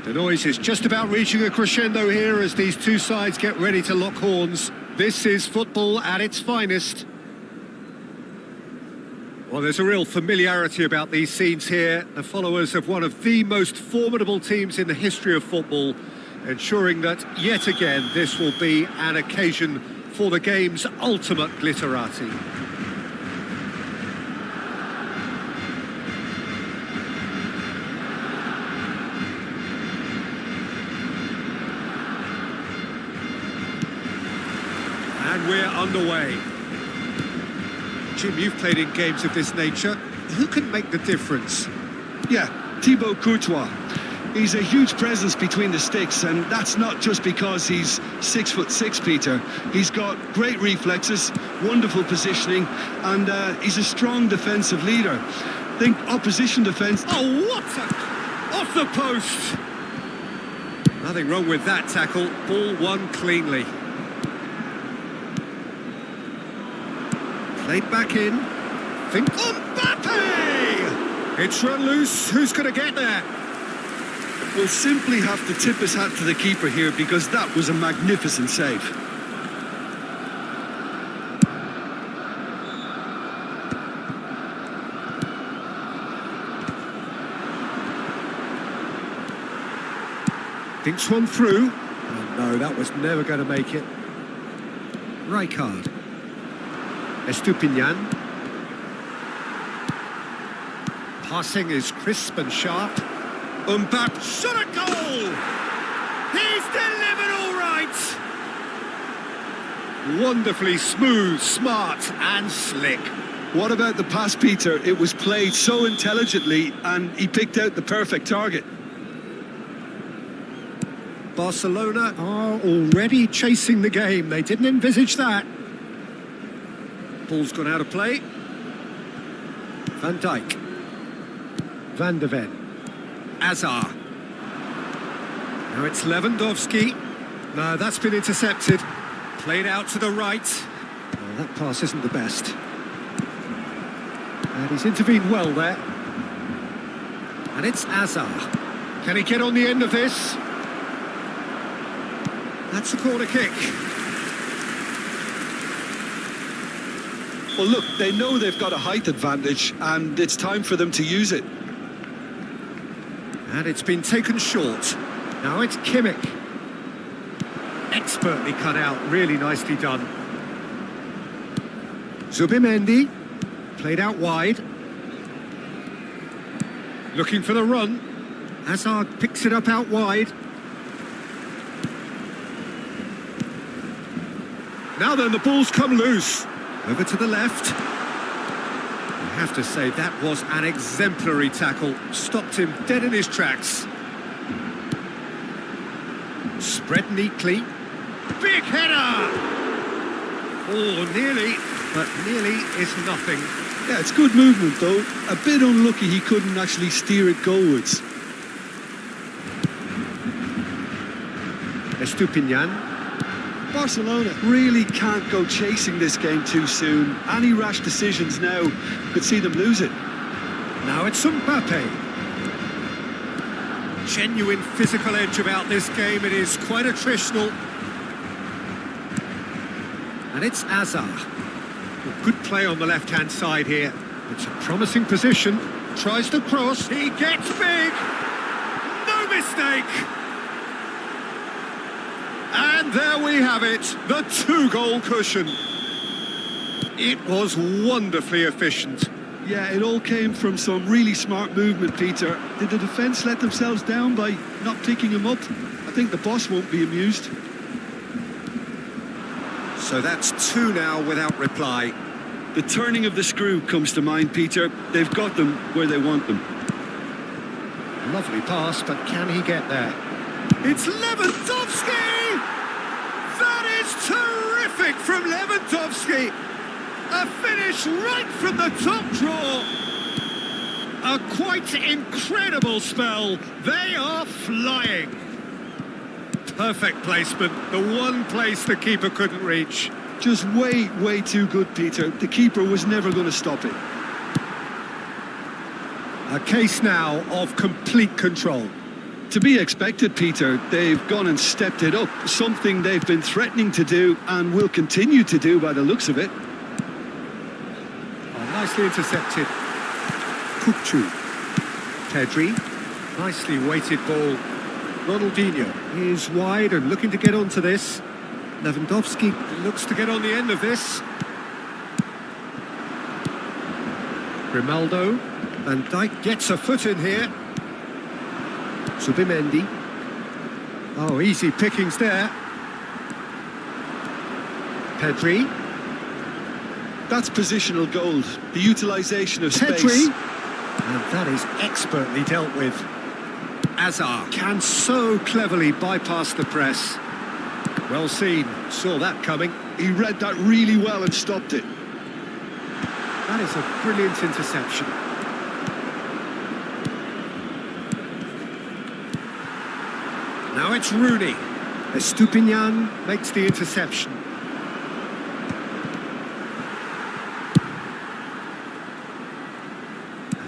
The noise is just about reaching a crescendo here as these two sides get ready to lock horns. This is football at its finest. Well, there's a real familiarity about these scenes here. The followers of one of the most formidable teams in the history of football, ensuring that, yet again, this will be an occasion for the game's ultimate glitterati. And we're underway. Jim, you've played in games of this nature. Who can make the difference? Yeah, Thibaut Courtois. He's a huge presence between the sticks, and that's not just because he's 6'6", Peter. He's got great reflexes, wonderful positioning, and he's a strong defensive leader. Think opposition defence. Oh, what a... off the post! Nothing wrong with that tackle. Ball won cleanly. Played back in. Think Mbappe! It's run loose. Who's going to get there? We'll simply have to tip his hat to the keeper here, because that was a magnificent save. Thinks one through. Oh, no, that was never going to make it. Rijkaard. Estupinian. Passing is crisp and sharp. Mbappe shot a goal! He's delivered all right! Wonderfully smooth, smart and slick. What about the pass, Peter? It was played so intelligently, and he picked out the perfect target. Barcelona are already chasing the game. They didn't envisage that. Ball's gone out of play. Van Dijk. Van de Ven. Azar. Now it's Lewandowski. No, that's been intercepted. Played out to the right. Oh, that pass isn't the best. And he's intervened well there. And it's Azar. Can he get on the end of this? That's a corner kick. Well, look, they know they've got a height advantage, and it's time for them to use it. And it's been taken short. Now it's Kimmich. Expertly cut out, really nicely done. Zubimendi, played out wide. Looking for the run. Hazard picks it up out wide. Now then, the ball's come loose. Over to the left. I have to say, that was an exemplary tackle. Stopped him dead in his tracks. Spread neatly. Big header! Oh, nearly, but nearly is nothing. Yeah, it's good movement, though. A bit unlucky he couldn't actually steer it goalwards. Estupinian. Barcelona really can't go chasing this game too soon. Any rash decisions now could see them lose it. Now it's Mbappe. Genuine physical edge about this game. It is quite attritional. And it's Azar. Good play on the left-hand side here. It's a promising position. Tries to cross. He gets big. No mistake. And there we have it, the two-goal cushion. It was wonderfully efficient. Yeah, it all came from some really smart movement, Peter. Did the defence let themselves down by not picking him up? I think the boss won't be amused. So that's two now without reply. The turning of the screw comes to mind, Peter. They've got them where they want them. Lovely pass, but can he get there? It's Lewandowski! That is terrific from Lewandowski! A finish right from the top draw! A quite incredible spell. They are flying. Perfect placement, the one place the keeper couldn't reach. Just way too good, Peter. The keeper was never going to stop it. A case now of complete control. To be expected, Peter. They've gone and stepped it up. Something they've been threatening to do and will continue to do by the looks of it. Oh, nicely intercepted. Kukcu. Pedri. Nicely weighted ball. Ronaldinho is wide and looking to get onto this. Lewandowski looks to get on the end of this. Grimaldo. Van Dijk gets a foot in here. Zubimendi. Oh, easy pickings there. Pedri. That's positional gold. The utilisation of space. Pedri. And that is expertly dealt with. Azar can so cleverly bypass the press. Well seen, saw that coming. He read that really well and stopped it. That is a brilliant interception. Now it's Rooney. Estupinian makes the interception.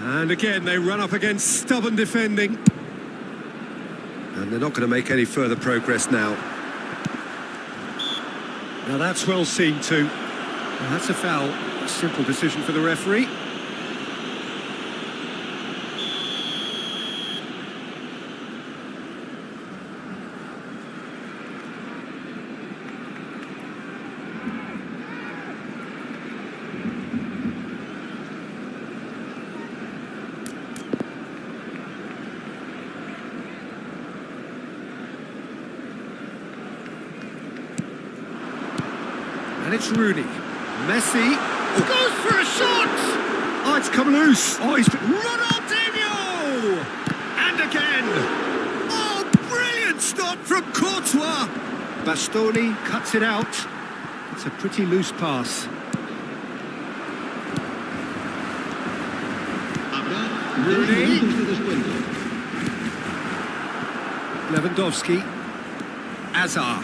And again, they run up against stubborn defending. And they're not going to make any further progress now. Now that's well seen too. Well, that's a foul. A simple decision for the referee. And it's Rooney. Messi goes for a shot! Oh, it's come loose. Oh, he's been... Ronaldinho! And again! Oh, brilliant stop from Courtois! Bastoni cuts it out. It's a pretty loose pass. Rooney. Lewandowski. Azar.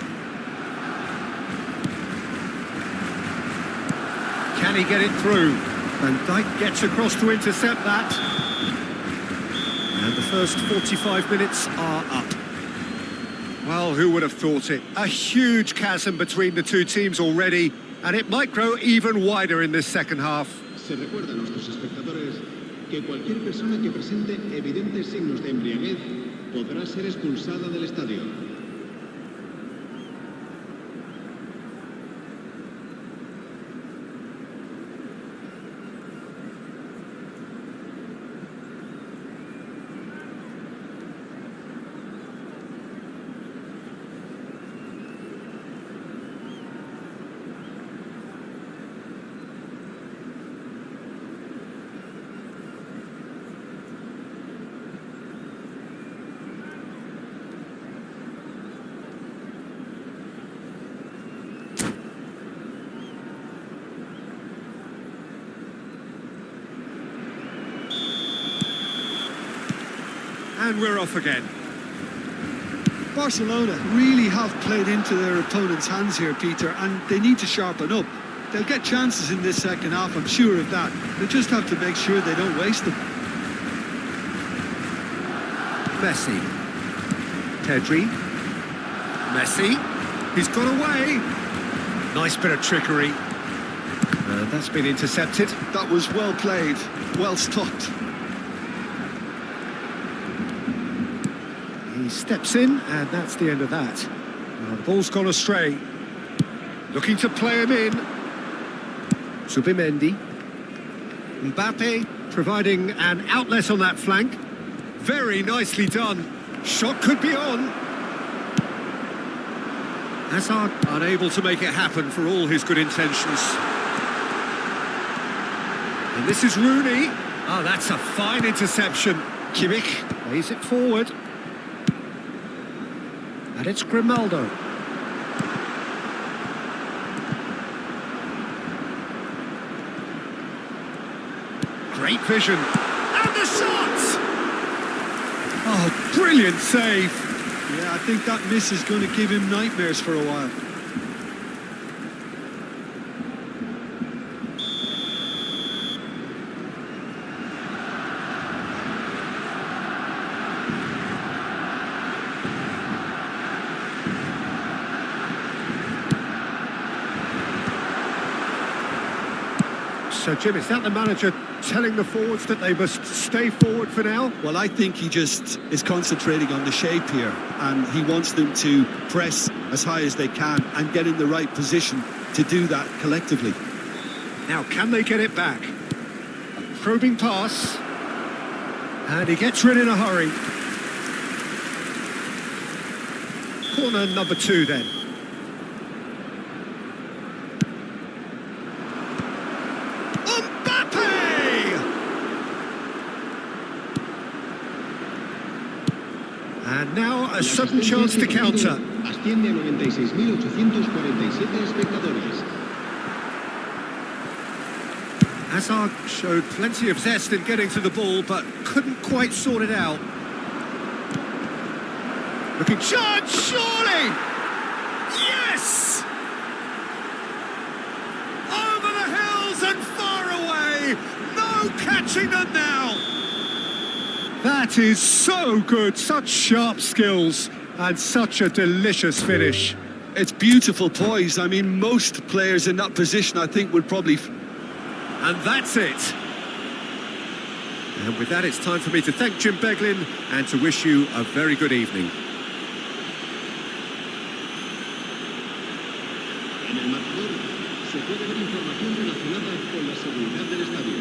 Can he get it through? Van Dijk gets across to intercept that. And the first 45 minutes are up. Well, who would have thought it? A huge chasm between the two teams already, and it might grow even wider in this second half. Se recuerda a nuestros espectadores que cualquier persona que presente evidentes signos de embriaguez podrá ser expulsada del estadio. And we're off again. Barcelona really have played into their opponent's hands here, Peter, and they need to sharpen up. They'll get chances in this second half, I'm sure of that. They just have to make sure they don't waste them. Messi. Pedri. Messi. He's got away. Nice bit of trickery. That's been intercepted. That was well played, well stopped. He steps in, and that's the end of that. Well, the ball's gone astray. Looking to play him in. Zubimendi. Mbappe providing an outlet on that flank. Very nicely done. Shot could be on. Hazard unable to make it happen for all his good intentions. And this is Rooney. Oh, that's a fine interception. Kimmich plays it forward. And it's Grimaldo. Great vision. And the shot! Oh, brilliant save. Yeah, I think that miss is going to give him nightmares for a while. So, Jim, is that the manager telling the forwards that they must stay forward for now? Well, I think he just is concentrating on the shape here, and he wants them to press as high as they can and get in the right position to do that collectively. Now, can they get it back? A probing pass. And he gets rid in a hurry. Corner number 2 then. Now a La sudden asistencia chance to este partido counter. asciende a 96.847 espectadores. Hazard showed plenty of zest in getting to the ball, but couldn't quite sort it out. Looking charged, surely! Yes! Over the hills and far away! No catching them now! That is so good, such sharp skills, and such a delicious finish. It's beautiful poise. I mean, most players in that position, I think, would probably... And that's it. And with that, it's time for me to thank Jim Beglin and to wish you a very good evening. En el marcador se puede ver información relacionada con la seguridad del estadio.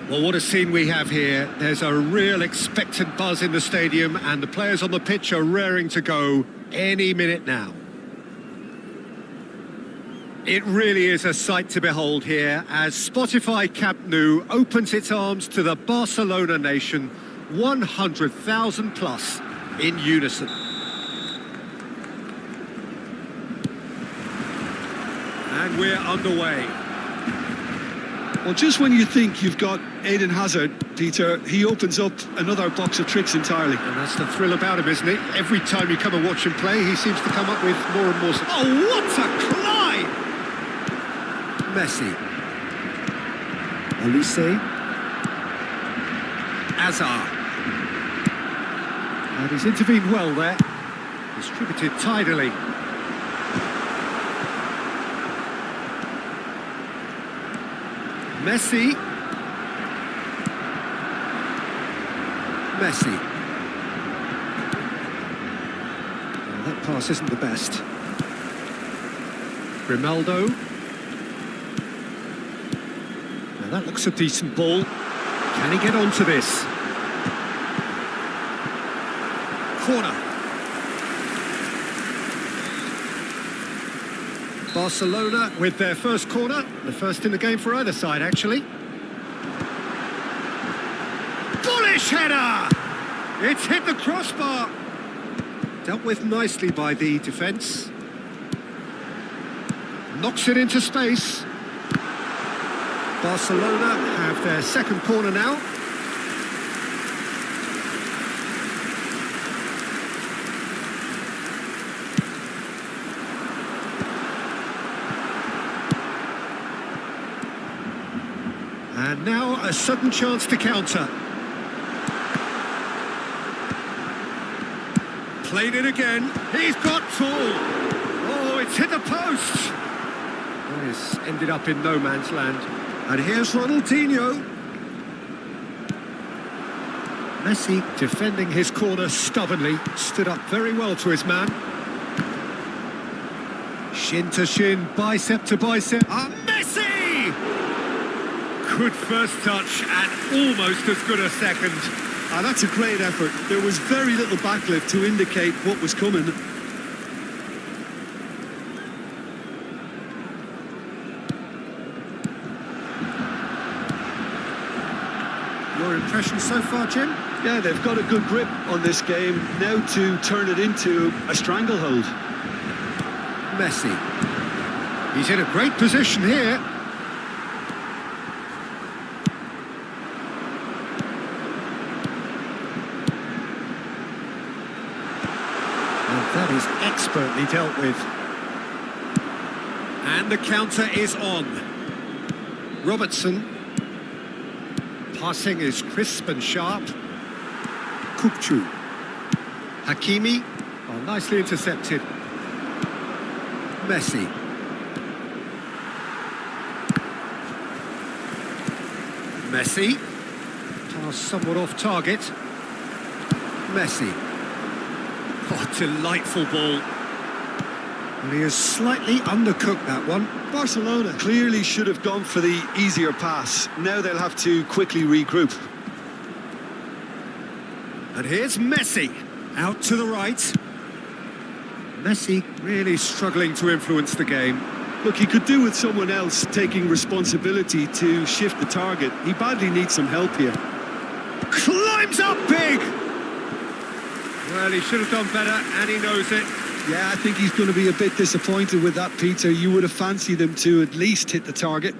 Well, what a scene we have here. There's a real expectant buzz in the stadium, and the players on the pitch are raring to go any minute now. It really is a sight to behold here as Spotify Camp Nou opens its arms to the Barcelona nation, 100,000 plus in unison. And we're underway. Well, just when you think you've got Eden Hazard, Peter, he opens up another box of tricks entirely. And that's the thrill about him, isn't it? Every time you come and watch him play, he seems to come up with more and more... Oh, what a climb! Messi. Olise. Azar. And he's intervened well there. Distributed tidily. Messi. Messi. Well, that pass isn't the best. Grimaldo. Now that looks a decent ball. Can he get onto this? Corner. Barcelona with their first corner, the first in the game for either side, actually. Bullish header! It's hit the crossbar. Dealt with nicely by the defence. Knocks it into space. Barcelona have their second corner now. And now a sudden chance to counter. Played it again. He's got tall. Oh, it's hit the post. Oh, it's ended up in no man's land. And here's Ronaldinho. Messi defending his corner stubbornly. Stood up very well to his man. Shin to shin, bicep to bicep. Ah, Messi! Good first touch and almost as good a second. Ah, that's a great effort. There was very little backlift to indicate what was coming. Your impression so far, Jim? Yeah, they've got a good grip on this game. Now to turn it into a stranglehold. Messi. He's in a great position here. That is expertly dealt with. And the counter is on. Robertson. Passing is crisp and sharp. Kukçu. Hakimi. Oh, nicely intercepted. Messi. Messi. Pass somewhat off target. Messi. Oh, delightful ball. And he has slightly undercooked that one. Barcelona clearly should have gone for the easier pass. Now they'll have to quickly regroup. And here's Messi. Out to the right. Messi really struggling to influence the game. Look, he could do with someone else taking responsibility to shift the target. He badly needs some help here. Climbs up big! Well, he should have done better, and he knows it. Yeah, I think he's going to be a bit disappointed with that, Peter. You would have fancied him to at least hit the target.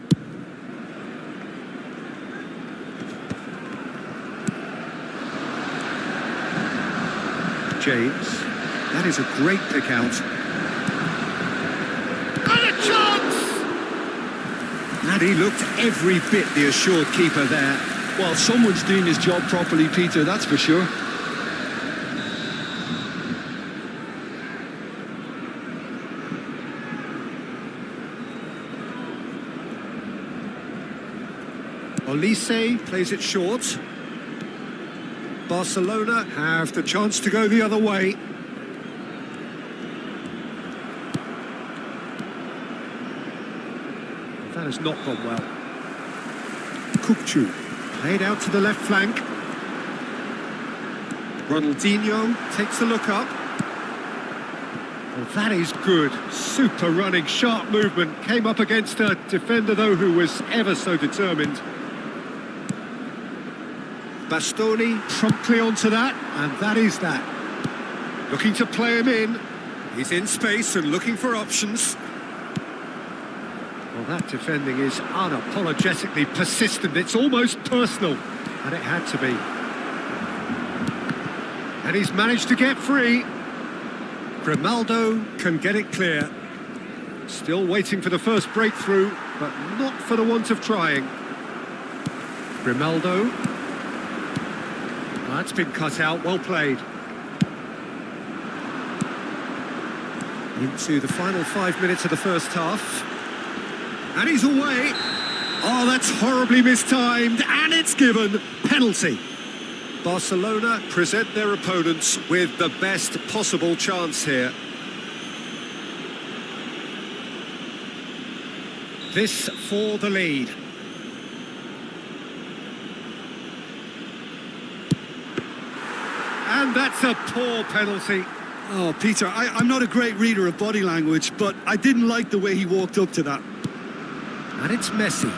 James. That is a great pick out. And a chance! And he looked every bit the assured keeper there. Well, someone's doing his job properly, Peter, that's for sure. Olise plays it short. Barcelona have the chance to go the other way. That has not gone well. Kukçu Played out to the left flank. Ronaldinho takes a look up. Well, that is good. Super running, sharp movement. Came up against a defender, though, who was ever so determined. Bastoni promptly onto that, and that is that. Looking to play him in. He's in space and looking for options. Well, that defending is unapologetically persistent. It's almost personal, and it had to be. And he's managed to get free. Grimaldo can get it clear. Still waiting for the first breakthrough, but not for the want of trying. Grimaldo. That's been cut out, well played. Into the final 5 minutes of the first half. And he's away. Oh, that's horribly mistimed, and it's given. Penalty. Barcelona present their opponents with the best possible chance here. This for the lead. And that's a poor penalty. Oh, Peter, I'm not a great reader of body language, but I didn't like the way he walked up to that. And it's Messi.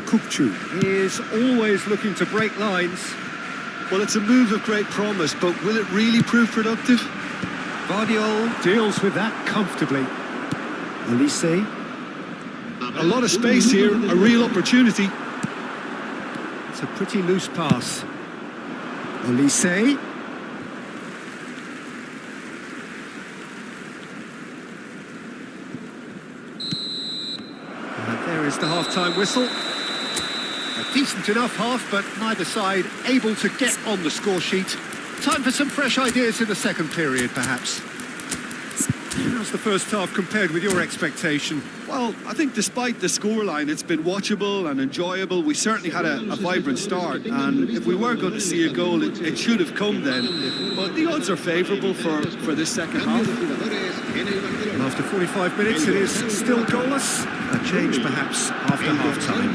Kukçu is always looking to break lines. Well, it's a move of great promise, but will it really prove productive? Guardiola deals with that comfortably. Elise. A lot of space here, a real opportunity. It's a pretty loose pass. Elise. And there is the half-time whistle. A decent enough half, but neither side able to get on the score sheet. Time for some fresh ideas in the second period, perhaps. How's the first half compared with your expectation? Well, I think despite the scoreline, it's been watchable and enjoyable. We certainly had a vibrant start, and if we were going to see a goal, it should have come then. But the odds are favourable for this second half. And after 45 minutes, it is still goalless. A change, perhaps, after half-time.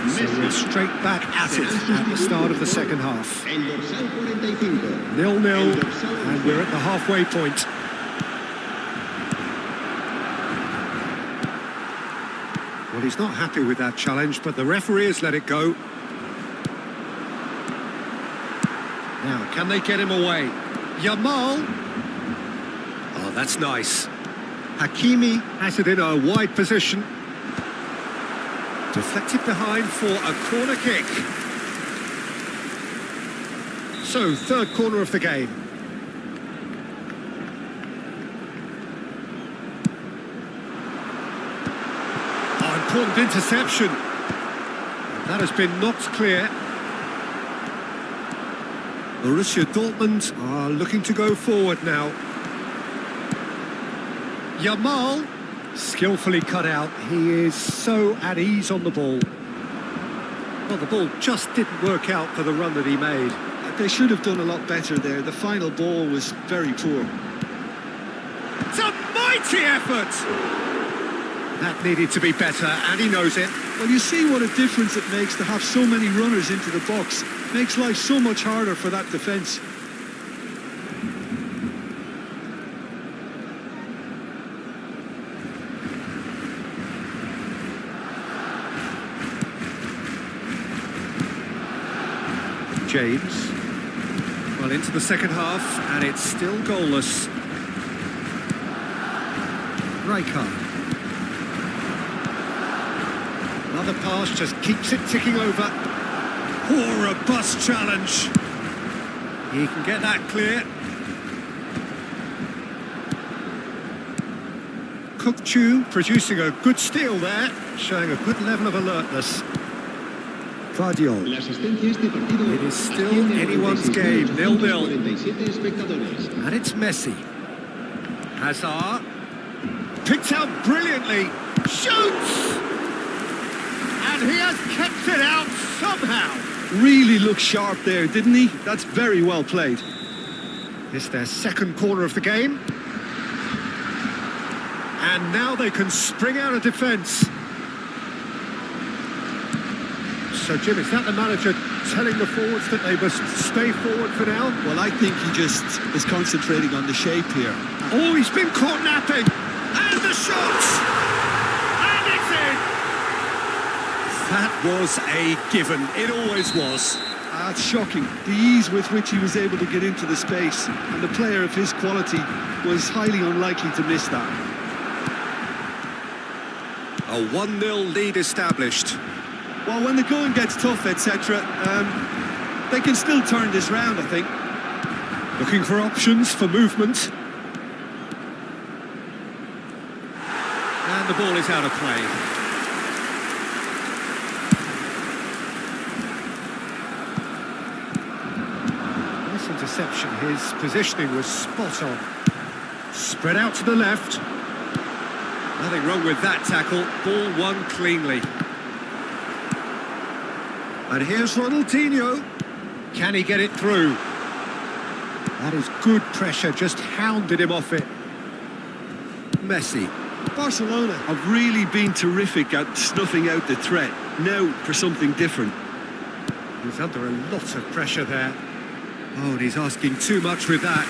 So we're straight back at it at the start of the second half. 0-0, and we're at the halfway point. Well, he's not happy with that challenge, but the referee has let it go. Now, can they get him away? Yamal. Oh, that's nice. Hakimi has it in a wide position. Deflected behind for a corner kick. So, third corner of the game. Oh, important interception. That has been knocked clear. Borussia Dortmund are looking to go forward now. Yamal. Skillfully cut out. He is so at ease on the ball. Well, the ball just didn't work out for the run that he made. They should have done a lot better there. The final ball was very poor. It's a mighty effort! That needed to be better, and he knows it. Well, you see what a difference it makes to have so many runners into the box. Makes life so much harder for that defence. James. Well, into the second half, and it's still goalless. Rijkaard. Another pass just keeps it ticking over. Oh, a robust challenge. He can get that clear. Kukçu producing a good steal there, showing a good level of alertness. Guardiola. It is still anyone's game, 0-0. And it's Messi. Hazard. Picked out brilliantly. Shoots! And he has kept it out somehow. Really looked sharp there, didn't he? That's very well played. It's their second corner of the game. And now they can spring out of defence. So, Jim, is that the manager telling the forwards that they must stay forward for now? Well, I think he just is concentrating on the shape here. Oh, he's been caught napping! And the shot! And it's in! That was a given. It always was. It's shocking, the ease with which he was able to get into the space, and the player of his quality was highly unlikely to miss that. A 1-0 lead established. Well, when the going gets tough, etc., they can still turn this round, I think. Looking for options for movement. And the ball is out of play. Nice interception. His positioning was spot on. Spread out to the left. Nothing wrong with that tackle. Ball won cleanly. And here's Ronaldinho. Can he get it through? That is good pressure, just hounded him off it. Messi. Barcelona have really been terrific at snuffing out the threat. Now for something different. He's under a lot of pressure there. Oh, and he's asking too much with that.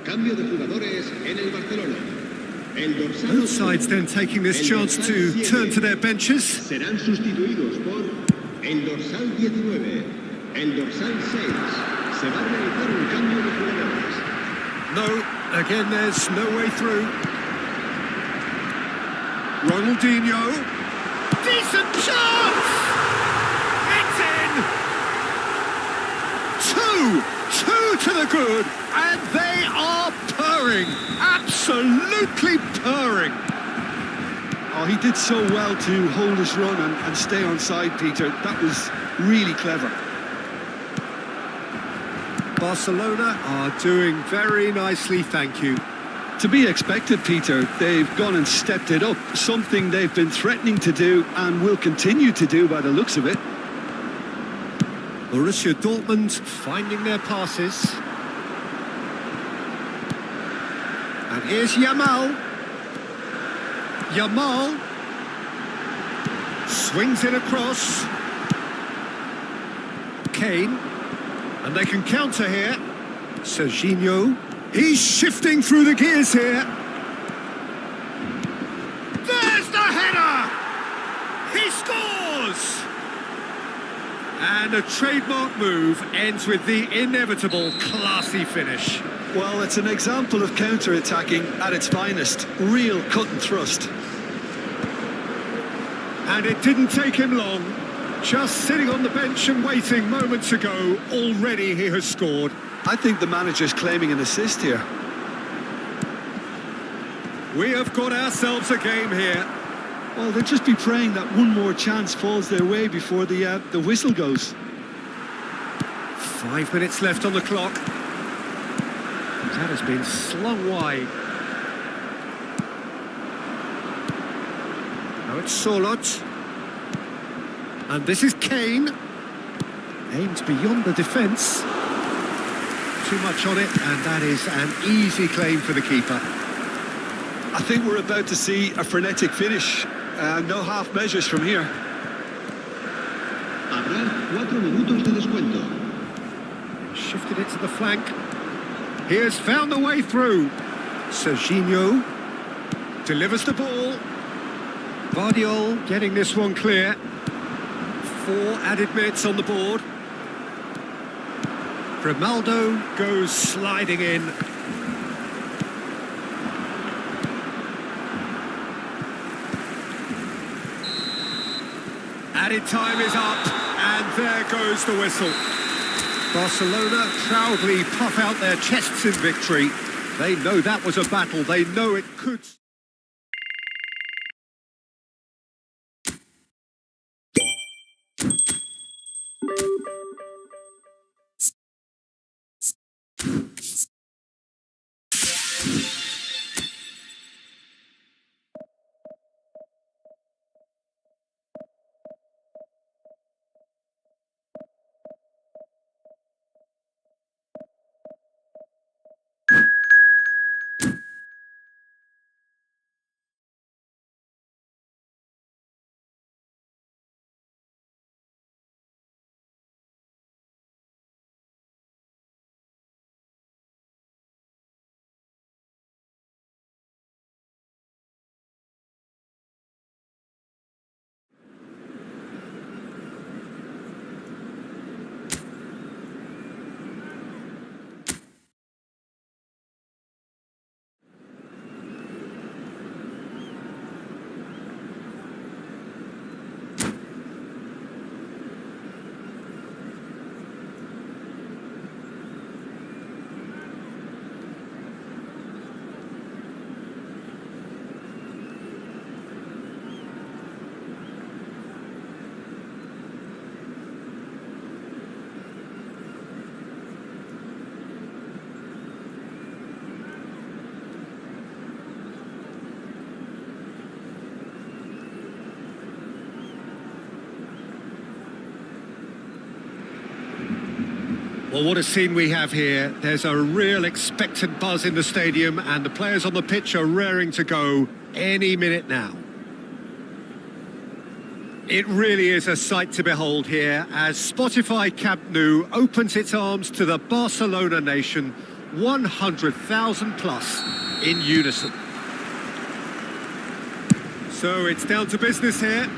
Cambio de jugadores en el Barcelona. El dorsal Both sides then taking this chance to turn to their benches. serán sustituidos por el dorsal 19, el dorsal 6. Se va a realizar un cambio de jugadores. No, again there's no way through. Ronaldinho. Decent chance! It's in! Two to the good, and they are purring. Absolutely purring. Oh, he did so well to hold his run and stay on side, Peter. That was really clever. Barcelona are doing very nicely, thank you. To be expected, Peter. They've gone and stepped it up, something they've been threatening to do and will continue to do by the looks of it. Borussia Dortmund finding their passes. And here's Yamal. Yamal swings it across. Kane. And they can counter here. Serginho. He's shifting through the gears here. There's the header! He scores! And a trademark move ends with the inevitable classy finish. Well, it's an example of counter-attacking at its finest. Real cut and thrust. And it didn't take him long. Just sitting on the bench and waiting moments ago, already he has scored. I think the manager's claiming an assist here. We have got ourselves a game here. Well, they'll just be praying that one more chance falls their way before the whistle goes. 5 minutes left on the clock. That has been slung wide. Now it's Solot. And this is Kane. Aimed beyond the defence. Too much on it, and that is an easy claim for the keeper. I think we're about to see a frenetic finish. No half measures from here. Habrá 4 minutos de descuento. Shifted it to the flank. He has found the way through. Serginho delivers the ball. Vardiol getting this one clear. 4 added minutes on the board. Grimaldo goes sliding in. Added time is up, and there goes the whistle. Barcelona proudly puff out their chests in victory. They know that was a battle. They know it could... Well, what a scene we have here. There's a real expectant buzz in the stadium, and the players on the pitch are raring to go any minute now. It really is a sight to behold here as Spotify Camp Nou opens its arms to the Barcelona nation, 100,000 plus in unison. So it's down to business here.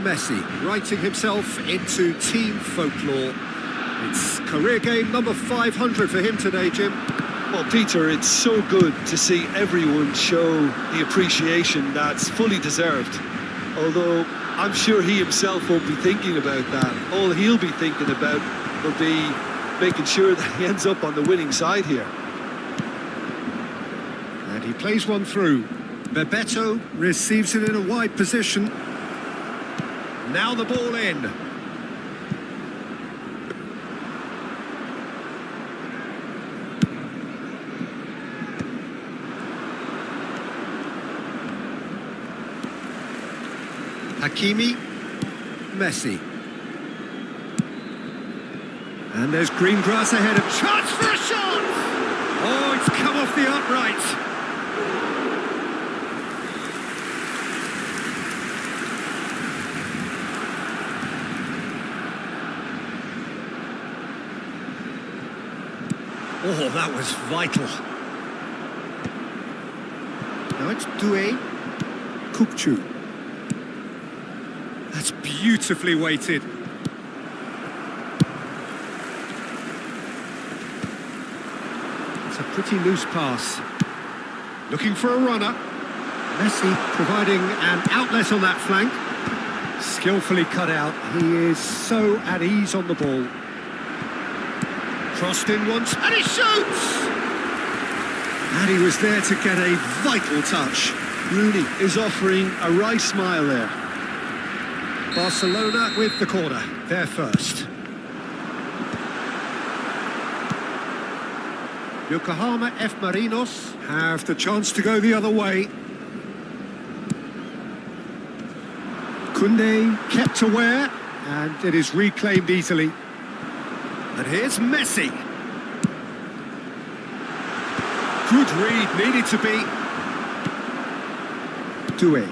Messi writing himself into team folklore. It's career game number 500 for him today, Jim. Well, Peter, it's so good to see everyone show the appreciation that's fully deserved. Although I'm sure he himself won't be thinking about that. All he'll be thinking about will be making sure that he ends up on the winning side here. And he plays one through. Bebeto receives it in a wide position. Now the ball in. Hakimi, Messi. And there's green grass ahead. A chance for a shot! Oh, it's come off the upright. Oh, that was vital. Now it's Doué, Kukçu. That's beautifully weighted. It's a pretty loose pass. Looking for a runner. Messi providing an outlet on that flank. Skillfully cut out. He is so at ease on the ball. Crossed in once, and he shoots! And he was there to get a vital touch. Rooney is offering a wry smile there. Barcelona with the corner, they're first. Yokohama F. Marinos have the chance to go the other way. Kunde kept aware, and it is reclaimed easily. And here's Messi. Good read, needed to be. Doué.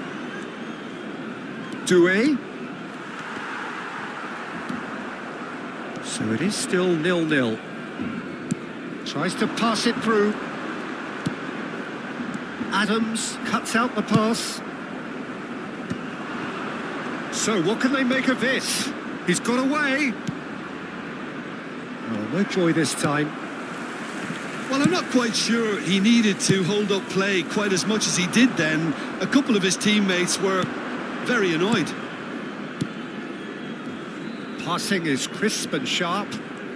So it is still 0-0. Tries to pass it through. Adams cuts out the pass. So what can they make of this? He's got away. Oh, no joy this time. Well, I'm not quite sure he needed to hold up play quite as much as he did then. A couple of his teammates were very annoyed. Passing is crisp and sharp.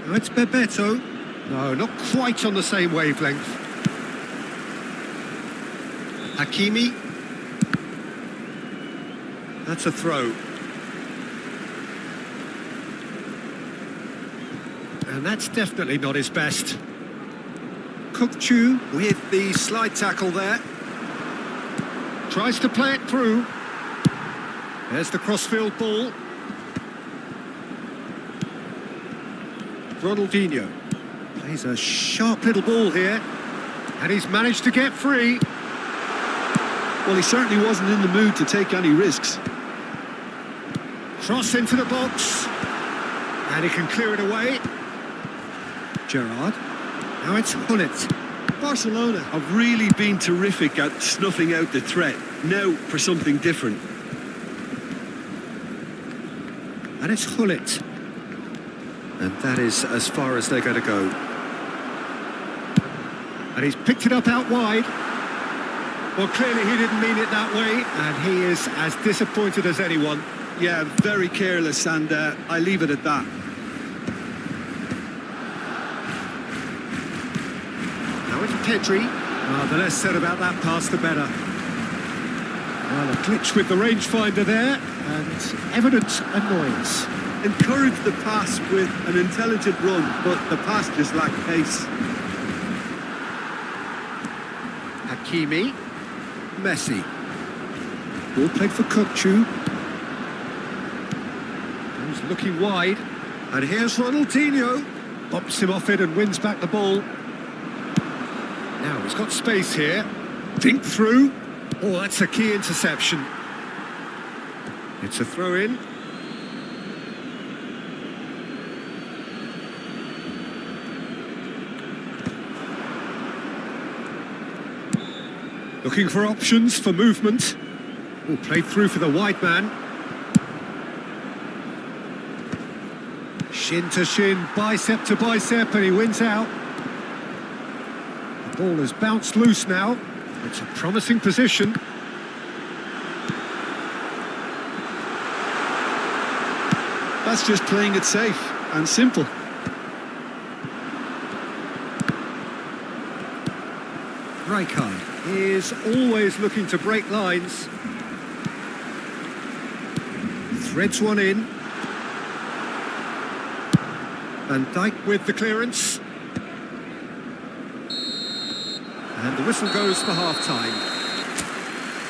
Oh, it's Bebeto. No, not quite on the same wavelength. Hakimi. That's a throw. And that's definitely not his best. Kukchu with the slide tackle there. Tries to play it through. There's the crossfield ball. Ronaldinho plays a sharp little ball here. And he's managed to get free. Well, he certainly wasn't in the mood to take any risks. Cross into the box. And he can clear it away. Gerrard. Now it's Gullit. Barcelona have really been terrific at snuffing out the threat. Now for something different. And it's Gullit. And that is as far as they're going to go. And he's picked it up out wide. Well, clearly he didn't mean it that way, and he is as disappointed as anyone. Yeah, very careless, and I leave it at that. Now it's Pedri. The less said about that pass, the better. Well, a glitch with the rangefinder there, and evident annoyance. Encouraged the pass with an intelligent run, but the pass just lacked pace. Hakimi. Messi. Ball played for Kukchu. He's looking wide. And here's Ronaldinho. Bops him off it and wins back the ball. Now he's got space here. Think through. Oh, that's a key interception. It's a throw-in. Looking for options for movement. Oh, played through for the wide man. Shin to shin, bicep to bicep, and he wins out. The ball has bounced loose now. It's a promising position. That's just playing it safe and simple. Rijkaard is always looking to break lines. Threads one in. Van Dijk with the clearance. And the whistle goes for half-time.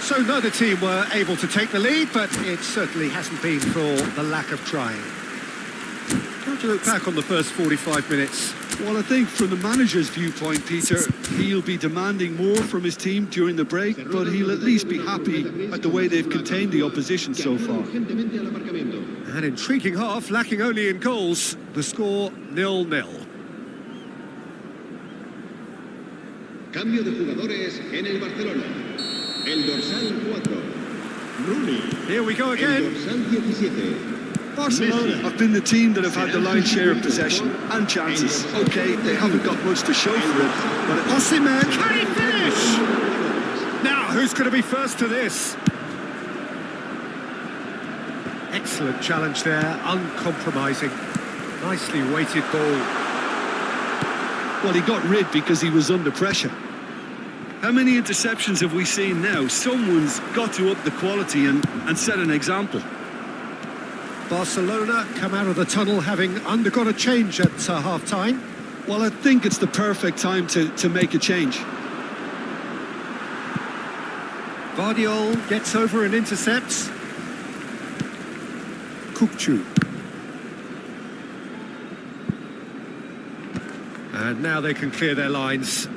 So neither team were able to take the lead, but it certainly hasn't been for the lack of trying. How do you look back on the first 45 minutes? Well, I think from the manager's viewpoint, Peter, he'll be demanding more from his team during the break, but he'll at least be happy at the way they've contained the opposition so far. An intriguing half, lacking only in goals. The score 0-0. Cambio de jugadores en el Barcelona. El dorsal 4. Rooney. Here we go El again. dorsal 17. Barcelona have been the team that have had the lion's share of possession and chances. Okay, they haven't got much to show for it, but Osimhen, can he finish? Now, who's going to be first to this? Excellent challenge there, uncompromising. Nicely weighted ball. well, he got rid because he was under pressure. How many interceptions have we seen now? Someone's got to up the quality and set an example. Barcelona come out of the tunnel having undergone a change at half-time. Well, I think it's the perfect time to make a change. Guardiola gets over and intercepts. Kukçu. And now they can clear their lines.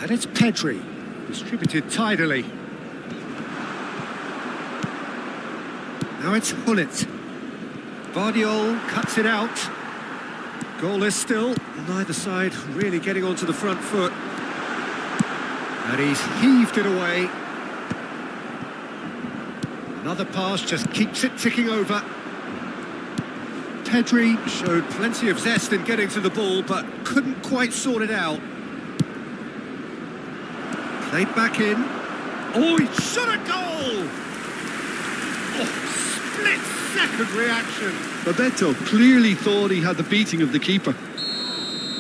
And it's Pedri, distributed tidily. Now it's Hullet. Vardiol cuts it out. Goalless still, neither side really getting onto the front foot. And he's heaved it away. Another pass just keeps it ticking over. Pedri showed plenty of zest in getting to the ball, but couldn't quite sort it out. Played back in. Oh, he shot a goal! Oh, split-second reaction. Bebeto clearly thought he had the beating of the keeper.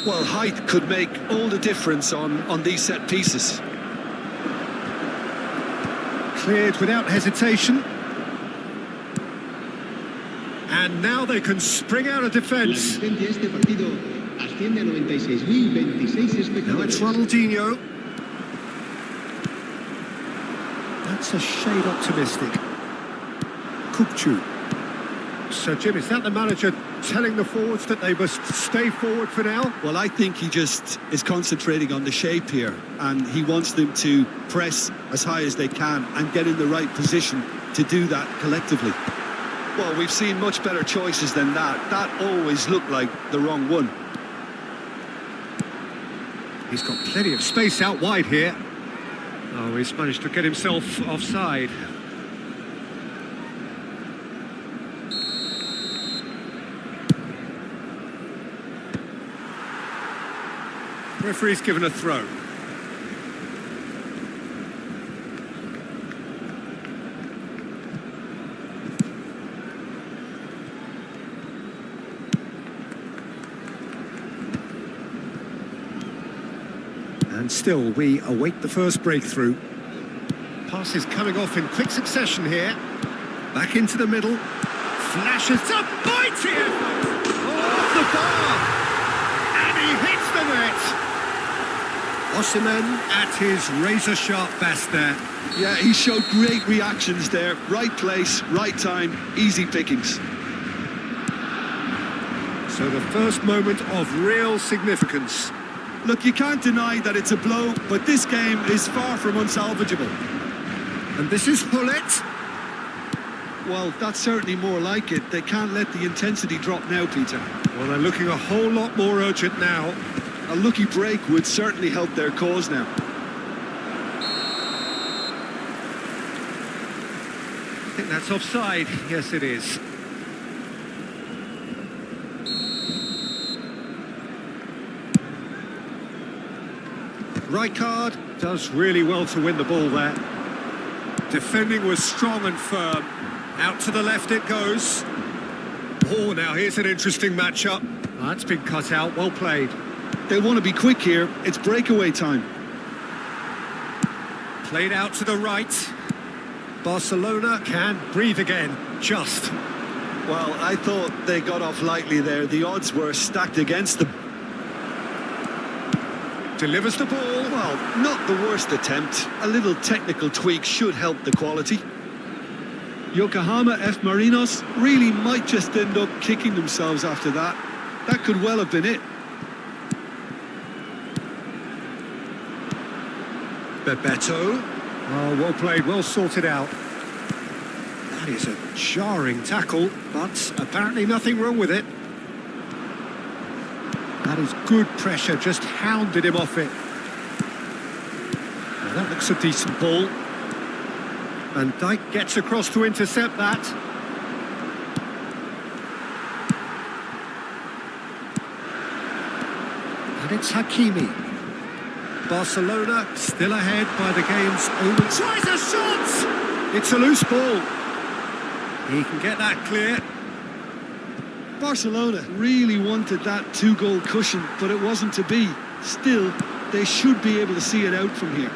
Well, height could make all the difference on these set pieces. Cleared without hesitation. And now they can spring out of defence. Now it's Ronaldinho. That's a shade optimistic. Kukçu. So, Jim, is that the manager telling the forwards that they must stay forward for now? Well, I think he just is concentrating on the shape here, and he wants them to press as high as they can and get in the right position to do that collectively. Well, we've seen much better choices than that. That always looked like the wrong one. He's got plenty of space out wide here. Oh, he's managed to get himself offside. Referee's given a throw. And still, we await the first breakthrough. Passes coming off in quick succession here. Back into the middle. Flashes up, bites here! Oh, off the bar! And he hits the net! Osimhen at his razor-sharp best there. Yeah, he showed great reactions there. Right place, right time, easy pickings. So the first moment of real significance. Look, you can't deny that it's a blow, but this game is far from unsalvageable. And this is Hullet. Well, that's certainly more like it. They can't let the intensity drop now, Peter. Well, they're looking a whole lot more urgent now. A lucky break would certainly help their cause now. I think that's offside. Yes, it is. Rijkaard does really well to win the ball there. Defending was strong and firm. Out to the left it goes. Oh, now here's an interesting matchup. That's been cut out. Well played. They want to be quick here. It's breakaway time. Played out to the right. Barcelona can breathe again. Just. Well, I thought they got off lightly there. The odds were stacked against them. Delivers the ball. Well, not the worst attempt. A little technical tweak should help the quality. Yokohama F. Marinos really might just end up kicking themselves after that. That could well have been it. Bebeto. Oh, well played, well sorted out. That is a jarring tackle, but apparently nothing wrong with it. That is good pressure, just hounded him off it. Now that looks a decent ball. And Dijk gets across to intercept that. And it's Hakimi. Barcelona still ahead by the game's only... Tries a shot! It's a loose ball. He can get that clear. Barcelona really wanted that two-goal cushion, but it wasn't to be. Still, they should be able to see it out from here.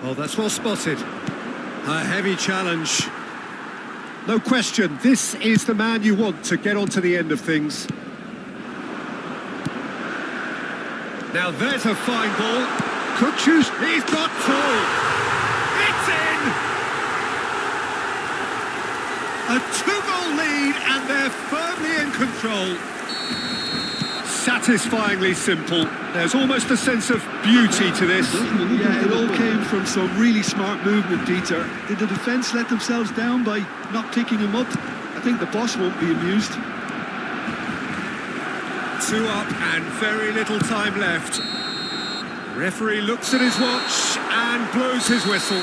Oh, that's well spotted. A heavy challenge. No question, this is the man you want to get onto the end of things. Now there's a fine ball. Kukçu's, he's got two. It's in! They're firmly in control. Satisfyingly simple. There's almost a sense of beauty to this. Yeah, it all came from some really smart movement, Peter. Did the defence let themselves down by not picking him up? I think the boss won't be amused. 2 up and very little time left. Referee looks at his watch and blows his whistle.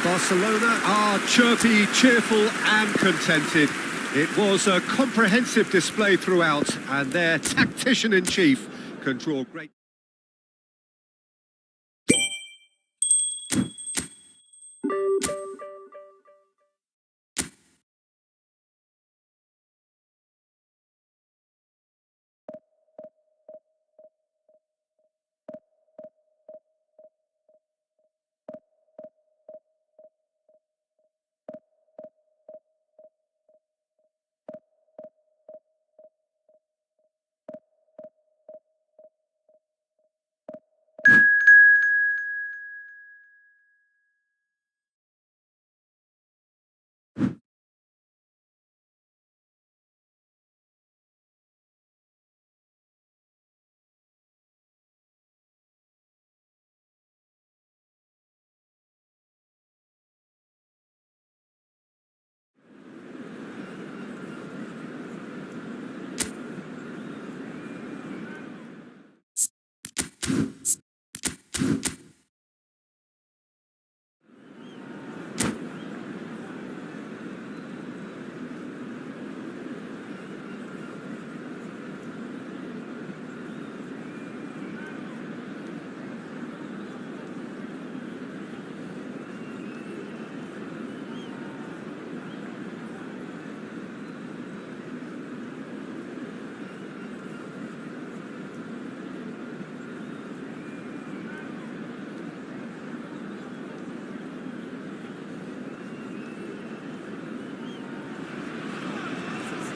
Barcelona are chirpy, cheerful and contented. It was a comprehensive display throughout, and their tactician-in-chief can draw great...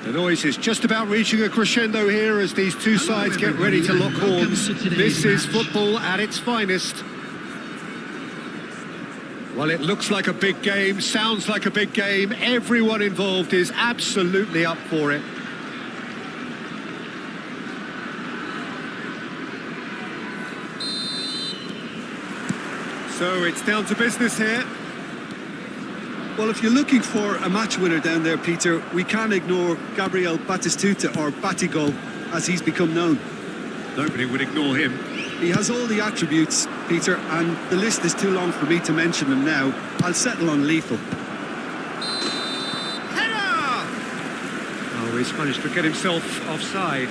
The noise is just about reaching a crescendo here as these two sides get ready to lock horns. This is football at its finest. Well, it looks like a big game, sounds like a big game. Everyone involved is absolutely up for it. So it's down to business here. Well, if you're looking for a match winner down there, Peter, we can't ignore Gabriel Batistuta, or Batigol, as he's become known. Nobody would ignore him. He has all the attributes, Peter, and the list is too long for me to mention them now. I'll settle on lethal. Header! Oh, he's managed to get himself offside.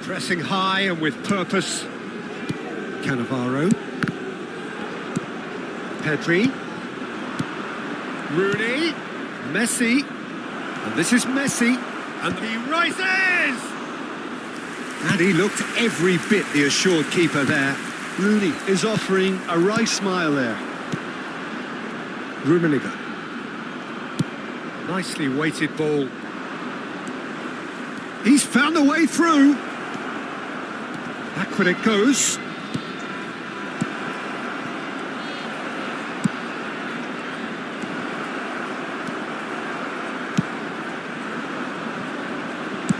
Pressing high and with purpose. Cannavaro. Pedri. Rooney. Messi. And this is Messi. And he rises! And he looked every bit the assured keeper there. Rooney is offering a wry smile there. Rummenigge. Nicely weighted ball. He's found a way through. Backward it goes.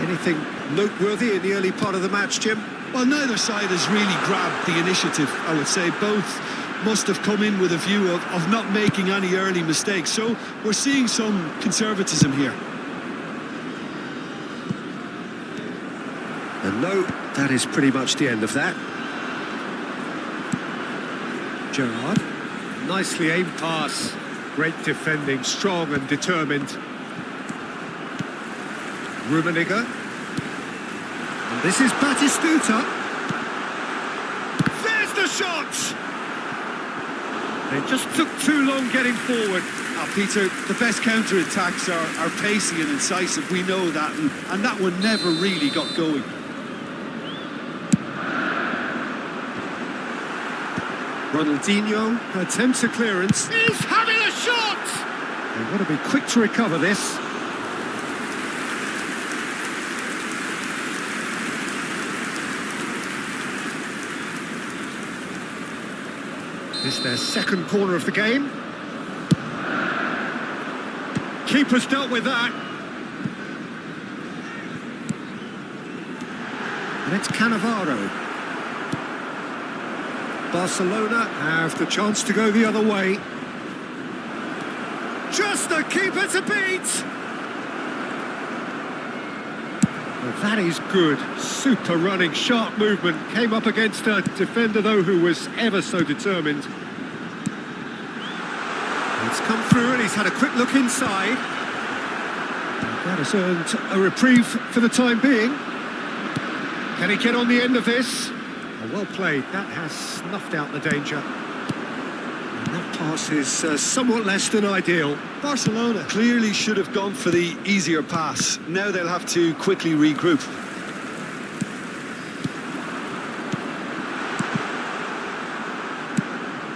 Anything noteworthy in the early part of the match, Jim? Well, neither side has really grabbed the initiative, I would say. Both must have come in with a view of not making any early mistakes. So we're seeing some conservatism here. And no, that is pretty much the end of that. Gerrard. Nicely aimed pass. Great defending, strong and determined. Rummenigge. And this is Batistuta. There's the shot! They just took too long getting forward. Peter, the best counter-attacks are pacey and incisive, we know that, and that one never really got going. Ronaldinho attempts a clearance. He's having a shot! They've got to be quick to recover this. It's their second corner of the game. Keeper's dealt with that. And it's Cannavaro. Barcelona have the chance to go the other way. Just the keeper to beat! Well, that is good. Super running, sharp movement. Came up against a defender, though, who was ever so determined. It's come through and he's had a quick look inside. That has earned a reprieve for the time being. Can he get on the end of this? Oh, well played. That has snuffed out the danger. And that pass is somewhat less than ideal. Barcelona clearly should have gone for the easier pass. Now they'll have to quickly regroup.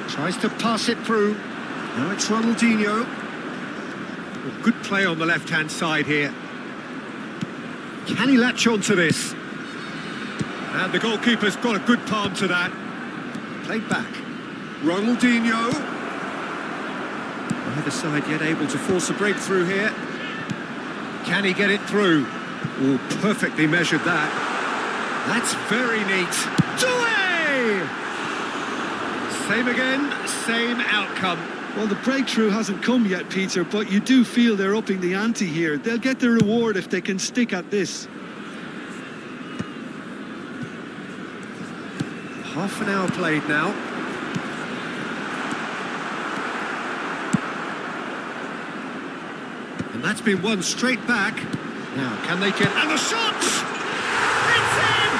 Tries to pass it through. Now it's Ronaldinho. Well, good play on the left-hand side here. Can he latch on to this? And the goalkeeper's got a good palm to that. Played back. Ronaldinho. Either side yet able to force a breakthrough here. Can he get it through? Oh, perfectly measured that. That's very neat. Doué! Same again, same outcome. Well, the breakthrough hasn't come yet, Peter, but you do feel they're upping the ante here. They'll get the reward if they can stick at this. Half an hour played now. And that's been won straight back. Now, can they get... And the shot! It's in!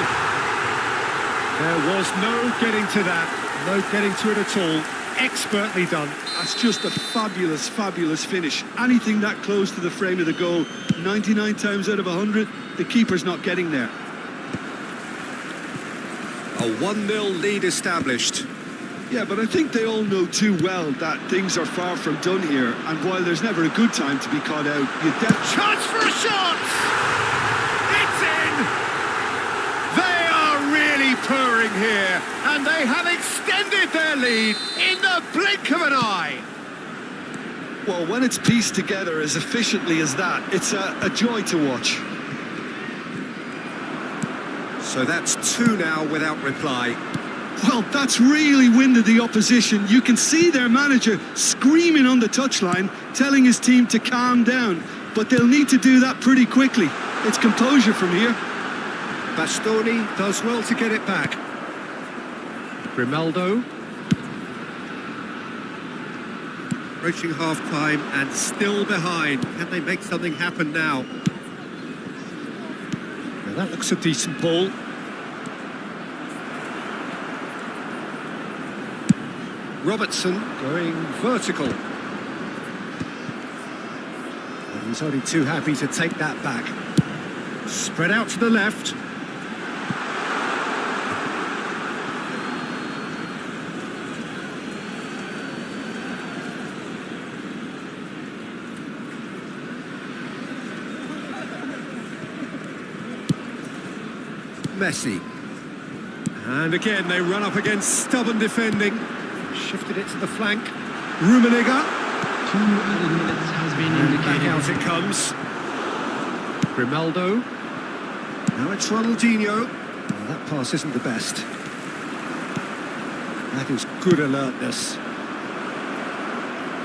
There was no getting to that. No getting to it at all. Expertly done. That's just a fabulous, fabulous finish. Anything that close to the frame of the goal, 99 times out of 100, the keeper's not getting there. A 1-0 lead established. Yeah, but I think they all know too well that things are far from done here. And while there's never a good time to be caught out, you definitely... Chance for a shot! It's in! They are really purring here, and they have extended their lead in the blink of an eye. Well, when it's pieced together as efficiently as that, it's a joy to watch. So that's 2 now without reply. Well, that's really winded the opposition. You can see their manager screaming on the touchline, telling his team to calm down. But they'll need to do that pretty quickly. It's composure from here. Bastoni does well to get it back. Grimaldo. Approaching half-time and still behind. Can they make something happen now? Now that looks a decent ball. Robertson going vertical. And he's only too happy to take that back. Spread out to the left. Messi. And again they run up against stubborn defending. Shifted it to the flank. Rummenigge. 2 added minutes has been indicated. Back out it comes. Grimaldo. Now it's Ronaldinho. Oh, that pass isn't the best. That is good alertness.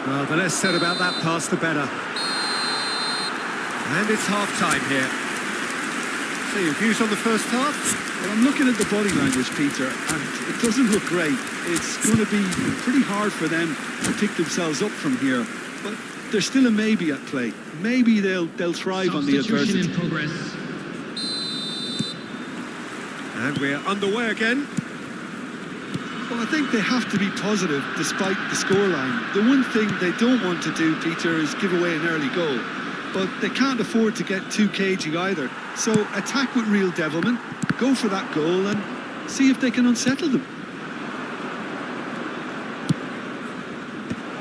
Well, the less said about that pass, the better. And it's half-time here. So your views on the first half? Well, I'm looking at the body language, Peter, and it doesn't look great. It's going to be pretty hard for them to pick themselves up from here. But there's still a maybe at play. Maybe they'll thrive on the adversity. In progress. And we're underway again. Well, I think they have to be positive despite the scoreline. The one thing they don't want to do, Peter, is give away an early goal. But they can't afford to get too cagey either. So attack with real devilment, go for that goal and see if they can unsettle them.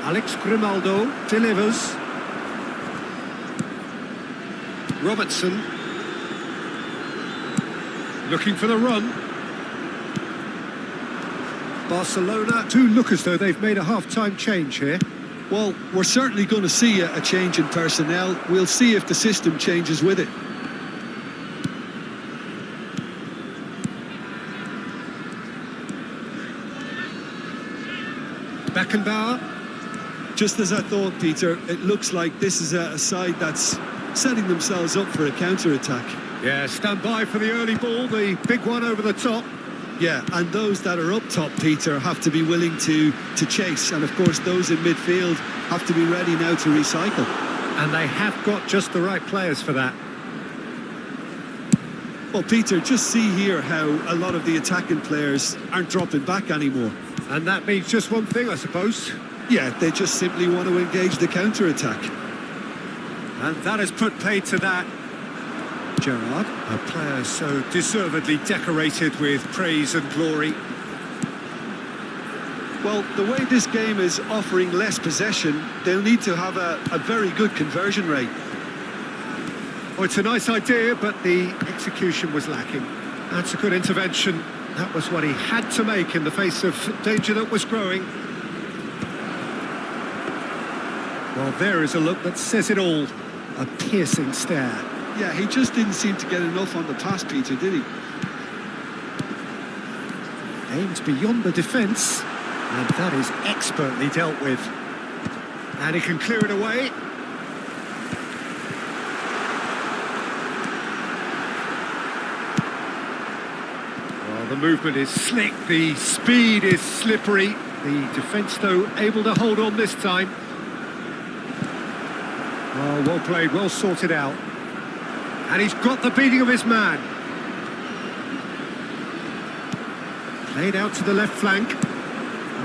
Alex Grimaldo delivers. Robertson looking for the run. Barcelona do look as though they've made a half-time change here. Well, we're certainly going to see a change in personnel. We'll see if the system changes with it. Beckenbauer. Just as I thought, Peter, it looks like this is a side that's setting themselves up for a counter-attack. Yeah, stand by for the early ball, the big one over the top. Yeah, and those that are up top, Peter, have to be willing to chase. And, of course, those in midfield have to be ready now to recycle. And they have got just the right players for that. Well, Peter, just see here how a lot of the attacking players aren't dropping back anymore. And that means just one thing, I suppose. Yeah, they just simply want to engage the counter-attack. And that has put paid to that. Gerrard, a player so deservedly decorated with praise and glory. Well, the way this game is offering less possession, they'll need to have a very good conversion rate. Well, it's a nice idea, but the execution was lacking. That's a good intervention. That was what he had to make in the face of danger that was growing. Well, there is a look that says it all. A piercing stare. Yeah, he just didn't seem to get enough on the pass, Peter, did he? Aimed beyond the defence, and that is expertly dealt with. And he can clear it away. Well, the movement is slick, the speed is slippery. The defence, though, able to hold on this time. Oh, well played, well sorted out. And he's got the beating of his man. Played out to the left flank.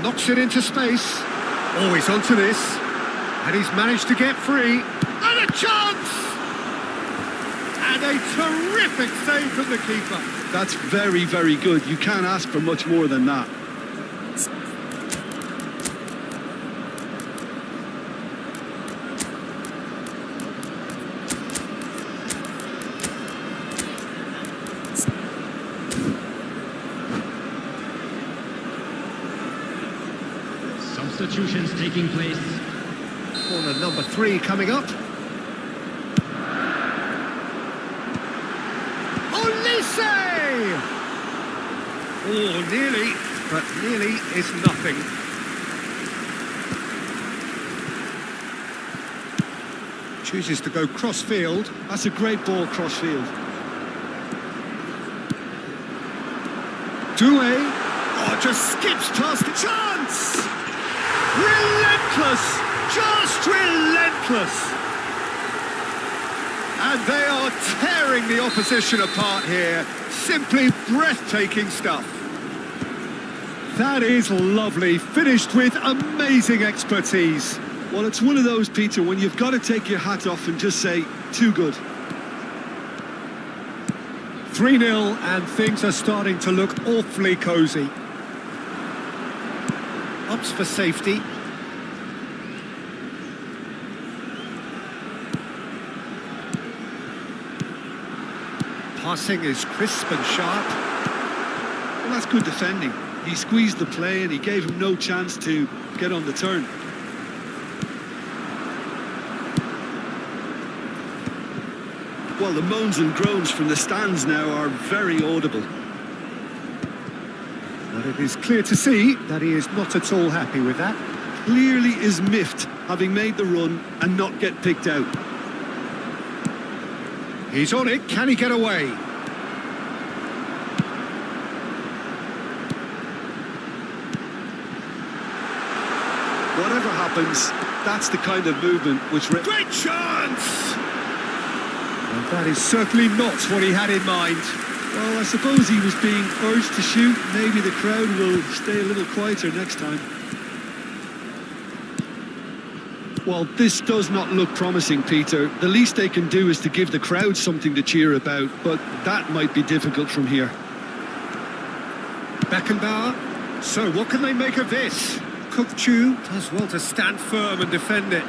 Knocks it into space. Oh, he's onto this. And he's managed to get free. And a chance! And a terrific save from the keeper. That's very, very good. You can't ask for much more than that. Substitutions taking place. Corner number 3 coming up. Olise! Oh, nearly, but nearly is nothing. Chooses to go cross-field. That's a great ball cross-field. Doué. Oh, just skips past the chance! Relentless! Just relentless! And they are tearing the opposition apart here. Simply breathtaking stuff. That is lovely, finished with amazing expertise. Well, it's one of those, Peter, when you've got to take your hat off and just say, too good. 3-0, and things are starting to look awfully cosy. Opts for safety. Passing is crisp and sharp. Well, that's good defending. He squeezed the play and he gave him no chance to get on the turn. Well, the moans and groans from the stands now are very audible. But it is clear to see that he is not at all happy with that. Clearly is miffed, having made the run and not get picked out. He's on it, can he get away? Whatever happens, that's the kind of movement which... Great chance! And that is certainly not what he had in mind. Well, I suppose he was being urged to shoot. Maybe the crowd will stay a little quieter next time. Well, this does not look promising, Peter. The least they can do is to give the crowd something to cheer about, but that might be difficult from here. Beckenbauer. So what can they make of this? Cook-Chu does well to stand firm and defend it.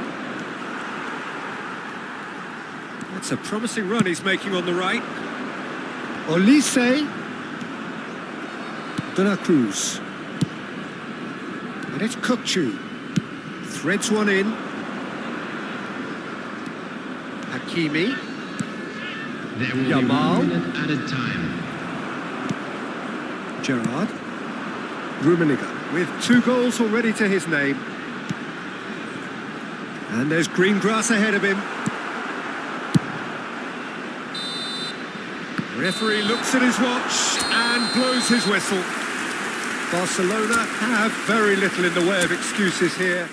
That's a promising run he's making on the right. Olise. De la Cruz. And it's Kukçu. Threads one in. Hakimi. There will Yamal. be 1 minute added time. Gerrard. Rummenigge with 2 goals already to his name. And there's green grass ahead of him. Referee looks at his watch and blows his whistle. Barcelona have very little in the way of excuses here.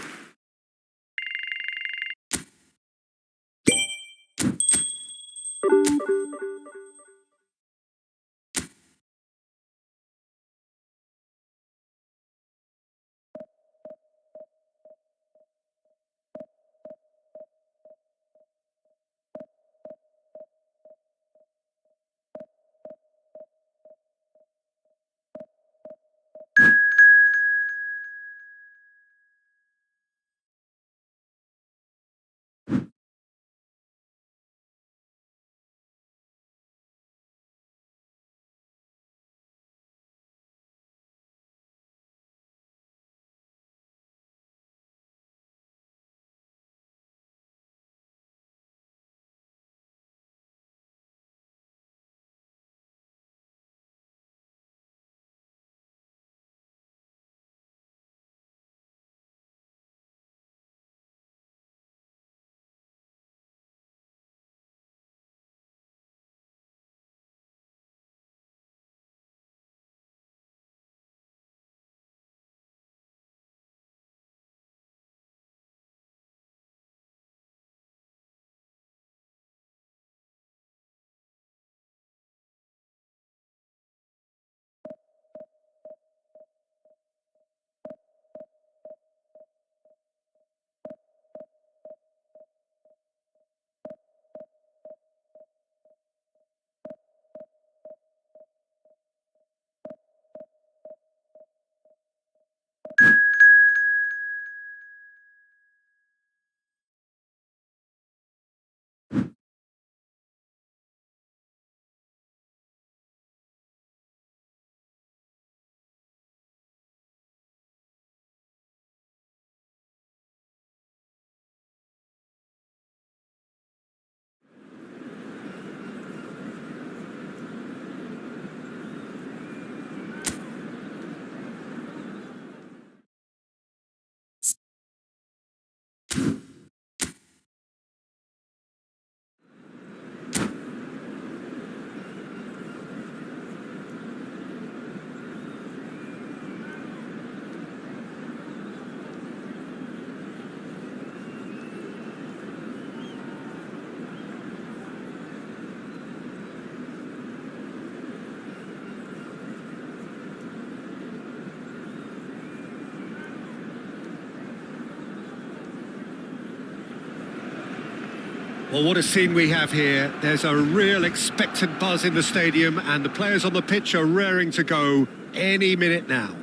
Well, what a scene we have here. There's a real expectant buzz in the stadium and the players on the pitch are raring to go any minute now.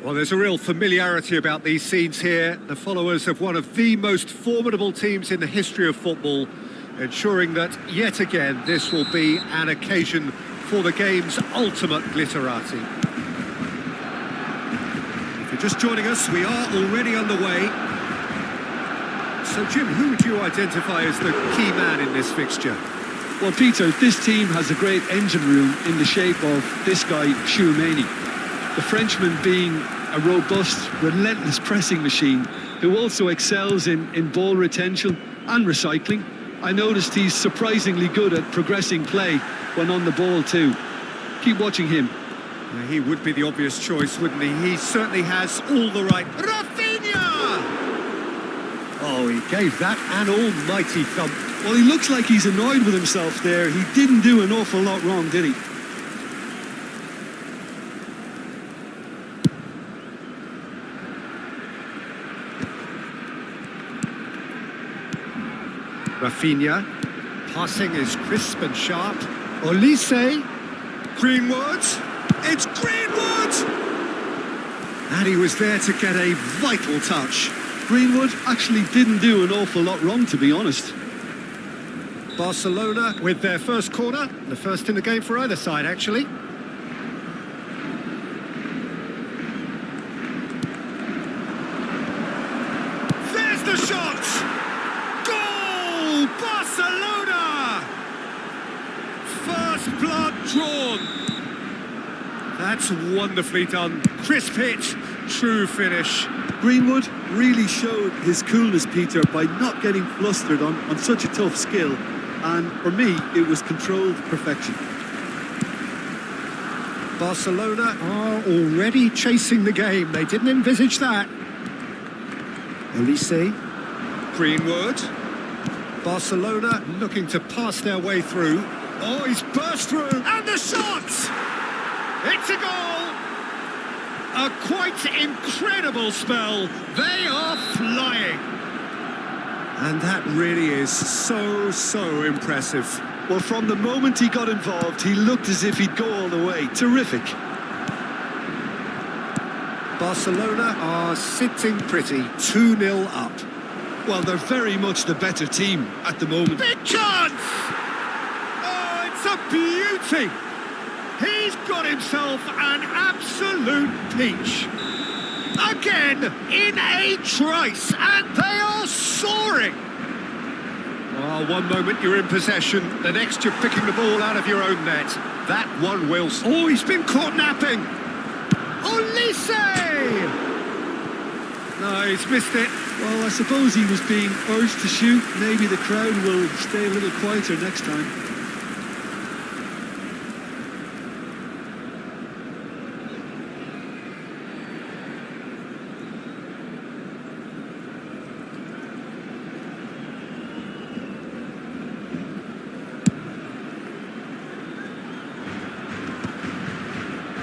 Well, there's a real familiarity about these scenes here. The followers of one of the most formidable teams in the history of football, ensuring that, yet again, this will be an occasion for the game's ultimate glitterati. If you're just joining us, we are already underway. So, Jim, who would you identify as the key man in this fixture? Well, Peter, this team has a great engine room in the shape of this guy, Tchouaméni. The Frenchman being a robust, relentless pressing machine who also excels in ball retention and recycling. I noticed he's surprisingly good at progressing play when on the ball too. Keep watching him. Yeah, he would be the obvious choice, wouldn't he? He certainly has all the right... Oh, he gave that an almighty thump. Well, he looks like he's annoyed with himself there. He didn't do an awful lot wrong, did he? Rafinha. Passing is crisp and sharp. Olise. Greenwood. It's Greenwood! And he was there to get a vital touch. Greenwood actually didn't do an awful lot wrong, to be honest. Barcelona with their first corner, the first in the game for either side, actually. First blood drawn. That's wonderfully done. Crisp hit, true finish. Greenwood really showed his coolness, Peter, by not getting flustered on such a tough skill. And for me, it was controlled perfection. Barcelona are already chasing the game. They didn't envisage that. Olise. Greenwood. Barcelona looking to pass their way through. Oh, he's burst through. And the shot! It's a goal! A quite incredible spell. They are flying. And that really is so impressive. Well, from the moment he got involved, he looked as if he'd go all the way. Terrific. Barcelona are sitting pretty, 2-0 up. Well, they're very much the better team at the moment. Big chance! Oh, it's a beauty! He's got himself an absolute peach. Again, in a trice, and they are soaring! Oh, one moment you're in possession, the next you're picking the ball out of your own net. That one will... Oh, he's been caught napping! Olise! No, he's missed it. Well, I suppose he was being urged to shoot. Maybe the crowd will stay a little quieter next time.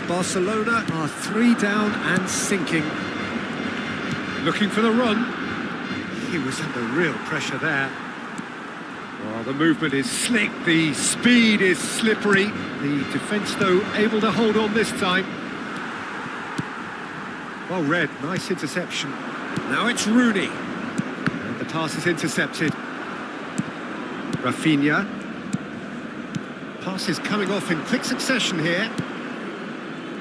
Barcelona are 3 down and sinking. Looking for the run. He was under real pressure there. Oh, the movement is slick, the speed is slippery. The defence, though, able to hold on this time. Well read, nice interception. Now it's Rooney. And the pass is intercepted. Rafinha. Pass is coming off in quick succession here.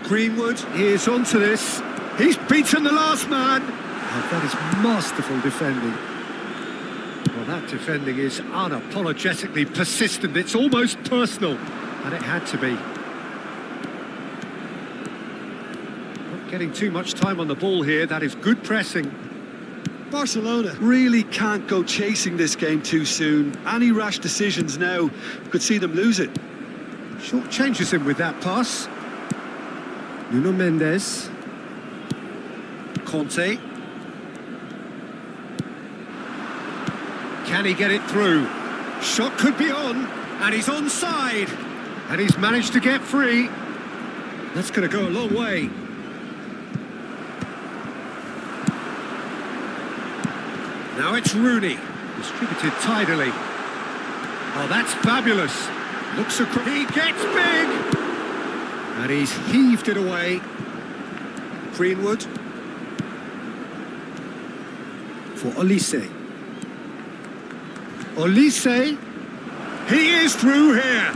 Greenwood is onto this. He's beaten the last man. Oh, that is masterful defending. Well, that defending is unapologetically persistent. It's almost personal, and it had to be. Not getting too much time on the ball here. That is good pressing. Barcelona really can't go chasing this game too soon. Any rash decisions now could see them lose it. Short changes him with that pass. Nuno Mendes. Conte. Can he get it through? Shot could be on, and he's onside. And he's managed to get free. That's going to go a long way. Now it's Rooney, distributed tidily. Oh, that's fabulous. Looks across. He gets big. And he's heaved it away. Greenwood. For Olise. Olise. He is through here.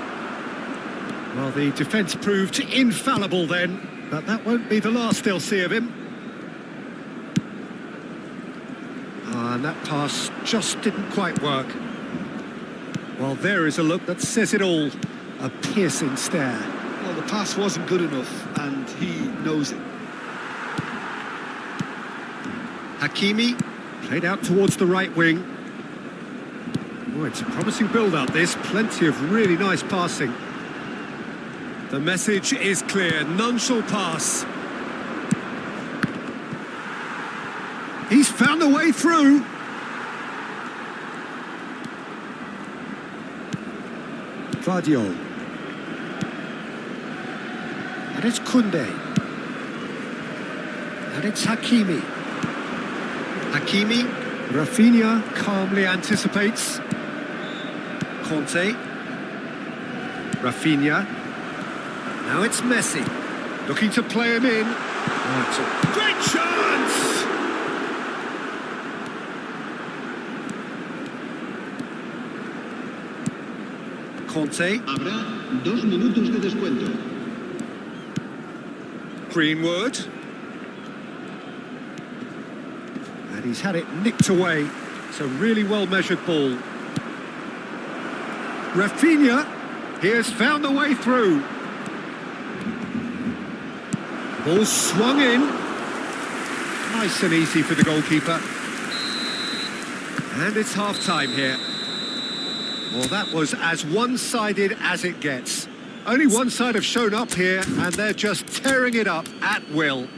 Well, the defence proved infallible then, but that won't be the last they'll see of him. And that pass just didn't quite work. Well, there is a look that says it all. A piercing stare. Well, the pass wasn't good enough, and he knows it. Hakimi played out towards the right wing. Oh, it's a promising build-up, this. Plenty of really nice passing. The message is clear. None shall pass. He's found a way through. Vardiol. And it's Koundé. And it's Hakimi. Hakimi. Rafinha calmly anticipates. Conte. Rafinha. Now it's Messi. Looking to play him in. Oh, it's a great chance! Conte. Habrá 2 minutos de descuento. Greenwood. And he's had it nicked away. It's a really well-measured ball. Rafinha. He has found the way through. Ball swung in. Nice and easy for the goalkeeper. And it's half-time here. Well, that was as one-sided as it gets. Only one side have shown up here, and they're just tearing it up at will.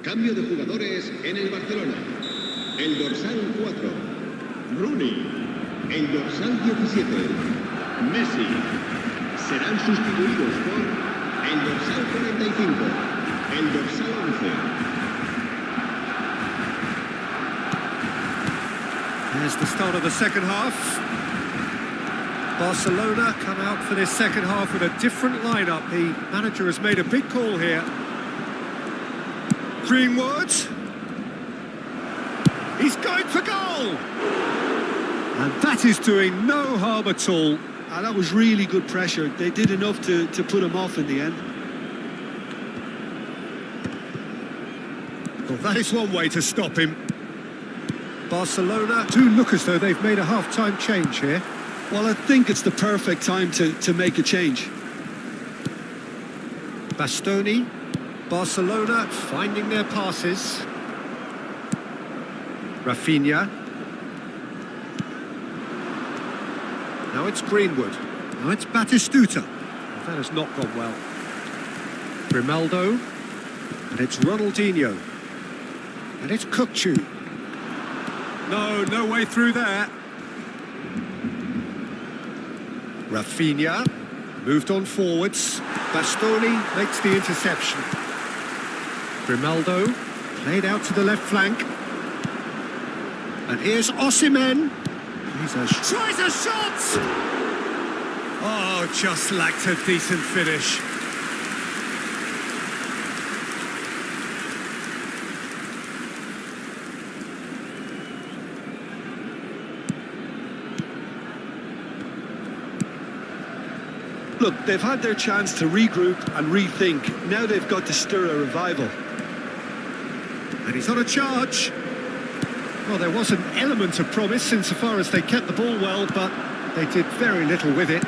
Cambio de jugadores en el Barcelona. El dorsal 4, Rooney. El dorsal 17, Messi. Serán sustituidos por el dorsal 45, el dorsal 11. Here's the start of the second half. Barcelona come out for this second half with a different lineup. The manager has made a big call here. Greenwood. He's going for goal! And that is doing no harm at all. That was really good pressure. They did enough to put him off in the end. Well, that is one way to stop him. Barcelona do look as though they've made a half-time change here. Well, I think it's the perfect time to make a change. Bastoni. Barcelona finding their passes. Rafinha. Now it's Greenwood. Now it's Batistuta. Well, that has not gone well. Grimaldo. And it's Ronaldinho. And it's Kukçu. No way through there. Rafinha. Moved on forwards. Bastoni makes the interception. Grimaldo. Played out to the left flank. And here's Osimhen. Tries a shot! Oh, just lacked a decent finish. Look, they've had their chance to regroup and rethink. Now they've got to stir a revival. And he's on a charge. Well, there was an element of promise insofar as they kept the ball well, but they did very little with it.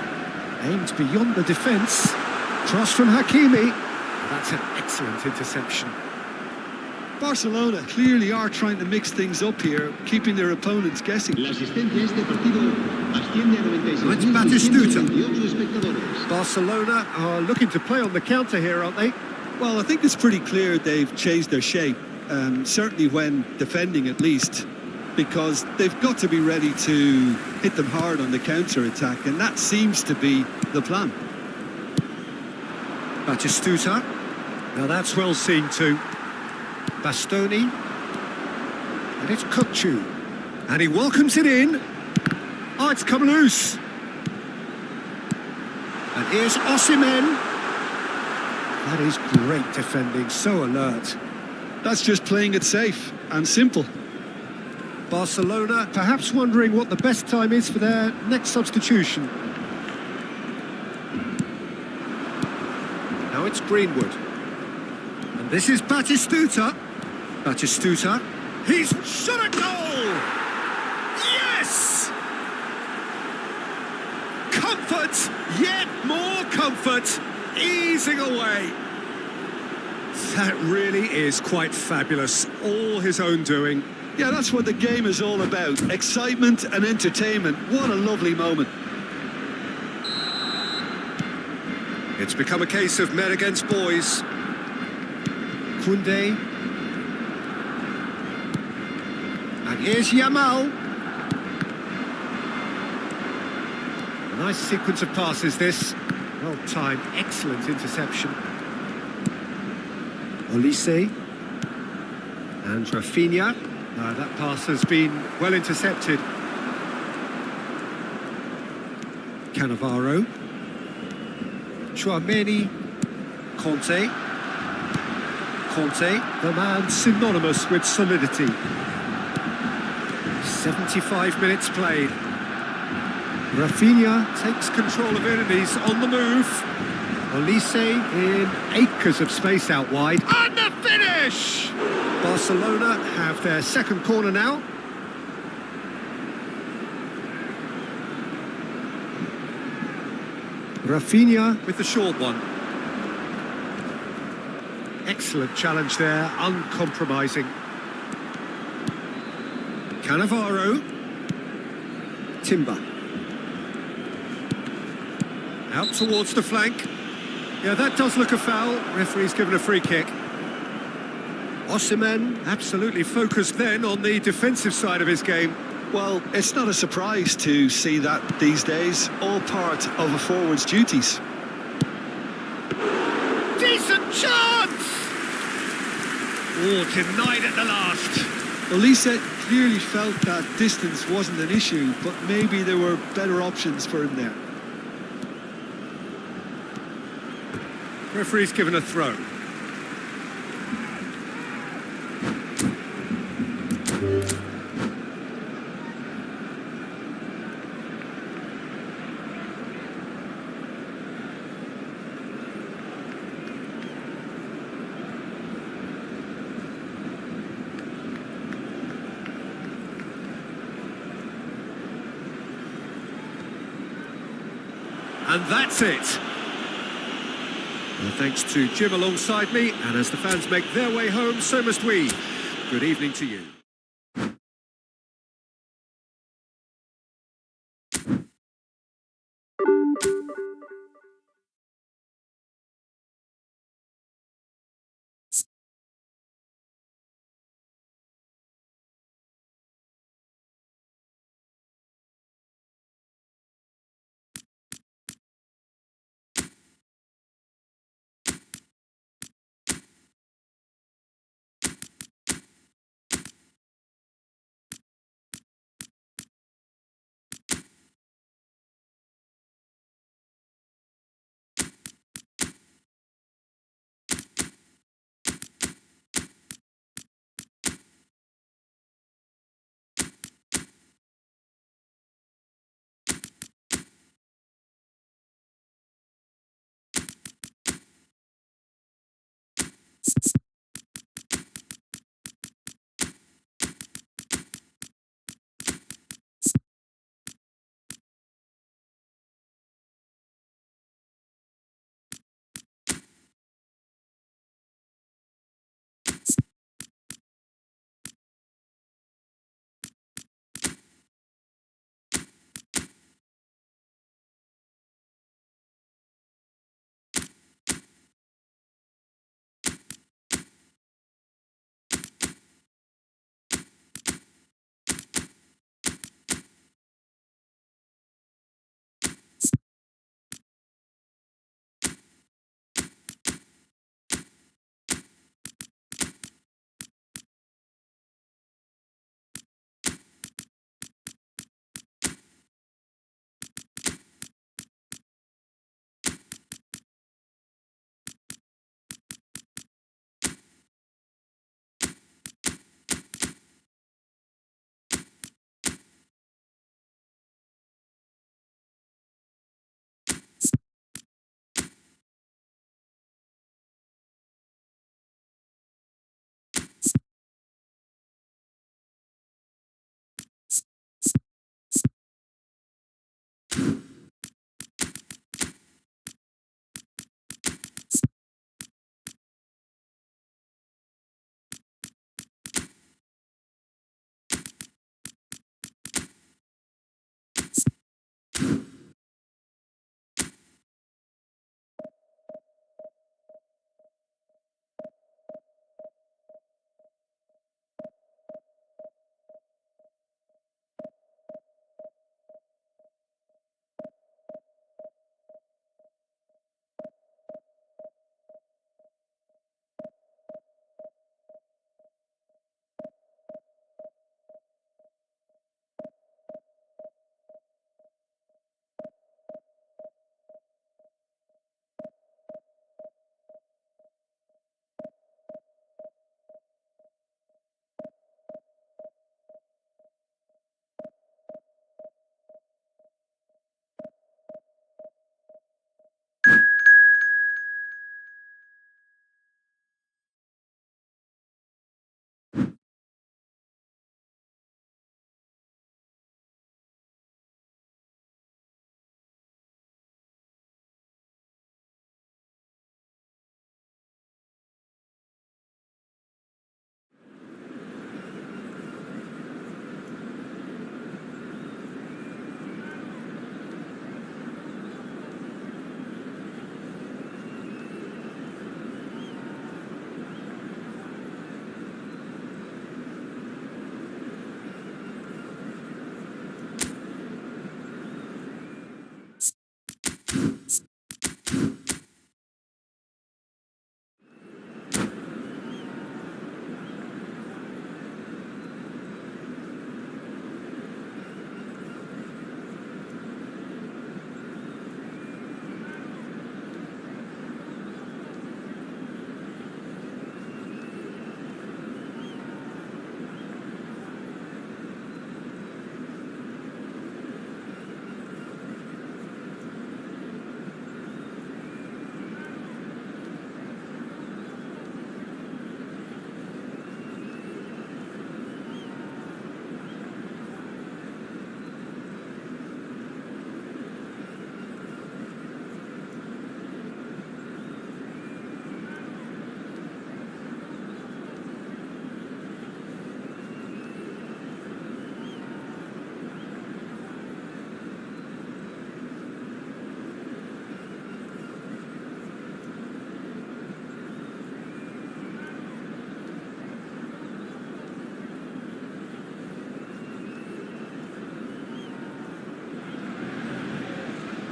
Aimed beyond the defence. Cross from Hakimi. That's an excellent interception. Barcelona clearly are trying to mix things up here, keeping their opponents guessing. La asistencia a este partido asciende a 96.128 espectadores. Barcelona are looking to play on the counter here, aren't they? Well, I think it's pretty clear they've changed their shape, certainly when defending at least, because they've got to be ready to hit them hard on the counter-attack, and that seems to be the plan. Batistuta. Now that's well seen too. Bastoni. And it's Kukçu. And he welcomes it in. Oh, it's come loose. And here's Osimhen. That is great defending, so alert. That's just playing it safe and simple. Barcelona perhaps wondering what the best time is for their next substitution. Now it's Greenwood. And this is Batistuta. Batistuta. He's shot a goal! Yes! Comfort, yet more comfort, easing away. That really is quite fabulous. All his own doing. Yeah, that's what the game is all about. Excitement and entertainment. What a lovely moment. It's become a case of men against boys. Koundé. And here's Yamal. A nice sequence of passes this. Well timed, excellent interception. Olise. And Rafinha. That pass has been well intercepted. Cannavaro. Chouameni. Conte, the man synonymous with solidity. 75 minutes played. Rafinha takes control of it and he's on the move. Olise in acres of space out wide. And the finish! Barcelona have their second corner now. Rafinha with the short one. Excellent challenge there, uncompromising. Cannavaro. Timber. Out towards the flank. Yeah, that does look a foul. Referee's given a free kick. Osimhen absolutely focused then on the defensive side of his game. Well, it's not a surprise to see that these days, all part of a forward's duties. Decent chance! Oh, denied at the last. Olise clearly felt that distance wasn't an issue, but maybe there were better options for him there. Referee's given a throw. And that's it. Well, thanks to Jim alongside me, and as the fans make their way home, so must we. Good evening to you.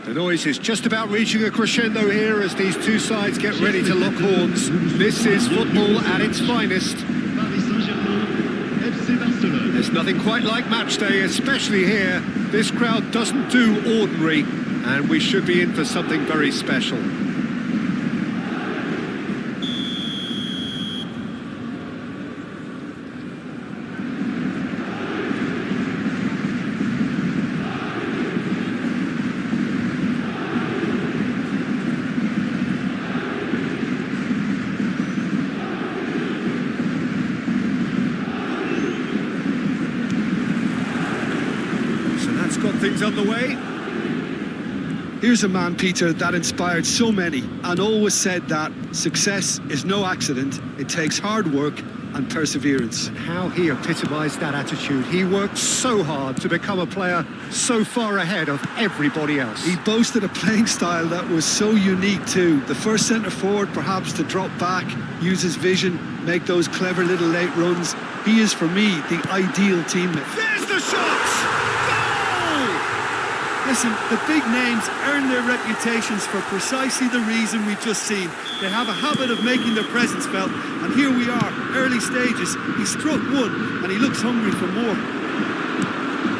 The noise is just about reaching a crescendo here as these two sides get ready to lock horns. This is football at its finest. There's nothing quite like match day, especially here. This crowd doesn't do ordinary, and we should be in for something very special. Got things underway. Here's a man, Peter, that inspired so many and always said that success is no accident. It takes hard work and perseverance. And how he epitomised that attitude. He worked so hard to become a player so far ahead of everybody else. He boasted a playing style that was so unique too. The first centre forward perhaps to drop back, use his vision, make those clever little late runs. He is, for me, the ideal teammate. There's the shot! Listen, the big names earn their reputations for precisely the reason we've just seen. They have a habit of making their presence felt, and here we are, early stages. He struck one, and he looks hungry for more.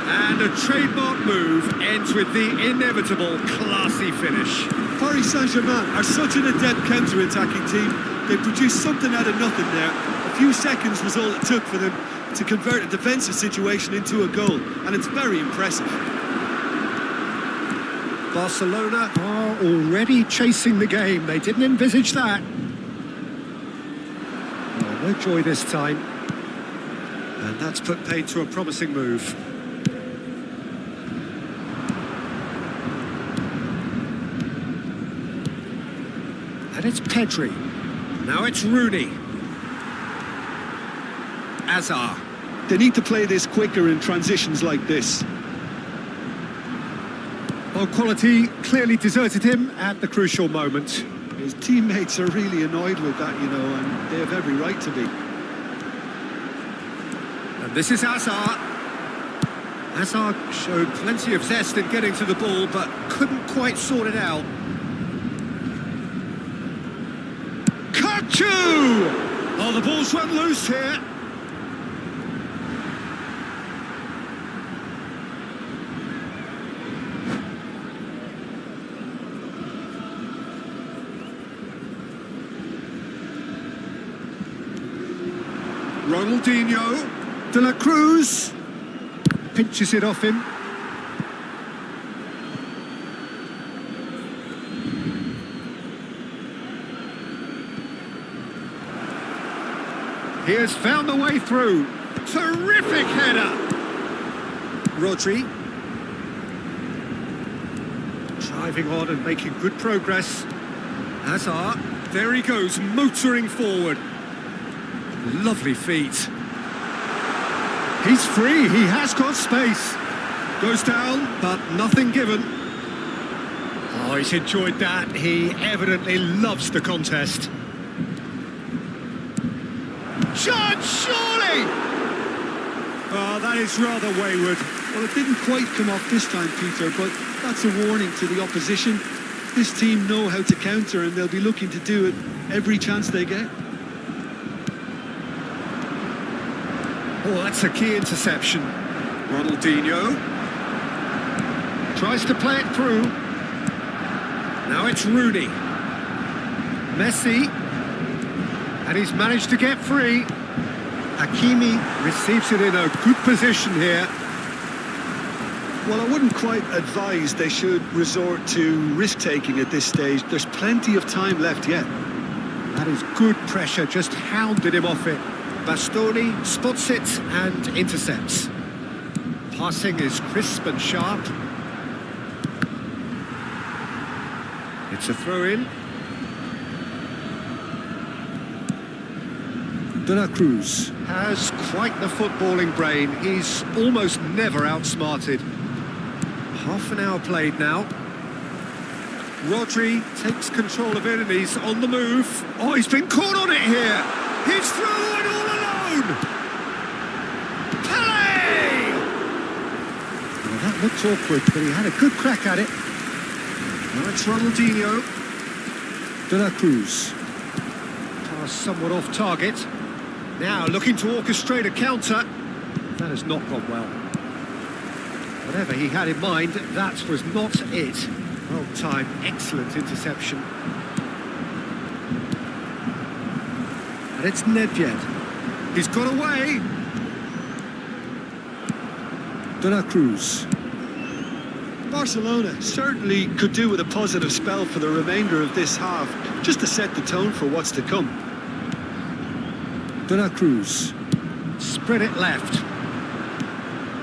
And a trademark move ends with the inevitable classy finish. Paris Saint-Germain are such an adept counter-attacking team. They produced something out of nothing there. A few seconds was all it took for them to convert a defensive situation into a goal, and it's very impressive. Barcelona are already chasing the game. They didn't envisage that. Oh, no joy this time. And that's put paid to a promising move. And it's Pedri. Now it's Rooney. Azar. They need to play this quicker in transitions like this. Well, quality clearly deserted him at the crucial moment. His teammates are really annoyed with that, you know, and they have every right to be. And this is Azar. Azar showed plenty of zest in getting to the ball, but couldn't quite sort it out. Kachu! Oh, the ball's run loose here. Ronaldinho, De La Cruz, pinches it off him. He has found the way through. Terrific header. Rodri. Driving on and making good progress. Hazard, there he goes, motoring forward. Lovely feet. He's free, he has got space. Goes down, but nothing given. Oh, he's enjoyed that. He evidently loves the contest. Judge, surely! Oh, that is rather wayward. Well, it didn't quite come off this time, Peter, but that's a warning to the opposition. This team know how to counter, and they'll be looking to do it every chance they get. Oh, that's a key interception. Ronaldinho tries to play it through. Now it's Rooney. Messi. And he's managed to get free. Hakimi receives it in a good position here. Well, I wouldn't quite advise they should resort to risk-taking at this stage. There's plenty of time left yet. That is good pressure, just hounded him off it. Bastoni spots it and intercepts. Passing is crisp and sharp. It's a throw-in. De La Cruz has quite the footballing brain. He's almost never outsmarted. Half an hour played now. Rodri takes control of it and he's on the move. Oh, he's been caught on it here. He's through and all alone. Pele! Well, that looked awkward, but he had a good crack at it. Now it's Ronaldinho. De La Cruz. Pass somewhat off target. Now looking to orchestrate a counter. That has not gone well. Whatever he had in mind, that was not it. Well timed, excellent interception. And it's Nedved. He's got away. De La Cruz. Barcelona certainly could do with a positive spell for the remainder of this half, just to set the tone for what's to come. De La Cruz. Spread it left.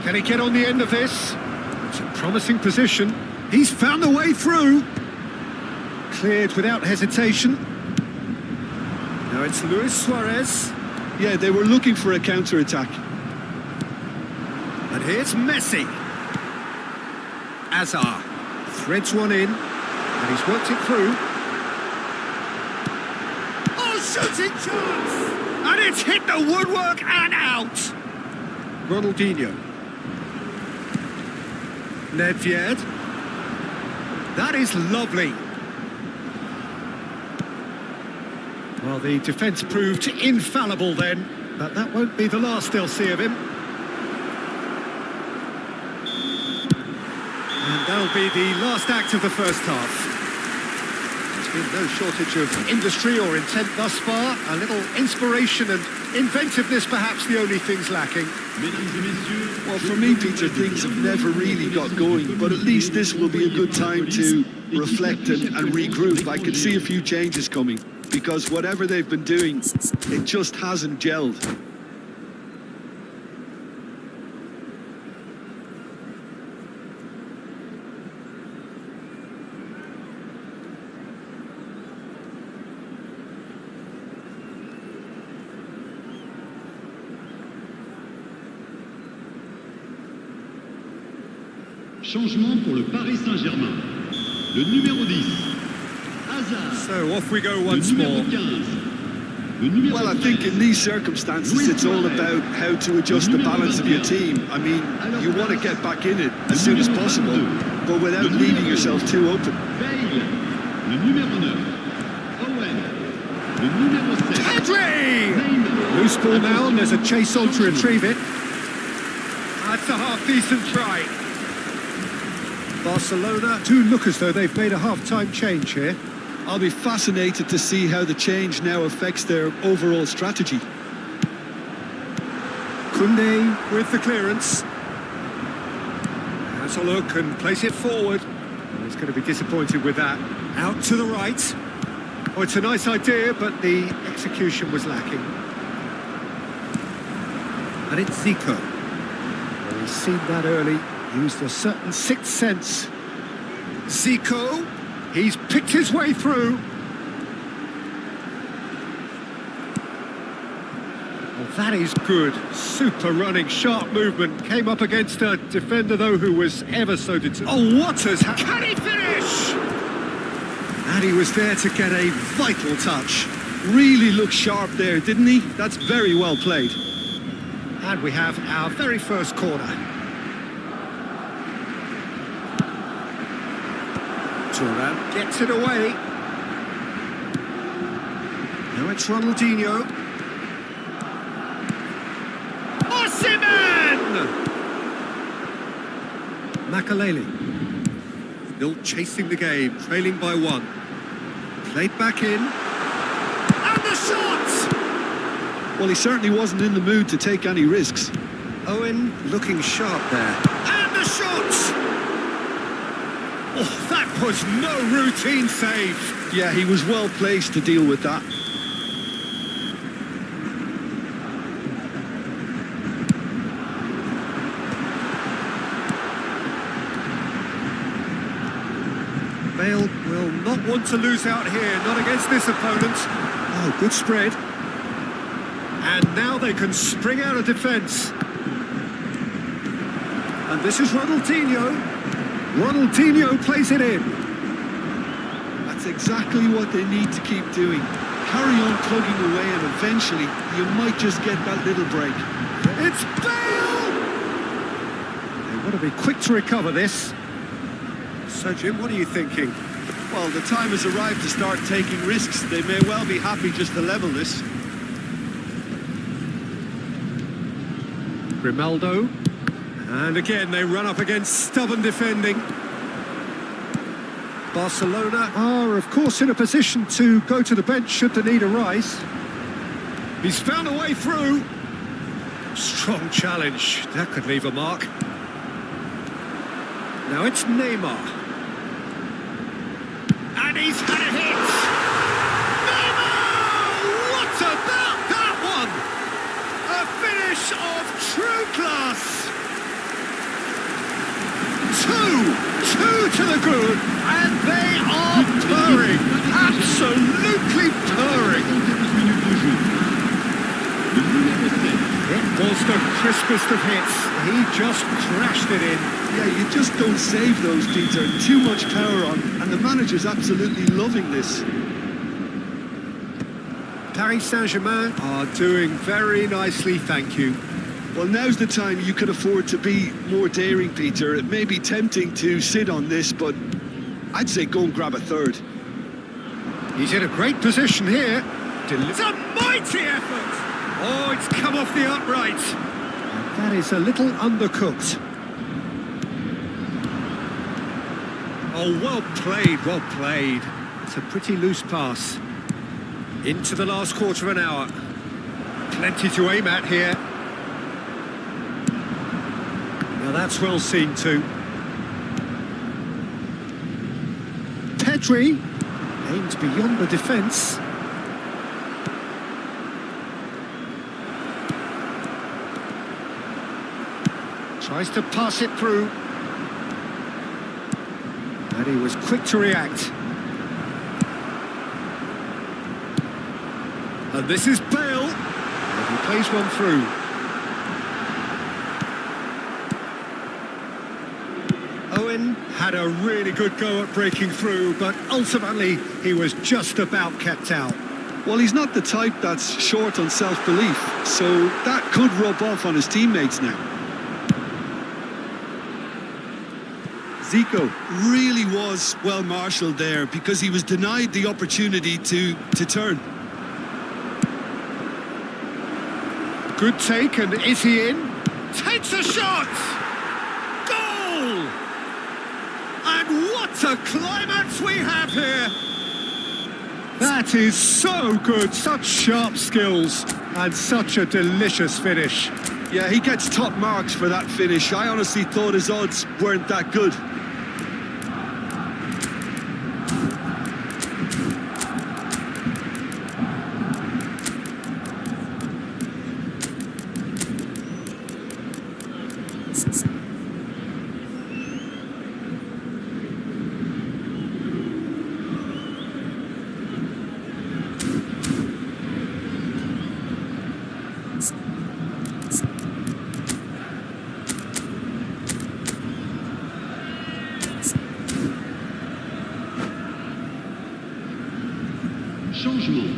Can he get on the end of this? It's a promising position. He's found a way through. Cleared without hesitation. Now it's Luis Suarez. Yeah, they were looking for a counter-attack. And here's Messi. Azar threads one in, and he's worked it through. Oh, shooting chance! And it's hit the woodwork and out. Ronaldinho. Nedved. That is lovely. Well, the defence proved infallible then, but that won't be the last they'll see of him. And that'll be the last act of the first half. There's been no shortage of industry or intent thus far. A little inspiration and inventiveness, perhaps the only things lacking. Well, for me, Peter, things have never really got going, but at least this will be a good time to reflect and regroup. I can see a few changes coming, because whatever they've been doing, it just hasn't gelled. Changement pour le Paris Saint-Germain. Le numéro 10. Hazard. So off we go Le once numéro more. 15. Le numéro Well, I think in these circumstances, it's all about how to adjust the balance of your team. I mean, you want to get back in it as soon as possible, but without leaving yourself too open. Bale. Le numéro 9. Owen. Le numéro 7. Pedri! Neymar. Loose ball now, and there's a chase on to retrieve it. That's a half-decent try. Barcelona do look as though they've made a half-time change here. I'll be fascinated to see how the change now affects their overall strategy. Koundé with the clearance. Has a look and place it forward. He's going to be disappointed with that. Out to the right. Oh, it's a nice idea, but the execution was lacking. And it's Zico. Well, he's seen that early. Used a certain sixth sense. Zico, he's picked his way through. Well, that is good. Super running, sharp movement. Came up against a defender, though, who was ever so determined. Oh, what has happened? Can he finish? And he was there to get a vital touch. Really looked sharp there, didn't he? That's very well played. And we have our very first corner. Turan gets it away. Now it's Ronaldinho. Osimhen! Makaleli. Still chasing the game, trailing by one. Played back in. And the shot! Well, he certainly wasn't in the mood to take any risks. Owen looking sharp there. And the shot! Oh, that was no routine save. Yeah, he was well placed to deal with that. Bale will not want to lose out here, not against this opponent. Oh, good spread. And now they can spring out of defence. And this is Ronaldinho. Ronaldinho plays it in. That's exactly what they need to keep doing. Carry on plugging away and eventually you might just get that little break. It's Bale! They want to be quick to recover this. So, Jim, what are you thinking? Well, the time has arrived to start taking risks. They may well be happy just to level this. Grimaldo. And again, they run up against stubborn defending. Barcelona are, of course, in a position to go to the bench should the need arise. He's found a way through. Strong challenge. That could leave a mark. Now it's Neymar. And he's had a hit. Neymar! What about that one? A finish of true class. Two to the good, and they are purring. Absolutely purring. It was the crispest of hits. He just crashed it in. Yeah, you just don't save those, Peter. Too much power on, and the manager's absolutely loving this. Paris Saint-Germain are doing very nicely, thank you. Well, now's the time you could afford to be more daring, Peter. It may be tempting to sit on this, but I'd say go and grab a third. He's in a great position here. It's a mighty effort! Oh, it's come off the upright. That is a little undercooked. Oh, well played, well played. It's a pretty loose pass. Into the last quarter of an hour. Plenty to aim at here. Now that's well seen too. Pedri aimed beyond the defence. Tries to pass it through. And he was quick to react. And this is Bale. And he plays one through. Owen had a really good go at breaking through, but ultimately he was just about kept out. Well, he's not the type that's short on self-belief, so that could rub off on his teammates now. Zico really was well marshalled there because he was denied the opportunity to turn. Good take, and is he in? Takes a shot! Goal! And what a climax we have here! That is so good, such sharp skills, and such a delicious finish. Yeah, he gets top marks for that finish. I honestly thought his odds weren't that good. Changement.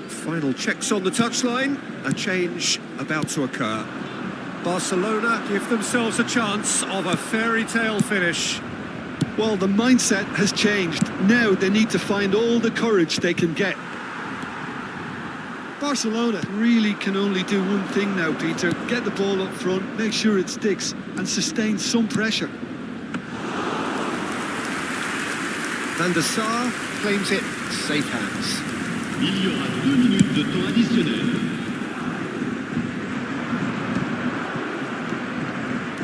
Final checks on the touchline. A change about to occur. Barcelona give themselves a chance of a fairy tale finish. Well, the mindset has changed. Now they need to find all the courage they can get. Barcelona really can only do one thing now, Peter. Get the ball up front, make sure it sticks, and sustain some pressure. Van der Sar claims it safe hands. Il y aura 2 minutes de temps additionnel.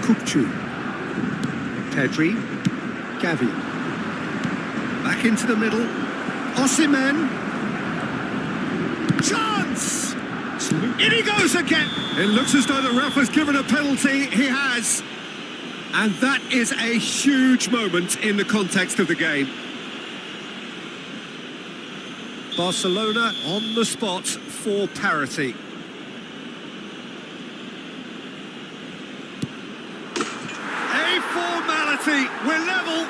Kukçu. Pedri. Gavi. Back into the middle. Osimhen. Chance! In he goes again! It looks as though the ref has given a penalty. He has. And that is a huge moment in the context of the game. Barcelona on the spot for parity. A formality. We're level.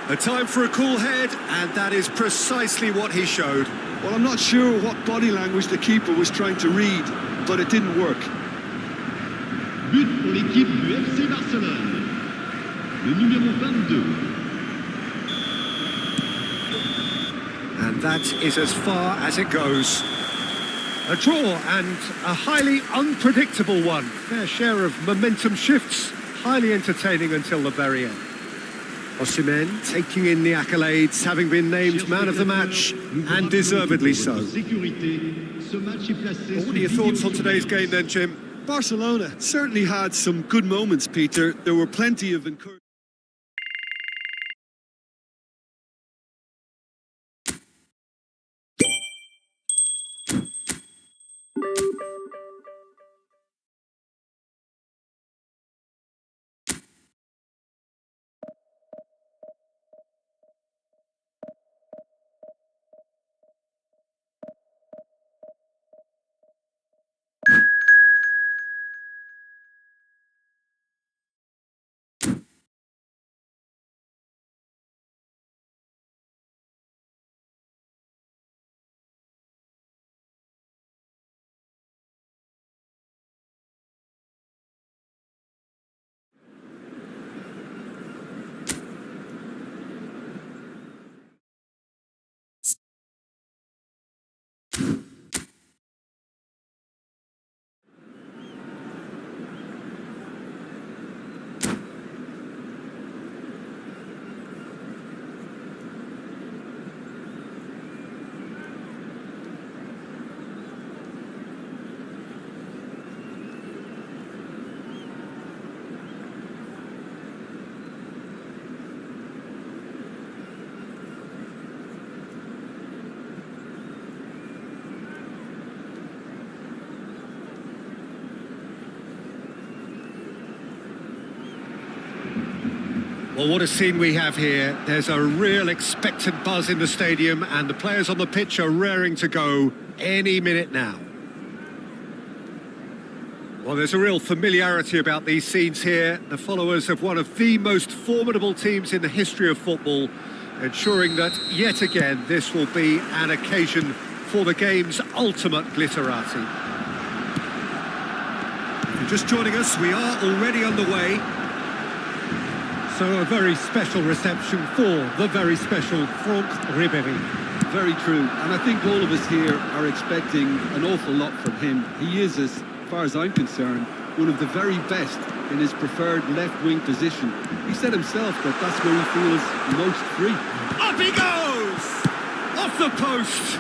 A time for a cool head, and that is precisely what he showed. Well, I'm not sure what body language the keeper was trying to read. but it didn't work. But pour l'équipe du FC Barcelone. Le numéro 22. And that is as far as it goes. A draw and a highly unpredictable one. Fair share of momentum shifts, highly entertaining until the very end. Osimhen taking in the accolades, having been named man of the match, and deservedly so. What are your thoughts on today's game then, Jim? Barcelona certainly had some good moments, Peter. There were plenty of encouragement. Well, what a scene we have here. There's a real expectant buzz in the stadium and the players on the pitch are raring to go any minute now. Well, there's a real familiarity about these scenes here. The followers of one of the most formidable teams in the history of football, ensuring that, yet again, this will be an occasion for the game's ultimate glitterati. If you're just joining us, we are already underway. So a very special reception for the very special Franck Ribéry. Very true, and I think all of us here are expecting an awful lot from him. He is, as far as I'm concerned, one of the very best in his preferred left-wing position. He said himself that that's where he feels most free. Up he goes! Off the post!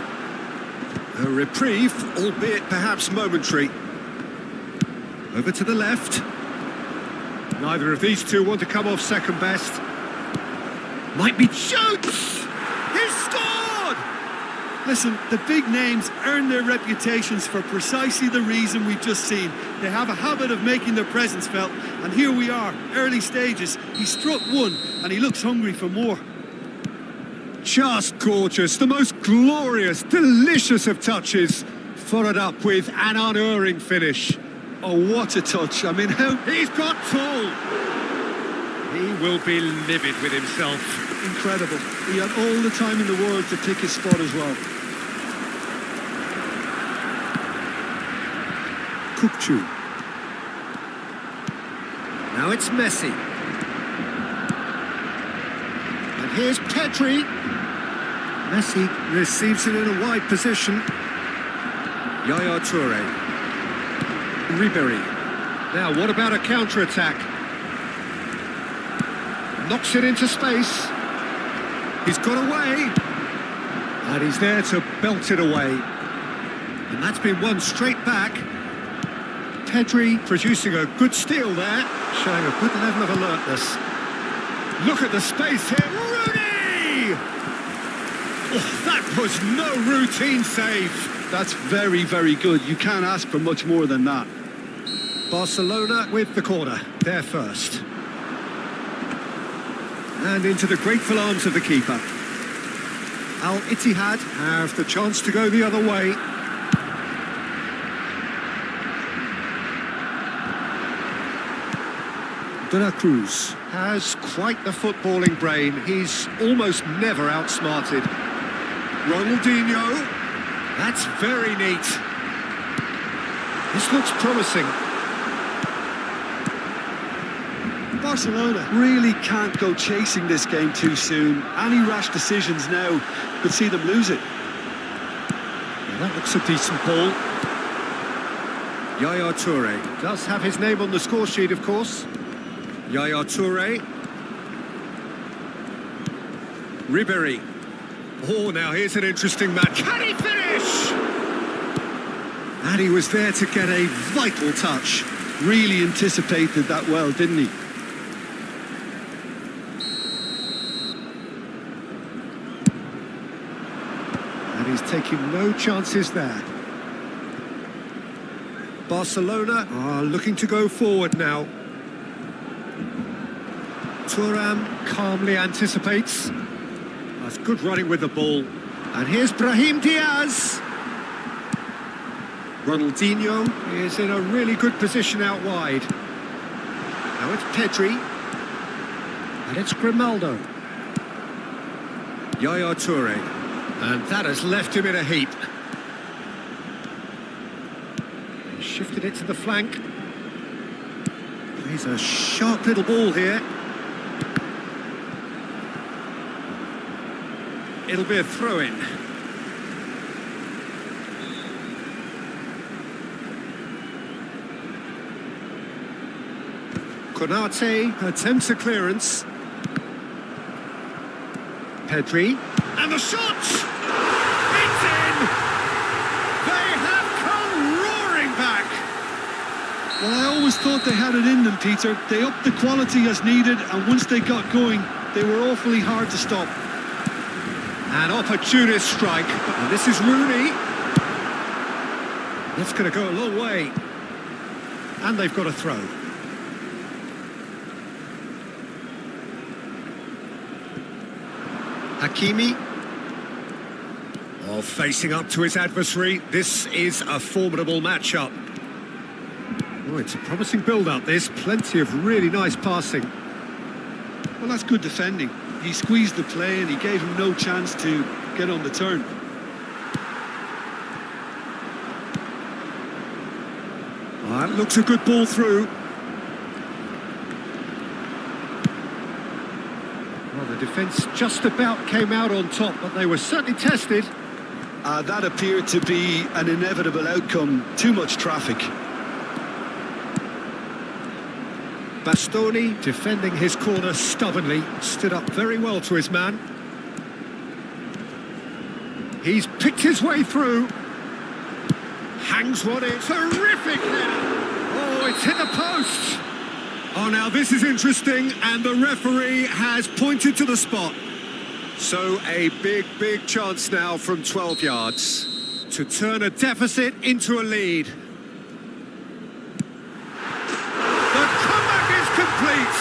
A reprieve, albeit perhaps momentary. Over to the left. Neither of these two want to come off second best. Might be shoots! He's scored! Listen, the big names earn their reputations for precisely the reason we've just seen. They have a habit of making their presence felt, and here we are, early stages. He struck one, and he looks hungry for more. Just gorgeous, the most glorious, delicious of touches, followed up with an unerring finish. Oh, what a touch. I mean, how... He's got tall. He will be livid with himself. Incredible. He had all the time in the world to pick his spot as well. Kukçu. Now it's Messi. And here's Pedri. Messi receives it in a wide position. Yaya Toure. Ribéry. Now, what about a counter-attack? Knocks it into space. He's got away. And he's there to belt it away. And that's been won straight back. Pedri producing a good steal there, showing a good level of alertness. Look at the space here. Rooney! Oh, that was no routine save. That's very, very good. You can't ask for much more than that. Barcelona with the corner, they're first. And into the grateful arms of the keeper. Al Ittihad have the chance to go the other way. De La Cruz has quite the footballing brain. He's almost never outsmarted. Ronaldinho. That's very neat. This looks promising. Barcelona really can't go chasing this game too soon. Any rash decisions now could see them lose it. Well, that looks a decent ball. Yaya Toure does have his name on the score sheet, of course. Yaya Toure. Ribéry. Oh, now here's an interesting match. Can he finish? And he was there to get a vital touch. Really anticipated that well, didn't he? And he's taking no chances there. Barcelona are looking to go forward now. Thuram calmly anticipates. That's good running with the ball. And here's Brahim Diaz. Ronaldinho is in a really good position out wide. Now it's Pedri. And it's Grimaldo. Yaya Toure. And that has left him in a heap. He shifted it to the flank. Plays a sharp little ball here. It'll be a throw-in. Konate attempts a clearance. Pedri. And the shot! It's in! They have come roaring back! Well, I always thought they had it in them, Peter. They upped the quality as needed, and once they got going, they were awfully hard to stop. An opportunist strike. And this is Rooney. That's going to go a long way. And they've got a throw. Hakimi. Oh, facing up to his adversary. This is a formidable matchup. Oh, it's a promising build-up, this. Plenty of really nice passing. Well, that's good defending. He squeezed the play and he gave him no chance to get on the turn. That looks a good ball through. Well, the defence just about came out on top, but they were certainly tested. That appeared to be an inevitable outcome. Too much traffic. Bastoni defending his corner stubbornly, stood up very well to his man. He's picked his way through. Hangs one in. Terrific header! Oh, it's hit the post! Oh, now this is interesting, and the referee has pointed to the spot. So a big chance now from 12 yards to turn a deficit into a lead. The comeback is complete.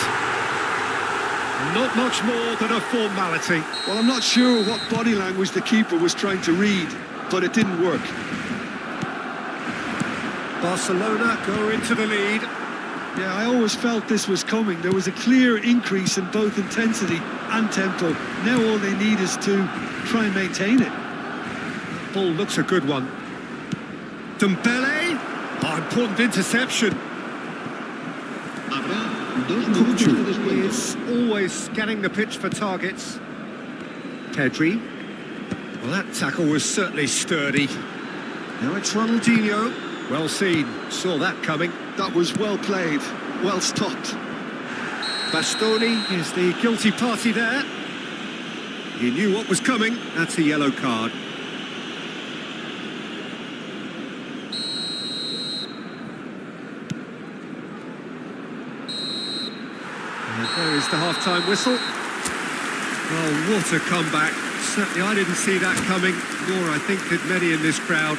Not much more than a formality. Well, I'm not sure what body language the keeper was trying to read, but it didn't work. Barcelona go into the lead. Yeah, I always felt this was coming. There was a clear increase in both intensity and tempo. Now all they need is to try and maintain it. Ball looks a good one. Dembele. Oh, important interception. Is always scanning the pitch for targets. Pedri. Well, that tackle was certainly sturdy. Now it's Ronaldinho. Well seen. Saw that coming. That was well played, well stopped. Bastoni is the guilty party there. He knew what was coming. That's a yellow card. And there is the half-time whistle. Oh, what a comeback. Certainly I didn't see that coming, nor I think did many in this crowd.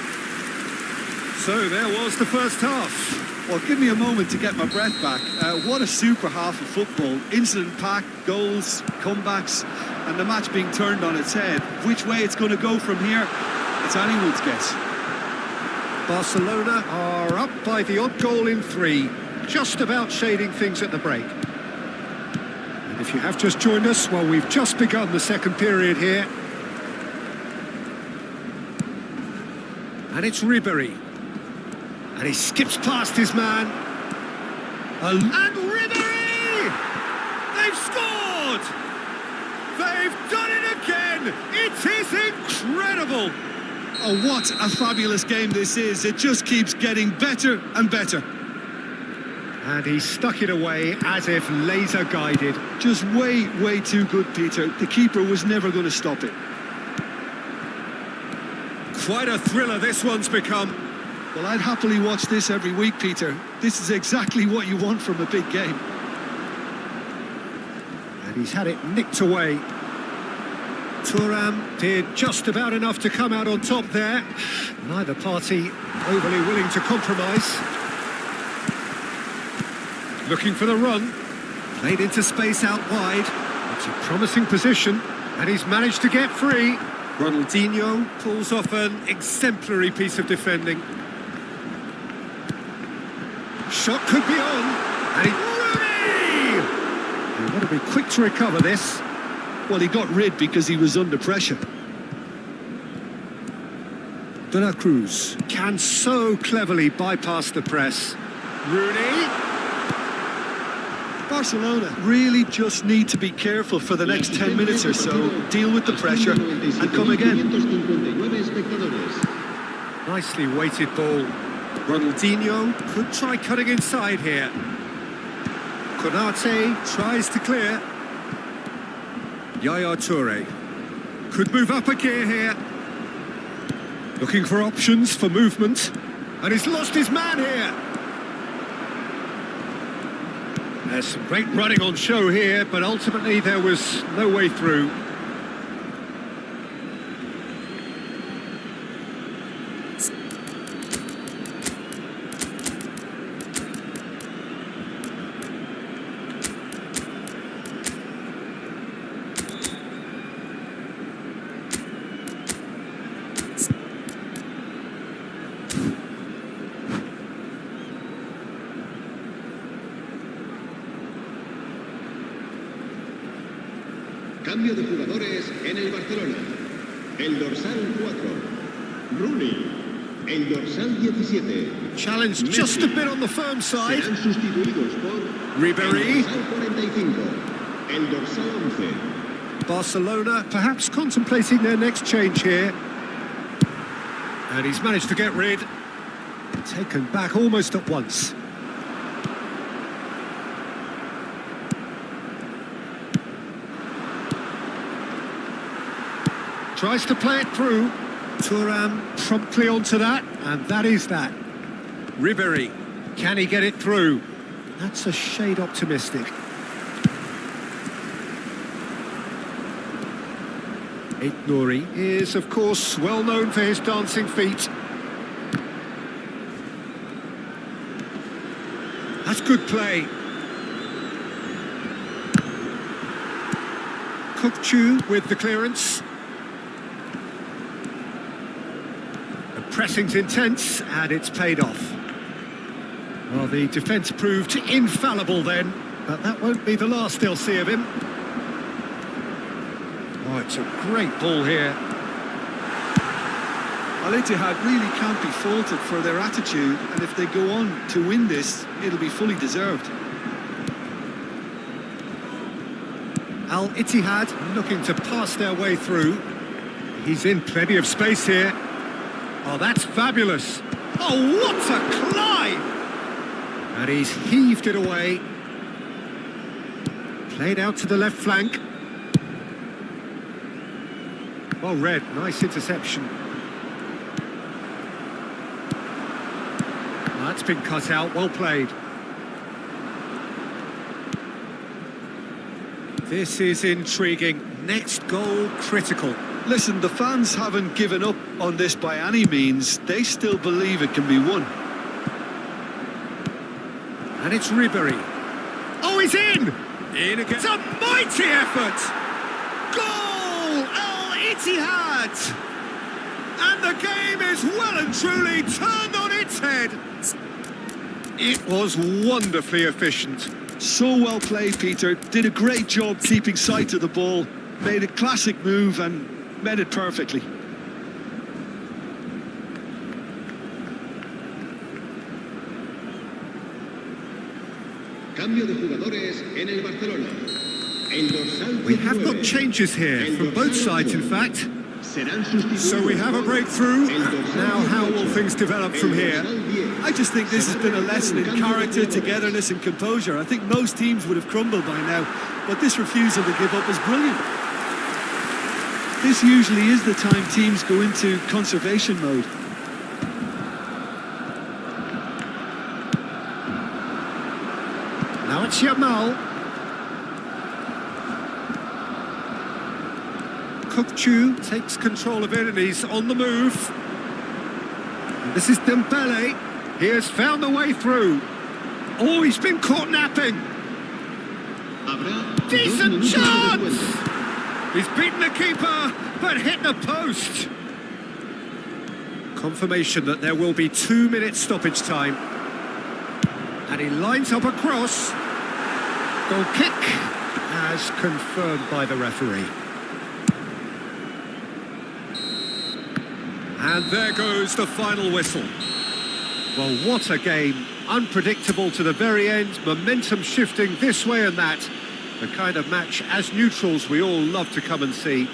So there was the first half. Well, give me a moment to get my breath back. What a super half of football. Incident-packed, goals, comebacks, and the match being turned on its head. Which way it's going to go from here, it's anyone's guess. Barcelona are up by the odd goal in 3, just about shading things at the break. And if you have just joined us, well, we've just begun the second period here. And it's Ribéry. And he skips past his man. And Ribery! They've scored! They've done it again! It is incredible! Oh, what a fabulous game this is. It just keeps getting better and better. And he stuck it away as if laser guided. Just way too good, Peter. The keeper was never going to stop it. Quite a thriller this one's become. Well, I'd happily watch this every week, Peter. This is exactly what you want from a big game. And he's had it nicked away. Thuram did just about enough to come out on top there. Neither party overly willing to compromise. Looking for the run. Played into space out wide. It's a promising position. And he's managed to get free. Ronaldinho pulls off an exemplary piece of defending. Shot could be on. And Rooney! You've got to be quick to recover this. Well, he got rid because he was under pressure. De La Cruz can so cleverly bypass the press. Rooney. Barcelona really just need to be careful for the next 10 minutes or so, deal with the pressure and come again. Nicely weighted ball. Ronaldinho could try cutting inside here. Konate tries to clear. Yaya Toure could move up a gear here. Looking for options for movement. And he's lost his man here. There's some great running on show here, but ultimately there was no way through. Cambio de jugadores en el Barcelona. El dorsal 4, Rooney. El dorsal 17. Challenge just a bit on the firm side. Serán sustituidos por Ribery. el dorsal 45, el dorsal 11. Barcelona perhaps contemplating their next change here. And he's managed to get rid. Taken back almost at once. Tries to play it through. Thuram promptly onto that, and that is that. Ribery, can he get it through? That's a shade optimistic. Nouri is, of course, well known for his dancing feet. That's good play. Kukchu with the clearance. The pressing's intense, and it's paid off. Well, the defence proved infallible then, but that won't be the last they'll see of him. Oh, it's a great ball here. Al-Ittihad really can't be faulted for their attitude, and if they go on to win this, it'll be fully deserved. Al-Ittihad looking to pass their way through. He's in plenty of space here. Oh, that's fabulous. Oh, what a climb! And he's heaved it away. Played out to the left flank. Well read, nice interception. That's been cut out, well played. This is intriguing. Next goal, critical. Listen, the fans haven't given up on this by any means. They still believe it can be won. And it's Ribery. Oh, he's in! In again. It's a mighty effort! Goal! Al-Ittihad! And the game is well and truly turned on its head. It was wonderfully efficient. So well played, Peter. Did a great job keeping sight of the ball. Made a classic move and made it perfectly. Cambio de jugadores en el Barcelona. El dorsal We have got 19. changes here from both sides, in fact. Serán sustituidos So we have a por breakthrough. el dorsal Now how will 18. things develop from El here? dorsal 10. I just think this has been a lesson in character, togetherness and composure. I think most teams would have crumbled by now, but this refusal to give up is brilliant. This usually is the time teams go into conservation mode. Now it's Yamal. Kukçu takes control of it and he's on the move. And this is Dembele. He has found the way through. Oh, he's been caught napping. Habrá Decent 2 minutos de chance! descuento. He's beaten the keeper, but hit the post. Confirmation that there will be 2 minutes stoppage time. And he lines up a cross. Goal kick, as confirmed by the referee. And there goes the final whistle. Well, what a game. Unpredictable to the very end, momentum shifting this way and that. The kind of match, as neutrals, we all love to come and see.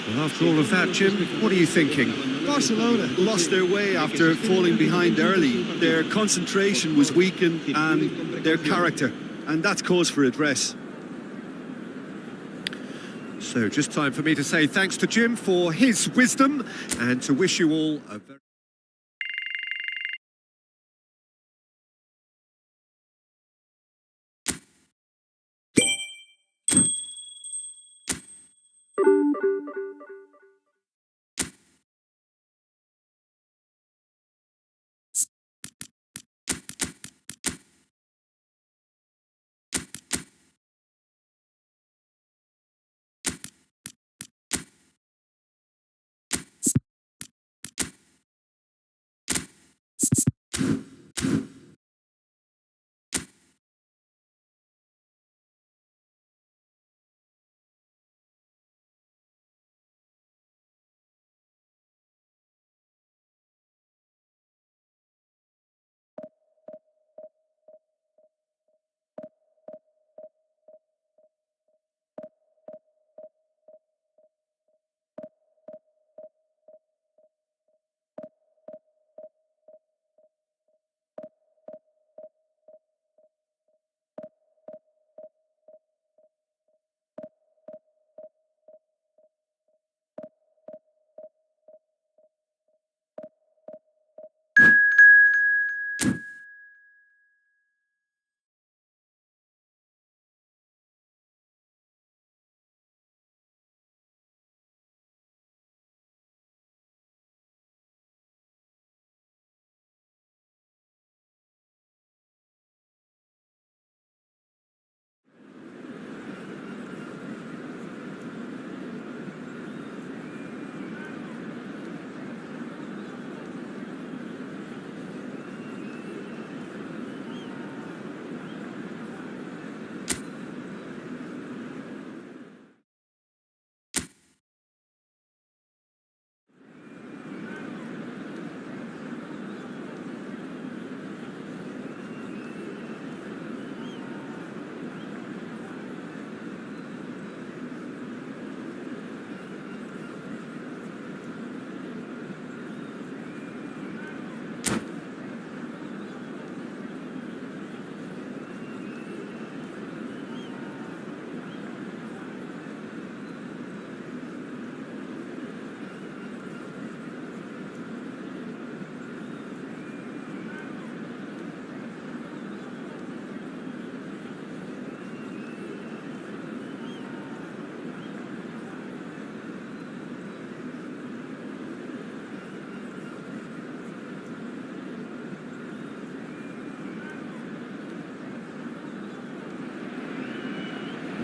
Well, after all of that, Jim, what are you thinking? Barcelona lost their way after falling behind early. Their concentration was weakened and their character, and that's cause for address. So just time for me to say thanks to Jim for his wisdom and to wish you all a very...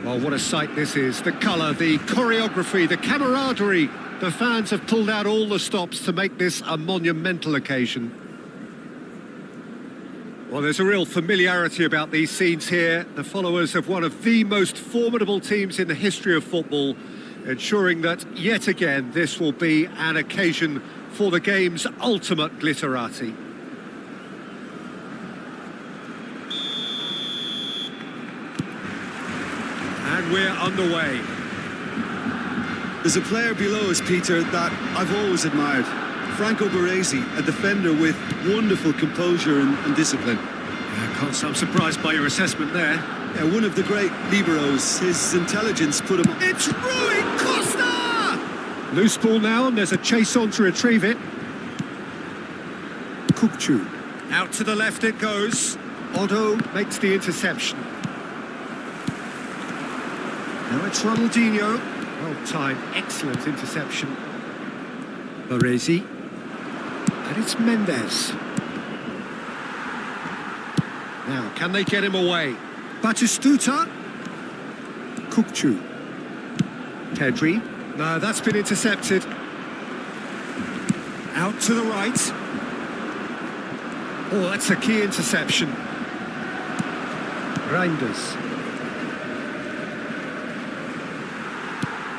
Well, what a sight this is. The colour, the choreography, the camaraderie. The fans have pulled out all the stops to make this a monumental occasion. Well, there's a real familiarity about these scenes here. The followers of one of the most formidable teams in the history of football, ensuring that, yet again, this will be an occasion for the game's ultimate glitterati. we're underway. There's a player below us, Peter, that I've always admired. Franco Baresi, a defender with wonderful composure and discipline. Yeah, can't say I'm surprised by your assessment there. Yeah, one of the great liberos. His intelligence put him... It's Rui Costa! Loose ball now, and there's a chase on to retrieve it. Kukcu. Out to the left it goes. Otto makes the interception. Now it's Ronaldinho. Well timed, excellent interception. Baresi. And it's Mendes. Now, can they get him away? Batistuta. Kukcu. Pedri. No, that's been intercepted. Out to the right. Oh, that's a key interception. Reinders.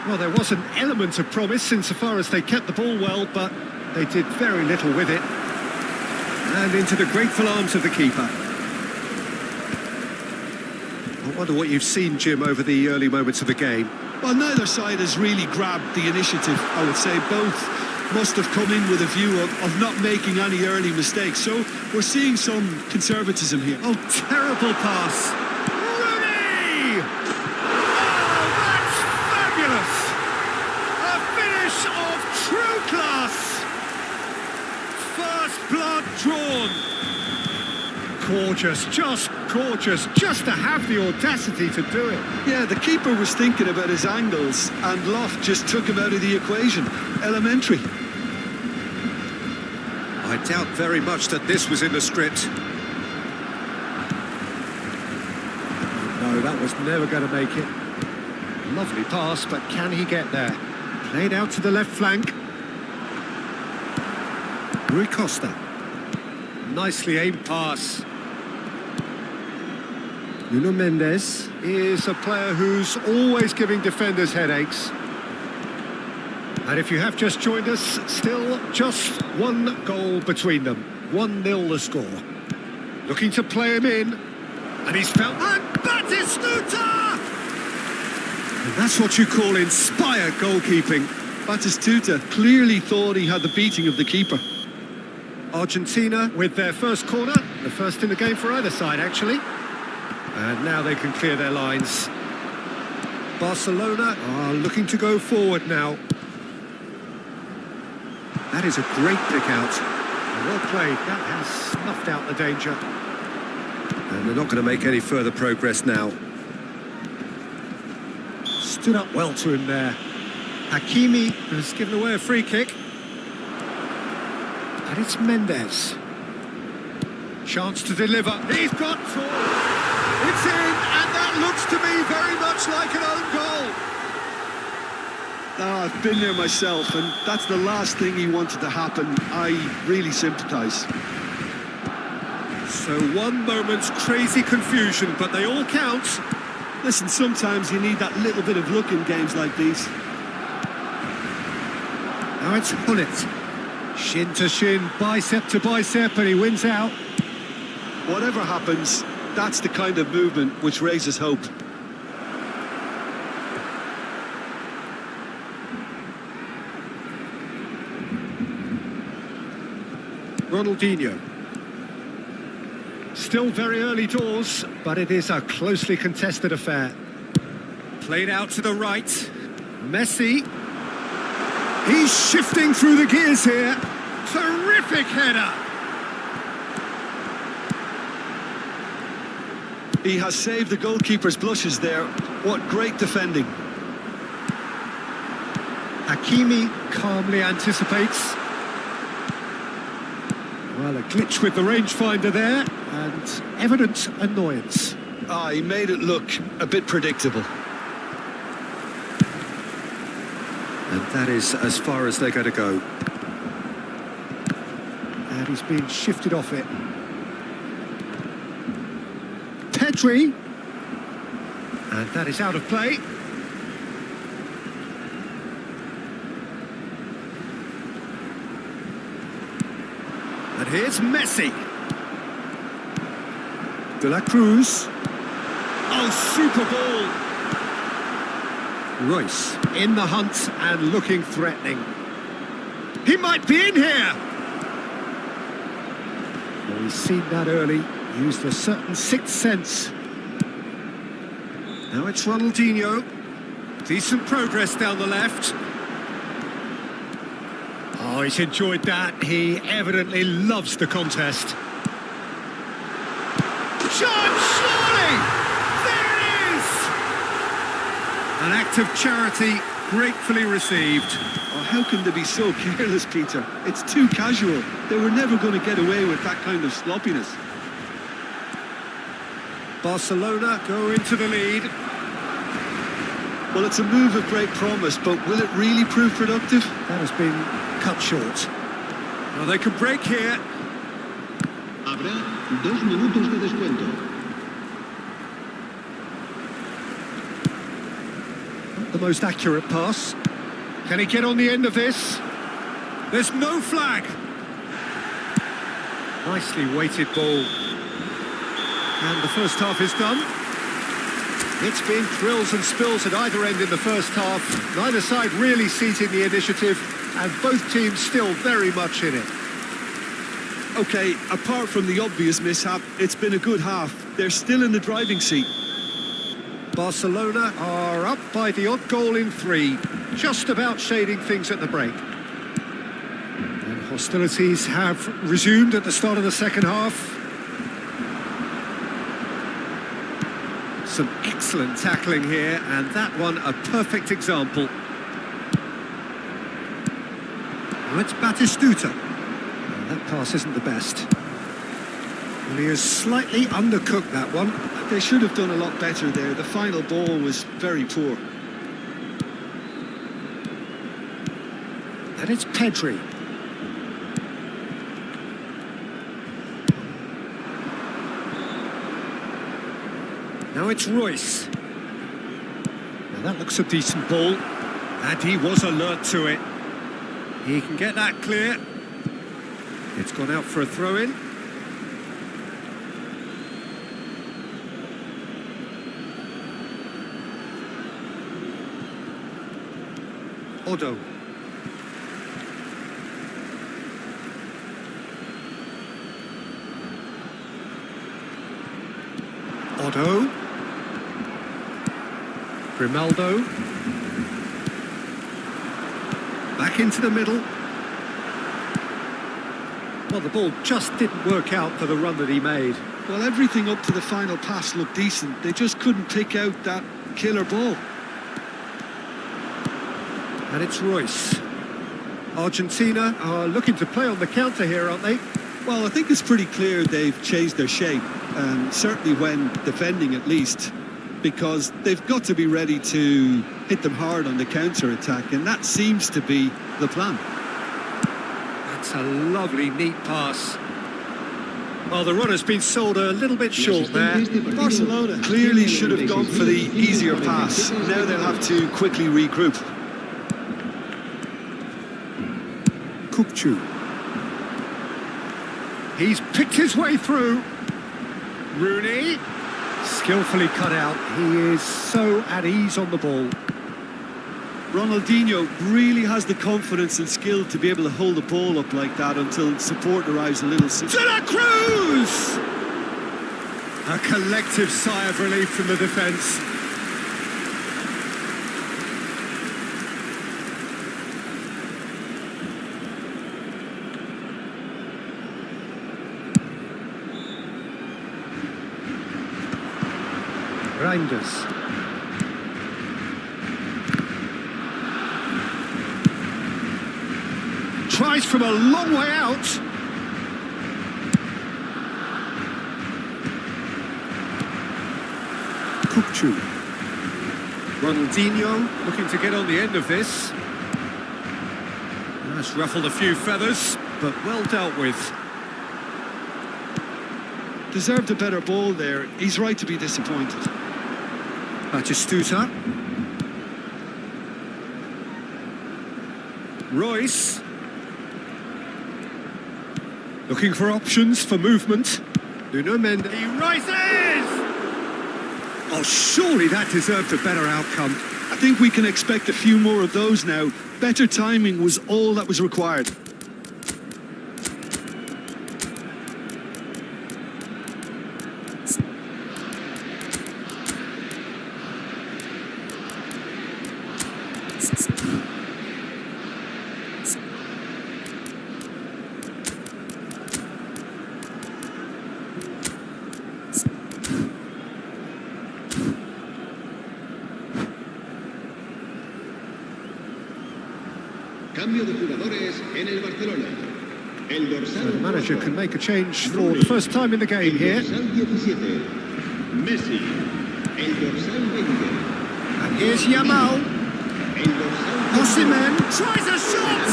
Well, there was an element of promise insofar as they kept the ball well, but they did very little with it. And into the grateful arms of the keeper. I wonder what you've seen, Jim, over the early moments of the game. Well, neither side has really grabbed the initiative, I would say. Both must have come in with a view of not making any early mistakes. So we're seeing some conservatism here. Oh, terrible pass. Rooney! Oh, that's fabulous! A finish of true class. First blood drawn. Gorgeous, just to have the audacity to do it. Yeah, the keeper was thinking about his angles, and Loft just took him out of the equation. Elementary. I doubt very much that this was in the script. No, that was never going to make it. Lovely pass, but can he get there? Played out to the left flank. Rui Costa. Nicely aimed pass. Nuno Mendes is a player who's always giving defenders headaches. And if you have just joined us, still just one goal between them. 1-0 the score. Looking to play him in. And he's found... And Batistuta! And that's what you call inspired goalkeeping. Batistuta clearly thought he had the beating of the keeper. Argentina with their first corner. The first in the game for either side, actually. And now they can clear their lines. Barcelona are looking to go forward now. That is a great pick out. Well played. That has snuffed out the danger. And they're not going to make any further progress now. Stood up well to him there. Hakimi has given away a free kick. And it's Mendes. Chance to deliver. He's got to. It's in, and that looks to me very much like an own goal. Oh, I've been there myself, and that's the last thing he wanted to happen. I really sympathise. So one moment's crazy confusion, but they all count. Listen, sometimes you need that little bit of luck in games like these. Now it's Hullet. Shin to shin, bicep to bicep, and he wins out. Whatever happens, that's the kind of movement which raises hope. Ronaldinho. Still very early doors, but it is a closely contested affair. Played out to the right. Messi. He's shifting through the gears here. Terrific header. He has saved the goalkeeper's blushes there. What great defending. Hakimi calmly anticipates. Well, a glitch with the rangefinder there, and evident annoyance. Ah, he made it look a bit predictable. And that is as far as they're going to go. And he's being shifted off it. Pedri. And that is out of play. And here's Messi. De la Cruz. Oh, super ball. Royce in the hunt and looking threatening. He might be in here! Well, he's seen that early, used a certain sixth sense. Now it's Ronaldinho. Decent progress down the left. Oh, he's enjoyed that. He evidently loves the contest. Chance, surely! There it is! An act of charity gratefully received. Oh, how can they be so careless, Peter? It's too casual. They were never going to get away with that kind of sloppiness. Barcelona go into the lead. Well, it's a move of great promise, but will it really prove productive? That has been cut short. Well, they could break here. Habrá 2 minutos de descuento. Not the most accurate pass. Can he get on the end of this? There's no flag. Nicely weighted ball. And the first half is done. It's been thrills and spills at either end in the first half. Neither side really seizing the initiative, and both teams still very much in it. Okay, apart from the obvious mishap, it's been a good half. They're still in the driving seat. Barcelona are up by the odd goal in 3, just about shading things at the break. And hostilities have resumed at the start of the second half. Some excellent tackling here, and that one a perfect example. Now it's Batistuta. Well, that pass isn't the best. Well, he has slightly undercooked that one. They should have done a lot better there. The final ball was very poor. And it's Pedri. Now it's Royce. Now that looks a decent ball. And he was alert to it. He can get that clear. It's gone out for a throw-in. Odo. Odo. Grimaldo. Back into the middle. Well, the ball just didn't work out for the run that he made. Well, everything up to the final pass looked decent. They just couldn't pick out that killer ball. And it's Royce. Argentina are looking to play on the counter here, aren't they? Well, I think it's pretty clear they've changed their shape, certainly when defending at least, because they've got to be ready to hit them hard on the counter-attack, and that seems to be the plan. That's a lovely, neat pass. Well, the run has been sold a little bit short there. Barcelona clearly should have gone for the easier pass. Now they'll have to quickly regroup. Kukcu. He's picked his way through. Rooney, skillfully cut out. He is so at ease on the ball. Ronaldinho really has the confidence and skill to be able to hold the ball up like that until support arrives a little soon. De La Cruz! A collective sigh of relief from the defence. Reinders. Tries from a long way out. Kukcu. Ronaldinho looking to get on the end of this. That's ruffled a few feathers, but well dealt with. Deserved a better ball there. He's right to be disappointed. Batistuta. Royce. Looking for options for movement. Nuno Mendes. He rises! Oh, surely that deserved a better outcome. I think we can expect a few more of those now. Better timing was all that was required. Cambio de jugadores en el Barcelona. El dorsal So the manager 4, can make a change for the first time in the game el here. dorsal 17, Messi. El dorsal 20, And here's Yamal. el dorsal Osimhen tries a shot!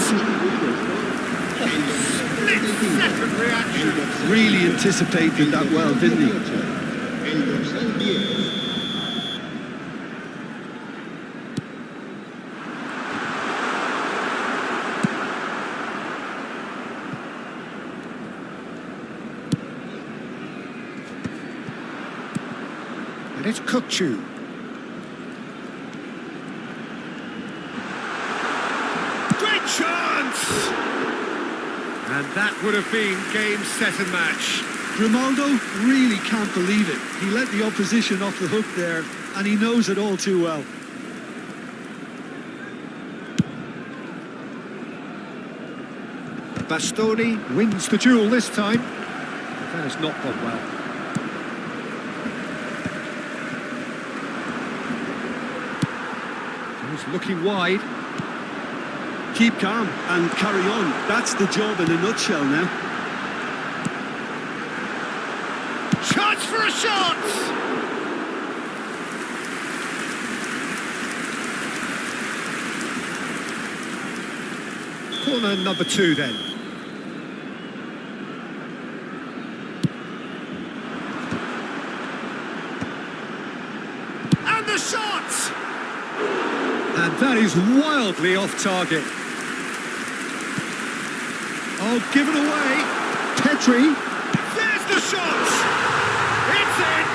Split-second reaction. Really anticipated that well, didn't he? El dorsal 10. And it's Kukçu. Great chance! And that would have been game, set and match. Grimaldo really can't believe it. He let the opposition off the hook there, and he knows it all too well. Bastoni wins the duel this time. That has not gone well. He's looking wide. Keep calm and carry on. That's the job in a nutshell now. Chance for a shot! Corner number 2 then. And the shot! And that is wildly off target. Oh, given away. Petri. There's the shot! It's in!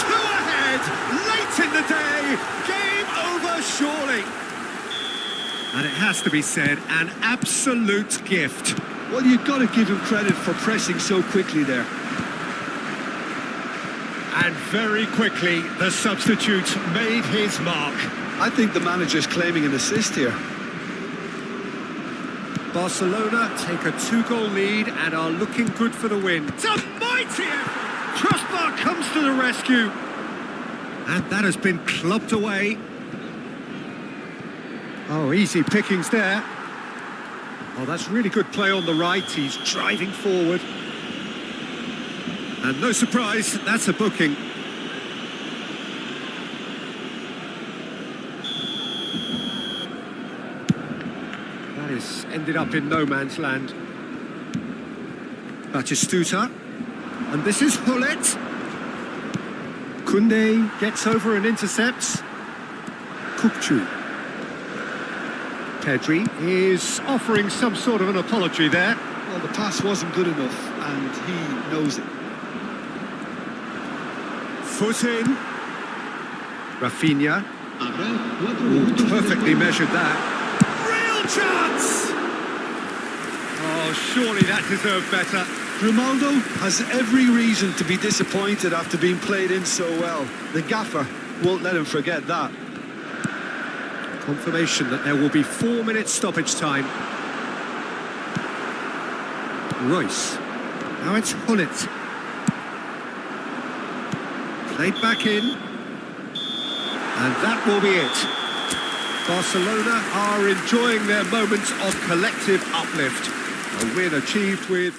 2 ahead, late in the day. Game over, surely. And it has to be said, an absolute gift. Well, you've got to give him credit for pressing so quickly there. And very quickly, the substitute made his mark. I think the manager's claiming an assist here. Barcelona take a 2-goal lead and are looking good for the win. It's a mighty effort! Crossbar comes to the rescue. And that has been clubbed away. Oh, easy pickings there. Oh, that's really good play on the right. He's driving forward. And no surprise, that's a booking. That is ended up in no man's land. Batistuta. And this is Hullet. Koundé gets over and intercepts. Kukçu. Petri is offering some sort of an apology there. Well, the pass wasn't good enough, and he knows it. Foot in. Rafinha. Habrá 4 Ooh, minutos de perfectly descuento. measured that. Real chance! Oh, surely that deserved better. Grimaldo has every reason to be disappointed after being played in so well. The gaffer won't let him forget that. Confirmation that there will be 4 minutes stoppage time. Royce. Now it's Hullet. Played back in. And that will be it. Barcelona are enjoying their moments of collective uplift. A win achieved with...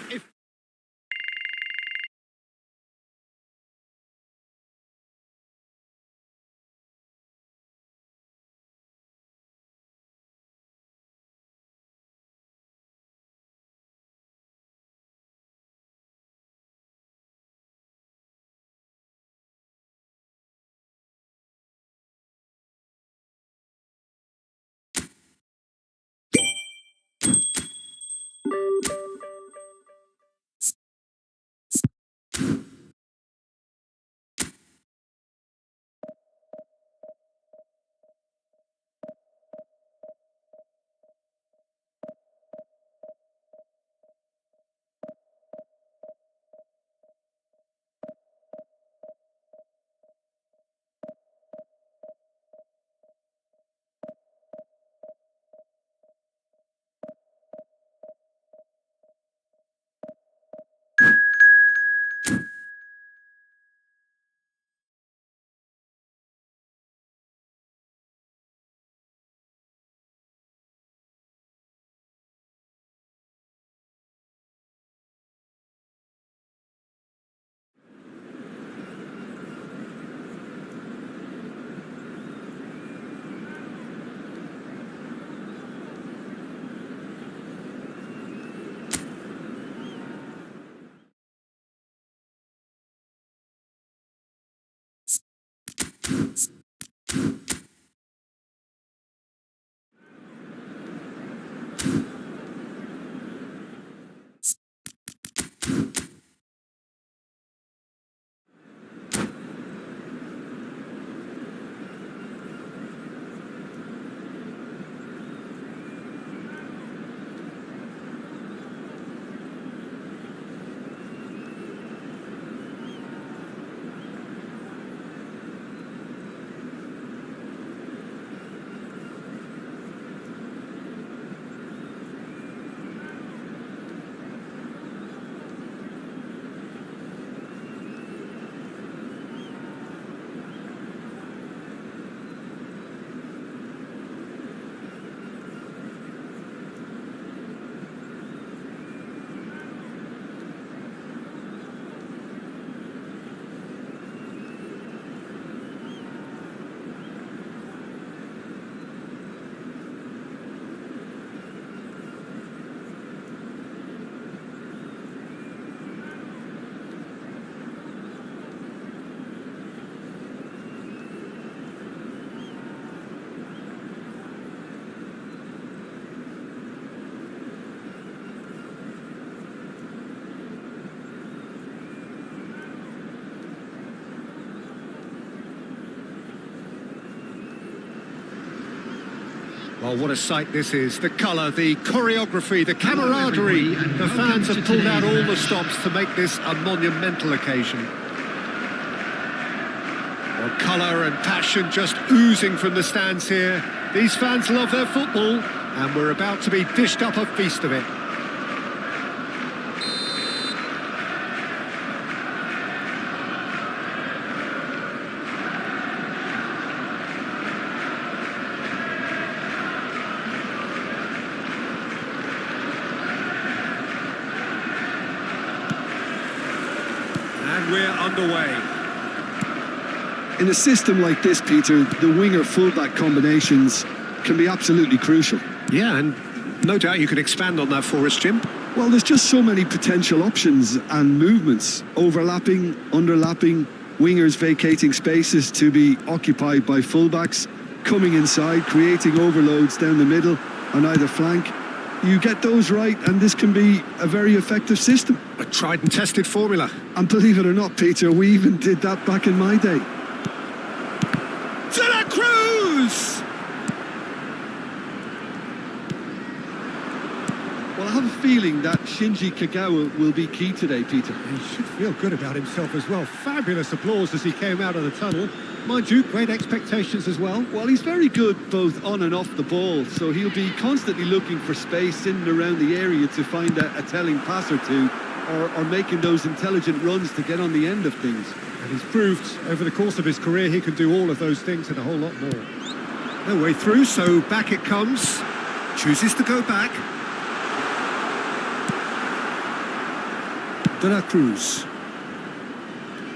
Oh, what a sight this is. The colour, the choreography, the camaraderie. The fans have pulled out all the stops to make this a monumental occasion. Well, colour and passion just oozing from the stands here. These fans love their football, and we're about to be dished up a feast of it. And we're underway. In a system like this, Peter, the winger-fullback combinations can be absolutely crucial. Yeah, and no doubt you can expand on that for us, Jim. Well, there's just so many potential options and movements. Overlapping, underlapping, wingers vacating spaces to be occupied by fullbacks, coming inside, creating overloads down the middle on either flank. You get those right, and this can be a very effective system. A tried and tested formula. And believe it or not, Peter, we even did that back in my day. De la Cruz! Well, I have a feeling that Shinji Kagawa will be key today, Peter. He should feel good about himself as well. Fabulous applause as he came out of the tunnel. Mind you, great expectations as well. Well, he's very good both on and off the ball, so he'll be constantly looking for space in and around the area to find a telling pass or two, or making those intelligent runs to get on the end of things. And he's proved over the course of his career he can do all of those things and a whole lot more. No way through, so back it comes. Chooses to go back. De la Cruz.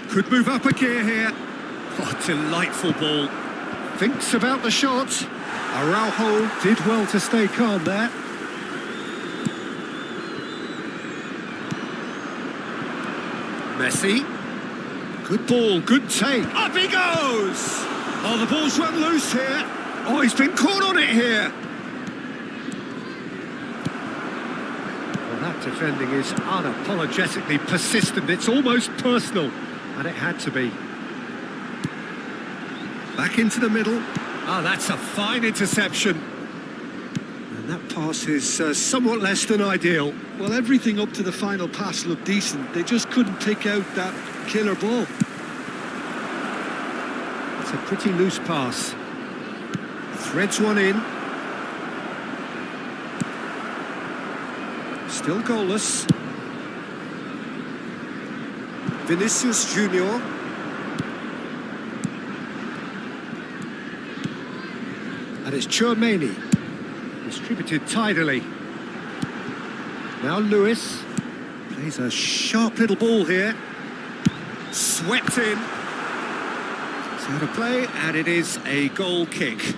Could move up a gear here. Oh, delightful ball. Thinks about the shot. Araujo did well to stay calm there. Messi. Good ball, good take. Up he goes! Oh, the ball's run loose here. Oh, he's been caught on it here. Well, that defending is unapologetically persistent. It's almost personal, and it had to be. Back into the middle. Ah, that's a fine interception. And that pass is somewhat less than ideal. Well, everything up to the final pass looked decent. They just couldn't pick out that killer ball. It's a pretty loose pass. Threads one in. Still goalless. Vinicius Junior. And it's Chouameni. Distributed tidily. Now Lewis. Plays a sharp little ball here. Swept in. It's out of play, and it is a goal kick.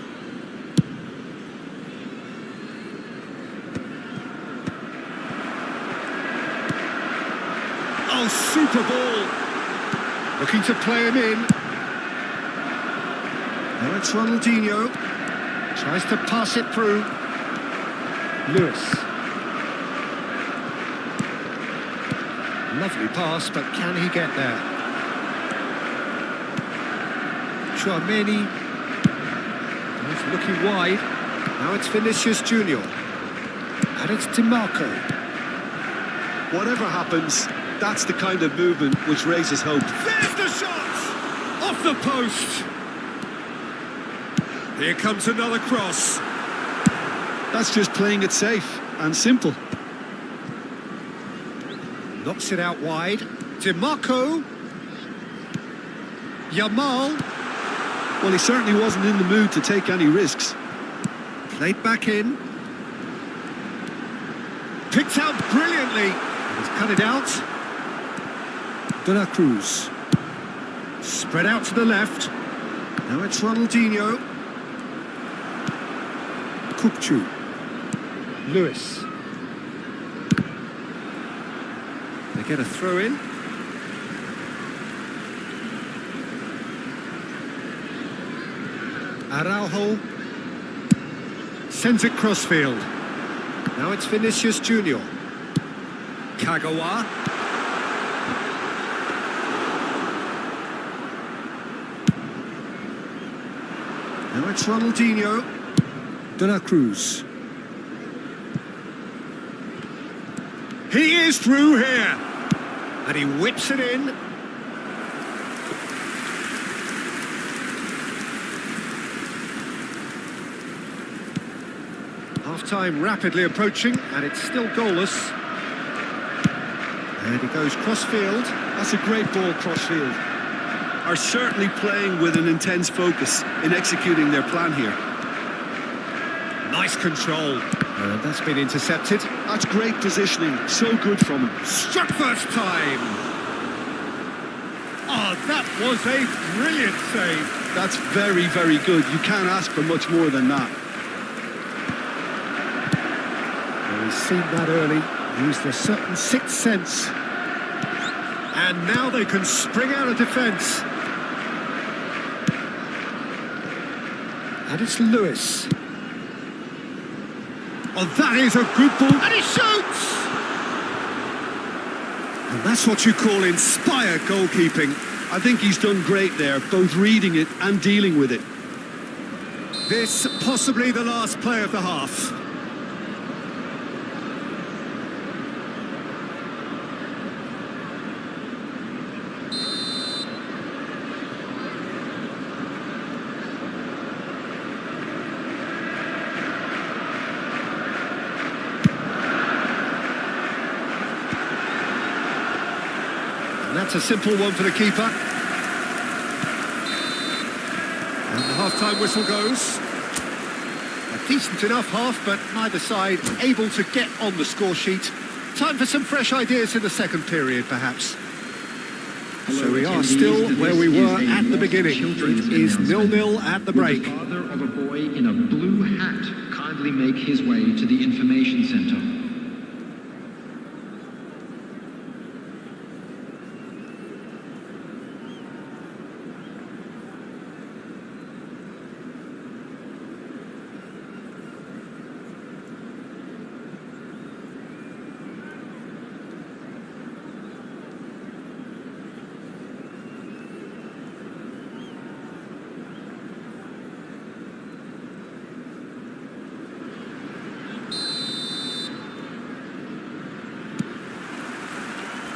Oh, super ball. Looking to play him in. Now it's Ronaldinho. Tries to pass it through. Lewis. Lovely pass, but can he get there? Chouameni. He's looking wide. Now it's Vinicius Junior. And it's DiMarco. Whatever happens, that's the kind of movement which raises hope. There's the shot! Off the post! Here comes another cross. That's just playing it safe and simple. Knocks it out wide. DiMarco. Yamal. Well, he certainly wasn't in the mood to take any risks. Played back in. Picked out brilliantly. He's cut it out. De la Cruz. Spread out to the left. Now it's Ronaldinho. Kukçu. Lewis. They get a throw in. Araujo sends it crossfield. Now it's Vinicius Junior. Kagawa. Now it's Ronaldinho. De la Cruz. He is through here. And he whips it in. Half-time rapidly approaching, and it's still goalless. And he goes cross-field. That's a great ball cross-field. Are certainly playing with an intense focus in executing their plan here. Nice control. And that's been intercepted. That's great positioning. So good from him. Struck first time. Oh, that was a brilliant save. That's very, very good. You can't ask for much more than that. Well, he's seen that early. Used a certain sixth sense. And now they can spring out of defence. And it's Lewis. Oh, that is a good ball. And he shoots! And that's what you call inspired goalkeeping. I think he's done great there, both reading it and dealing with it. This possibly the last play of the half. And that's a simple one for the keeper. And the half-time whistle goes. A decent enough half, but neither side able to get on the score sheet. Time for some fresh ideas in the second period, perhaps. So we are still where we were at the beginning. It is 0-0 at the break. Will the father of a boy in a blue hat kindly make his way to the information centre?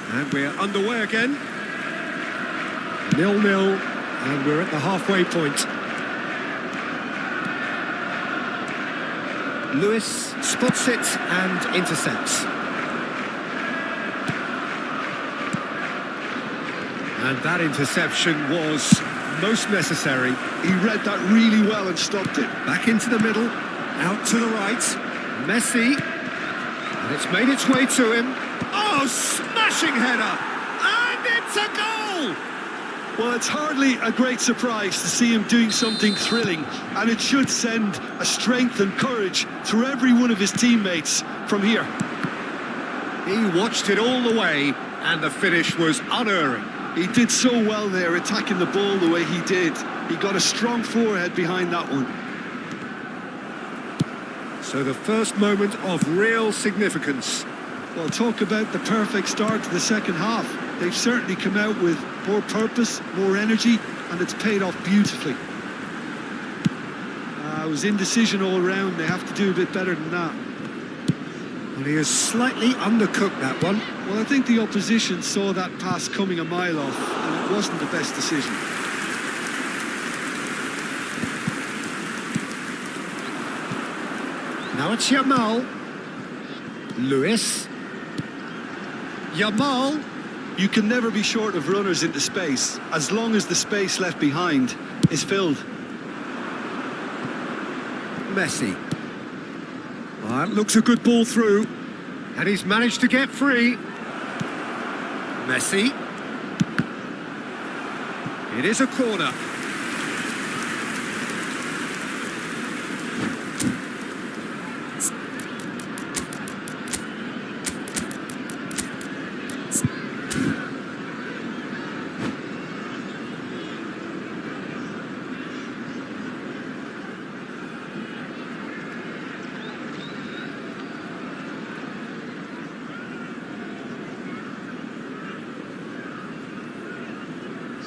And we're underway again. 0-0, and we're at the halfway point. Lewis spots it and intercepts. And that interception was most necessary. He read that really well and stopped it. Back into the middle, out to the right. Messi, and it's made its way to him. Oh, smashing header! And it's a goal! Well, it's hardly a great surprise to see him doing something thrilling, and it should send a strength and courage through every one of his teammates from here. He watched it all the way, and the finish was unerring. He did so well there, attacking the ball the way he did. He got a strong forehead behind that one. So the first moment of real significance. Well, talk about the perfect start to the second half. They've certainly come out with more purpose, more energy, and it's paid off beautifully. It was indecision all around. They have to do a bit better than that. Well, he has slightly undercooked that one. Well, I think the opposition saw that pass coming a mile off, and it wasn't the best decision. Now it's Yamal. Lewis. Yamal. You can never be short of runners into space, as long as the space left behind is filled. Messi. That looks a good ball through. And he's managed to get free. Messi. It is a corner.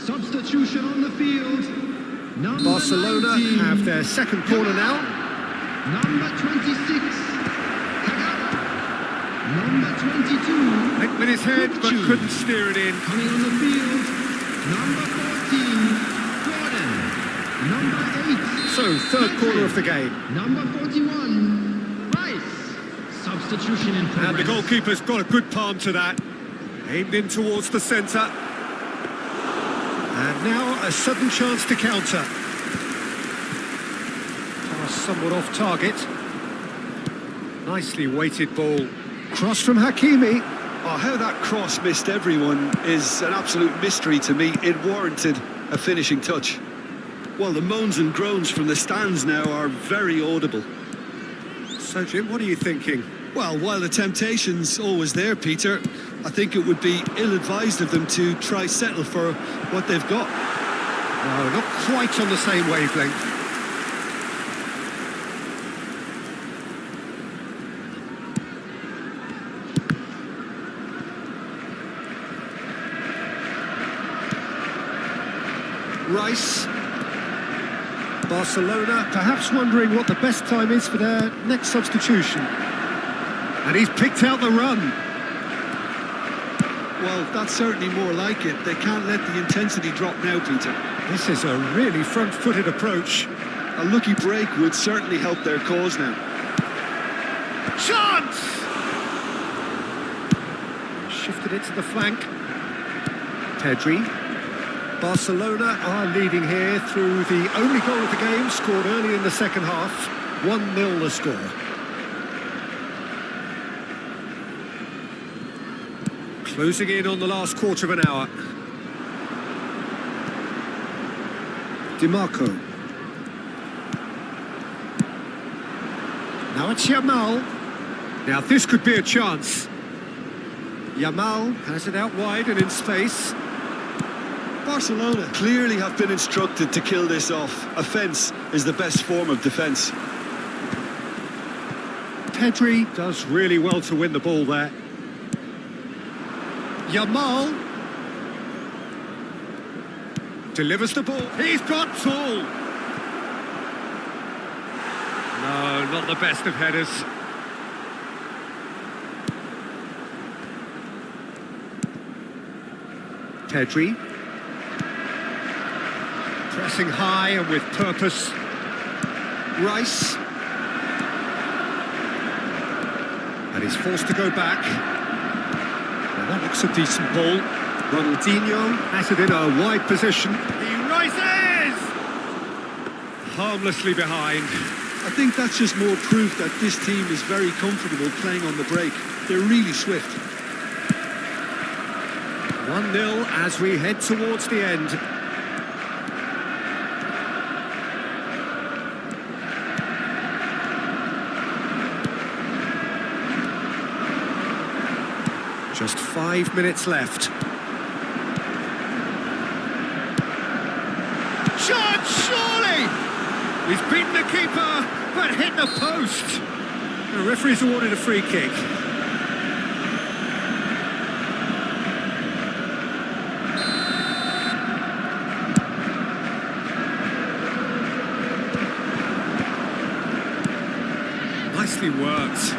Substitution on the field. Number Barcelona 19. have their second corner now. Number 26, Kagawa. Number 22, Went with his head, but Thank you. couldn't steer it in. coming on the field. Number 14, Gordon. Number 8, So, third quarter of the game. Number 41, Rice. Substitution in progress. And the goalkeeper's got a good palm to that. Aimed in towards the centre. And now a sudden chance to counter. Pass somewhat off target. Nicely weighted ball. Cross from Hakimi. Oh, how that cross missed everyone is an absolute mystery to me. It warranted a finishing touch. Well, the moans and groans from the stands now are very audible. So, Jim, what are you thinking? Well, while the temptation's always there, Peter, I think it would be ill-advised of them to try settle for what they've got. No, not quite on the same wavelength. Rice. Barcelona perhaps wondering what the best time is for their next substitution. And he's picked out the run. Well, that's certainly more like it. They can't let the intensity drop now, Peter. This is a really front-footed approach. A lucky break would certainly help their cause now. Chance! Shifted it to the flank. Pedri. Barcelona are leading here through the only goal of the game, scored early in the second half. 1-0 the score. Closing in on the last quarter of an hour. DiMarco. Now it's Yamal. Now this could be a chance. Yamal has it out wide and in space. Barcelona clearly have been instructed to kill this off. Offence is the best form of defence. Pedri does really well to win the ball there. Yamal delivers the ball. He's got tall. No, not the best of headers. Pedri. Pressing high and with purpose. Rice. And he's forced to go back. Well, that looks a decent ball. Ronaldinho has it in a wide position. He rises! Harmlessly behind. I think that's just more proof that this team is very comfortable playing on the break. They're really swift. 1-0 as we head towards the end. Just 5 minutes left. Shot, surely! He's beaten the keeper, but hit the post. The referee's awarded a free kick. Nicely worked.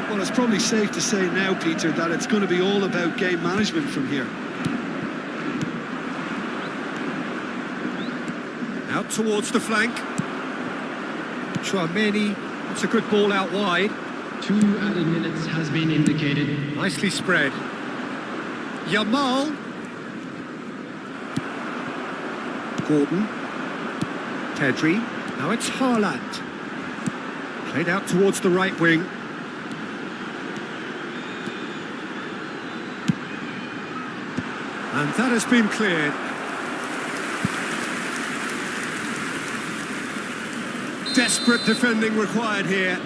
Well, it's probably safe to say now, Peter, that it's going to be all about game management from here. Out towards the flank. Chouameni, that's a good ball out wide. 2 added minutes has been indicated. Nicely spread. Yamal. Gordon. Pedri. Now it's Haaland. Played out towards the right wing. And that has been cleared. Desperate defending required here.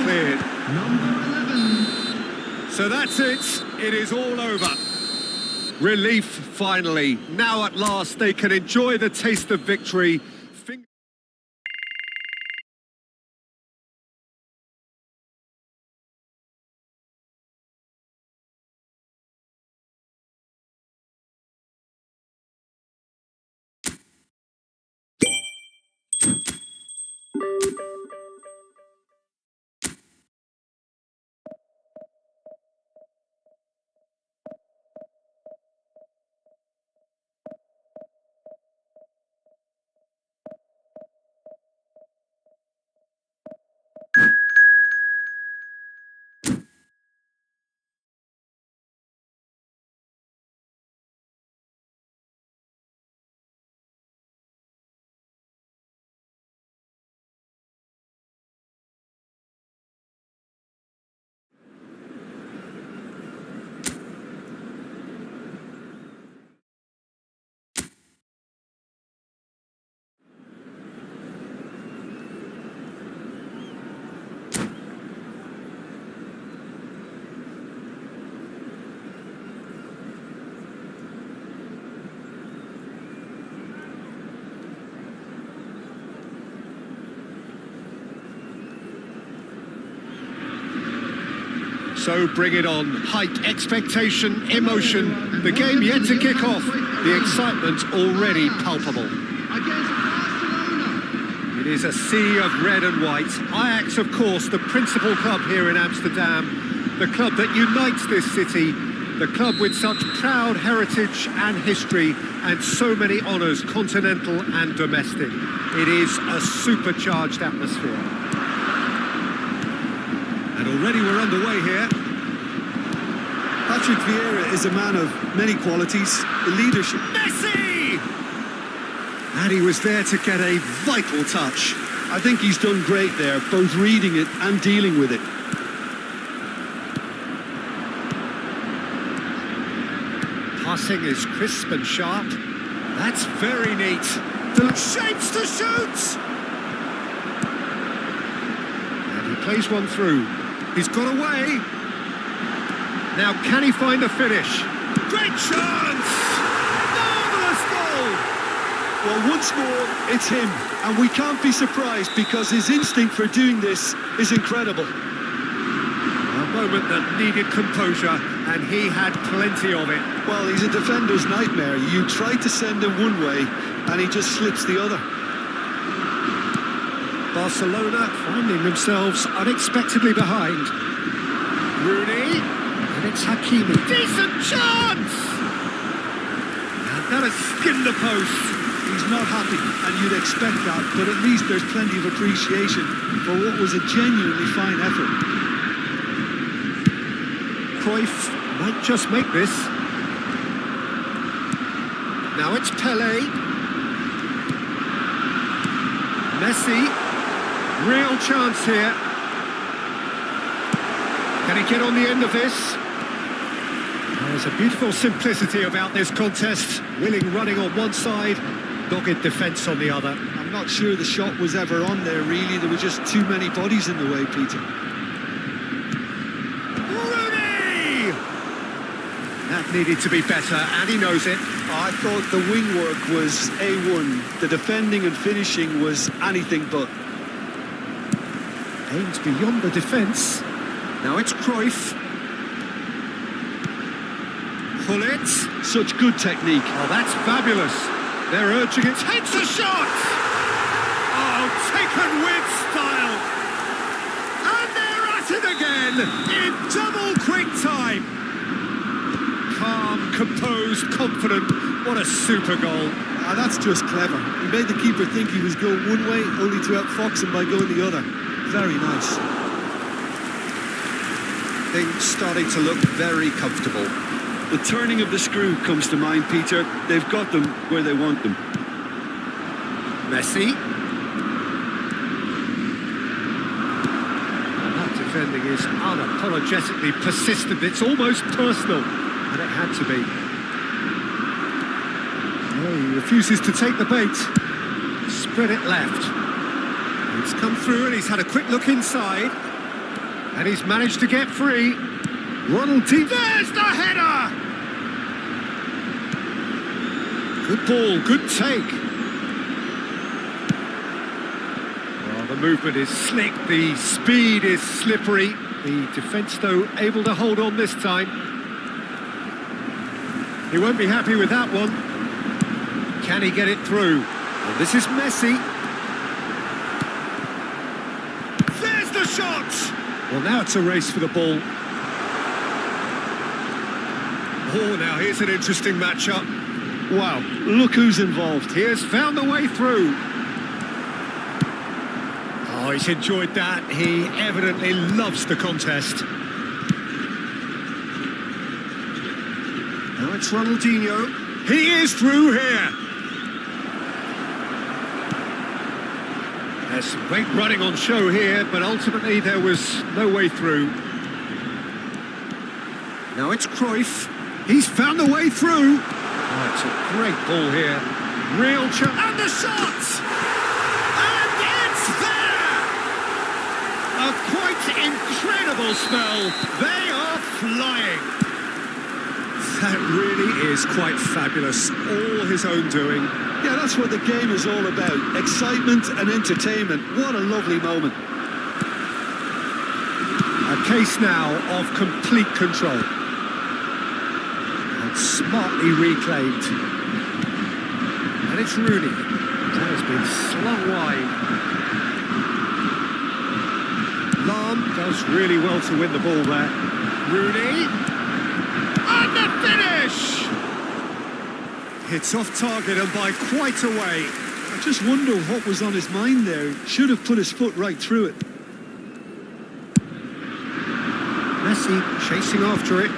cleared. Number 11. So that's it. It is all over. Relief, finally. Now at last they can enjoy the taste of victory. So bring it on. Height, expectation, emotion. The game yet to kick off. The excitement already palpable. Against Barcelona. It is a sea of red and white. Ajax, of course, the principal club here in Amsterdam. The club that unites this city. The club with such proud heritage and history and so many honours, continental and domestic. It is a supercharged atmosphere. And already we're underway here. Patrick Vieira is a man of many qualities. The leadership. Messi! And he was there to get a vital touch. I think he's done great there, both reading it and dealing with it. Passing is crisp and sharp. That's very neat. The shapes to shoot! And he plays one through. He's got away. Now can he find the finish? Great chance! Marvellous goal! Well, once more, it's him. And we can't be surprised because his instinct for doing this is incredible. A moment that needed composure, and he had plenty of it. Well, he's a defender's nightmare. You try to send him one way, and he just slips the other. Barcelona finding themselves unexpectedly behind. Rooney, and it's Hakimi. Decent chance! And that has skinned the post. He's not happy, and you'd expect that, but at least there's plenty of appreciation for what was a genuinely fine effort. Cruyff might just make this. Now it's Pelé. Messi. Real chance here. Can he get on the end of this? There's a beautiful simplicity about this contest. Willing running on one side, dogged defence on the other. I'm not sure the shot was ever on there, really. There were just too many bodies in the way, Peter. Rooney! That needed to be better, and he knows it. I thought the wing work was A1. The defending and finishing was anything but. Aims beyond the defence. Now it's Cruyff. Pull it. Such good technique. Oh, that's fabulous. They're urging it. Takes a shot! Oh, taken with style. And they're at it again in double quick time. Calm, composed, confident. What a super goal. Ah, that's just clever. He made the keeper think he was going one way, only to outfox him by going the other. Very nice. Things starting to look very comfortable. The turning of the screw comes to mind, Peter. They've got them where they want them. Messi. And that defending is unapologetically persistent. It's almost personal, and it had to be. Oh, he refuses to take the bait. Spread it left. It's come through and he's had a quick look inside. And he's managed to get free. Ronald T. There's the header! Good ball, good take. Well, the movement is slick, the speed is slippery. The defence, though, able to hold on this time. He won't be happy with that one. Can he get it through? Well, this is Messi. There's the shot! Well, now it's a race for the ball. Oh, now here's an interesting matchup. Wow, look who's involved. He has found the way through. Oh, he's enjoyed that. He evidently loves the contest. Now it's Ronaldinho. He is through here. There's some great running on show here, but ultimately there was no way through. Now it's Cruyff. He's found the way through. Oh, it's a great ball here. Real chance. And the shot! And it's there! A quite incredible spell. They are flying. That really is quite fabulous. All his own doing. Yeah, that's what the game is all about. Excitement and entertainment. What a lovely moment. A case now of complete control. And smartly reclaimed. And it's Rooney. That has been slung wide. Lahm does really well to win the ball there. Rooney. And the finish! It's off target and by quite a way. I just wonder what was on his mind there. Should have put his foot right through it. Messi chasing after it.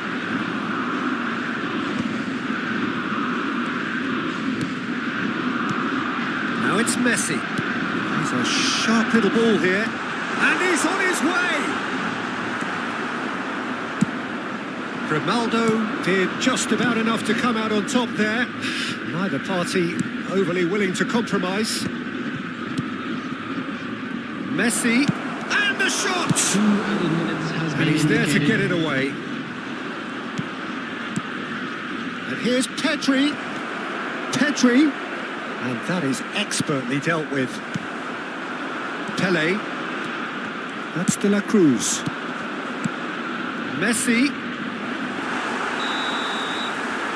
Now it's Messi. He's a sharp little ball here. And he's on his way! Grimaldo did just about enough to come out on top there. Neither party overly willing to compromise. Messi, and the shot! And he's there to get it away. And here's Pedri. Pedri. And that is expertly dealt with. Pele. That's De La Cruz. Messi.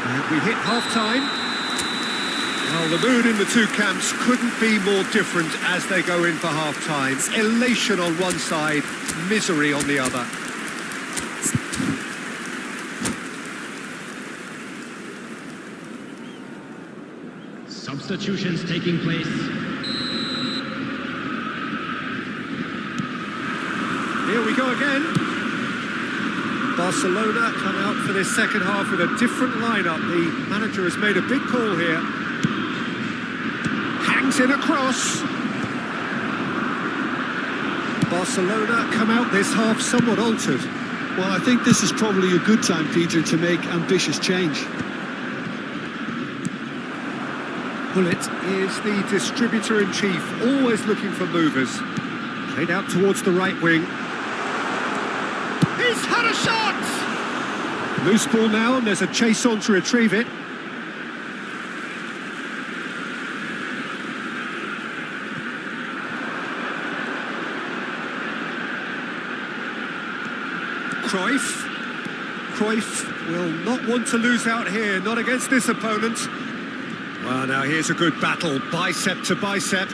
And we hit half-time. Well, the mood in the two camps couldn't be more different as they go in for half-time. Elation on one side, misery on the other. Substitutions taking place. Here we go again. Barcelona come out for this second half with a different lineup. The manager has made a big call here. Hangs it across. Barcelona come out this half somewhat altered. Well, I think this is probably a good time, Peter, to make ambitious change. Bullet is the distributor-in-chief, always looking for movers. Played out towards the right wing. He's had a shot! Loose ball now, and there's a chase on to retrieve it. Cruyff. Cruyff will not want to lose out here, not against this opponent. Well, now here's a good battle, bicep to bicep.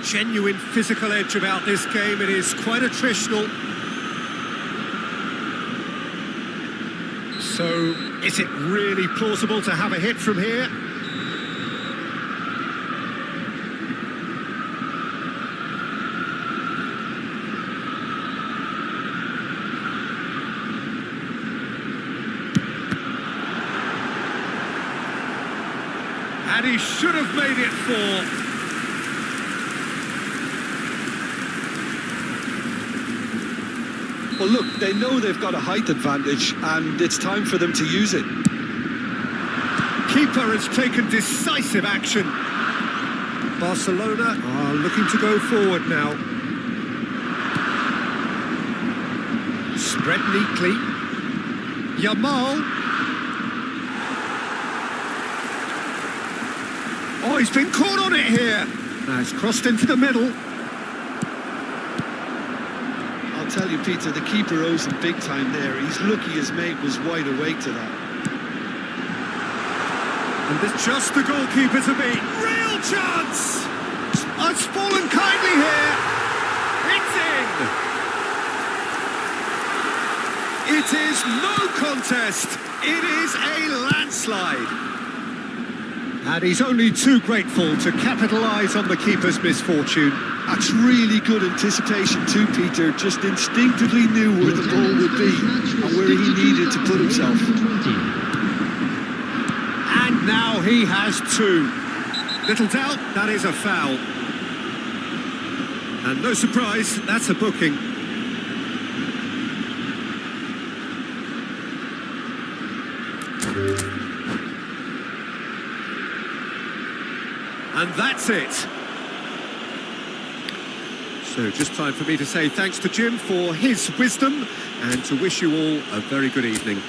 Genuine physical edge about this game. It is quite attritional. So, is it really plausible to have a hit from here? And he should have made it four. Well, look, they know they've got a height advantage, and it's time for them to use it. Keeper has taken decisive action. Barcelona are looking to go forward now. Spread neatly. Yamal. Oh, he's been caught on it here. Now it's crossed into the middle. I'll tell you, Peter, the keeper owes him big time there. He's lucky his mate was wide awake to that. And there's just the goalkeeper to beat. Real chance! Oh, it's fallen kindly here. It's in. It is no contest. It is a landslide. And he's only too grateful to capitalise on the keeper's misfortune. That's really good anticipation too, Peter. Just instinctively knew where the ball would be and where he needed to put himself. And now he has two. Little doubt, that is a foul. And no surprise, that's a booking. And that's it. So just time for me to say thanks to Jim for his wisdom and to wish you all a very good evening.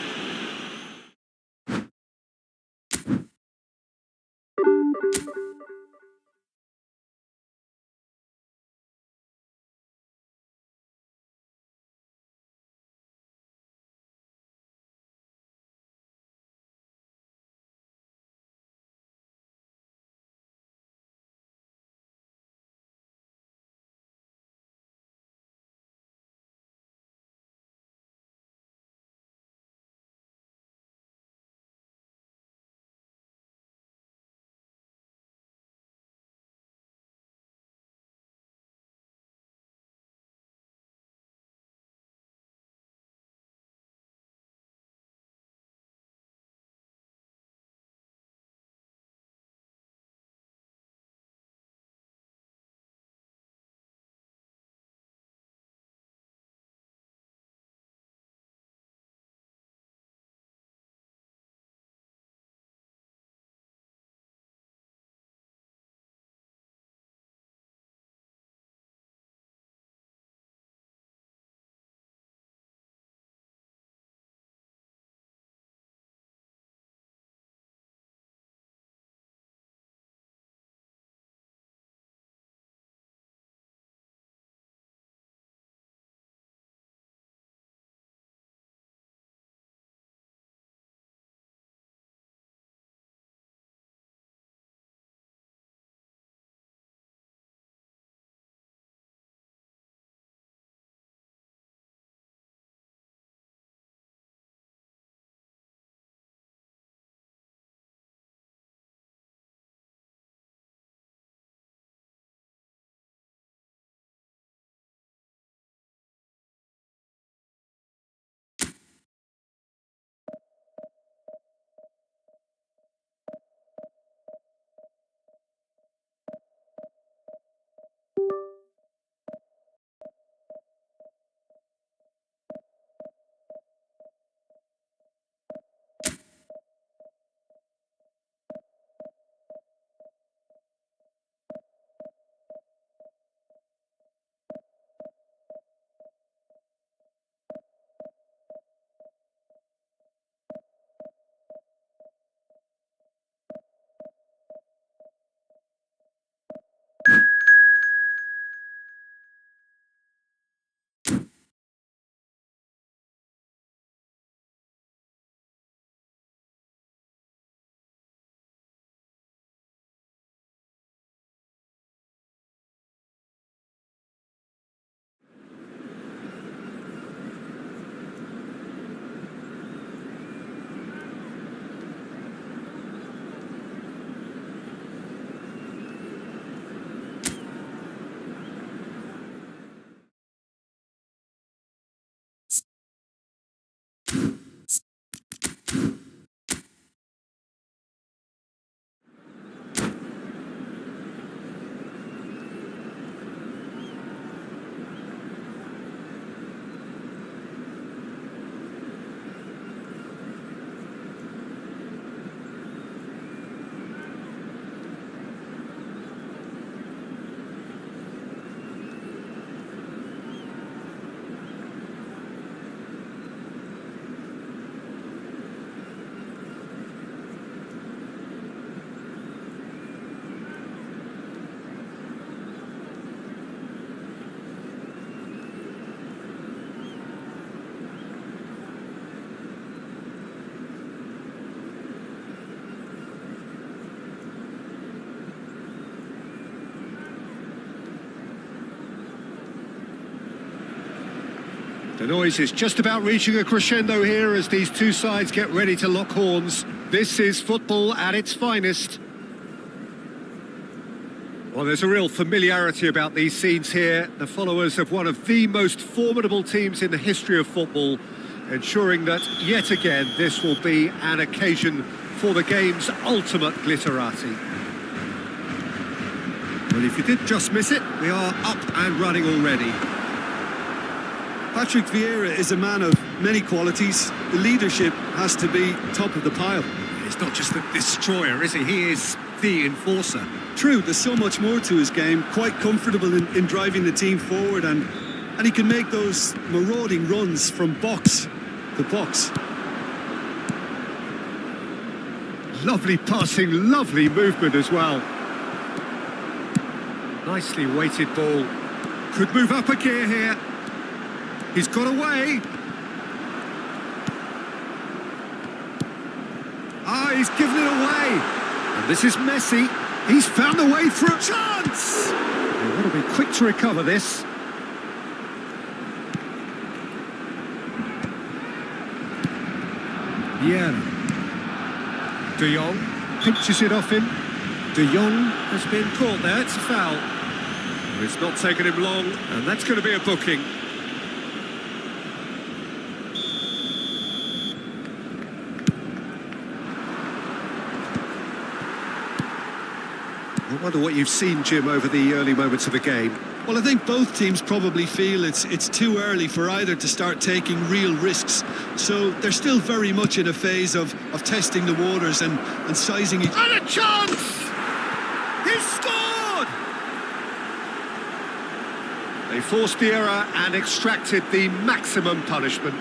The noise is just about reaching a crescendo here as these two sides get ready to lock horns. This is football at its finest. Well, there's a real familiarity about these scenes here. The followers of one of the most formidable teams in the history of football, ensuring that, yet again, this will be an occasion for the game's ultimate glitterati. Well, if you did just miss it, we are up and running already. Patrick Vieira is a man of many qualities. The leadership has to be top of the pile. He's not just the destroyer, is he? He is the enforcer. True, there's so much more to his game. Quite comfortable in driving the team forward, and he can make those marauding runs from box to box. Lovely passing, lovely movement as well. Nicely weighted ball. Could move up a gear here. He's got away. Ah, he's given it away. And this is Messi. He's found a way through. Chance! They've got to be quick to recover this. Yeah. De Jong pinches it off him. De Jong has been caught there. It's a foul. It's not taken him long, and that's going to be a booking. I wonder what you've seen, Jim, over the early moments of the game. Well, I think both teams probably feel it's too early for either to start taking real risks. So they're still very much in a phase of testing the waters and sizing each... And a chance! He scored! They forced the error and extracted the maximum punishment.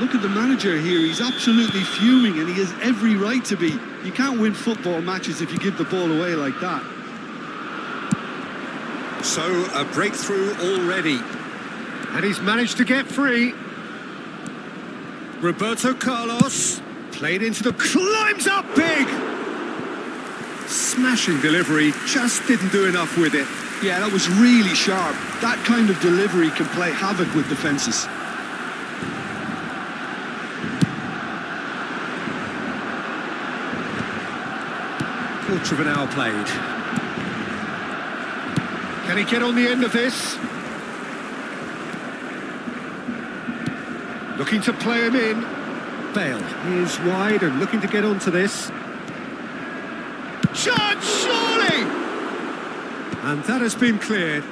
Look at the manager here. He's absolutely fuming, and he has every right to be. You can't win football matches if you give the ball away like that. So, a breakthrough already. And he's managed to get free. Roberto Carlos, played into the... climbs up big! Smashing delivery, just didn't do enough with it. Yeah, that was really sharp. That kind of delivery can play havoc with defences. Quarter of an hour played. Can he get on the end of this? Looking to play him in. Bale is wide and looking to get onto this. Chance, surely! And that has been cleared.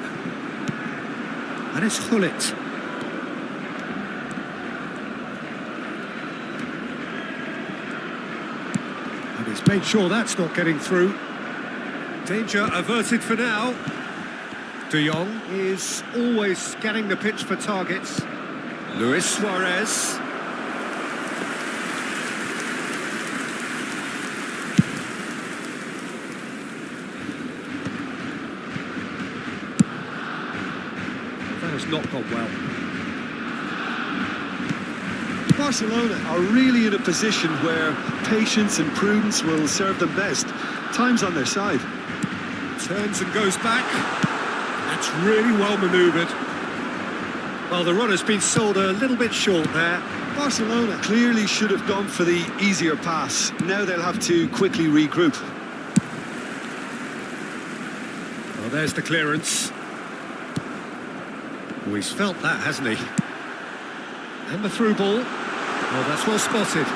And it's Hullet. And he's made sure that's not getting through. Danger averted for now. De Jong is always scanning the pitch for targets. Luis Suarez. That has not gone well. Barcelona are really in a position where patience and prudence will serve them best. Time's on their side. Turns and goes back. That's really well manoeuvred. Well, the run has been sold a little bit short there. Barcelona clearly should have gone for the easier pass. Now they'll have to quickly regroup. Well, there's the clearance. Oh, he's felt that, hasn't he? And the through ball. Well, that's well spotted.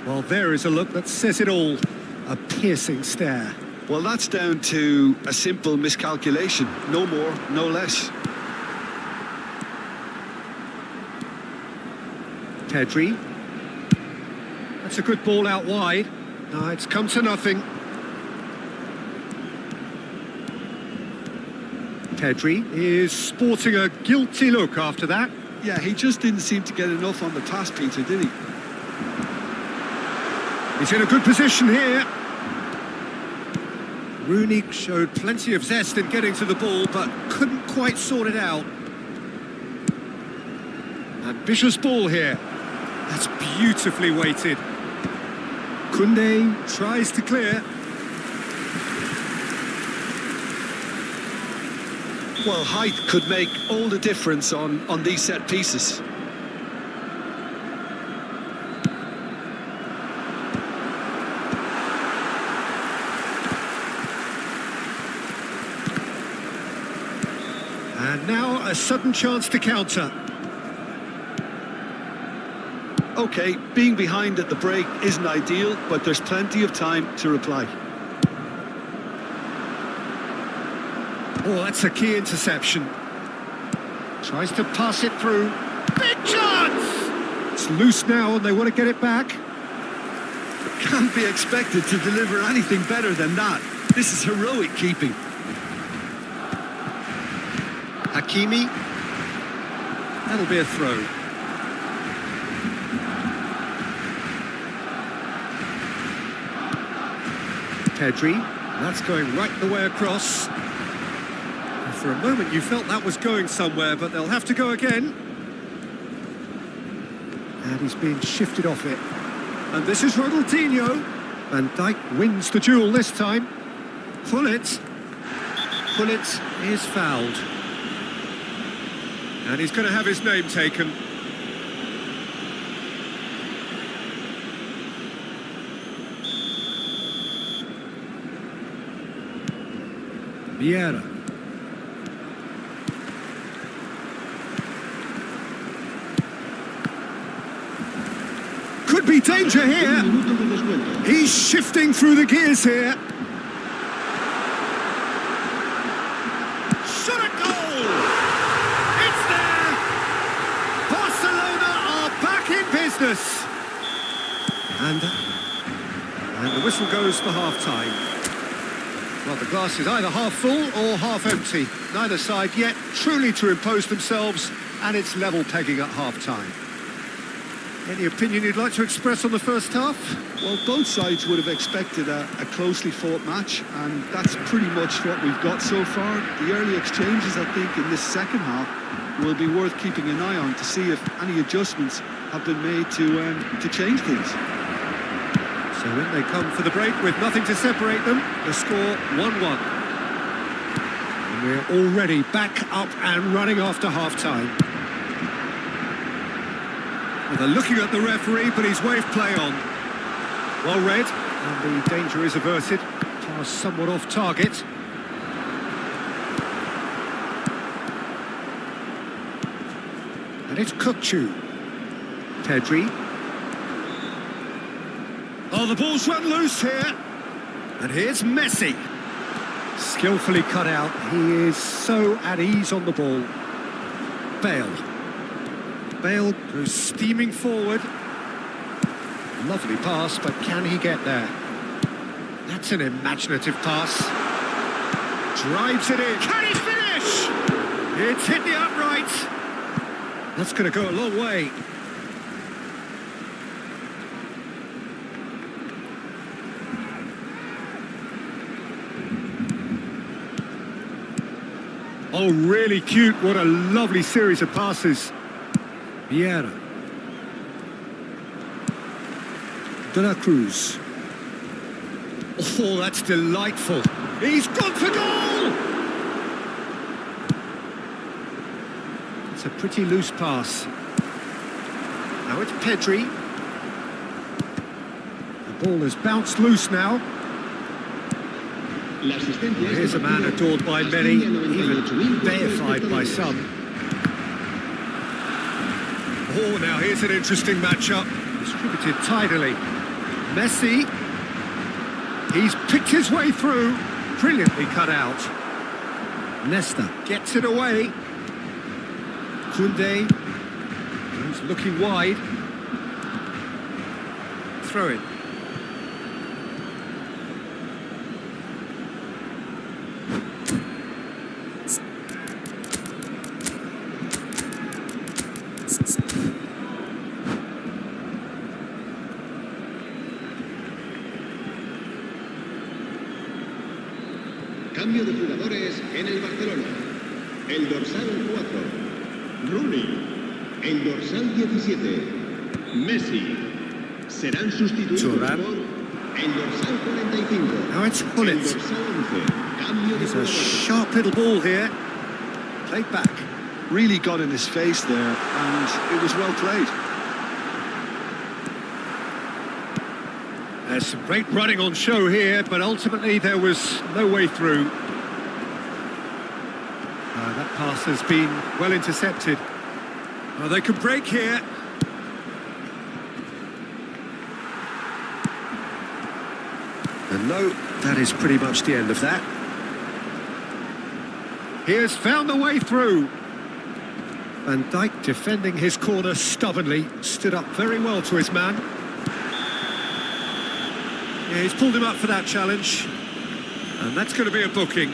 Well, there is a look that says it all. A piercing stare. Well, that's down to a simple miscalculation. No more, no less. Pedri. That's a good ball out wide. No, it's come to nothing. Pedri is sporting a guilty look after that. Yeah, he just didn't seem to get enough on the pass, Peter, did he? He's in a good position here. Rooney showed plenty of zest in getting to the ball, but couldn't quite sort it out. Ambitious ball here. That's beautifully weighted. Koundé tries to clear. Well, height could make all the difference on these set pieces. And now a sudden chance to counter. Okay, being behind at the break isn't ideal, but there's plenty of time to reply. Oh, that's a key interception. Tries to pass it through. Big chance! It's loose now and they want to get it back. Can't be expected to deliver anything better than that. This is heroic keeping. Hakimi. That'll be a throw. Pedri. That's going right the way across. And for a moment you felt that was going somewhere, but they'll have to go again. And he's being shifted off it. And this is Ronaldinho. Van Dijk wins the duel this time. Gullit is fouled. And he's going to have his name taken. Vieira. Could be danger here. He's shifting through the gears here. Shot at goal! It's there! Barcelona are back in business. And the whistle goes for half-time. Well, the glass is either half full or half empty. Neither side yet truly to impose themselves, and it's level pegging at half-time. Any opinion you'd like to express on the first half? Well, both sides would have expected a closely fought match, and that's pretty much what we've got so far. The early exchanges, I think, in this second half will be worth keeping an eye on to see if any adjustments have been made to change things. So in they come for the break with nothing to separate them. The score 1-1. And we're already back up and running after half-time. Well, they're looking at the referee, but he's waved play on. Well read, and the danger is averted. Pass somewhat off target. And it's Kukçu. Pedri. Oh, the ball's run loose here. And here's Messi. Skillfully cut out. He is so at ease on the ball. Bale goes steaming forward. Lovely pass, but can he get there? That's an imaginative pass. Drives it in. Can he finish? It's hit the upright. That's going to go a long way. Oh, really cute. What a lovely series of passes. Vieira. De La Cruz. Oh, that's delightful. He's gone for goal! It's a pretty loose pass. Now it's Pedri. The ball has bounced loose now. Here's a man adored by many, even deified by some. Oh, now here's an interesting matchup. Distributed tidily. Messi. He's picked his way through. Brilliantly cut out. Nesta gets it away. Koundé. He's looking wide. Throw it. Cambio de jugadores en el Barcelona. El dorsal 4, Rooney. El dorsal 17, Messi. Serán sustituidos Turan. por el dorsal 45. Now it's El Gullit. dorsal 11. Cambio de It's a jugadores. sharp little ball here. Played back. Really got in his face there, and it was well played. There's some great running on show here, but ultimately there was no way through. That pass has been well intercepted. Oh, they could break here. And no, that is pretty much the end of that. He has found the way through. Van Dijk defending his corner stubbornly, stood up very well to his man. Yeah, he's pulled him up for that challenge. And that's going to be a booking.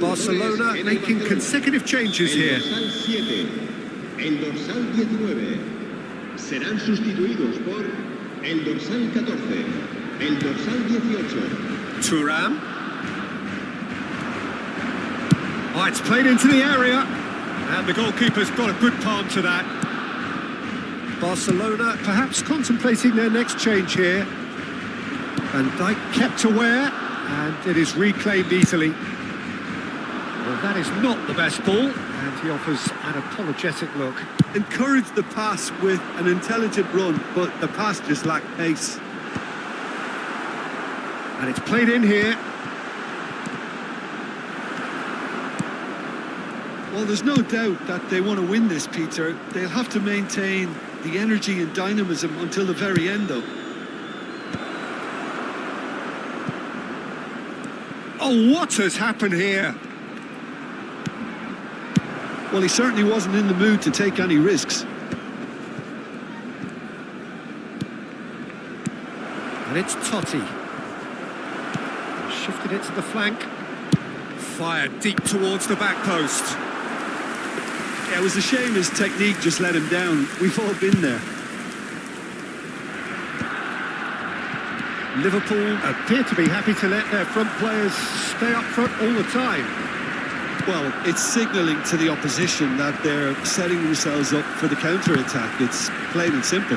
Barcelona making consecutive changes here. El dorsal 7, el dorsal 19 serán sustituidos por el dorsal 14, el dorsal 18. Thuram. Oh, it's played into the area. And the goalkeeper's got a good palm to that. Barcelona perhaps contemplating their next change here. Van Dijk kept aware, and it is reclaimed easily. Well, that is not the best ball, and he offers an apologetic look. Encouraged the pass with an intelligent run, but the pass just lacked pace. And it's played in here. Well, there's no doubt that they want to win this, Peter. They'll have to maintain the energy and dynamism until the very end, though. Oh, what has happened here? Well, he certainly wasn't in the mood to take any risks. And it's Totti. Shifted it to the flank. Fired deep towards the back post. Yeah, it was a shame his technique just let him down. We've all been there. Liverpool appear to be happy to let their front players stay up front all the time. Well, it's signalling to the opposition that they're setting themselves up for the counter-attack. It's plain and simple.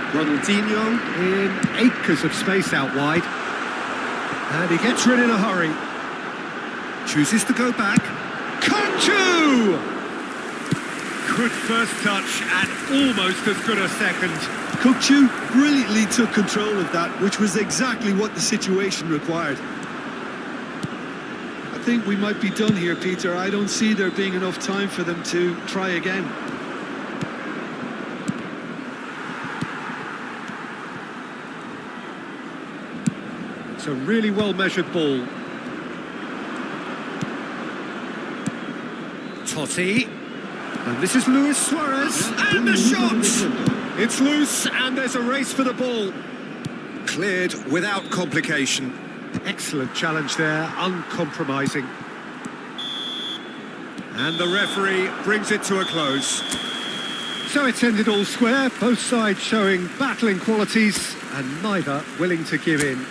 Ronaldinho in acres of space out wide. And he gets rid in a hurry. Chooses to go back. Conchu! Good first touch and almost as good a second. Conchu brilliantly took control of that, which was exactly what the situation required. I think we might be done here, Peter. I don't see there being enough time for them to try again. It's a really well-measured ball. Totti. And this is Luis Suarez. And the shot! It's loose, and there's a race for the ball. Cleared without complication. Excellent challenge there, uncompromising. And the referee brings it to a close. So it's ended all square, both sides showing battling qualities and neither willing to give in.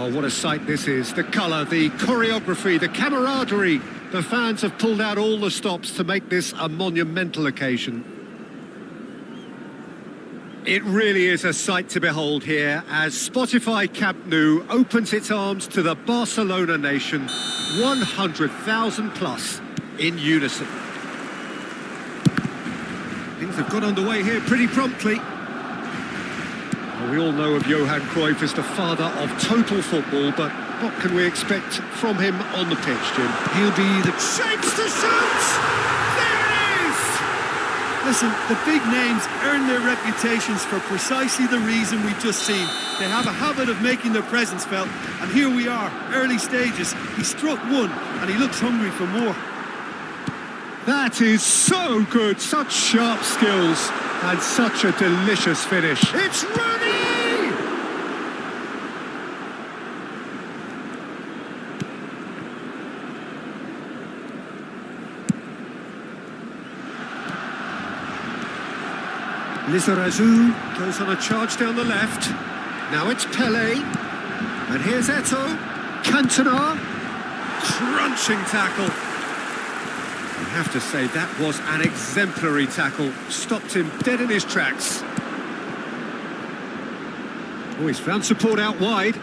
Oh, what a sight this is. The colour, the choreography, the camaraderie. The fans have pulled out all the stops to make this a monumental occasion. It really is a sight to behold here as Spotify Camp Nou opens its arms to the Barcelona nation, 100,000 plus in unison. Things have got underway here pretty promptly. Well, we all know of Johan Cruyff as the father of total football, but what can we expect from him on the pitch, Jim? He'll be the... Shapes to shoot! There it is! Listen, the big names earn their reputations for precisely the reason we've just seen. They have a habit of making their presence felt, and here we are, early stages. He struck one, and he looks hungry for more. That is so good, such sharp skills, and such a delicious finish. It's Rooney! Lizarazu goes on a charge down the left. Now it's Pele. And here's Eto'o. Cantona. Crunching tackle. I have to say, that was an exemplary tackle. Stopped him dead in his tracks. Oh, he's found support out wide.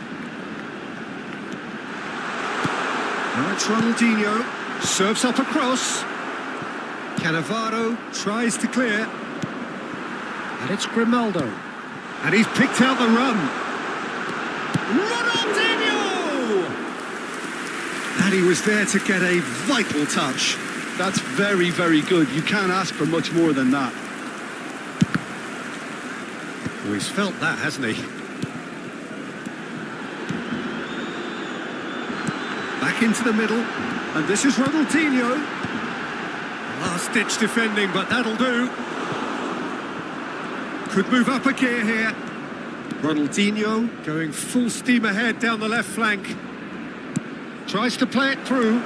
Now it's Ronaldinho. Serves up across. Cannavaro tries to clear. And it's Grimaldo. And he's picked out the run. Ronaldinho! And he was there to get a vital touch. That's very, very good. You can't ask for much more than that. Oh, he's felt that, hasn't he? Back into the middle. And this is Ronaldinho. Last-ditch defending, but that'll do. Could move up a gear here. Ronaldinho going full steam ahead down the left flank. Tries to play it through.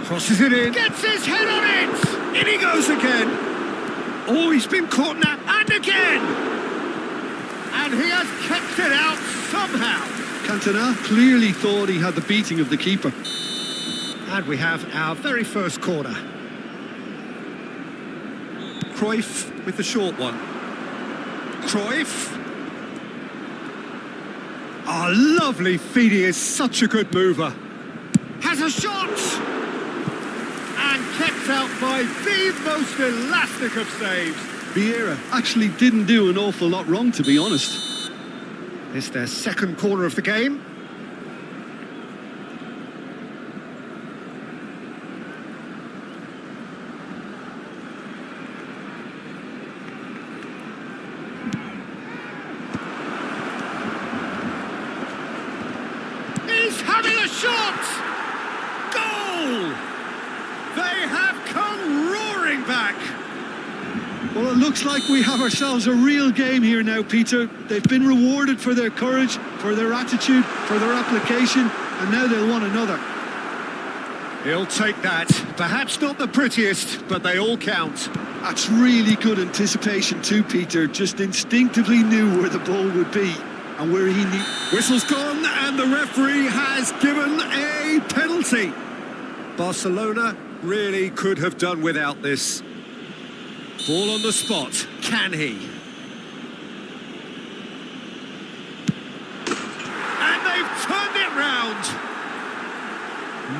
Crosses it in. Gets his head on it! In he goes again. Oh, he's been caught now. And again! And he has kept it out somehow. Cantona clearly thought he had the beating of the keeper. And we have our very first corner. Cruyff with the short one. Cruyff. Oh, lovely feed. He is such a good mover. Has a shot! And kept out by the most elastic of saves. Vieira actually didn't do an awful lot wrong, to be honest. It's their second corner of the game. He's having a shot! Goal! They have come roaring back. Well, it looks like we have ourselves a real game here now, Peter. They've been rewarded for their courage, for their attitude, for their application, and now they'll want another. He'll take that. Perhaps not the prettiest, but they all count. That's really good anticipation too, Peter. Just instinctively knew where the ball would be and where he need. Whistle's gone, and the referee has given a penalty. Barcelona really could have done without this. Ball on the spot. Can he? And they've turned it round.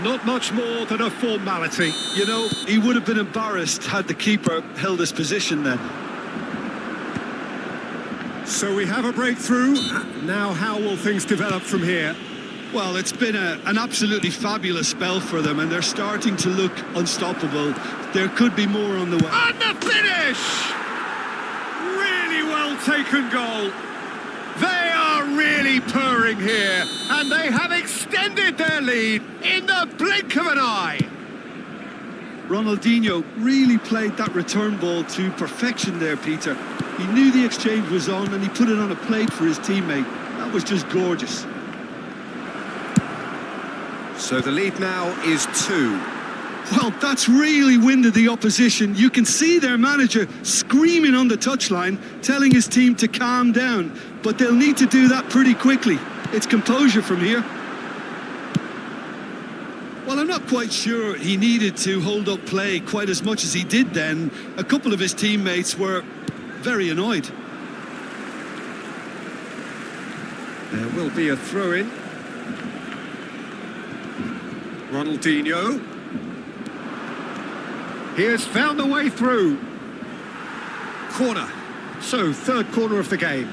Not much more than a formality. You know, he would have been embarrassed had the keeper held his position then. So we have a breakthrough. Now how will things develop from here? Well, it's been an absolutely fabulous spell for them, and they're starting to look unstoppable. There could be more on the way. And the finish! Really well taken goal. They are really purring here, and they have extended their lead in the blink of an eye. Ronaldinho really played that return ball to perfection there, Peter. He knew the exchange was on, and he put it on a plate for his teammate. That was just gorgeous. So the lead now is 2. Well, that's really winded the opposition. You can see their manager screaming on the touchline, telling his team to calm down. But they'll need to do that pretty quickly. It's composure from here. Well, I'm not quite sure he needed to hold up play quite as much as he did then. A couple of his teammates were very annoyed. There will be a throw-in. Ronaldinho. He has found the way through. Corner. So, third corner of the game.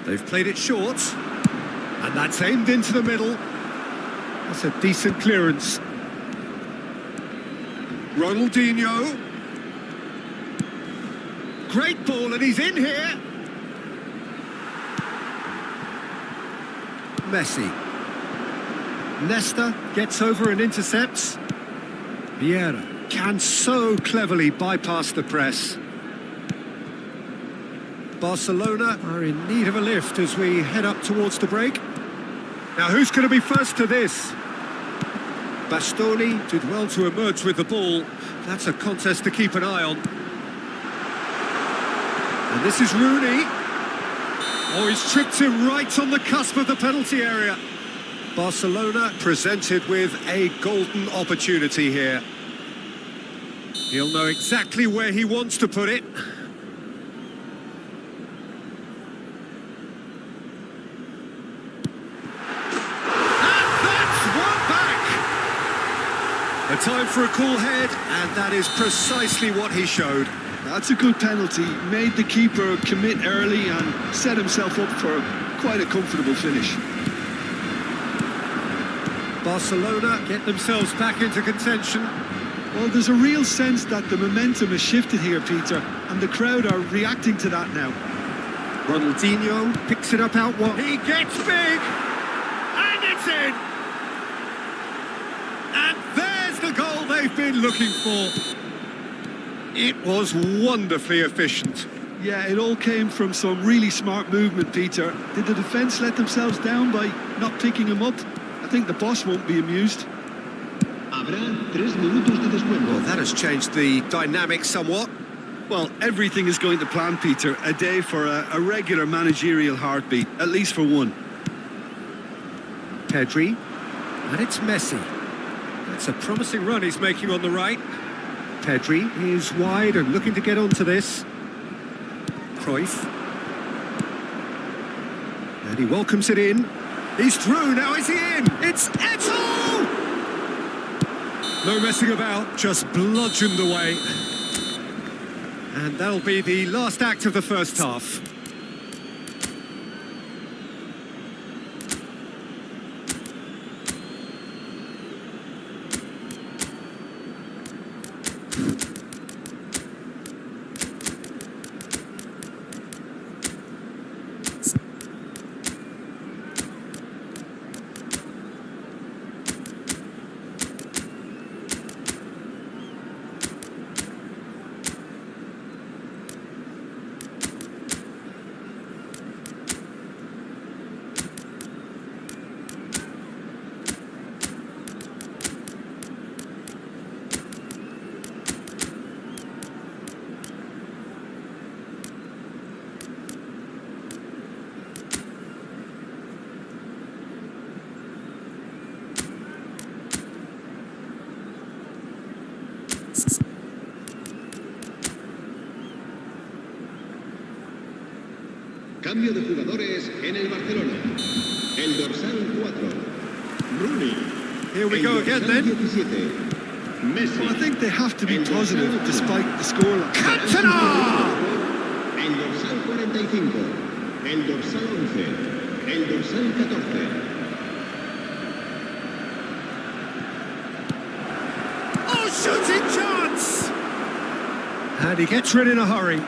They've played it short. And that's aimed into the middle. That's a decent clearance. Ronaldinho. Great ball, and he's in here. Messi. Nesta gets over and intercepts. Vieira can so cleverly bypass the press. Barcelona are in need of a lift as we head up towards the break. Now, who's going to be first to this? Bastoni did well to emerge with the ball. That's a contest to keep an eye on. And this is Rooney. Oh, he's tripped him right on the cusp of the penalty area. Barcelona presented with a golden opportunity here. He'll know exactly where he wants to put it. A time for a cool head, and that is precisely what he showed. That's a good penalty. Made the keeper commit early and set himself up for quite a comfortable finish. Barcelona get themselves back into contention. Well, there's a real sense that the momentum has shifted here, Peter, and the crowd are reacting to that now. Ronaldinho picks it up out wide. He gets big, and it's in. And there's the goal they've been looking for. It was wonderfully efficient. Yeah, it all came from some really smart movement, Peter. Did the defence let themselves down by not picking him up? I think the boss won't be amused. Habrá 3 minutos de descuento. Well, that has changed the dynamic somewhat. Well, everything is going to plan, Peter. A day for a regular managerial heartbeat, at least for one. Pedri, and it's Messi. That's a promising run he's making on the right. Pedri is wide and looking to get onto this. Cruyff. And he welcomes it in. He's through, now is he in? It's Eto'o! No messing about, just bludgeoned away. And that'll be the last act of the first half. Cambio de jugadores en el Barcelona. El dorsal 4. Rooney. Here we go again then. 17. Messi. Well, I think they have to be positive despite the scoreline. Cantona! El dorsal 45. El dorsal 11. El dorsal 14. Oh, shooting chance! And he gets rid in a hurry.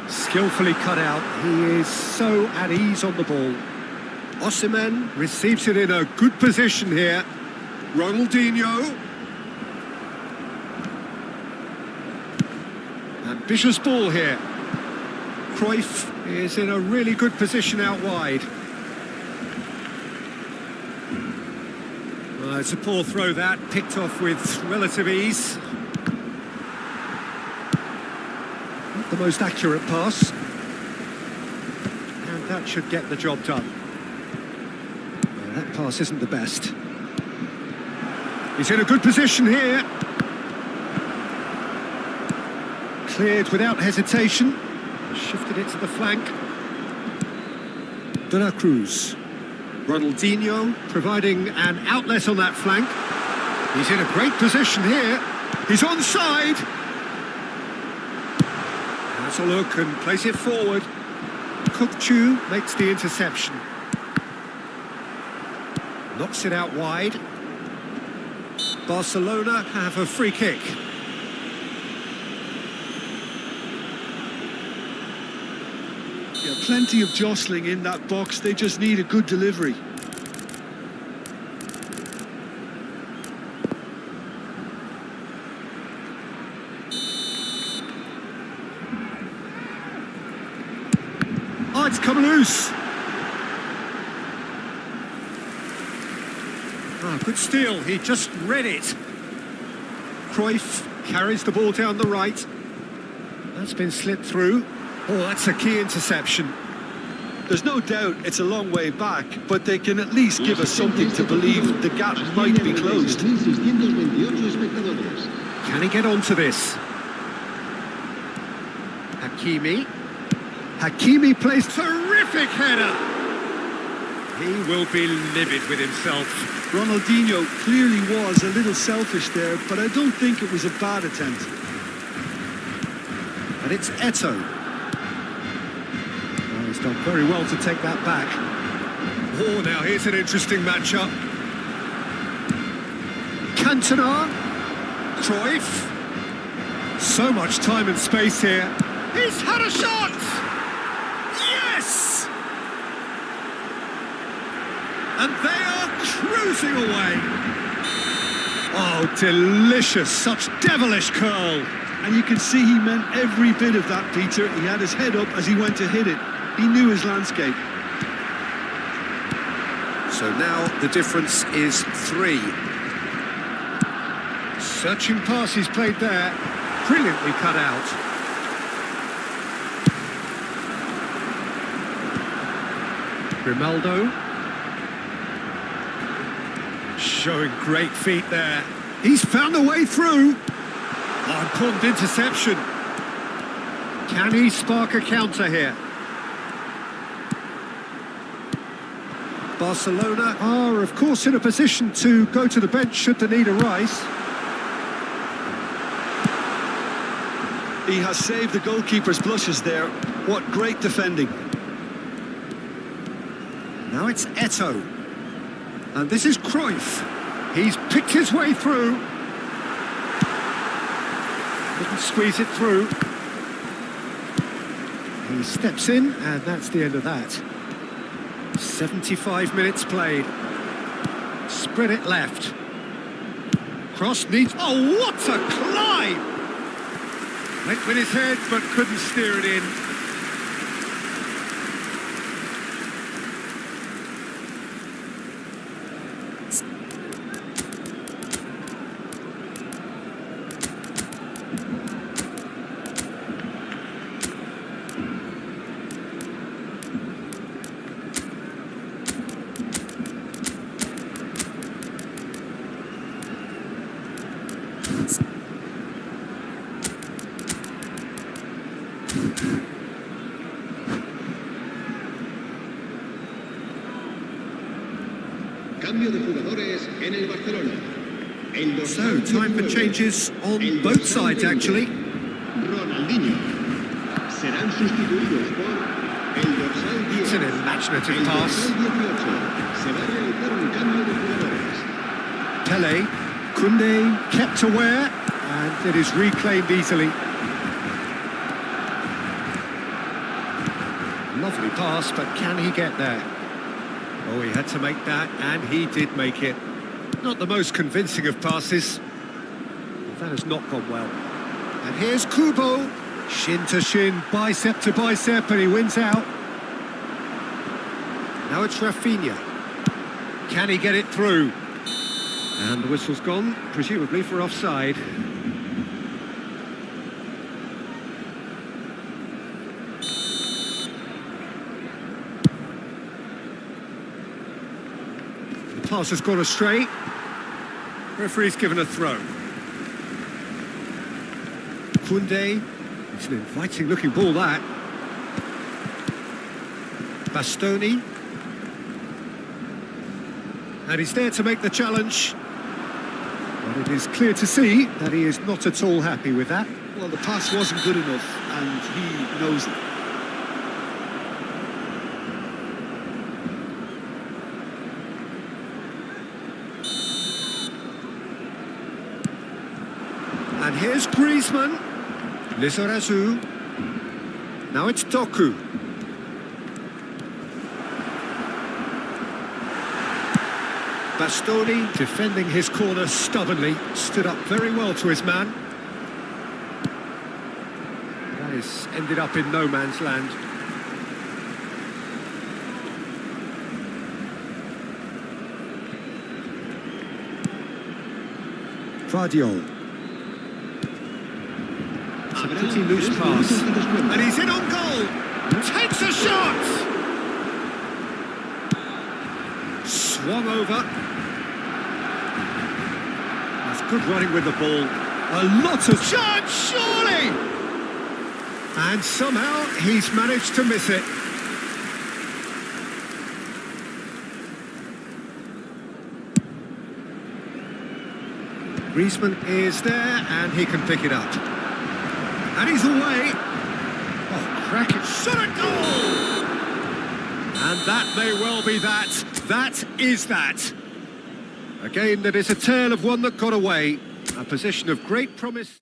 Skillfully cut out. He is so at ease on the ball. Osimhen receives it in a good position here. Ronaldinho. Ambitious ball here. Cruyff is in a really good position out wide. Well, it's a poor throw that, picked off with relative ease. Not the most accurate pass. And that should get the job done. Well, that pass isn't the best. He's in a good position here. Cleared without hesitation. Shifted it to the flank. De la Cruz. Ronaldinho providing an outlet on that flank. He's in a great position here. He's onside. Has a look and plays it forward. Chu makes the interception. Knocks it out wide. Barcelona have a free kick. Yeah, plenty of jostling in that box. They just need a good delivery. Oh, it's come loose. Ah, good steal. He just read it. Cruyff carries the ball down the right. That's been slipped through. Oh, that's a key interception. There's no doubt it's a long way back, but they can at least give us something to believe the gap might be closed. Can he get onto this? Hakimi plays terrific header. He will be livid with himself. Ronaldinho clearly was a little selfish there, but I don't think it was a bad attempt. And it's Eto'o. Oh, he's done very well to take that back. Oh, now here's an interesting matchup. Cantona. Cruyff. So much time and space here. He's had a shot! Yes! And they are cruising away. Oh, delicious, such devilish curl. And you can see he meant every bit of that, Peter. He had his head up as he went to hit it. He knew his landscape. So now the difference is 3. Searching pass he's played there. Brilliantly cut out. Grimaldo. Showing great feet there. He's found a way through. Oh, important interception. Can he spark a counter here? Barcelona are, of course, in a position to go to the bench should the need arise. He has saved the goalkeeper's blushes there. What great defending. Now it's Eto'o. And this is Cruyff. He's picked his way through. Couldn't squeeze it through. He steps in, and that's the end of that. 75 minutes played. Spread it left. Cross needs... Oh, what a climb! Went with his head, but couldn't steer it in. Cambio de jugadores en el Barcelona. So, time for changes on both sides, actually. Ronaldinho. Serán sustituidos por el dorsal 10. It's an imaginative El pass. dorsal 18. Se va a realizar un cambio de jugadores. Pele, Koundé kept aware, and it is reclaimed easily. Lovely pass, but can he get there? Oh, he had to make that, and he did make it. Not the most convincing of passes. That has not gone well. And here's Kubo. Shin to shin, bicep to bicep, and he wins out. Now it's Rafinha. Can he get it through? And the whistle's gone, presumably for offside. pass has gone astray. Referee's given a throw. Kunde. It's an inviting looking ball, that. Bastoni. And he's there to make the challenge. But it is clear to see that he is not at all happy with that. Well, the pass wasn't good enough, and he knows it. And here's Griezmann. Lizarazu. Now it's Doku. Bastoni defending his corner stubbornly, stood up very well to his man. That is ended up in no man's land. Vardiol. It's a pretty loose pass. And he's in on goal. Takes a shot. Swung over. That's good running with the ball. A lot of chance, surely! And somehow he's managed to miss it. Griezmann is there and he can pick it up. And he's away. Oh, cracking shot at goal! And that may well be that. That is that. A game that is a tale of one that got away. A position of great promise.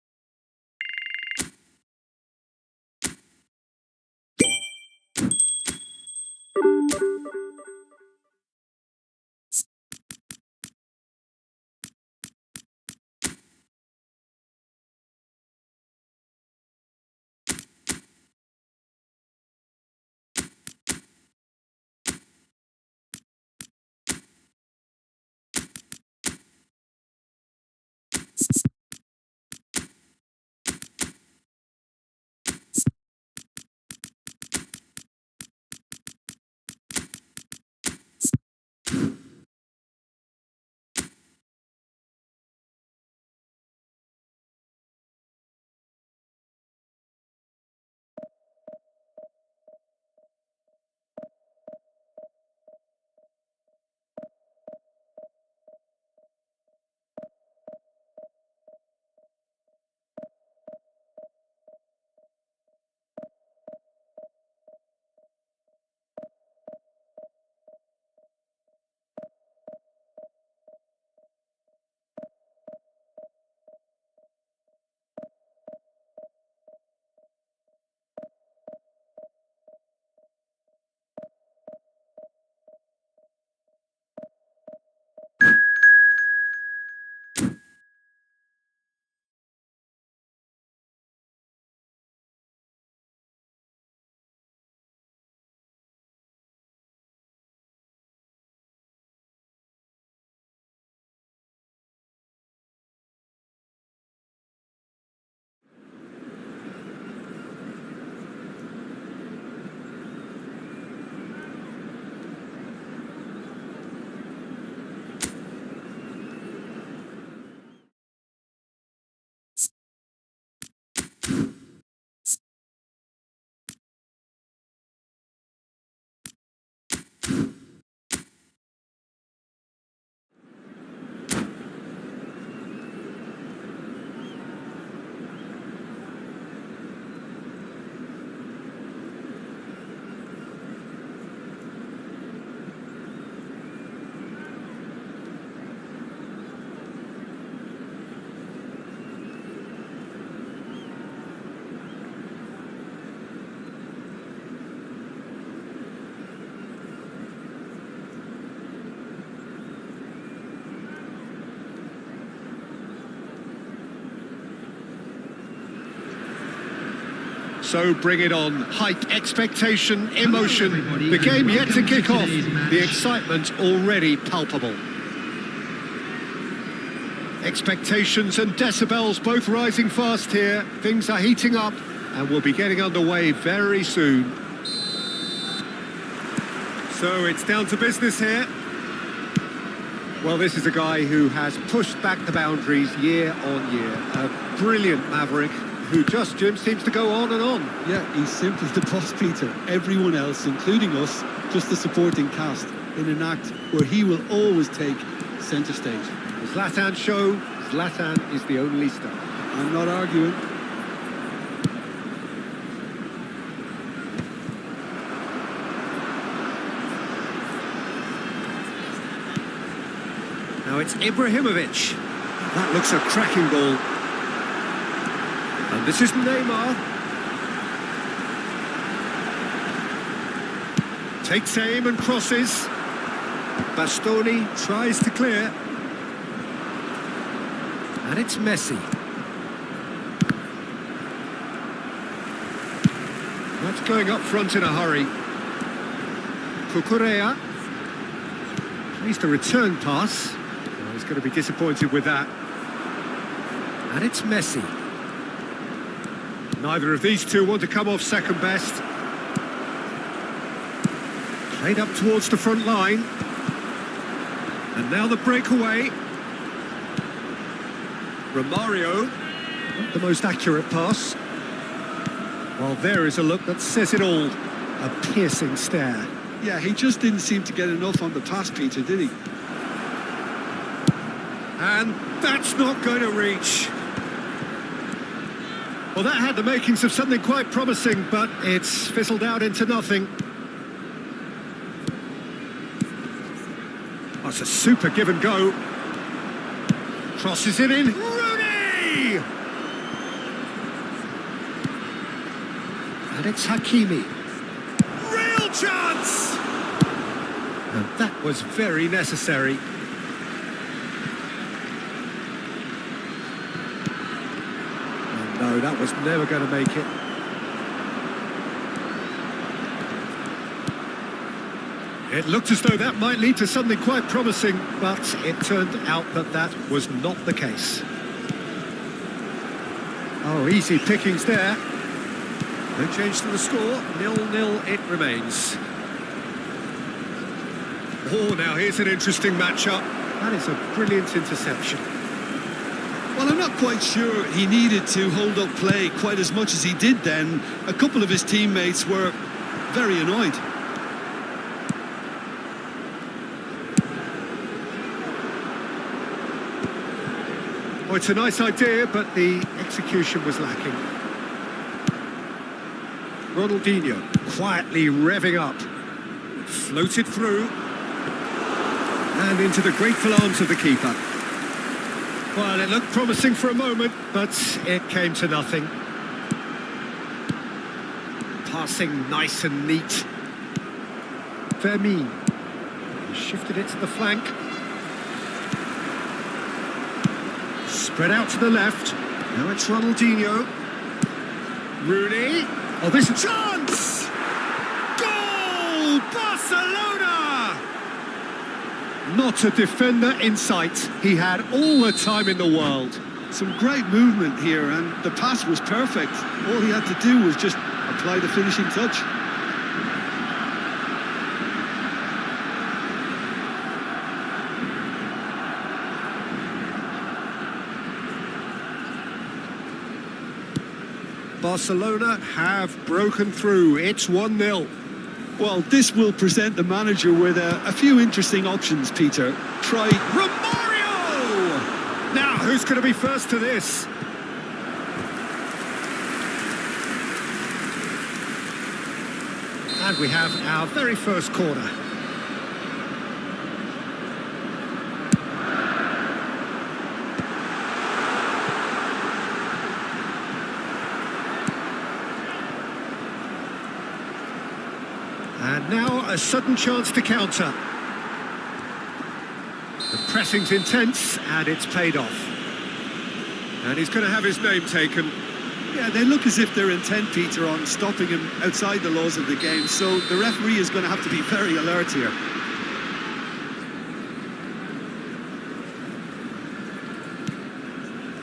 So bring it on. Hype, expectation, emotion. The game yet to kick off. The excitement already palpable. Expectations and decibels both rising fast here. Things are heating up and we'll be getting underway very soon. So it's down to business here. Well, this is a guy who has pushed back the boundaries year on year. A brilliant maverick who just, Jim, seems to go on and on. Yeah, he's simply the boss, Peter. Everyone else, including us, just the supporting cast in an act where he will always take centre stage. The Zlatan show, Zlatan is the only star. I'm not arguing. Now it's Ibrahimovic. That looks a cracking ball. And this is Neymar. Takes aim and crosses. Bastoni tries to clear. And it's Messi. That's going up front in a hurry. Cucurella. At least a return pass. Well, he's going to be disappointed with that. And it's Messi. Neither of these two want to come off second best. Played up towards the front line. And now the breakaway. Romario, not the most accurate pass. Well, there is a look that says it all. A piercing stare. Yeah, he just didn't seem to get enough on the pass, Peter, did he? And that's not going to reach. Well, that had the makings of something quite promising, but it's fizzled out into nothing. That's a super give and go. Crosses it in. Rooney! And it's Hakimi. Real chance! And that was very necessary. Oh, no, that was never going to make it. It looked as though that might lead to something quite promising, but it turned out that that was not the case. Oh, easy pickings there. No change to the score, 0-0 it remains. Oh, now here's an interesting matchup. That is a brilliant interception. Well, I'm not quite sure he needed to hold up play quite as much as he did then. A couple of his teammates were very annoyed. Oh, it's a nice idea, but the execution was lacking. Ronaldinho quietly revving up. Floated through. And into the grateful arms of the keeper. Well, it looked promising for a moment, but it came to nothing. Passing nice and neat. Fermin shifted it to the flank. Spread out to the left. Now it's Ronaldinho. Rooney. Oh, this is a chance! Goal! Barcelona! Not a defender in sight. He had all the time in the world. Some great movement here, and the pass was perfect. All he had to do was just apply the finishing touch. Barcelona have broken through. It's 1-0. Well, this will present the manager with a few interesting options, Peter. Try Romario! Now, who's going to be first to this? And we have our very first corner. And now a sudden chance to counter. The pressing's intense and it's paid off. And he's going to have his name taken. Yeah, they look as if they're intent, Peter, on stopping him outside the laws of the game, so the referee is going to have to be very alert here.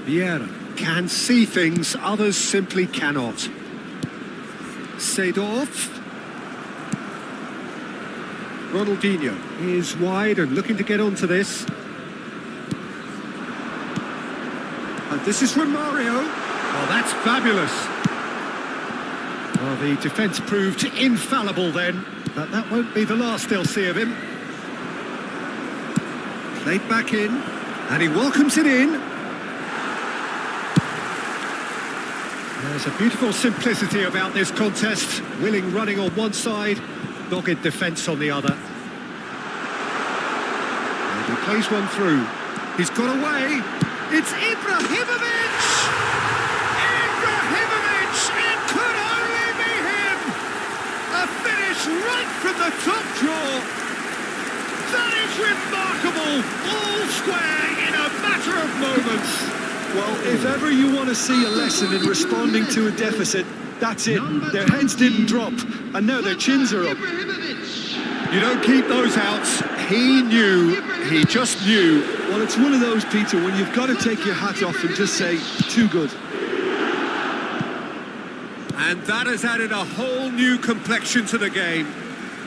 Vieira can see things others simply cannot. Seedorf. Ronaldinho is wide and looking to get onto this. This is from Mario. Oh, that's fabulous. Well, the defence proved infallible then, but that won't be the last they'll see of him. Played back in, and he welcomes it in. There's a beautiful simplicity about this contest. Willing running on one side, dogged defence on the other. And he plays one through. He's got away. It's Ibrahimovic! Ibrahimovic! It could only be him! A finish right from the top draw. That is remarkable! All square in a matter of moments. Well, if ever you want to see a lesson in responding to a deficit, that's it. Their heads didn't drop, and now their chins are up. You don't keep those outs. He knew. He just knew. Well, it's one of those, Peter, when you've got to take your hat off and just say, too good. And that has added a whole new complexion to the game.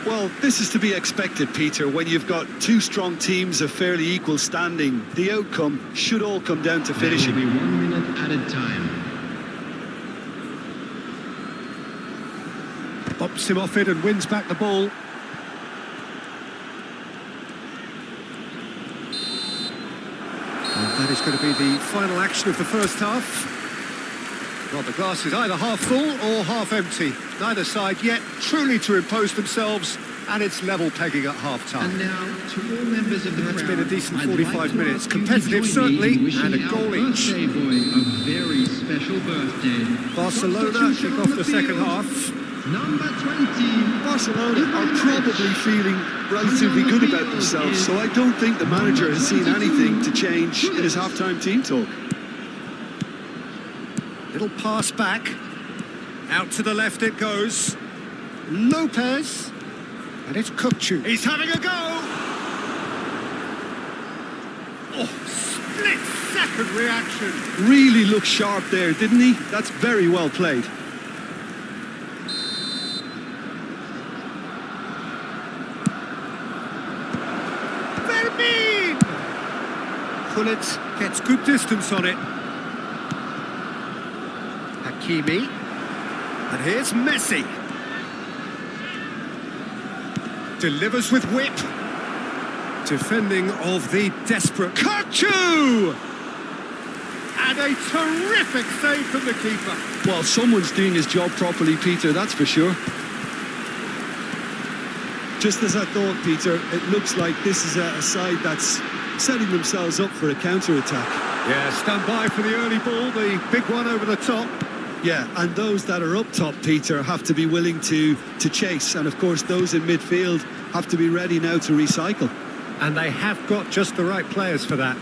Well, this is to be expected, Peter, when you've got two strong teams of fairly equal standing. The outcome should all come down to finishing. There will be 1 minute added time. Bops him off it and wins back the ball. And that is going to be the final action of the first half. Well, the glass is either half full or half empty. Neither side yet truly to impose themselves, and it's level pegging at half-time. And now, to all members of the That's crowd, been a decent I'd 45 like to minutes. ask you to Competitive, join certainly, me in wishing and a our goal each. birthday boy a very special birthday. Barcelona kick off the second half. Number 20. Barcelona are probably feeling relatively good about themselves, so I don't think the manager has seen anything to change in his half-time team talk. Little pass back. Out to the left it goes. Lopez. And it's Kukcu. He's having a go. Oh, split-second reaction. Really looked sharp there, didn't he? That's very well played. Vermeer. Gullit gets good distance on it. Hakimi. And here's Messi. Delivers with whip. Defending of the desperate Kukcu! And a terrific save from the keeper. Well, someone's doing his job properly, Peter, that's for sure. Just as I thought, Peter, it looks like this is a side that's setting themselves up for a counter-attack. Yeah, stand by for the early ball, the big one over the top. Yeah, and those that are up top, Peter, have to be willing to chase. And, of course, those in midfield have to be ready now to recycle. And they have got just the right players for that.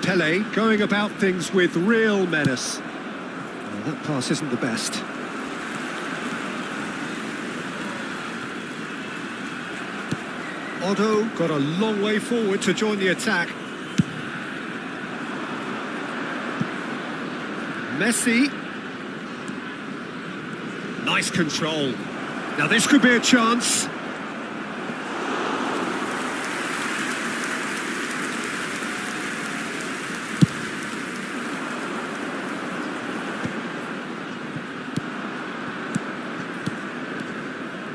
Pele going about things with real menace. Well, that pass isn't the best. Otto got a long way forward to join the attack. Messi. Nice control. Now this could be a chance.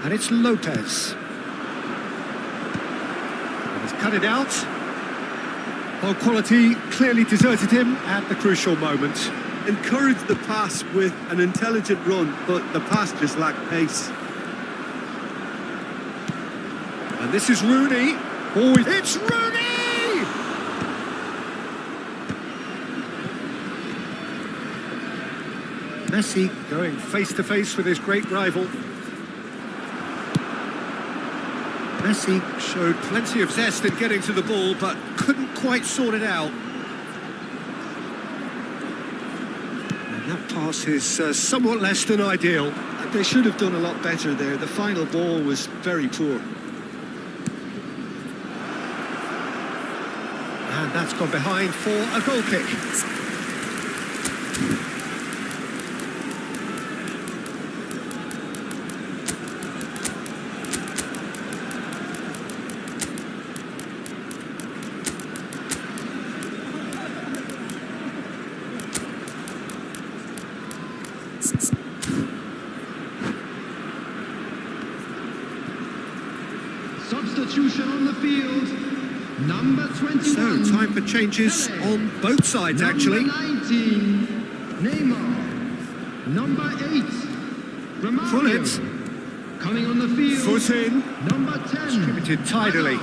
And it's Lopez. And he's cut it out. Well, quality clearly deserted him at the crucial moment. Encouraged the pass with an intelligent run, but the pass just lacked pace. And this is Rooney. Oh, it's Rooney! Messi going face-to-face with his great rival. Messi showed plenty of zest in getting to the ball, but couldn't quite sort it out. And that pass is somewhat less than ideal. They should have done a lot better there. The final ball was very poor. And that's gone behind for a goal kick. substitution on the field. Number 21. So, time for changes on both sides, actually. Number 19, Neymar. Number 8, Ronaldo. Full it. Coming on the field. Foot in. Number 10. Distributed tidily.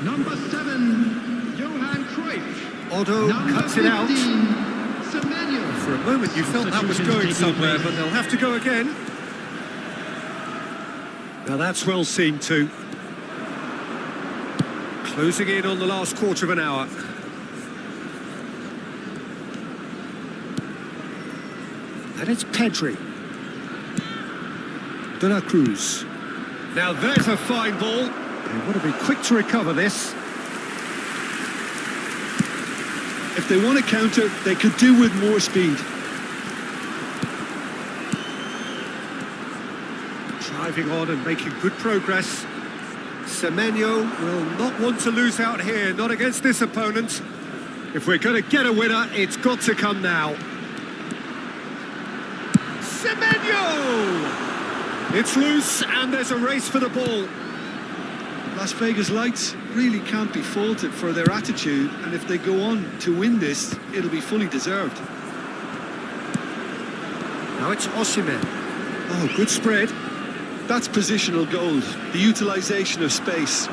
Number 7, Johan Cruyff. Otto Number cuts it out. 15, Semenyo. For a moment you felt that was going somewhere, but they'll have to go again. Now that's well seen too. Closing in on the last quarter of an hour. And it's Pedri. De La Cruz. Now there's a fine ball. They want to be quick to recover this. If they want to counter, they could do with more speed. Driving on and making good progress. Semenyo will not want to lose out here, not against this opponent. If we're going to get a winner, it's got to come now. Semenyo! It's loose and there's a race for the ball. Las Vegas Lights really can't be faulted for their attitude, and if they go on to win this, it'll be fully deserved. Now it's Osimhen. Oh, good spread. That's positional gold, the utilisation of space.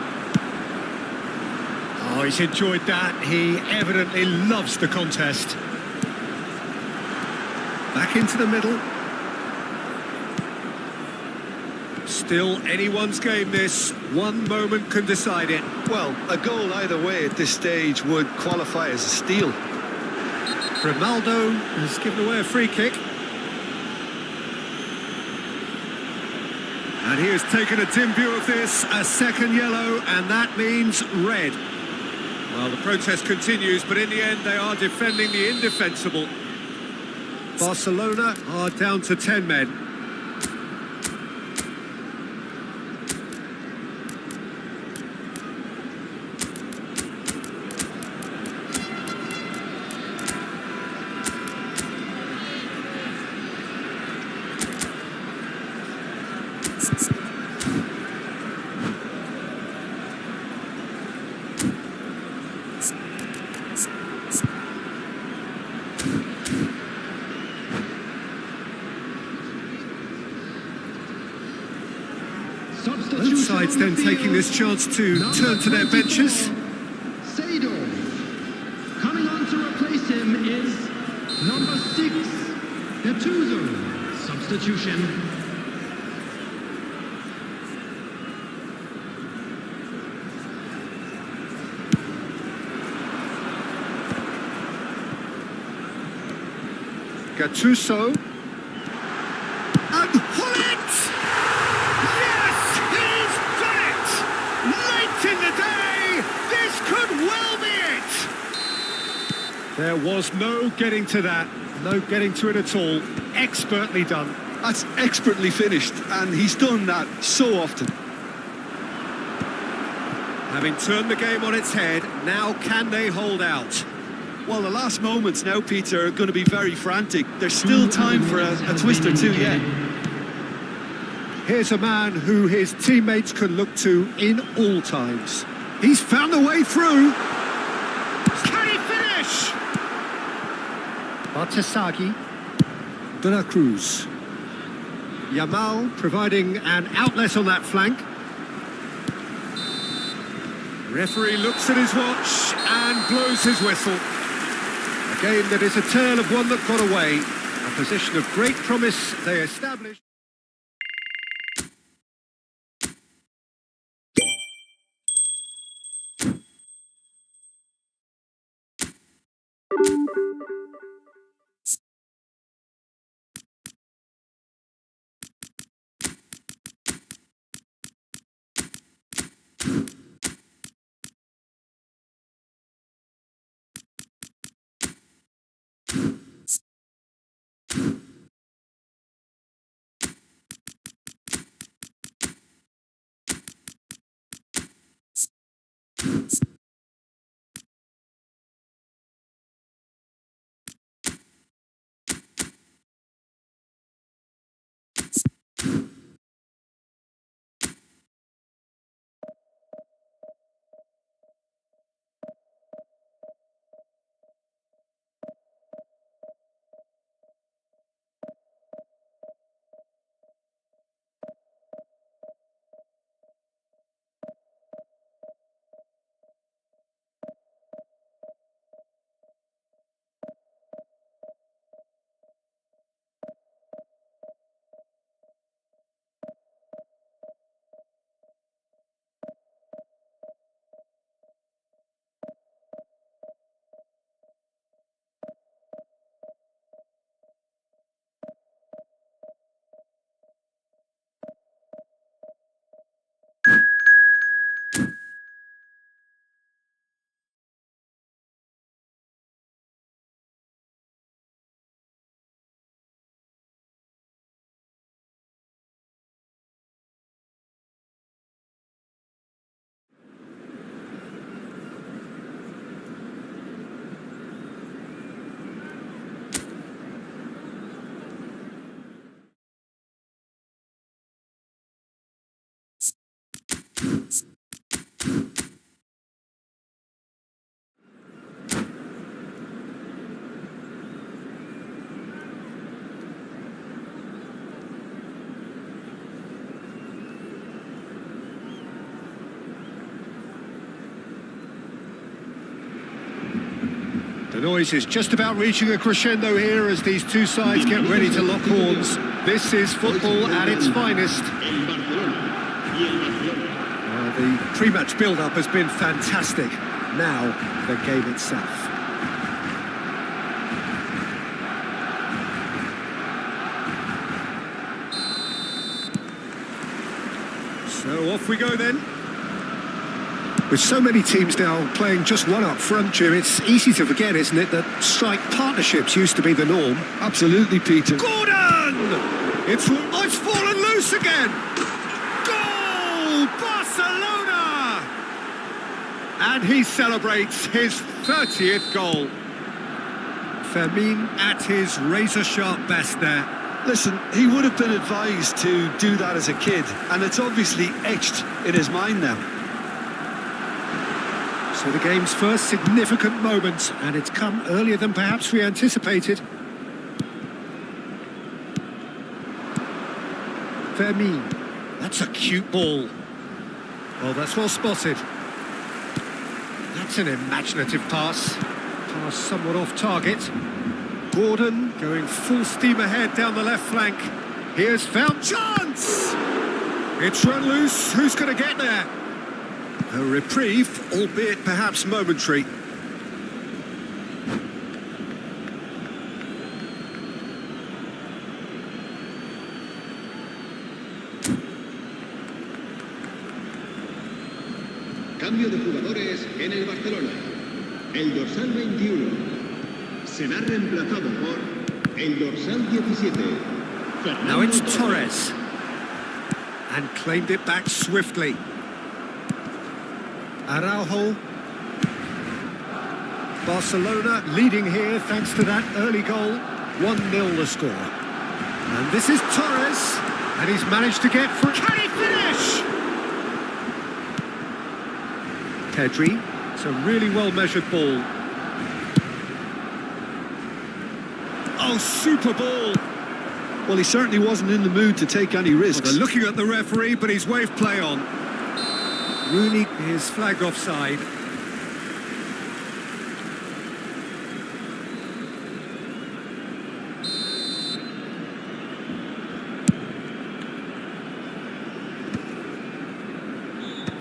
Oh, he's enjoyed that. He evidently loves the contest. Back into the middle. Still anyone's game this. One moment can decide it. Well, a goal either way at this stage would qualify as a steal. Ronaldo has given away a free kick. And he has taken a dim view of this, a second yellow, and that means red. Well, the protest continues, but in the end they are defending the indefensible. Barcelona are down to 10 men. Both sides then taking this chance to turn to their benches. Coming on to replace him is number 6, Gattuso. Substitution. Gattuso. And Hullet! Yes, he's done it! Late in the day, this could well be it! There was no getting to that, no getting to it at all. Expertly done. That's expertly finished, and he's done that so often. Having turned the game on its head, now can they hold out? Well, the last moments now, Peter, are going to be very frantic. There's still time for a twist or two yet. Here's a man who his teammates can look to in all times. He's found a way through. Can he finish? Bartesaghi. De La Cruz. Yamal providing an outlet on that flank. Referee looks at his watch and blows his whistle. A game that is a tale of one that got away. A position of great promise they established. noise is just about reaching a crescendo here as these two sides get ready to lock horns. This is football at its finest. The pre-match build-up has been fantastic. Now, the game itself. So off we go then. With so many teams now playing just one up front, Jim, it's easy to forget, isn't it, that strike partnerships used to be the norm. Absolutely, Peter. Gordon! It's fallen loose again! Goal! Barcelona! And he celebrates his 30th goal. Fermin at his razor-sharp best there. Listen, he would have been advised to do that as a kid, and it's obviously etched in his mind now. So the game's first significant moment, and it's come earlier than perhaps we anticipated. Fermin, that's a cute ball. Well, that's well spotted. That's an imaginative pass. Pass somewhat off target. Gordon going full steam ahead down the left flank. Here's found chance! It's run loose, who's going to get there? A reprieve, albeit perhaps momentary. Cambio de jugadores en el Barcelona. El dorsal 21 será reemplazado por el dorsal 17. Now it's Torres. And claimed it back swiftly. Araujo. Barcelona leading here thanks to that early goal. 1-0 the score. And this is Torres. And he's managed to get through. Can he finish? Pedri. It's a really well-measured ball. Oh, super ball. Well, he certainly wasn't in the mood to take any risks. Well, they're looking at the referee, but he's waved play on. Rooney is flagged offside.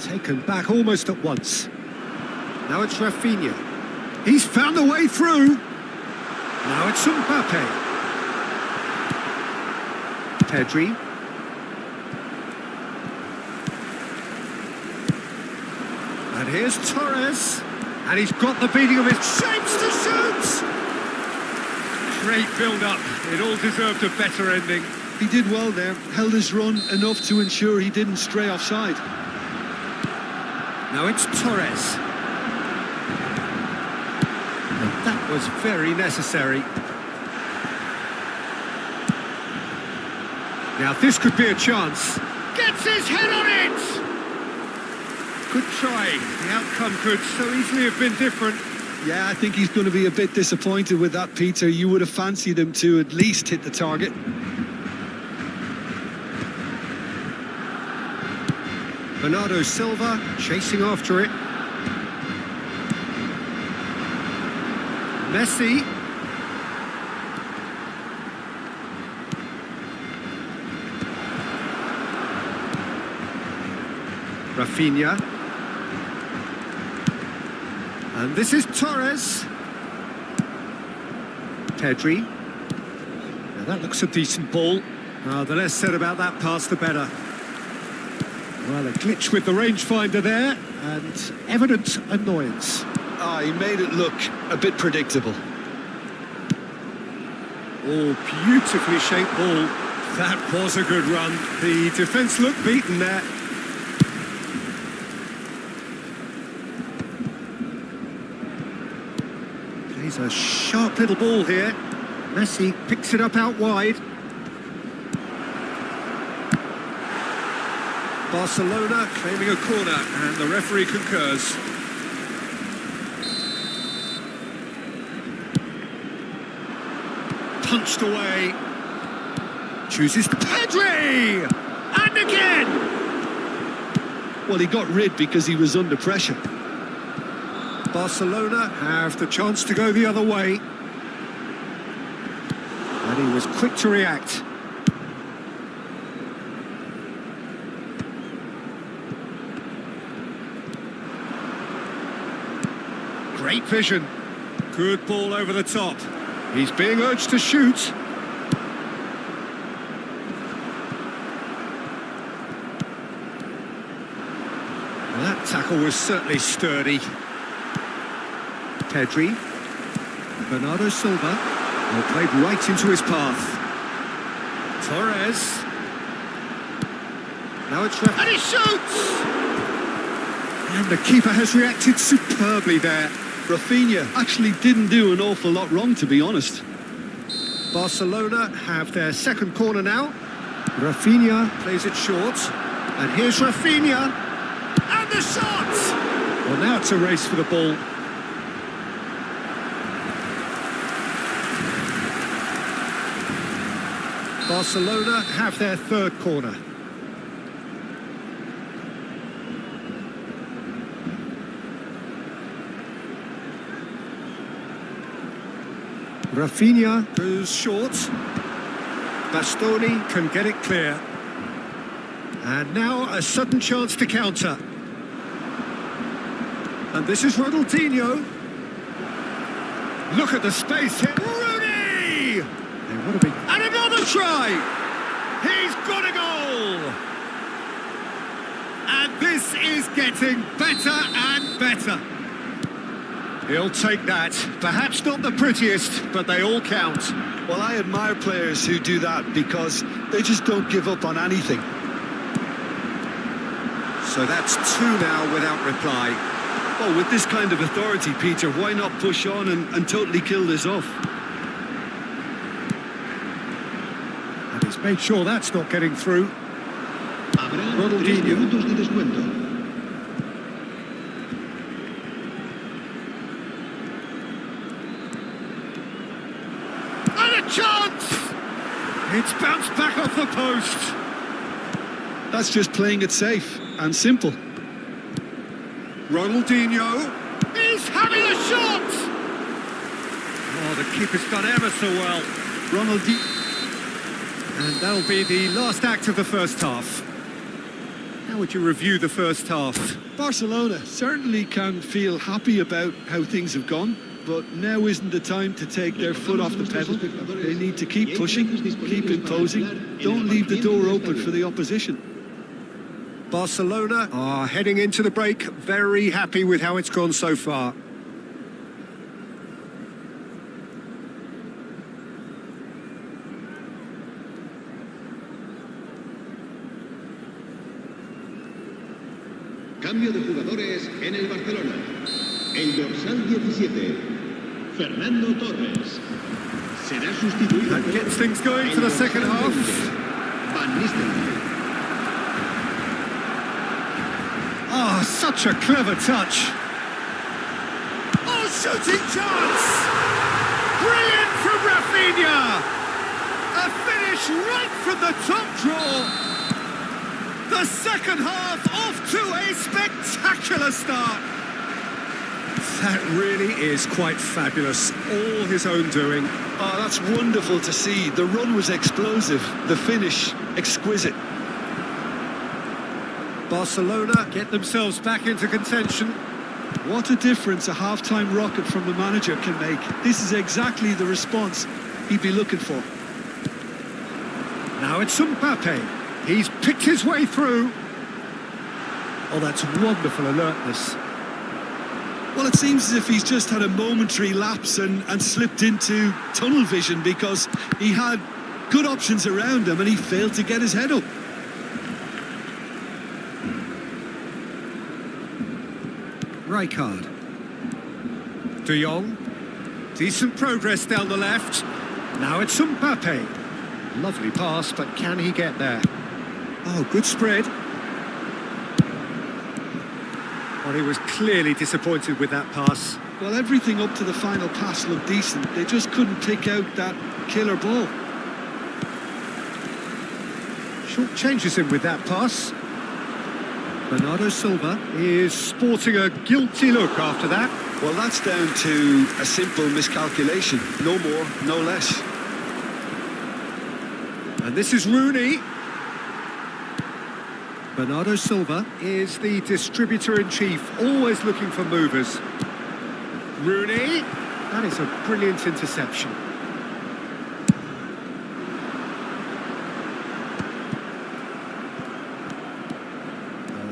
Taken back almost at once. Now it's Rafinha. He's found a way through. Now it's Mbappe. Pedri. And here's Torres. And he's got the beating of his shapes to shoot! Great build-up. It all deserved a better ending. He did well there, held his run enough to ensure he didn't stray offside. Now it's Torres. And that was very necessary. Now this could be a chance. Gets his head on it! Good try. The outcome could so easily have been different. Yeah, I think he's going to be a bit disappointed with that, Peter. You would have fancied him to at least hit the target. Bernardo Silva chasing after it. Messi. Rafinha. And this is Torres. Pedri. Now that looks a decent ball. The less said about that pass, the better. Well, a glitch with the rangefinder there, and evident annoyance. He made it look a bit predictable. Oh, beautifully shaped ball. That was a good run. The defence looked beaten there. Plays a sharp little ball here. Messi picks it up out wide. Barcelona claiming a corner, and the referee concurs. Punched away. Chooses Pedri! And again! Well, he got rid because he was under pressure. Barcelona have the chance to go the other way. And he was quick to react. Great vision. Good ball over the top. He's being urged to shoot. Well, that tackle was certainly sturdy. Pedri. Bernardo Silva. Well, played right into his path. Torres. Now it's left. And he shoots! And the keeper has reacted superbly there. Rafinha actually didn't do an awful lot wrong, to be honest. Barcelona have their second corner now. Rafinha plays it short. And here's Rafinha. And the shot! Well, now it's a race for the ball. Barcelona have their third corner. Rafinha goes short. Bastoni can get it clear. And now a sudden chance to counter. And this is Ronaldinho. Look at the space here. Rooney! And another try! He's got a goal! And this is getting better and better. He'll take that. Perhaps not the prettiest, but they all count. Well, I admire players who do that because they just don't give up on anything. So that's two now without reply. Well, with this kind of authority, Peter, why not push on and totally kill this off? And he's made sure that's not getting through. Habrá 3 minutos de descuento. And a chance! It's bounced back off the post. That's just playing it safe and simple. Ronaldinho is having a shot! Oh, the keeper's done ever so well. Ronaldinho. And that'll be the last act of the first half. How would you review the first half? Barcelona certainly can feel happy about how things have gone, but now isn't the time to take their foot off the pedal. They need to keep pushing, keep imposing, don't leave the door open for the opposition. Barcelona are heading into the break, very happy with how it's gone so far. Cambio de jugadores en el Barcelona. El dorsal 17, Fernando Torres, será sustituido That por gets things going for the second half. Van Nistelrooy. Oh, such a clever touch. Oh, shooting chance! Brilliant from Rafinha! A finish right from the top draw. The second half off to a spectacular start. That really is quite fabulous. All his own doing. Oh, that's wonderful to see. The run was explosive, the finish exquisite. Barcelona get themselves back into contention. What a difference a half-time rocket from the manager can make. This is exactly the response he'd be looking for. Now it's Mbappe. He's picked his way through. Oh, that's wonderful alertness. Well, it seems as if he's just had a momentary lapse and slipped into tunnel vision because he had good options around him and he failed to get his head up. Rijkaard. De Jong. Decent progress down the left. Now it's Mbappe. Lovely pass, but can he get there? Oh, good spread. Well, he was clearly disappointed with that pass. Well, everything up to the final pass looked decent. They just couldn't pick out that killer ball. Short changes him with that pass. Bernardo Silva is sporting a guilty look after that. Well, that's down to a simple miscalculation. No more, no less. And this is Rooney. Bernardo Silva is the distributor-in-chief, always looking for movers. Rooney, that is a brilliant interception.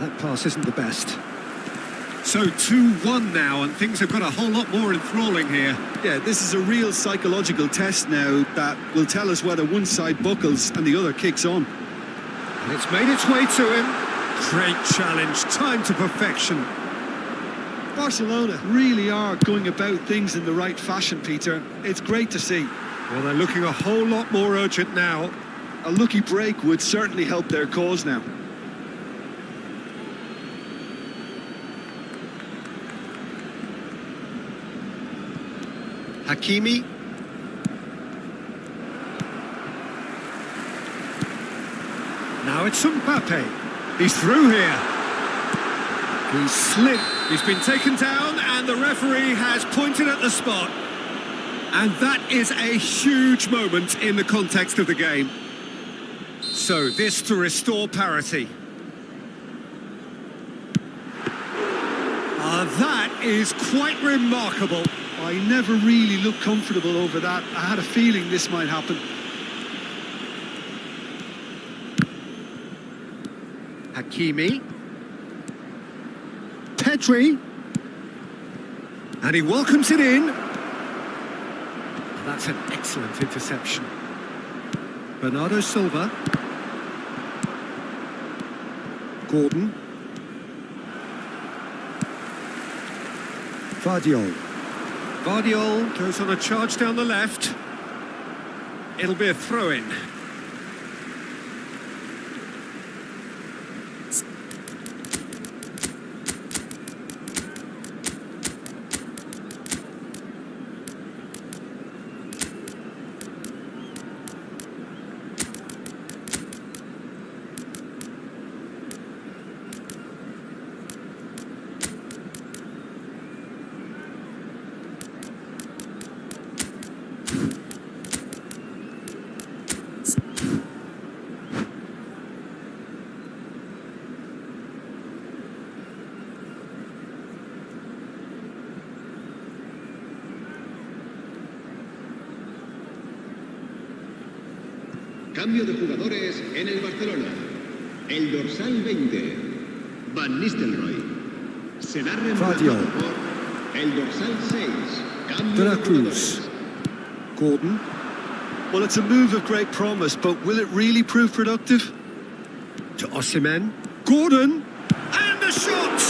That pass isn't the best. So 2-1 now, and things have got a whole lot more enthralling here. Yeah, this is a real psychological test now that will tell us whether one side buckles and the other kicks on. And it's made its way to him. Great challenge, time to perfection. Barcelona really are going about things in the right fashion, Peter. It's great to see. Well, they're looking a whole lot more urgent now. A lucky break would certainly help their cause now. Hakimi. Now it's Mbappe. He's through here. He's slid. He's been taken down and the referee has pointed at the spot. And that is a huge moment in the context of the game. So this to restore parity. That is quite remarkable. I never really looked comfortable over that. I had a feeling this might happen. Hakimi. Pedri. And he welcomes it in. That's an excellent interception. Bernardo Silva. Gordon. Vardiol. Vardiol goes on a charge down the left. It'll be a throw-in. Cambio de jugadores en el Barcelona. El dorsal 20, Van Nistelrooy. Será reemplazado por el dorsal 6, cambio de jugadores. Gordon. Well, it's a move of great promise, but will it really prove productive? To Osimhen. Gordon. And the shot!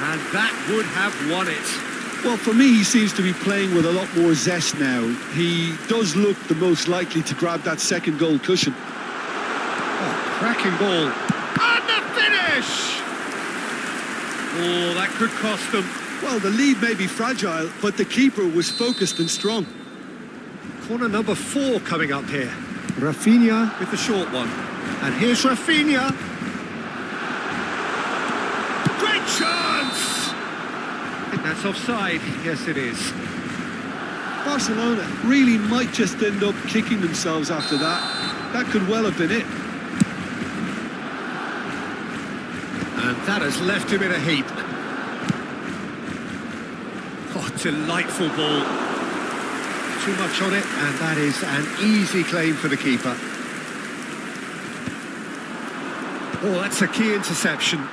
And that would have won it. Well, for me, he seems to be playing with a lot more zest now. He does look the most likely to grab that second goal cushion. Oh, cracking ball. And the finish! Oh, that could cost them. Well, the lead may be fragile, but the keeper was focused and strong. Corner number 4 coming up here. Rafinha with the short one. And here's Rafinha. Great chance! I think that's offside. Yes, it is. Barcelona really might just end up kicking themselves after that. That could well have been it. And that has left him in a heap. Oh, delightful ball. Too much on it, and that is an easy claim for the keeper. Oh, that's a key interception.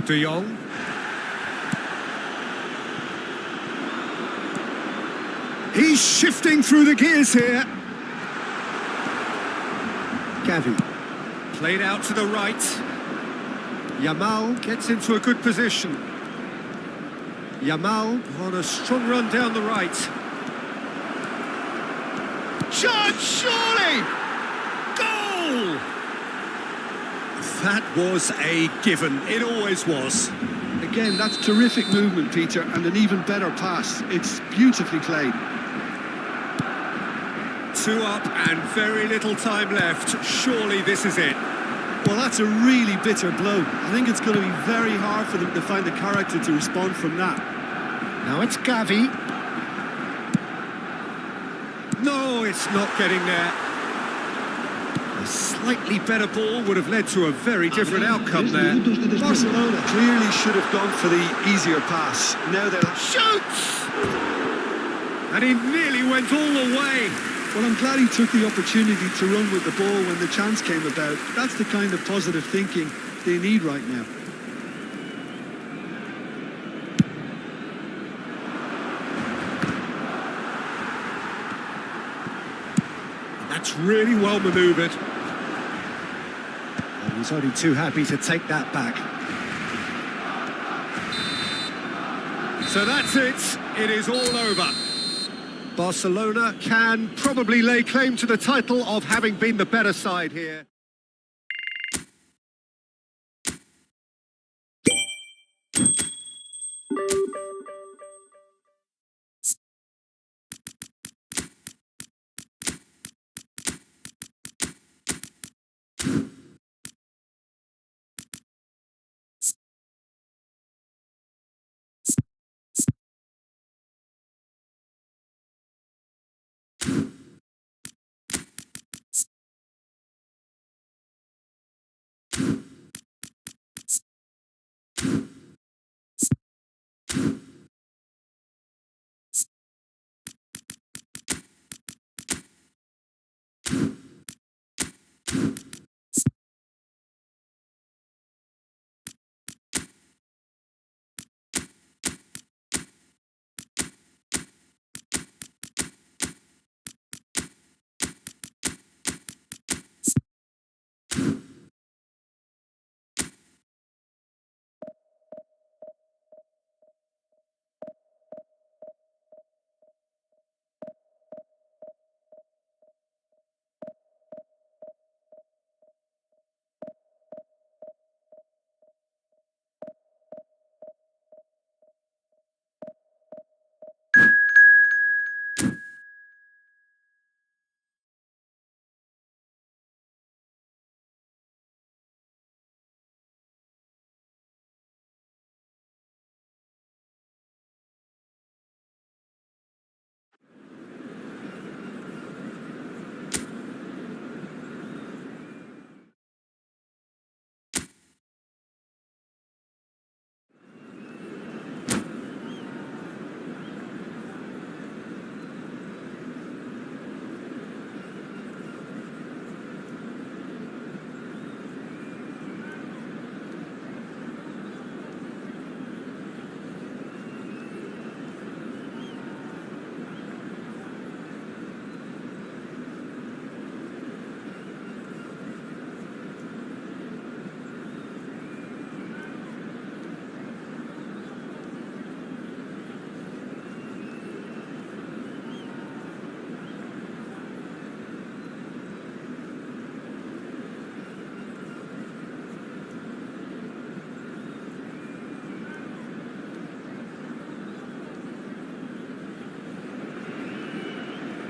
De Jong. He's shifting through the gears here. Gavi. Played out to the right. Yamal gets into a good position. Yamal on a strong run down the right. Shot, surely! Goal! That was a given. It always was. Again, that's terrific movement, Peter, and an even better pass. It's beautifully played. 2 up and very little time left. Surely this is it. Well, that's a really bitter blow. I think it's going to be very hard for them to find the character to respond from that. Now it's Gavi. No, it's not getting there. A slightly better ball would have led to a very different outcome there. Barcelona clearly should have gone for the easier pass. Now they'll... Shoots! And he nearly went all the way. Well, I'm glad he took the opportunity to run with the ball when the chance came about. That's the kind of positive thinking they need right now. That's really well manoeuvred. And he's only too happy to take that back. So that's it. It is all over. Barcelona can probably lay claim to the title of having been the better side here.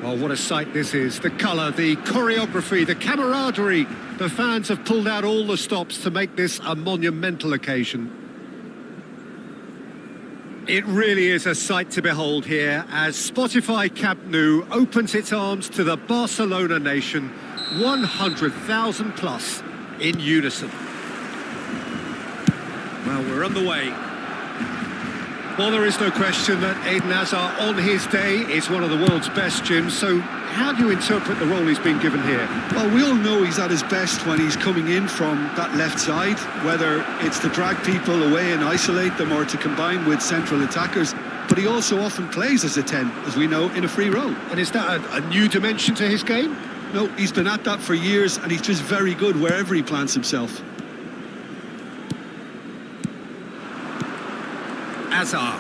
Oh, what a sight this is. The colour, the choreography, the camaraderie. The fans have pulled out all the stops to make this a monumental occasion. It really is a sight to behold here as Spotify Camp Nou opens its arms to the Barcelona nation, 100,000 plus in unison. Well, we're on the way. Well, there is no question that Eden Hazard on his day is one of the world's best, Jim. So how do you interpret the role he's been given here? Well, we all know he's at his best when he's coming in from that left side, whether it's to drag people away and isolate them or to combine with central attackers. But he also often plays as a 10, as we know, in a free role. And is that a new dimension to his game? No, he's been at that for years and he's just very good wherever he plants himself. Hazard.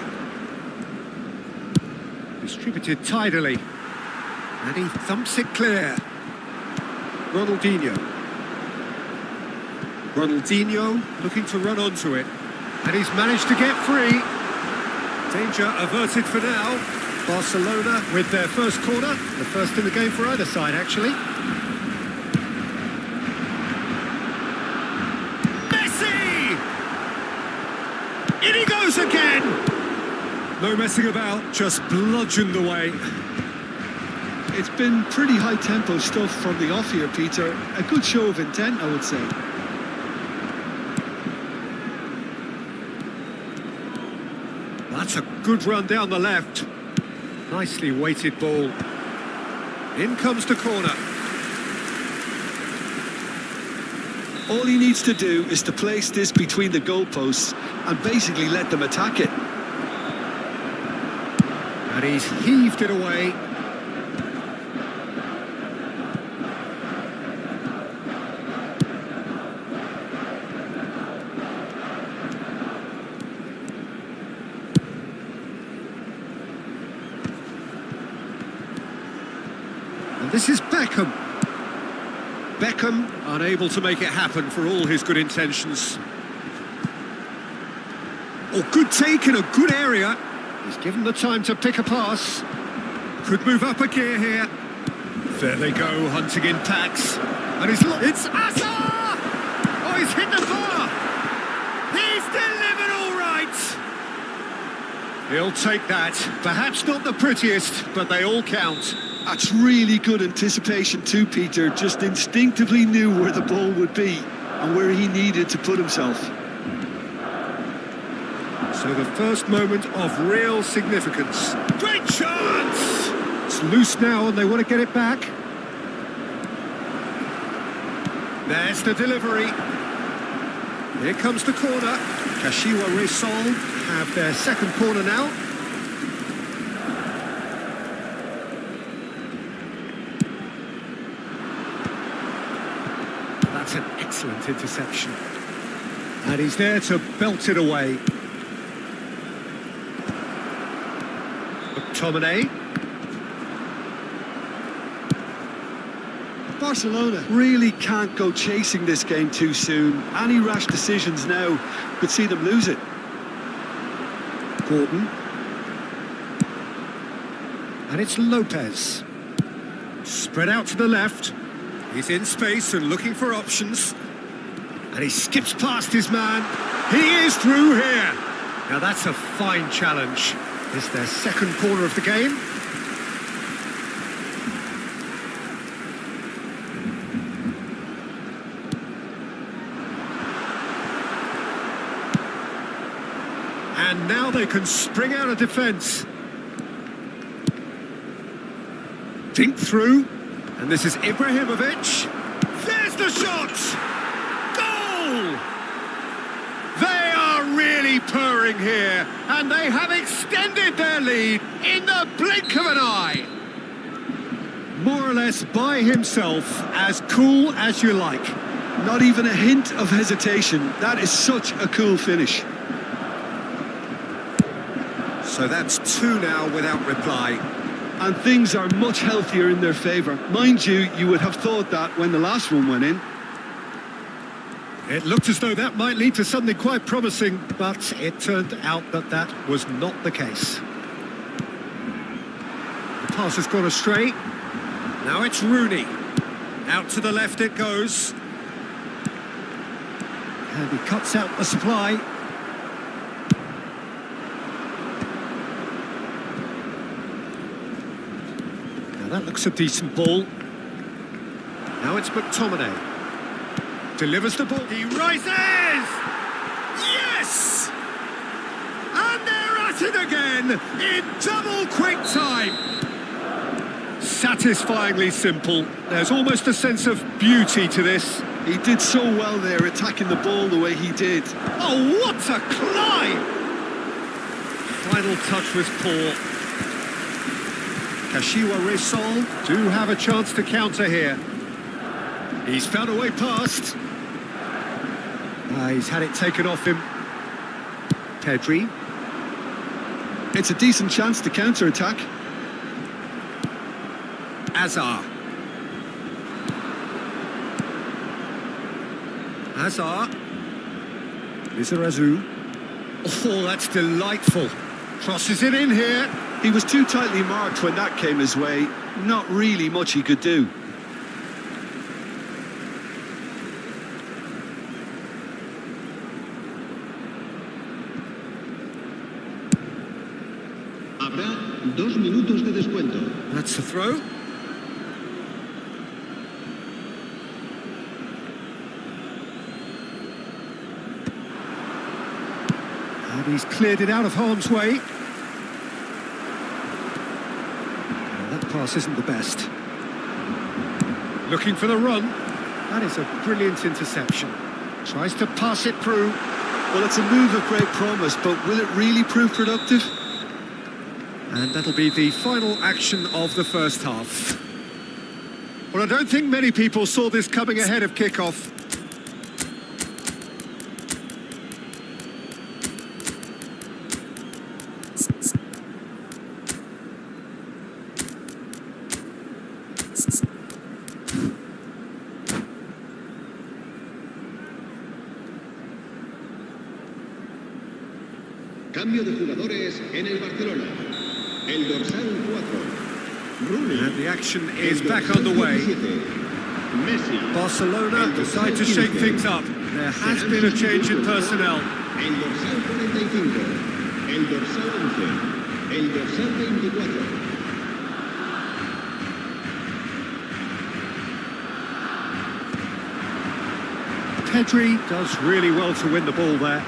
Distributed tidily. And he thumps it clear. Ronaldinho. Ronaldinho looking to run onto it. And he's managed to get free. Danger averted for now. Barcelona with their first corner. The first in the game for either side, actually. No messing about, just bludgeoned away. It's been pretty high-tempo stuff from the off here, Peter. A good show of intent, I would say. That's a good run down the left. Nicely weighted ball. In comes the corner. All he needs to do is to place this between the goalposts and basically let them attack it. And he's heaved it away. And this is Beckham. Beckham unable to make it happen for all his good intentions. Oh, good take in a good area. He's given the time to pick a pass. Could move up a gear here. There they go, hunting in packs. And it's Asa! Oh, he's hit the bar! He's delivered all right! He'll take that. Perhaps not the prettiest, but they all count. That's really good anticipation too, Peter. Just instinctively knew where the ball would be and where he needed to put himself. So the first moment of real significance. Great chance! It's loose now and they want to get it back. There's the delivery. Here comes the corner. Kashiwa Resol have their second corner now. That's an excellent interception. And he's there to belt it away. McTominay. Barcelona really can't go chasing this game too soon. Any rash decisions now could see them lose it. Gordon. And it's Lopez. Spread out to the left. He's in space and looking for options. And he skips past his man. He is through here. Now that's a fine challenge. It's their second corner of the game. And now they can spring out of defence. Dink through. And this is Ibrahimovic. There's the shot! Goal! They are really purring here, and they have extended their lead in the blink of an eye. More or less by himself, as cool as you like. Not even a hint of hesitation. That is such a cool finish. So that's two now without reply. And things are much healthier in their favour. Mind you, you would have thought that when the last one went in. It looked as though that might lead to something quite promising, but it turned out that that was not the case. The pass has gone astray. Now it's Rooney. Out to the left it goes. And he cuts out the supply. That looks a decent ball. Now it's McTominay. Delivers the ball. He rises! Yes! And they're at it again in double quick time. Satisfyingly simple. There's almost a sense of beauty to this. He did so well there, attacking the ball the way he did. Oh, what a climb! Final touch was poor. Kashiwa Resol do have a chance to counter here. He's found a way past. He's had it taken off him. Pedri. It's a decent chance to counter-attack. Azar. Lizarazu. Oh, that's delightful. Crosses it in here. He was too tightly marked when that came his way. Not really much he could do. Habrá 2 minutos de descuento. That's the throw. And he's cleared it out of harm's way. Well, that pass isn't the best. Looking for the run. That is a brilliant interception. Tries to pass it through. Well, it's a move of great promise, but will it really prove productive? And that'll be the final action of the first half. Well, I don't think many people saw this coming ahead of kickoff. Cambio de jugadores en el Barcelona. El dorsal 4. Rooney. And the action is back underway. Messi. Barcelona decide to shake things up. There has been a change in personnel. El dorsal 45. El dorsal 11. El dorsal 24. Pedri does really well to win the ball there.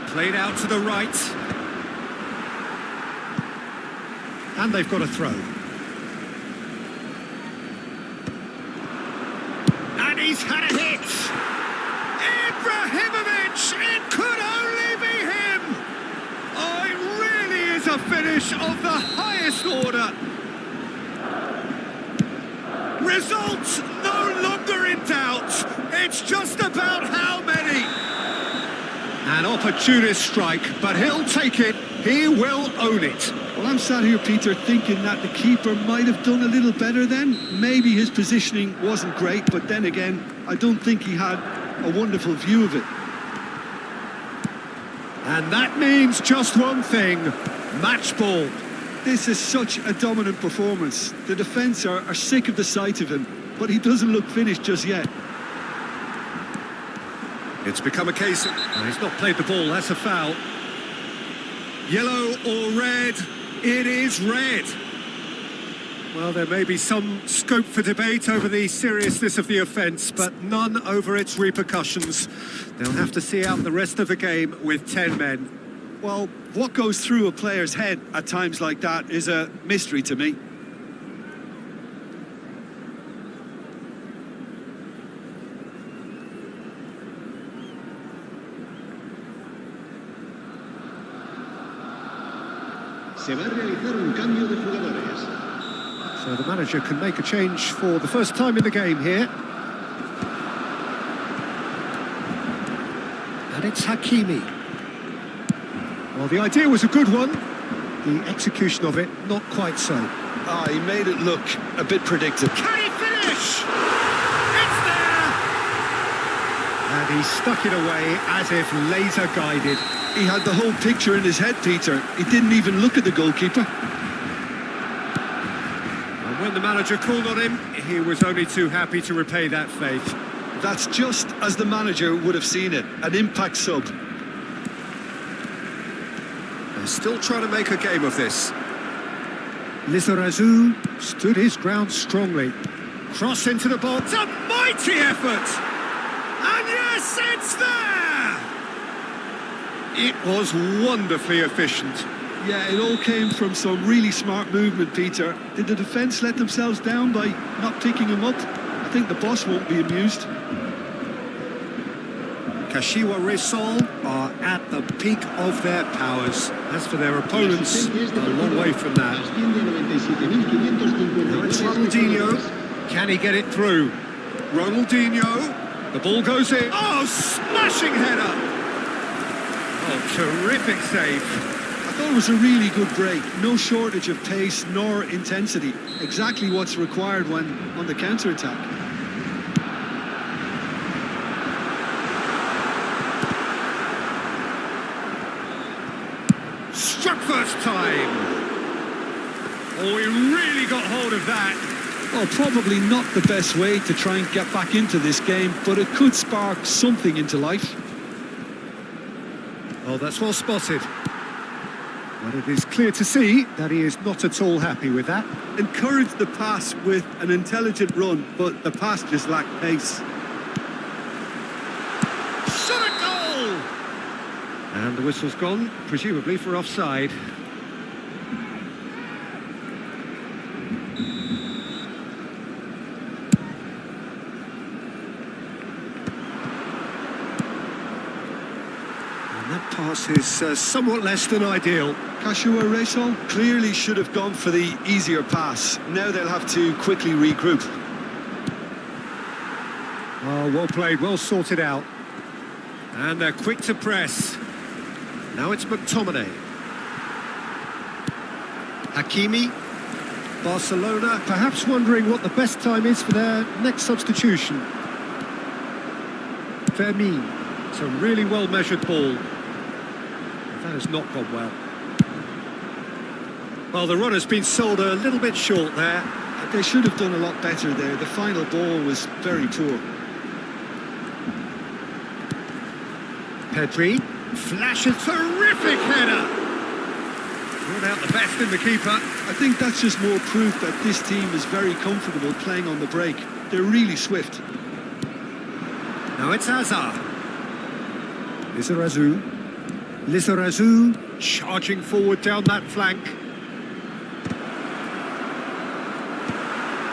Played out to the right. And they've got a throw. And he's had a hit! Ibrahimovic! It could only be him! Oh, it really is a finish of the highest order. Results no longer in doubt. It's just about how many. An opportunist strike, but he'll take it. He will own it. Well, I'm sat here, Peter, thinking that the keeper might have done a little better then. Maybe his positioning wasn't great, but then again, I don't think he had a wonderful view of it. And that means just one thing, match ball. This is such a dominant performance. The defence are sick of the sight of him, but he doesn't look finished just yet. It's become a case of... he's not played the ball, that's a foul. Yellow or red? It is red. Well, there may be some scope for debate over the seriousness of the offence, but none over its repercussions. They'll have to see out the rest of the game with 10 men. Well, what goes through a player's head at times like that is a mystery to me. Se va a realizar un cambio de jugadores. So the manager can make a change for the first time in the game here. And it's Hakimi. Well, the idea was a good one. The execution of it, not quite so. He made it look a bit predictable. Can he finish? It's there! And he stuck it away as if laser guided. He had the whole picture in his head, Peter. He didn't even look at the goalkeeper. And when the manager called on him, he was only too happy to repay that faith. That's just as the manager would have seen it, an impact sub. They're still trying to make a game of this. Lizarazu stood his ground strongly. Cross into the box, a mighty effort! And yes, it's there! It was wonderfully efficient. Yeah, it all came from some really smart movement, Peter. Did the defence let themselves down by not picking him up? I think the boss won't be amused. Kashiwa Reysol are at the peak of their powers. As for their opponents, a long way from that. Now it's Ronaldinho. Can he get it through? Ronaldinho. The ball goes in. Oh, smashing header! Oh, terrific save. I thought it was a really good break. No shortage of pace nor intensity. Exactly what's required when on the counter-attack. Struck first time. Oh, he really got hold of that. Well, probably not the best way to try and get back into this game, but it could spark something into life. Oh, that's well spotted. But it is clear to see that he is not at all happy with that. Encouraged the pass with an intelligent run, but the pass just lacked pace. Shot a goal! And the whistle's gone, presumably for offside. That pass is somewhat less than ideal. Kashua Reysol clearly should have gone for the easier pass. Now they'll have to quickly regroup. Oh, well played, well sorted out. And they're quick to press. Now it's McTominay. Hakimi. Barcelona perhaps wondering what the best time is for their next substitution. Fermin. It's a really well-measured ball. That has not gone well. Well, the run has been sold a little bit short there. They should have done a lot better there. The final ball was very poor. Pedri. Flash a terrific header. Brought out the best in the keeper. I think that's just more proof that this team is very comfortable playing on the break. They're really swift. Now it's Hazard. Lizarazu charging forward down that flank.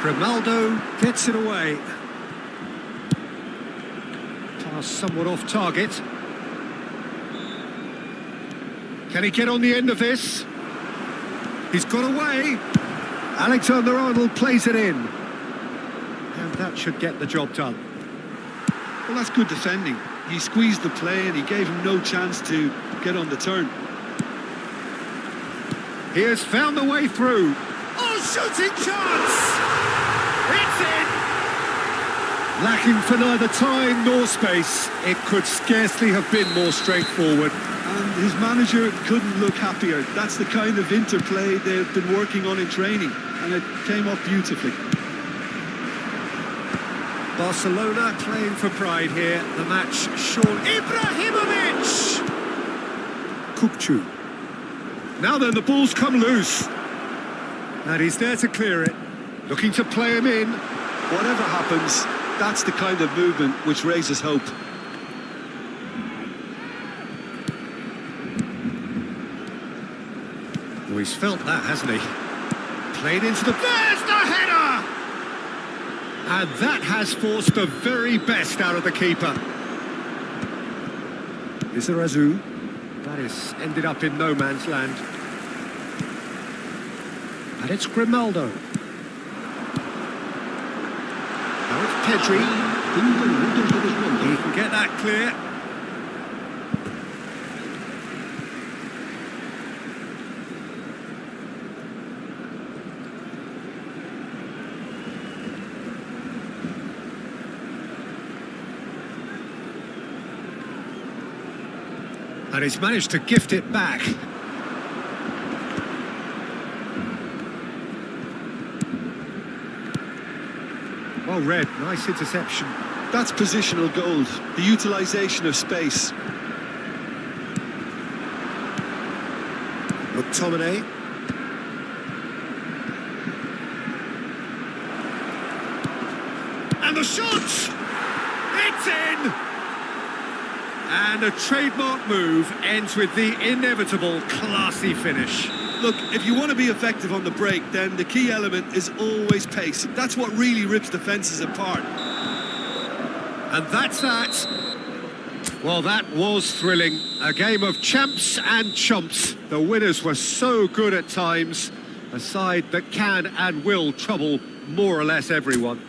Grimaldo gets it away. Pass somewhat off target. Can he get on the end of this? He's got away. Alexander-Arnold plays it in. And that should get the job done. Well, that's good defending. He squeezed the play and he gave him no chance to get on the turn. He has found the way through. Oh, shooting chance! It's in! Lacking for neither time nor space, it could scarcely have been more straightforward. And his manager couldn't look happier. That's the kind of interplay they've been working on in training, and it came off beautifully. Barcelona playing for pride here. The match, Sean Ibrahimovic! Kukçu. Now then, the ball's come loose. And he's there to clear it. Looking to play him in. Whatever happens, that's the kind of movement which raises hope. Oh, he's felt that, hasn't he? Played into the... There's the header! And that has forced the very best out of the keeper. Lizarazu. That is ended up in no man's land. And it's Grimaldo. Now it's Pedri. He can get that clear. And he's managed to gift it back. Well read, nice interception. That's positional gold, the utilisation of space. McTominay. And the shot! It's in! And a trademark move ends with the inevitable classy finish. Look, if you want to be effective on the break, then the key element is always pace. That's what really rips defences apart. And that's that. Well, that was thrilling. A game of champs and chumps. The winners were so good at times. A side that can and will trouble more or less everyone.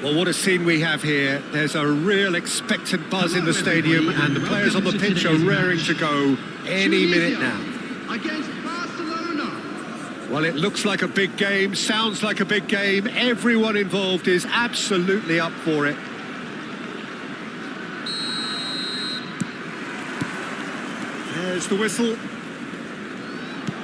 Well, what a scene we have here. There's a real expectant buzz in the stadium, and the players on the pitch are raring to go any minute now. Against Barcelona. Well, it looks like a big game, sounds like a big game. Everyone involved is absolutely up for it. There's the whistle.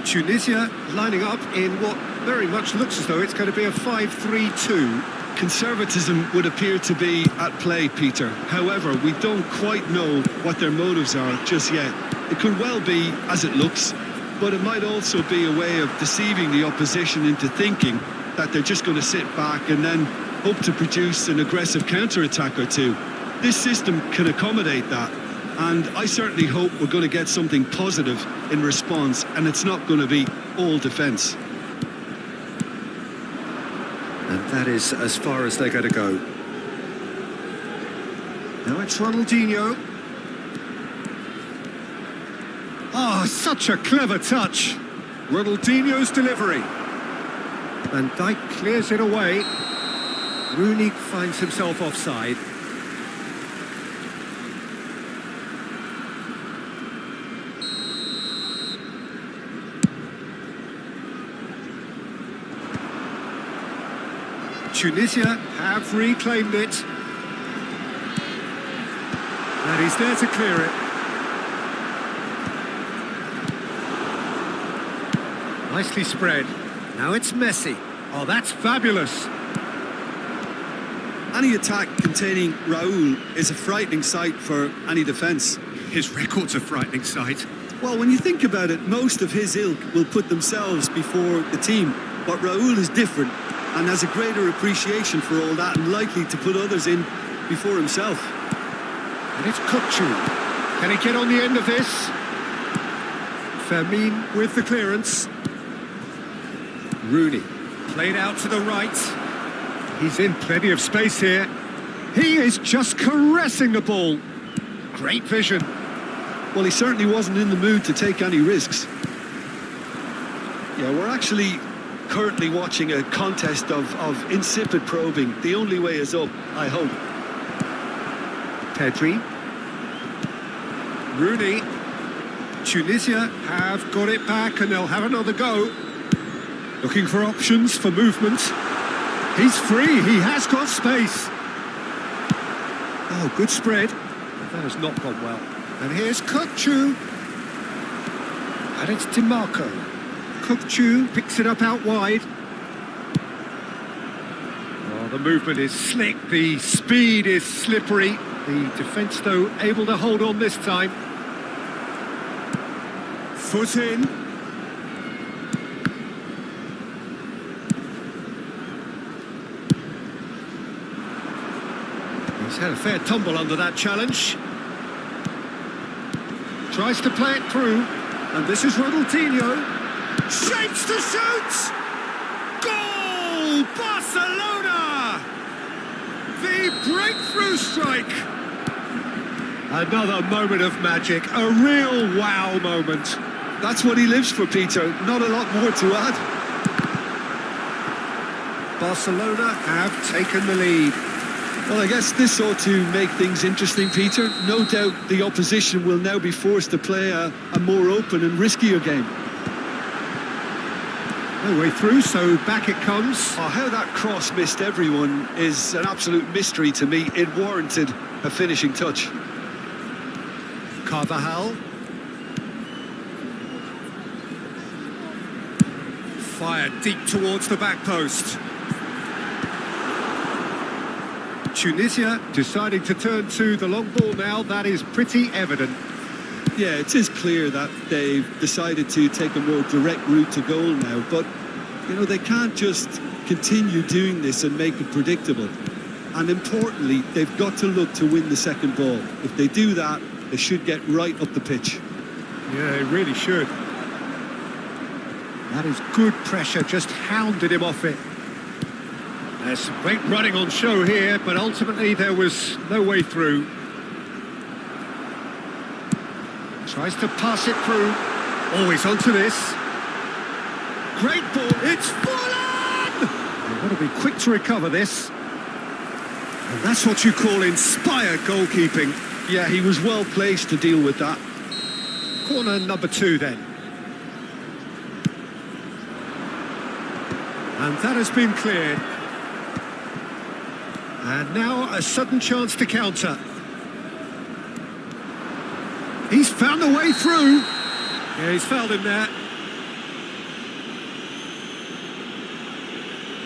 Tunisia lining up in what very much looks as though it's going to be a 5-3-2. Conservatism would appear to be at play, Peter. However, we don't quite know what their motives are just yet. It could well be as it looks, but it might also be a way of deceiving the opposition into thinking that they're just going to sit back and then hope to produce an aggressive counter-attack or two. This system can accommodate that, and I certainly hope we're going to get something positive in response, and it's not going to be all defence. And that is as far as they're going to go. Now it's Ronaldinho. Oh, such a clever touch. Ronaldinho's delivery. Van Dijk clears it away. Rooney finds himself offside. Tunisia have reclaimed it. And he's there to clear it. Nicely spread. Now it's Messi. Oh, that's fabulous. Any attack containing Raul is a frightening sight for any defence. His record's a frightening sight. Well, when you think about it, most of his ilk will put themselves before the team. But Raul is different and has a greater appreciation for all that and likely to put others in before himself. And it's Kukçu. Can he get on the end of this? Fermin with the clearance. Rooney played out to the right. He's in plenty of space here. He is just caressing the ball. Great vision. Well, he certainly wasn't in the mood to take any risks. Yeah, we're actually currently watching a contest of insipid probing. The only way is up, I hope. Pedri. Rooney. Tunisia have got it back and they'll have another go. Looking for options for movement. He's free, he has got space. Oh, good spread. That has not gone well. And here's Kukçu. And it's DiMarco. Kukçu picks it up out wide. Oh, the movement is slick, the speed is slippery. The defence, though, able to hold on this time. Foot in. He's had a fair tumble under that challenge. Tries to play it through. And this is Ronaldinho. Shapes to shoot! Goal! Barcelona! The breakthrough strike! Another moment of magic, a real wow moment. That's what he lives for, Peter. Not a lot more to add. Barcelona have taken the lead. Well, I guess this ought to make things interesting, Peter. No doubt the opposition will now be forced to play a more open and riskier game. No way through, so back it comes. Oh, how that cross missed everyone is an absolute mystery to me. It warranted a finishing touch. Carvajal. Fired deep towards the back post. Tunisia deciding to turn to the long ball now. That is pretty evident. Yeah, it is clear that they've decided to take a more direct route to goal now, but, you know, they can't just continue doing this and make it predictable. And importantly, they've got to look to win the second ball. If they do that, they should get right up the pitch. Yeah, they really should. That is good pressure, just hounded him off it. There's some great running on show here, but ultimately there was no way through. Tries to pass it through. Always onto this. Great ball. It's fallen! They've got to be quick to recover this. And that's what you call inspired goalkeeping. Yeah, he was well placed to deal with that. Corner number 2 then. And that has been cleared. And now a sudden chance to counter. He's found a way through. Yeah, he's fouled him there.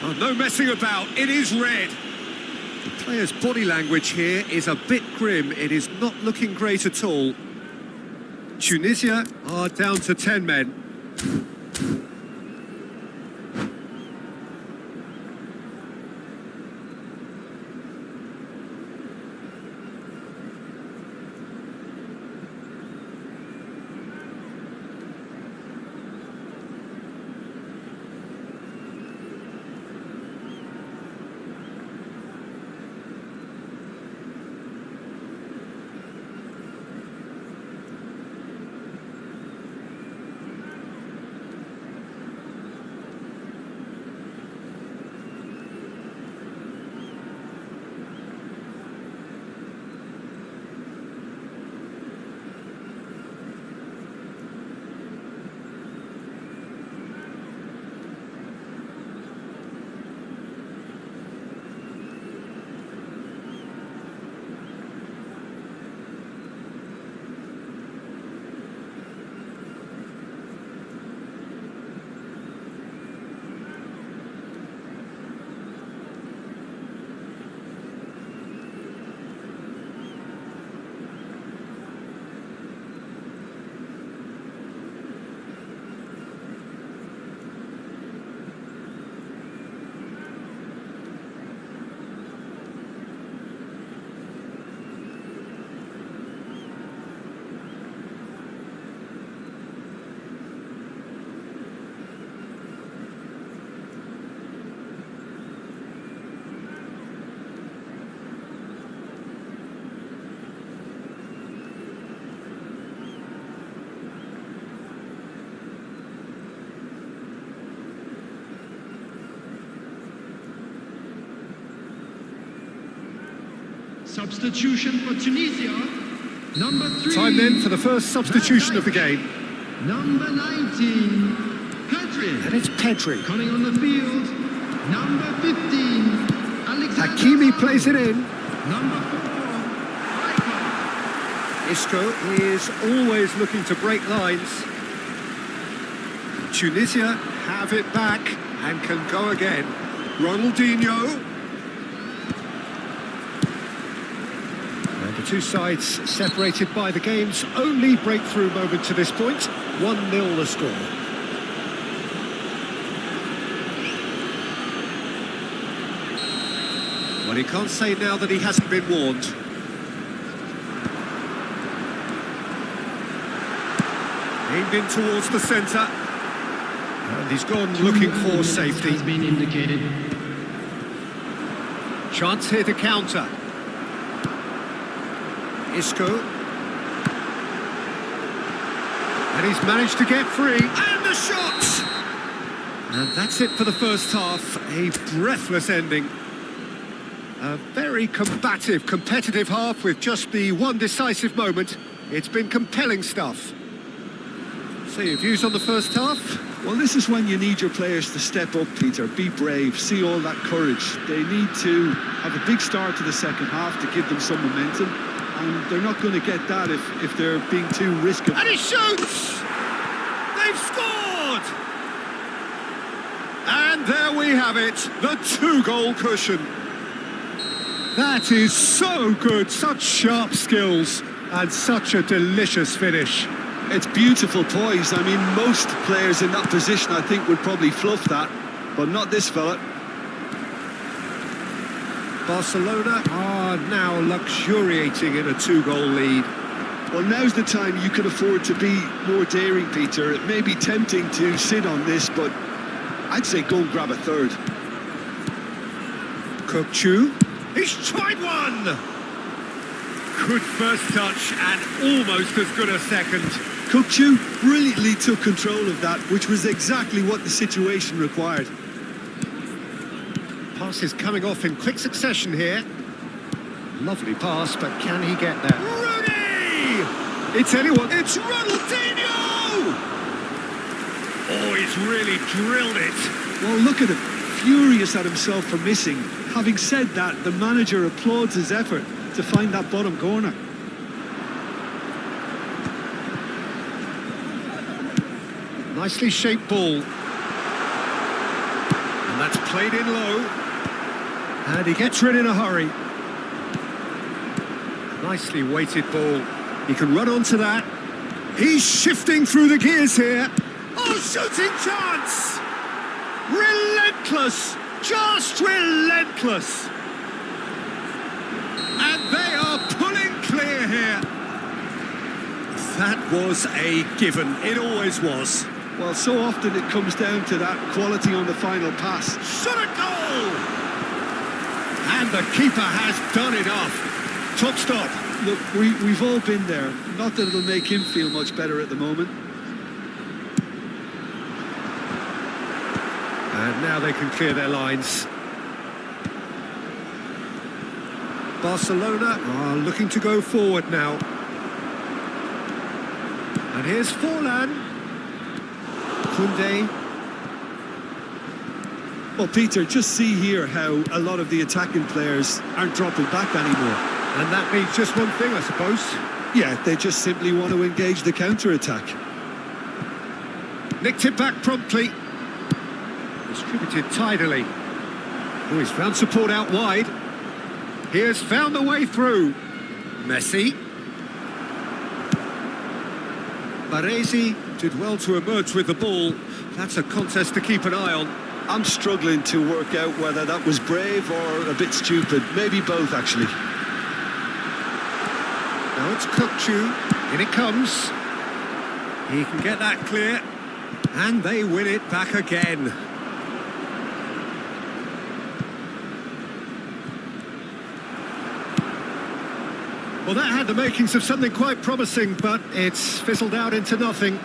Oh, no messing about, it is red. The player's body language here is a bit grim. It is not looking great at all. Tunisia are down to 10 men. Substitution for Tunisia, number 3. Time then for the first substitution of the game. Number 19, Pedri. And it's Pedri. Coming on the field, number 15, Alexander. Hakimi plays it in. Number 4, Isco is always looking to break lines. Tunisia have it back and can go again. Ronaldinho. And the two sides separated by the game's only breakthrough moment to this point. 1-0 the score. Well, he can't say now that he hasn't been warned. Aimed in towards the centre. And he's gone looking for safety. has been indicated. Chance here to counter. Isco. And he's managed to get free. And the shot! And that's it for the first half. A breathless ending. A very combative, competitive half with just the one decisive moment. It's been compelling stuff. So your views on the first half? Well, this is when you need your players to step up, Peter. Be brave, see all that courage. They need to have a big start to the second half to give them some momentum. And they're not going to get that if they're being too risky. And he shoots! They've scored! And there we have it, the 2-goal cushion. That is so good, such sharp skills and such a delicious finish. It's beautiful poise. I mean, most players in that position, I think, would probably fluff that, but not this fella. Barcelona are now luxuriating in a 2-goal lead. Well, now's the time you can afford to be more daring, Peter. It may be tempting to sit on this, but I'd say go and grab a third. Kokchu, he's tried one! Good first touch and almost as good a second. Kokchu brilliantly took control of that, which was exactly what the situation required. Passes coming off in quick succession here. Lovely pass, but can he get there? Rooney! It's anyone. It's Ronaldinho! Oh, he's really drilled it. Well, look at him, furious at himself for missing. Having said that, the manager applauds his effort to find that bottom corner. Nicely shaped ball. And that's played in low. And he gets rid in a hurry. Nicely weighted ball. He can run onto that. He's shifting through the gears here. Oh, shooting chance! Relentless! Just relentless! And they are pulling clear here. That was a given. It always was. Well, so often it comes down to that quality on the final pass. Shot a goal! And the keeper has done enough. Top stop. Look, we've all been there. Not that it'll make him feel much better at the moment. And now they can clear their lines. Barcelona are looking to go forward now. And here's Forlan. Koundé. Well, Peter, just see here how a lot of the attacking players aren't dropping back anymore. And that means just one thing, I suppose. Yeah, they just simply want to engage the counter-attack. Nicked it back promptly. Distributed tidily. Oh, he's found support out wide. He has found the way through. Messi. Baresi did well to emerge with the ball. That's a contest to keep an eye on. I'm struggling to work out whether that was brave or a bit stupid. Maybe both, actually. Now it's Kukçu. In it comes. He can get that clear. And they win it back again. Well, that had the makings of something quite promising, but it's fizzled out into nothing.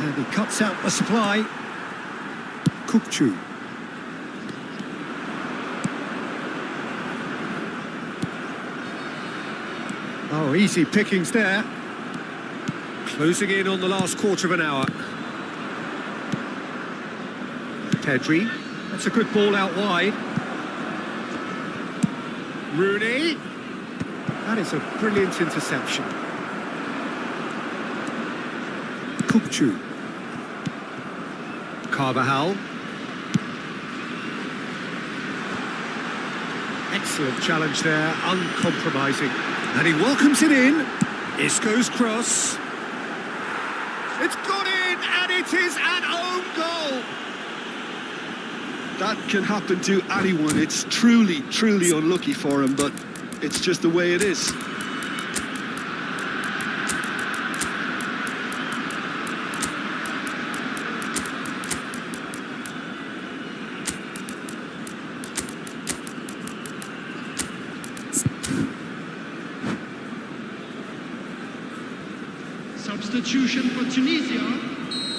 And he cuts out the supply. Kukçu. Oh, easy pickings there. Closing in on the last quarter of an hour. Pedri. That's a good ball out wide. Rooney. That is a brilliant interception. Kukçu. Carvajal. Excellent challenge there, uncompromising. And he welcomes it in. Isco's cross. It's gone in, and it is an own goal. That can happen to anyone. It's truly, truly unlucky for him, but it's just the way it is. Substitution for Tunisia,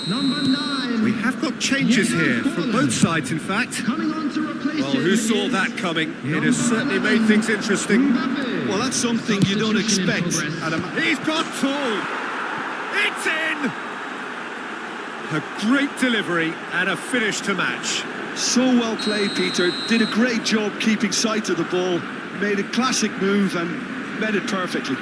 number 9. We have got changes here, from both sides in fact. Coming on to replace Well, who him saw is that coming? It has certainly made things interesting. Mbappe. Well, that's something you don't Substitution in expect progress. at a... He's got two! It's in! A great delivery and a finish to match. So well played, Peter. Did a great job keeping sight of the ball. Made a classic move and met it perfectly.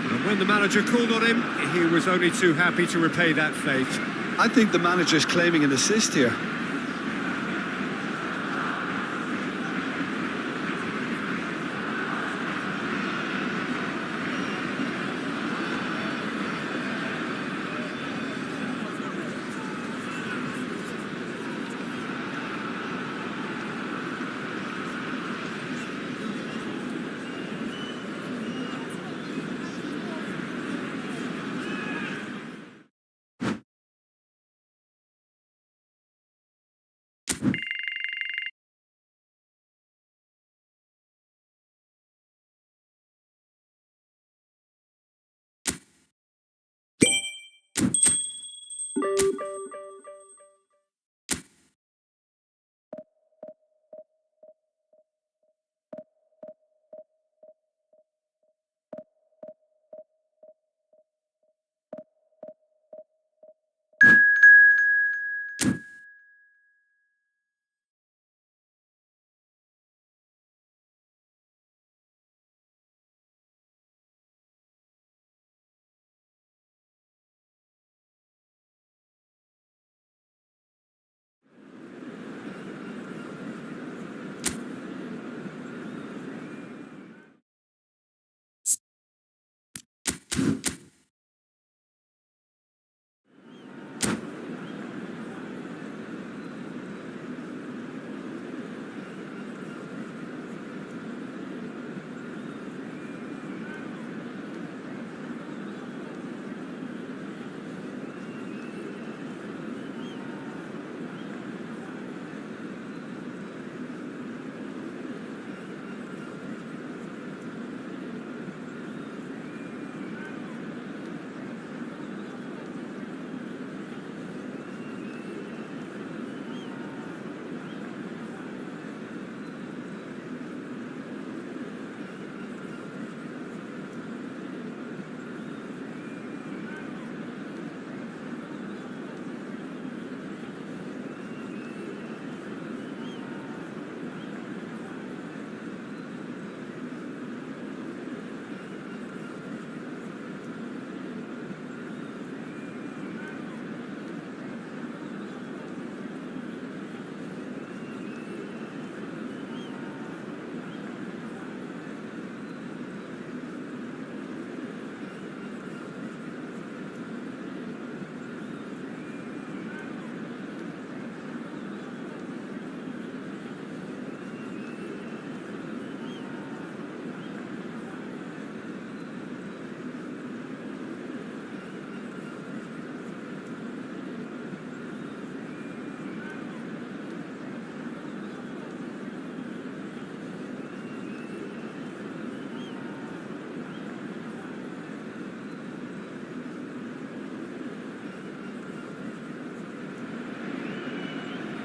And when the manager called on him, he was only too happy to repay that faith. I think the manager's claiming an assist here.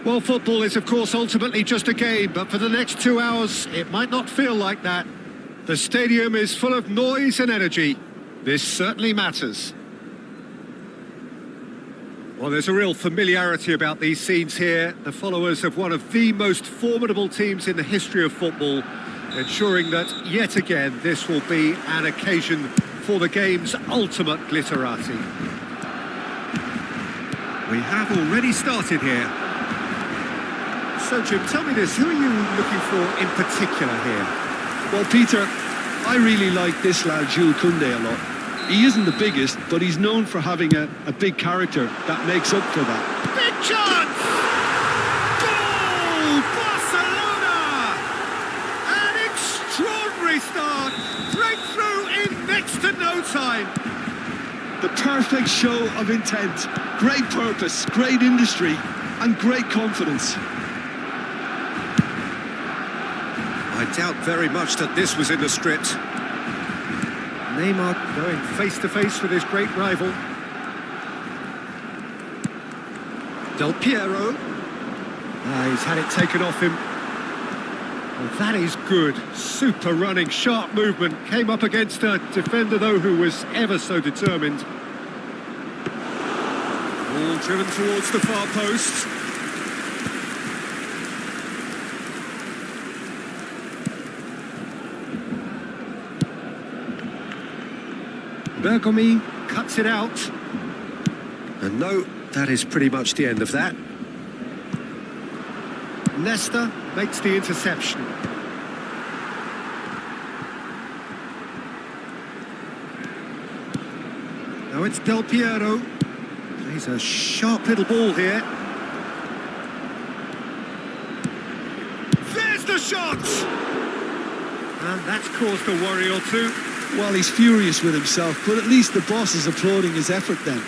Well, football is, of course, ultimately just a game, but for the next 2 hours, it might not feel like that. The stadium is full of noise and energy. This certainly matters. Well, there's a real familiarity about these scenes here. The followers of one of the most formidable teams in the history of football, ensuring that, yet again, this will be an occasion for the game's ultimate glitterati. We have already started here. So, Jim, tell me this, who are you looking for in particular here? Well, Peter, I really like this lad, Jules Koundé, a lot. He isn't the biggest, but he's known for having a big character that makes up for that. Big chance! Goal! Barcelona! An extraordinary start! Breakthrough in next to no time! The perfect show of intent, great purpose, great industry, and great confidence. I doubt very much that this was in the script. Neymar going face-to-face with his great rival. Del Piero. He's had it taken off him. Well, that is good. Super running, sharp movement. Came up against a defender, though, who was ever so determined. Ball driven towards the far post. Bergomi cuts it out. And no, that is pretty much the end of that. Nesta makes the interception. Now it's Del Piero. Plays a sharp little ball here. There's the shot! And that's caused a worry or two. Well, he's furious with himself, but at least the boss is applauding his effort then.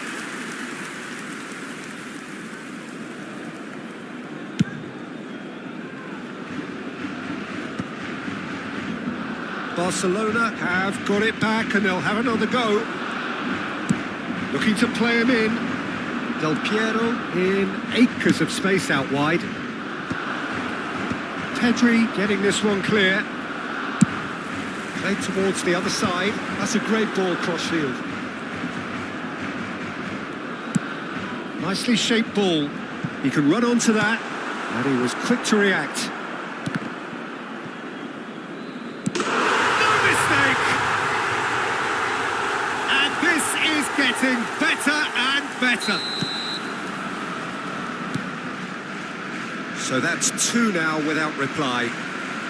Barcelona have got it back and they'll have another go. Looking to play him in. Del Piero in acres of space out wide. Pedri getting this one clear. Played towards the other side. That's a great ball cross-field. Nicely shaped ball. He can run onto that, and he was quick to react. No mistake! And this is getting better and better. So that's 2 now without reply.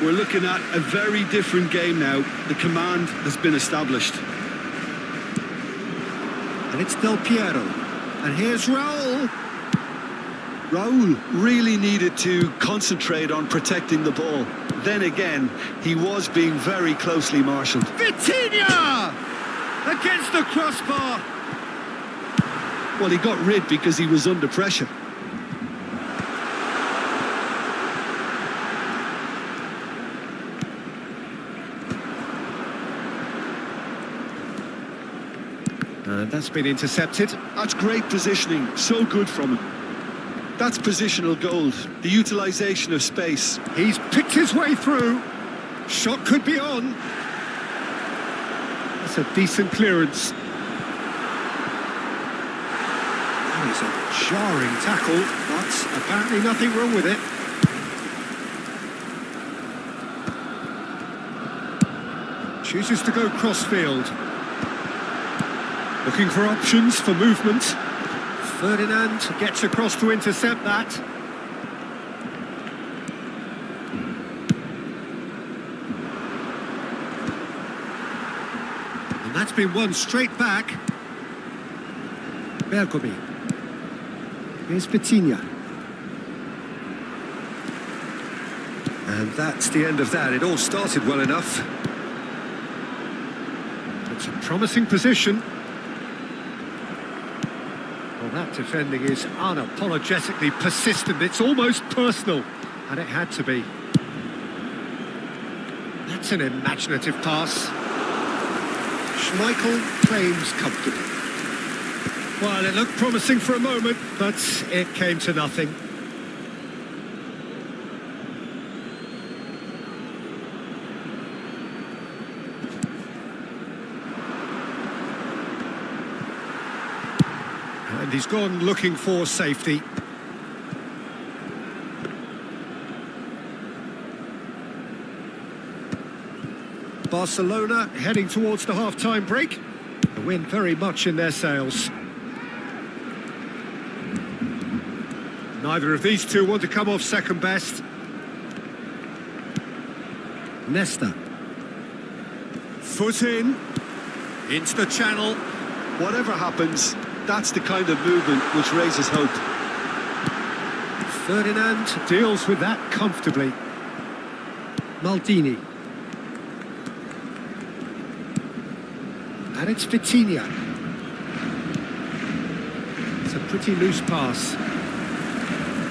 We're looking at a very different game now. The command has been established. And it's Del Piero. And here's Raul. Raul really needed to concentrate on protecting the ball. Then again, he was being very closely marshalled. Vitinha! Against the crossbar. Well, he got rid because he was under pressure. And that's been intercepted. That's great positioning, so good from him. That's positional gold, the utilisation of space. He's picked his way through. Shot could be on. That's a decent clearance. That is a jarring tackle, but apparently nothing wrong with it. Chooses to go crossfield. Looking for options for movement. Ferdinand gets across to intercept that. And that's been won straight back. Bergomi. Here's Vitinha. And that's the end of that. It all started well enough. It's a promising position. Well, that defending is unapologetically persistent. It's almost personal, and it had to be. That's an imaginative pass. Schmeichel claims comfortably. Well, it looked promising for a moment, but it came to nothing. And he's gone looking for safety. Barcelona heading towards the half-time break. The wind very much in their sails. Neither of these two want to come off second best. Nesta. Foot in. Into the channel. Whatever happens, that's the kind of movement which raises hope. Ferdinand deals with that comfortably. Maldini. And it's Vitinha. It's a pretty loose pass.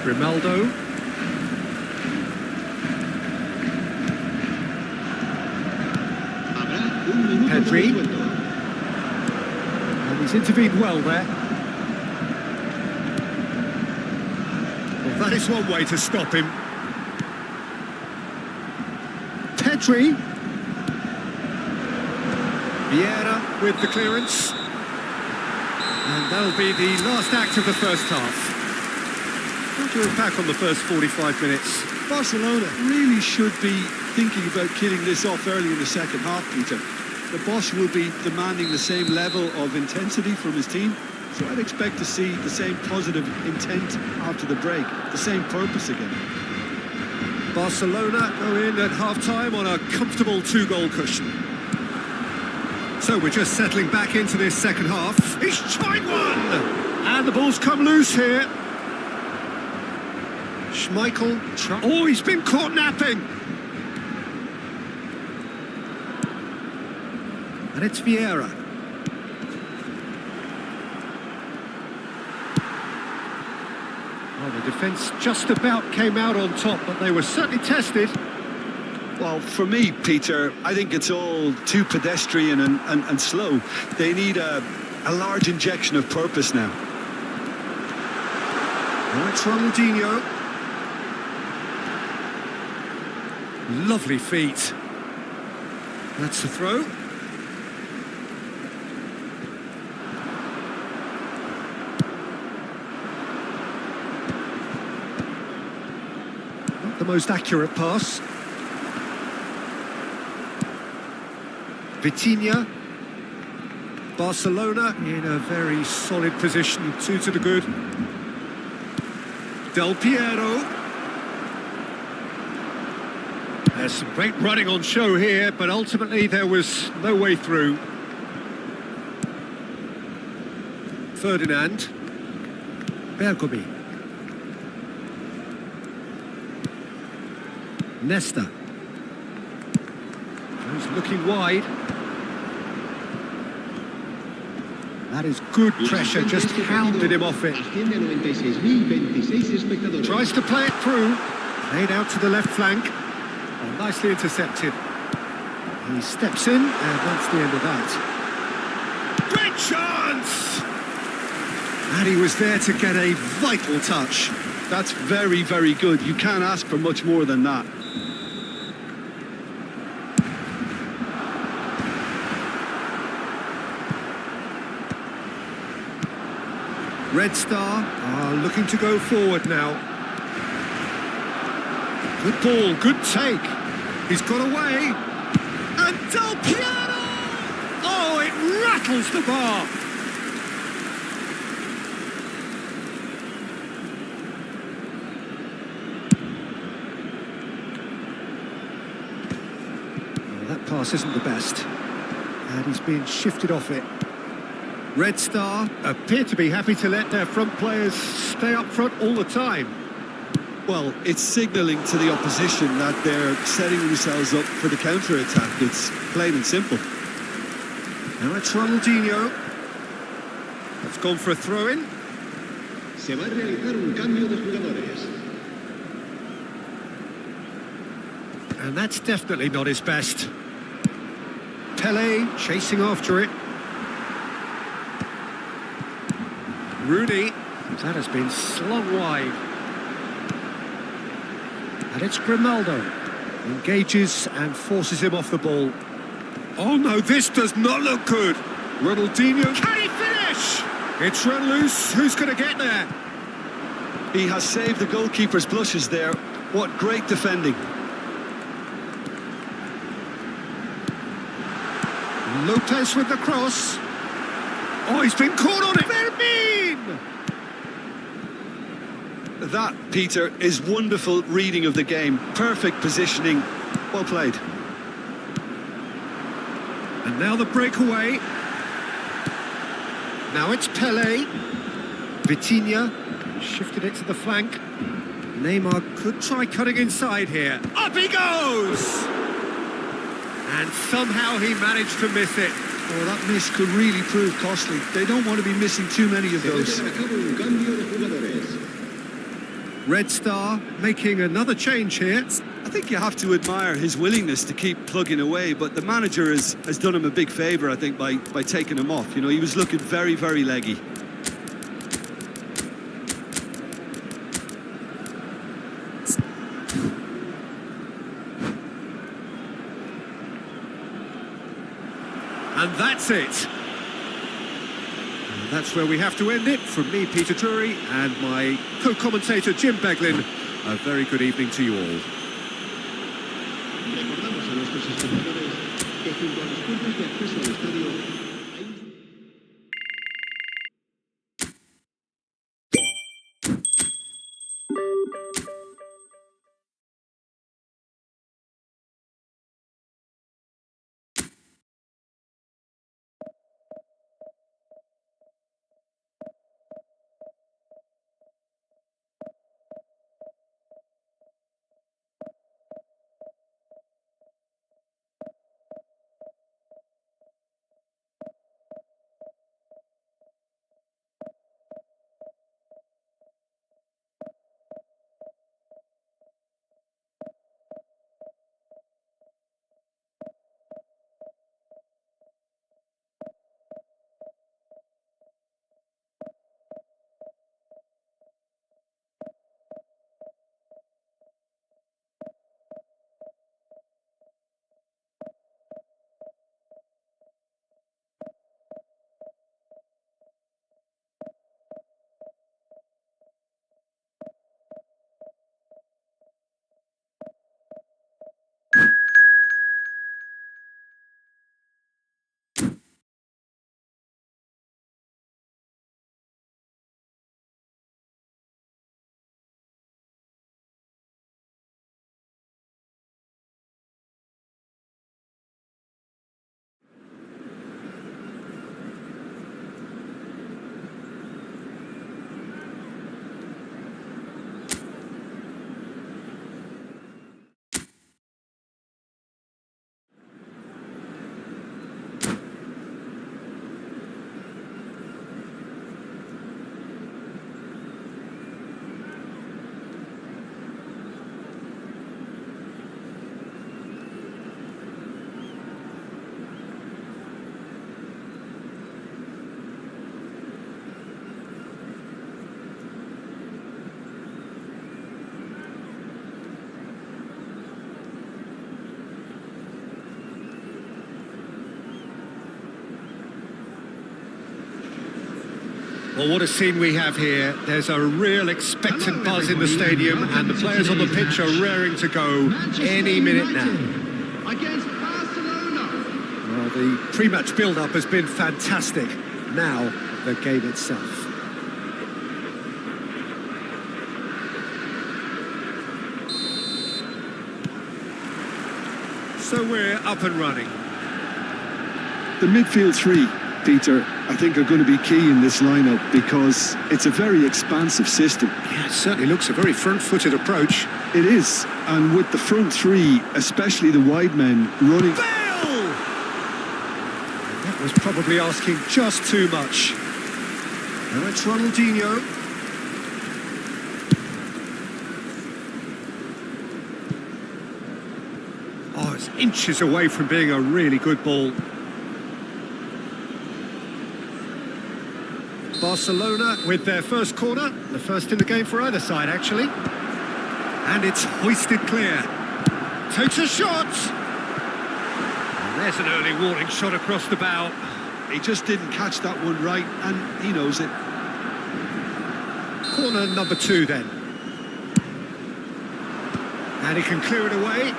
Grimaldo. Pedri. And he's intervened well there. Well, that is one way to stop him. Pedri. Vieira with the clearance. And that'll be the last act of the first half. What do you unpack on the first 45 minutes? Barcelona really should be thinking about killing this off early in the second half, Peter. The boss will be demanding the same level of intensity from his team, so I'd expect to see the same positive intent after the break, the same purpose again. Barcelona go in at half-time on a comfortable two-goal cushion. So we're just settling back into this second half. He's tried one! And the ball's come loose here. Schmeichel. Oh, he's been caught napping. And it's Vieira. Well, the defence just about came out on top, but they were certainly tested. Well, for me, Peter, I think it's all too pedestrian and slow. They need a large injection of purpose now. Now it's Ronaldinho. Lovely feet. That's the throw. Not the most accurate pass. Vitinha. Barcelona in a very solid position, 2 to the good. Del Piero. There's some great running on show here, but ultimately there was no way through. Ferdinand. Bergomi. Nesta. He's looking wide. That is good pressure, just hounded him off it. Tries to play it through. Played out to the left flank. Oh, nicely intercepted. He steps in, and that's the end of that. Great chance! And he was there to get a vital touch. That's very, very good. You can't ask for much more than that. Red Star are looking to go forward now. Good ball, good take. He's got away. And Del Piero! Oh, it rattles the bar. Oh, that pass isn't the best. And he's being shifted off it. Red Star appear to be happy to let their front players stay up front all the time. Well, it's signalling to the opposition that they're setting themselves up for the counter-attack. It's plain and simple. Now it's Ronaldinho. That's gone for a throw-in. Se va a realizar un cambio de jugadores. And that's definitely not his best. Pele chasing after it. Rooney, that has been slung wide. And it's Grimaldo. Engages and forces him off the ball. Oh no, this does not look good. Ronaldinho, can he finish? It's run loose. Who's going to get there? He has saved the goalkeeper's blushes there. What great defending. Lopez with the cross. Oh, he's been caught on it. Fermin! That, Peter, is wonderful reading of the game. Perfect positioning. Well played. And now the breakaway. Now it's Pele. Vitinha shifted it to the flank. Neymar could try cutting inside here. Up he goes! And somehow he managed to miss it. Oh, that miss could really prove costly. They don't want to be missing too many of those. Red Star making another change here. I think you have to admire his willingness to keep plugging away, but the manager has done him a big favour, I think, by taking him off. You know, he was looking very, very leggy. And that's it. And that's where we have to end it. From me, Peter Drury, and my co-commentator, Jim Beglin, a very good evening to you all. Recordamos a nuestros espectadores que junto a los puntos de acceso al estadio hay... Well, what a scene we have here. There's a real expectant buzz in the stadium, and the players on the pitch are raring to go any minute now. Against Barcelona. Well, the pre-match build-up has been fantastic. Now, the game itself. So we're up and running. The midfield three, Peter, I think are going to be key in this lineup because it's a very expansive system. Yeah, it certainly looks a very front-footed approach. It is, and with the front three, especially the wide men running... Bale! That was probably asking just too much. Now it's Ronaldinho. Oh, it's inches away from being a really good ball. Barcelona with their first corner, the first in the game for either side, actually. And it's hoisted clear. Takes a shot. And there's an early warning shot across the bow. He just didn't catch that one right, and he knows it. Corner number 2 then. And he can clear it away.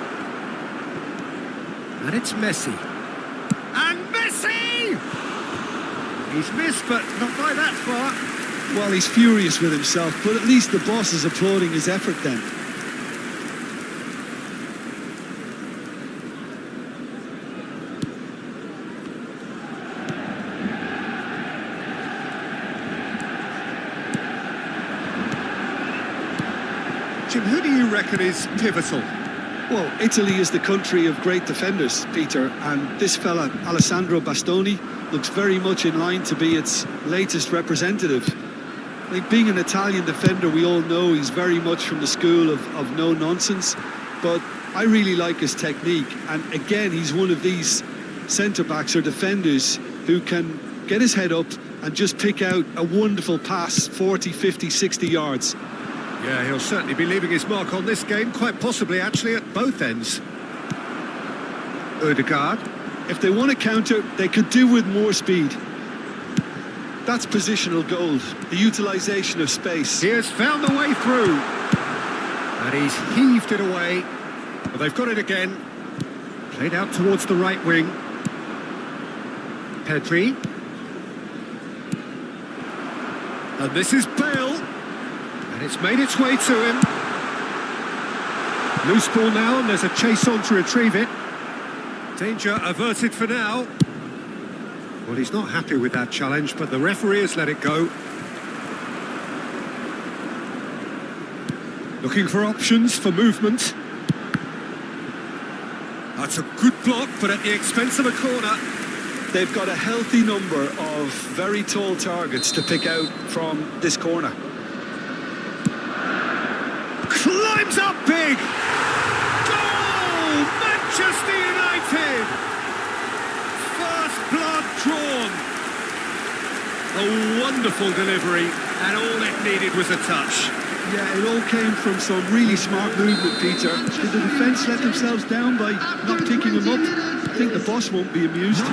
And it's Messi. And Messi! He's missed, but not by that far. Well, he's furious with himself, but at least the boss is applauding his effort then. Jim, who do you reckon is pivotal? Well, Italy is the country of great defenders, Peter, and this fella, Alessandro Bastoni, looks very much in line to be its latest representative. Like, being an Italian defender, we all know he's very much from the school of no nonsense, but I really like his technique, and again, he's one of these centre-backs or defenders who can get his head up and just pick out a wonderful pass 40, 50, 60 yards. Yeah, he'll certainly be leaving his mark on this game, quite possibly actually at both ends. Odegaard. If they want to counter, they could do with more speed. That's positional gold, the utilisation of space. He has found the way through. And he's heaved it away. Well, they've got it again. Played out towards the right wing. Pedri. And this is Bale. And it's made its way to him. Loose ball now, and there's a chase on to retrieve it. Danger averted for now. Well, he's not happy with that challenge, but the referee has let it go. Looking for options for movement. That's a good block, but at the expense of a corner. They've got a healthy number of very tall targets to pick out from this corner. Climbs up big! Goal! Manchester United! First blood drawn. A wonderful delivery, and all it needed was a touch. Yeah, it all came from some really smart movement, Peter. Did the defence let themselves down by not picking him up? I think the boss won't be amused.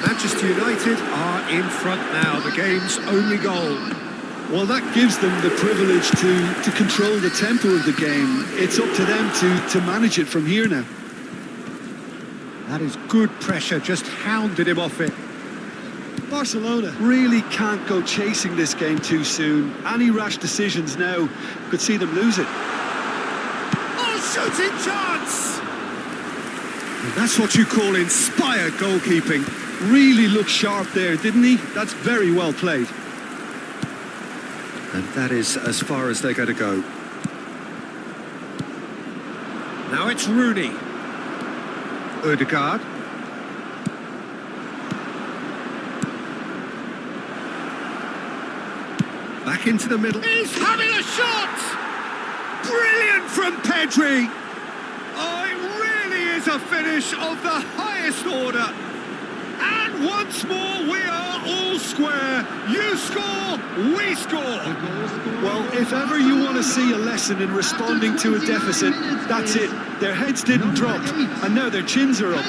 Manchester United are in front now, the game's only goal. Well, that gives them the privilege to control the tempo of the game. It's up to them to manage it from here now. That is good pressure, just hounded him off it. Barcelona really can't go chasing this game too soon. Any rash decisions now could see them lose it. Oh, shooting chance! And that's what you call inspired goalkeeping. Really looked sharp there, didn't he? That's very well played. And that is as far as they're going to go. Now it's Rooney. Odegaard. Back into the middle. He's having a shot! Brilliant from Pedri! Oh, it really is a finish of the highest order. And once more, we are all square. You score, we score. Well, if ever you want to see a lesson in responding to a deficit, that's it. Their heads didn't drop, and now their chins are up.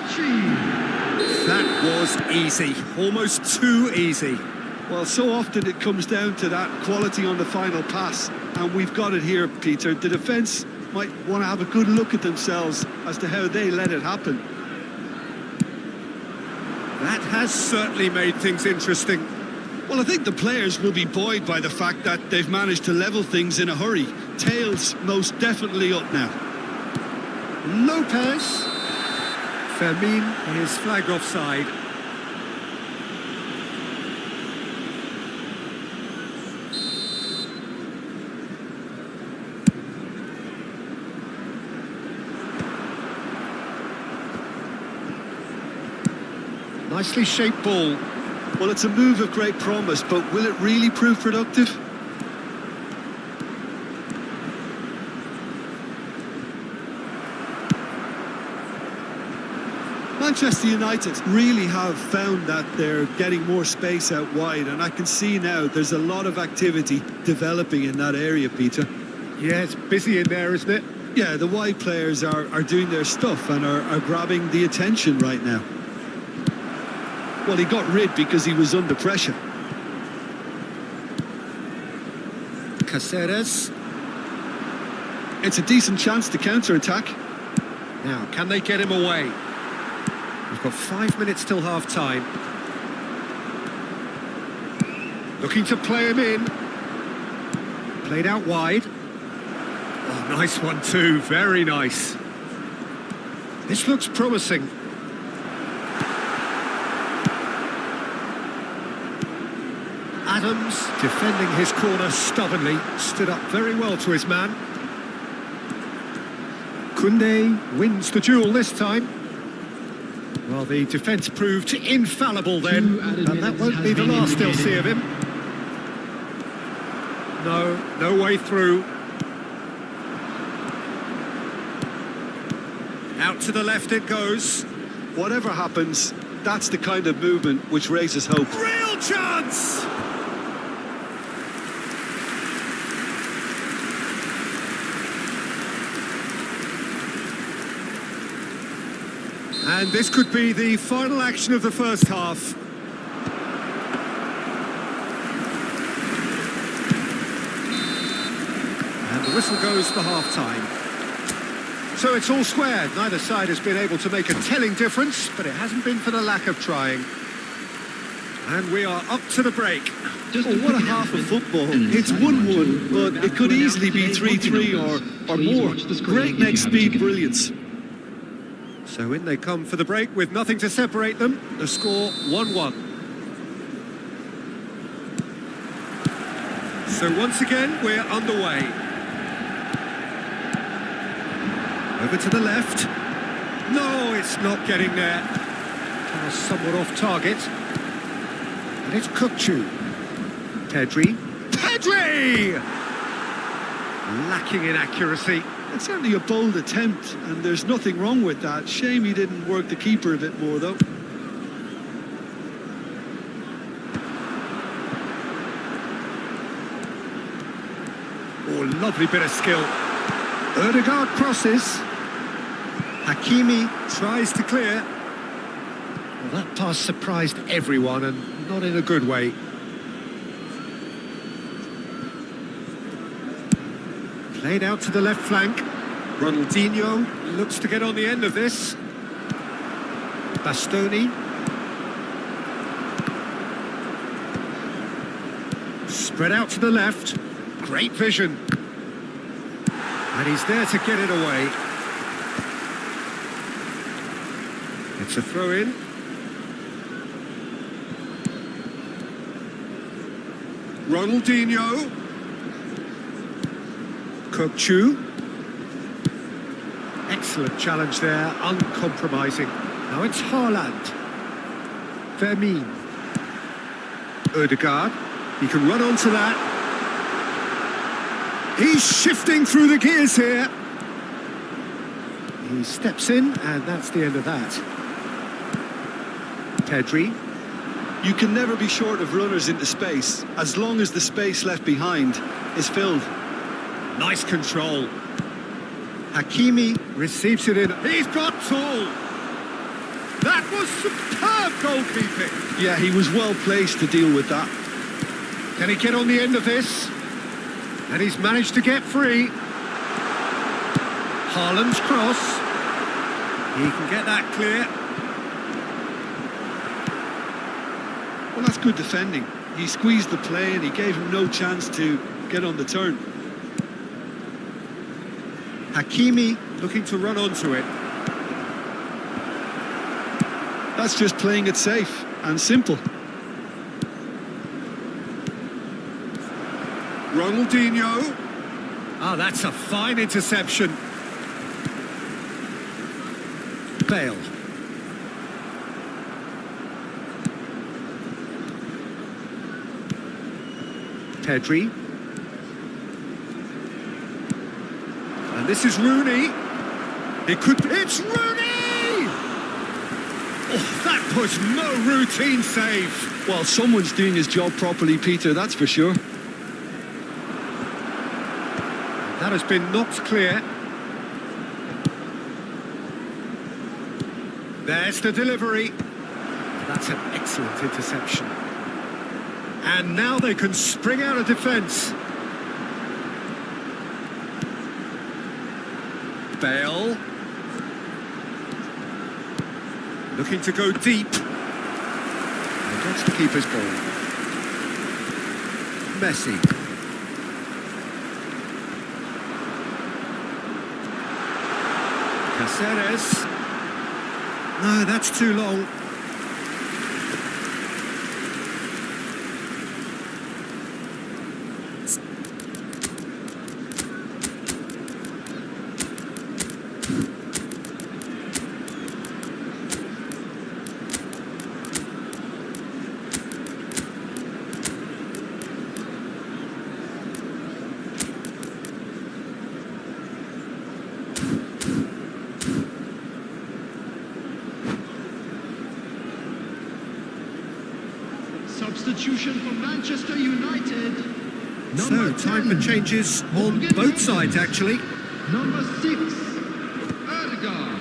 That was easy, almost too easy. Well, so often it comes down to that quality on the final pass, and we've got it here, Peter. The defence might want to have a good look at themselves as to how they let it happen. That has certainly made things interesting. Well, I think the players will be buoyed by the fact that they've managed to level things in a hurry. Tails most definitely up now. Lopez. Fermin is flagged offside. Nicely shaped ball. Well, it's a move of great promise, but will it really prove productive? Manchester United really have found that they're getting more space out wide, and I can see now there's a lot of activity developing in that area, Peter. Yeah, it's busy in there, isn't it? Yeah, the wide players are doing their stuff and are grabbing the attention right now. Well, he got rid because he was under pressure. Caceres. It's a decent chance to counter-attack. Now, can they get him away? We've got 5 minutes till half-time. Looking to play him in. Played out wide. Oh, nice one too, very nice. This looks promising. Adams, defending his corner stubbornly, stood up very well to his man. Koundé wins the duel this time. Well, the defence proved infallible then, and that won't be the last they'll see of him. No way through. Out to the left it goes. Whatever happens, that's the kind of movement which raises hope. Real chance! And this could be the final action of the first half. And the whistle goes for half-time. So it's all square. Neither side has been able to make a telling difference, but it hasn't been for the lack of trying. And we are up to the break. Oh, what a half of football. It's 1-1, but it could easily be 3-3 or more. Breakneck speed brilliance. So in they come for the break with nothing to separate them. The score 1-1. So once again, we're underway. Over to the left. No, it's not getting there. Pass somewhat off target. And it's Kukçu. Pedri. Lacking in accuracy. It's certainly a bold attempt, and there's nothing wrong with that. Shame he didn't work the keeper a bit more, though. Oh, lovely bit of skill. Ødegaard crosses. Hakimi tries to clear. Well, that pass surprised everyone, and not in a good way. Played out to the left flank. Ronaldinho looks to get on the end of this. Bastoni. Spread out to the left. Great vision. And he's there to get it away. It's a throw-in. Ronaldinho. Kukçu. Excellent challenge there, uncompromising. Now it's Haaland. Vermeer. Ødegaard. He can run onto that. He's shifting through the gears here. He steps in, and that's the end of that. Pedri. You can never be short of runners into space, as long as the space left behind is filled. Nice control. Hakimi receives it in. He's got tall. That was superb goalkeeping. Yeah, he was well placed to deal with that. Can he get on the end of this? And he's managed to get free. Haaland's cross. He can get that clear. Well, that's good defending. He squeezed the play and he gave him no chance to get on the turn. Hakimi looking to run onto it. That's just playing it safe and simple. Ronaldinho. Oh, that's a fine interception. Bale. Pedri. And this is Rooney. It's Rooney! Oh, that was no routine save. Well, someone's doing his job properly, Peter, that's for sure. That has been knocked clear. There's the delivery. That's an excellent interception. And now they can spring out of defence. Bale. Looking to go deep. And gets the keeper's ball. Messi. Caceres. No, that's too long. Substitution for Manchester United. So, time for changes on both sides, actually. Number 6, Ødegaard.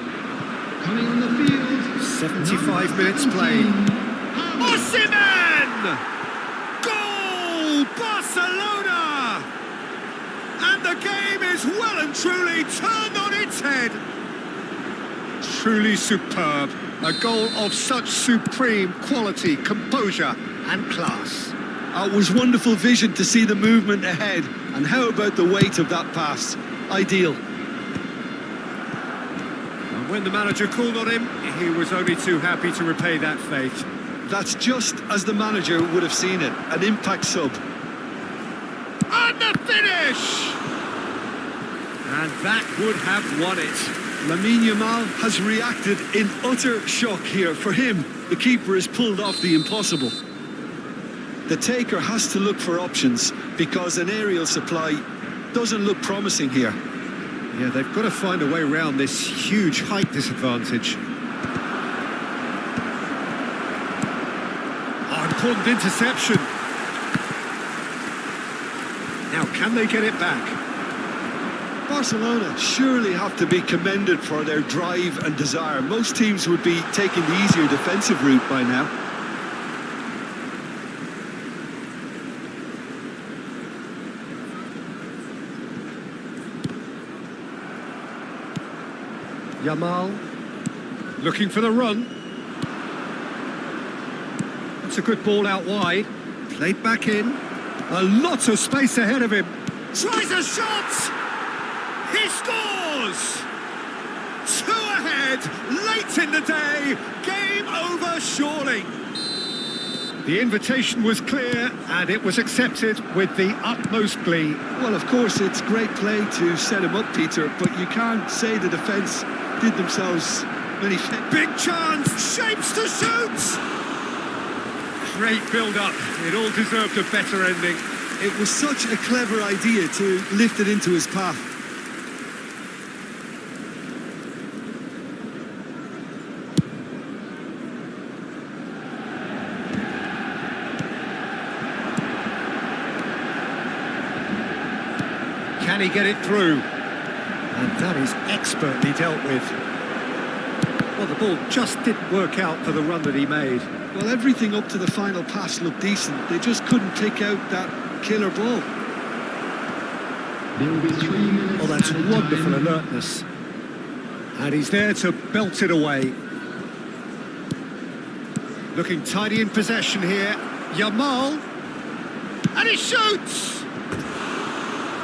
Coming on the field. 75 minutes played. Osimhen! Goal! Barcelona! And the game is well and truly turned on its head. Truly superb. A goal of such supreme quality, composure and class. It was wonderful vision to see the movement ahead, and how about the weight of that pass? Ideal. And when the manager called on him, he was only too happy to repay that faith. That's just as the manager would have seen it, an impact sub. And the finish! And that would have won it. Lamine Yamal has reacted in utter shock here. For him, the keeper has pulled off the impossible. The taker has to look for options because an aerial supply doesn't look promising here. Yeah, they've got to find a way around this huge height disadvantage. Oh, important interception. Now, can they get it back? Barcelona surely have to be commended for their drive and desire. Most teams would be taking the easier defensive route by now. Yamal looking for the run. It's a good ball out wide. Played back in. A lot of space ahead of him. Tries a shot! He scores! 2 ahead, late in the day. Game over surely. The invitation was clear and it was accepted with the utmost glee. Well, of course, it's great play to set him up, Peter, but you can't say the defence did themselves any favors. Big chance, shapes to shoot! Great build-up, it all deserved a better ending. It was such a clever idea to lift it into his path. Can he get it through? And that is expertly dealt with. Well, the ball just didn't work out for the run that he made. Well, everything up to the final pass looked decent. They just couldn't pick out that killer ball. There will be 3 minutes. Oh, that's added wonderful time. alertness. And he's there to belt it away. Looking tidy in possession here. Yamal. And he shoots!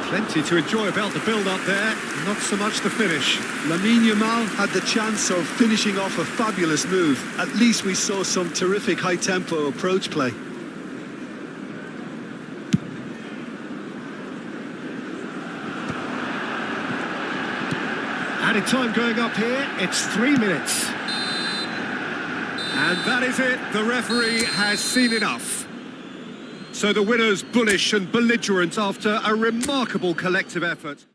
Plenty to enjoy about the build-up there, not so much the finish. Lamine Yamal had the chance of finishing off a fabulous move. At least we saw some terrific high-tempo approach play. Added time going up here, it's 3 minutes. And that is it, the referee has seen enough. So the winners bullish and belligerent after a remarkable collective effort.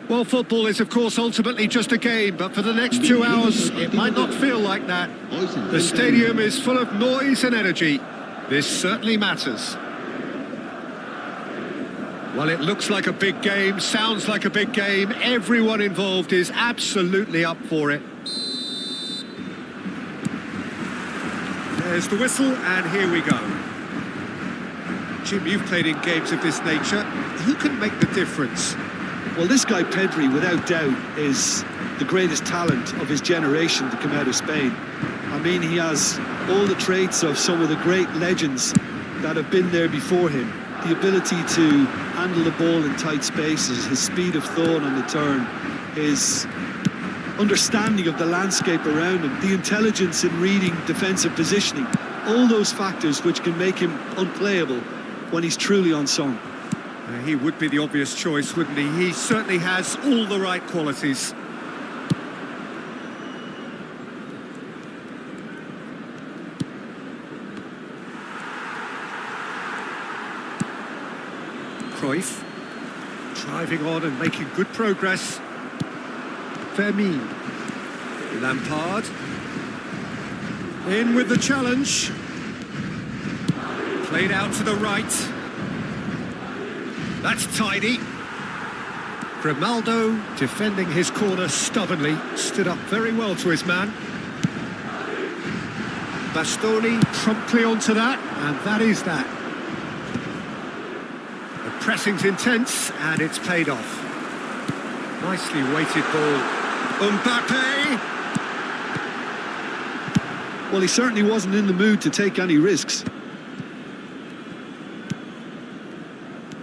Well, football is, of course, ultimately just a game, but for the next 2 hours, it might not feel like that. The stadium is full of noise and energy. This certainly matters. Well, it looks like a big game, sounds like a big game. Everyone involved is absolutely up for it. There's the whistle, and here we go. Jim, you've played in games of this nature. Who can make the difference? Well, this guy Pedri, without doubt, is the greatest talent of his generation to come out of Spain. I mean, he has all the traits of some of the great legends that have been there before him. The ability to handle the ball in tight spaces, his speed of thought on the turn, his understanding of the landscape around him, the intelligence in reading defensive positioning, all those factors which can make him unplayable when he's truly on song. He would be the obvious choice, wouldn't he? He certainly has all the right qualities. Cruyff, driving on and making good progress. Fermin, Lampard, in with the challenge. Played out to the right. That's tidy. Grimaldo defending his corner stubbornly, stood up very well to his man. Bastoni promptly onto that, and that is that. The pressing's intense, and it's paid off. Nicely weighted ball. Mbappe! Well, he certainly wasn't in the mood to take any risks.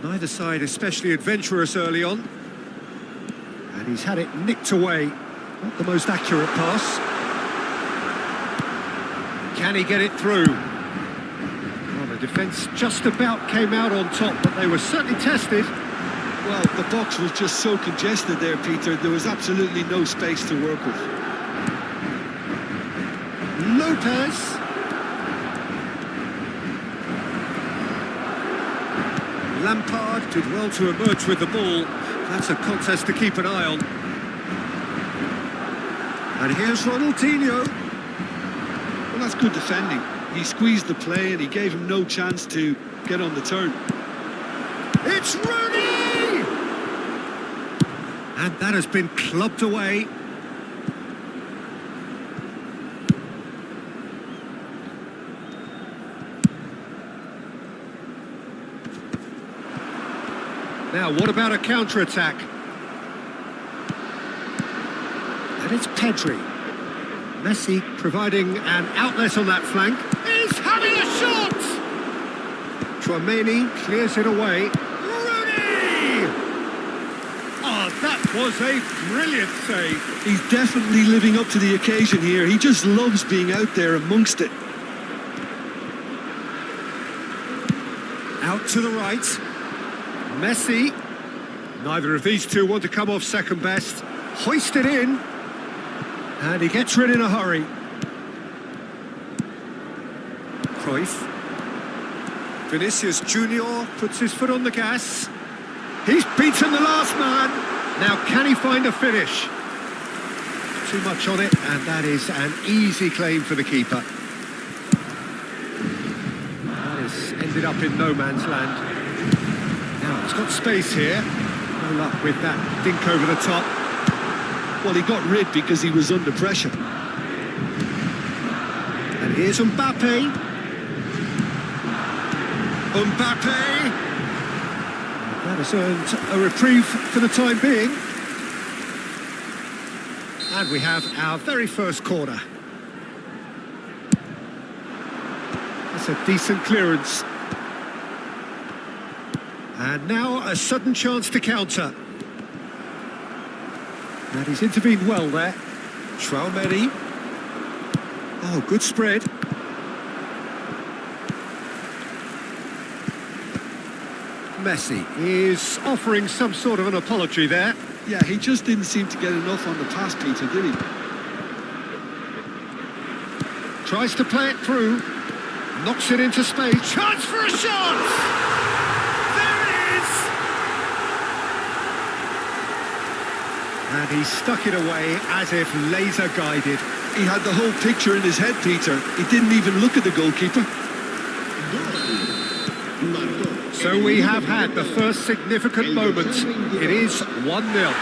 Neither side especially adventurous early on. And he's had it nicked away. Not the most accurate pass. Can he get it through? Well, the defence just about came out on top, but they were certainly tested. Well, the box was just so congested there, Peter. There was absolutely no space to work with. Lopez. Lampard did well to emerge with the ball. That's a contest to keep an eye on. And here's Ronaldinho. Well, that's good defending. He squeezed the play and he gave him no chance to get on the turn. It's Rooney! And that has been clubbed away. Now, what about a counter-attack? And it's Pedri. Messi providing an outlet on that flank. He's having a shot! Chouameni clears it away. Rooney! Oh, that was a brilliant save. He's definitely living up to the occasion here. He just loves being out there amongst it. Out to the right. Messi. Neither of these two want to come off second best. Hoist it in. And he gets rid in a hurry. Cruyff. Vinicius Junior puts his foot on the gas. He's beaten the last man. Now can he find a finish? Too much on it, and that is an easy claim for the keeper. That has ended up in no man's land. Now it's got space here. No luck with that dink over the top. Well, he got rid because he was under pressure. And here's Mbappe. Mbappe! That has earned a reprieve for the time being. And we have our very first corner. That's a decent clearance. And now a sudden chance to counter. And he's intervened well there. Chouameni. Oh, good spread. Messi is offering some sort of an apology there. Yeah, he just didn't seem to get enough on the pass, Peter, did he? Tries to play it through. Knocks it into space. Chance for a shot! There it is! And he stuck it away as if laser guided. He had the whole picture in his head, Peter. He didn't even look at the goalkeeper. So we have had the first significant moment. It is 1-0.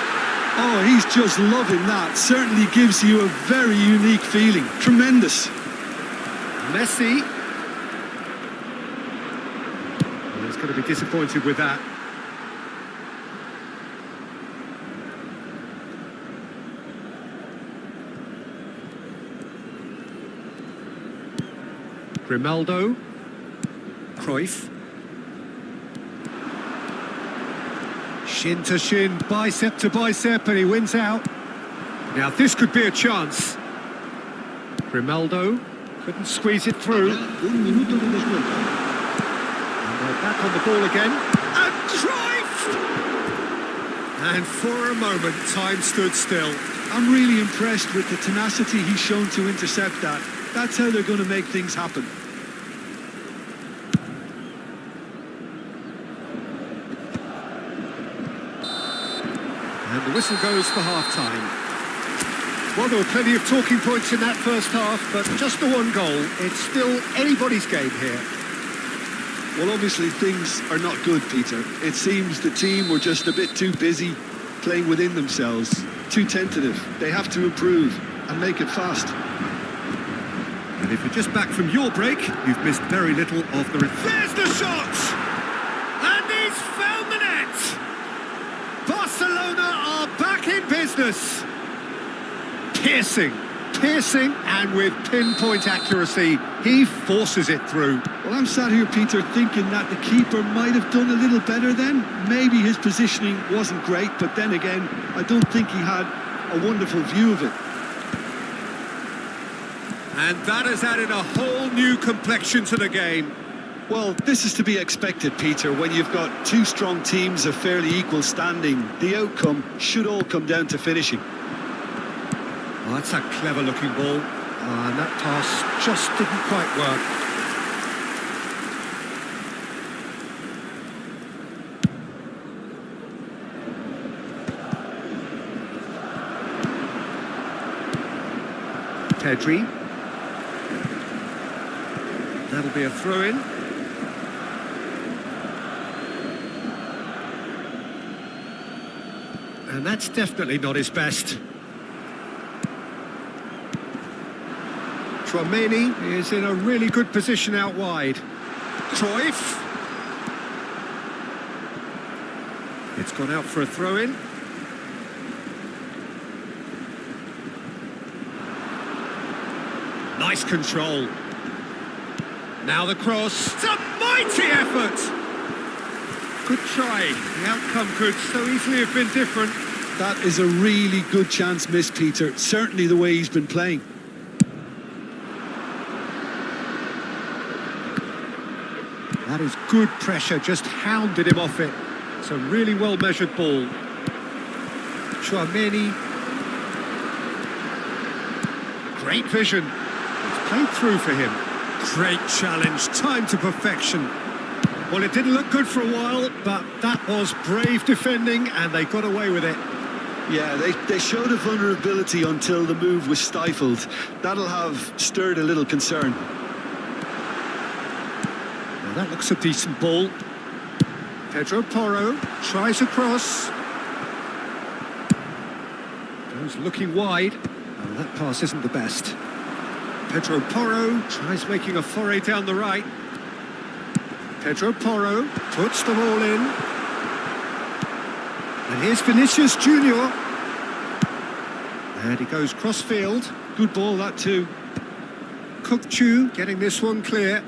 Oh, he's just loving that. Certainly gives you a very unique feeling. Tremendous. Messi. Well, he's going to be disappointed with that. Grimaldo. Cruyff. Shin to shin, bicep to bicep, and he wins out. Now this could be a chance. Grimaldo couldn't squeeze it through. And they're back on the ball again. And Cruyff! And for a moment, time stood still. I'm really impressed with the tenacity he's shown to intercept that. That's how they're going to make things happen. And the whistle goes for half-time. Well, there were plenty of talking points in that first half, but just the one goal. It's still anybody's game here. Well, obviously things are not good, Peter. It seems the team were just a bit too busy playing within themselves, too tentative. They have to improve and make it fast. And if you're just back from your break, you've missed very little of the... There's the shot! And he's found the net! Barcelona are back in business. Piercing, and with pinpoint accuracy, he forces it through. Well, I'm sat here, Peter, thinking that the keeper might have done a little better then. Maybe his positioning wasn't great, but then again, I don't think he had a wonderful view of it. And that has added a whole new complexion to the game. Well, this is to be expected, Peter. When you've got two strong teams of fairly equal standing, the outcome should all come down to finishing. Oh, that's a clever-looking ball. And that pass just didn't quite work. Pedri. That'll be a throw-in. And that's definitely not his best. Tchouaméni is in a really good position out wide. Cruyff. It's gone out for a throw-in. Nice control. Now the cross. It's a mighty effort! Good try. The outcome could so easily have been different. That is a really good chance missed, Peter. Certainly the way he's been playing. That is good pressure, just hounded him off it. It's a really well-measured ball. Tchouaméni. Great vision. It's played through for him. Great challenge, time to perfection. Well, it didn't look good for a while, but that was brave defending, and they got away with it. Yeah, they showed a vulnerability until the move was stifled. That'll have stirred a little concern. Now that looks a decent ball. Pedro Porro tries a cross. Goes looking wide. Oh, that pass isn't the best. Pedro Porro tries making a foray down the right. Pedro Porro puts the ball in. And here's Vinicius Junior. And he goes cross-field. Good ball, that too. Kukchu getting this one clear.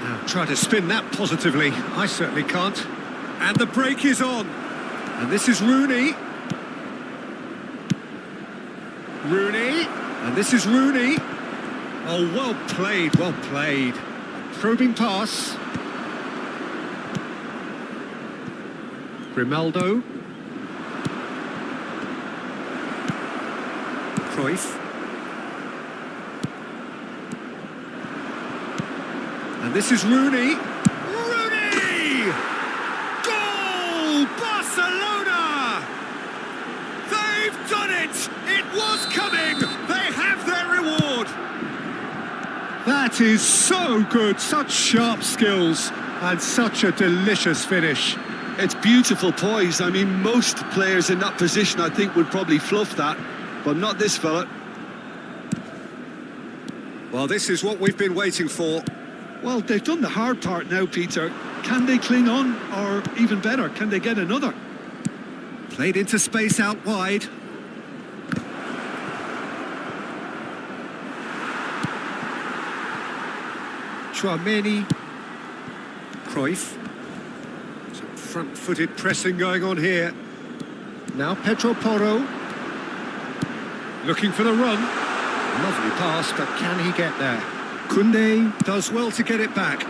Now try to spin that positively. I certainly can't. And the break is on. And this is Rooney. Rooney. And this is Rooney. Oh, well played, well played. Probing pass. Grimaldo. Cruyff. And this is Rooney. Rooney! Goal! Barcelona! done it! It was coming! They have their reward! That is so good, such sharp skills and such a delicious finish. It's beautiful poise. I mean, most players in that position, I think, would probably fluff that, but not this fella. Well, this is what we've been waiting for. Well, they've done the hard part now, Peter. Can they cling on, or even better, can they get another? Played into space out wide. Chouameni. Cruyff. Some front-footed pressing going on here. Now Pedro Porro. Looking for the run. Lovely pass, but can he get there? Koundé does well to get it back.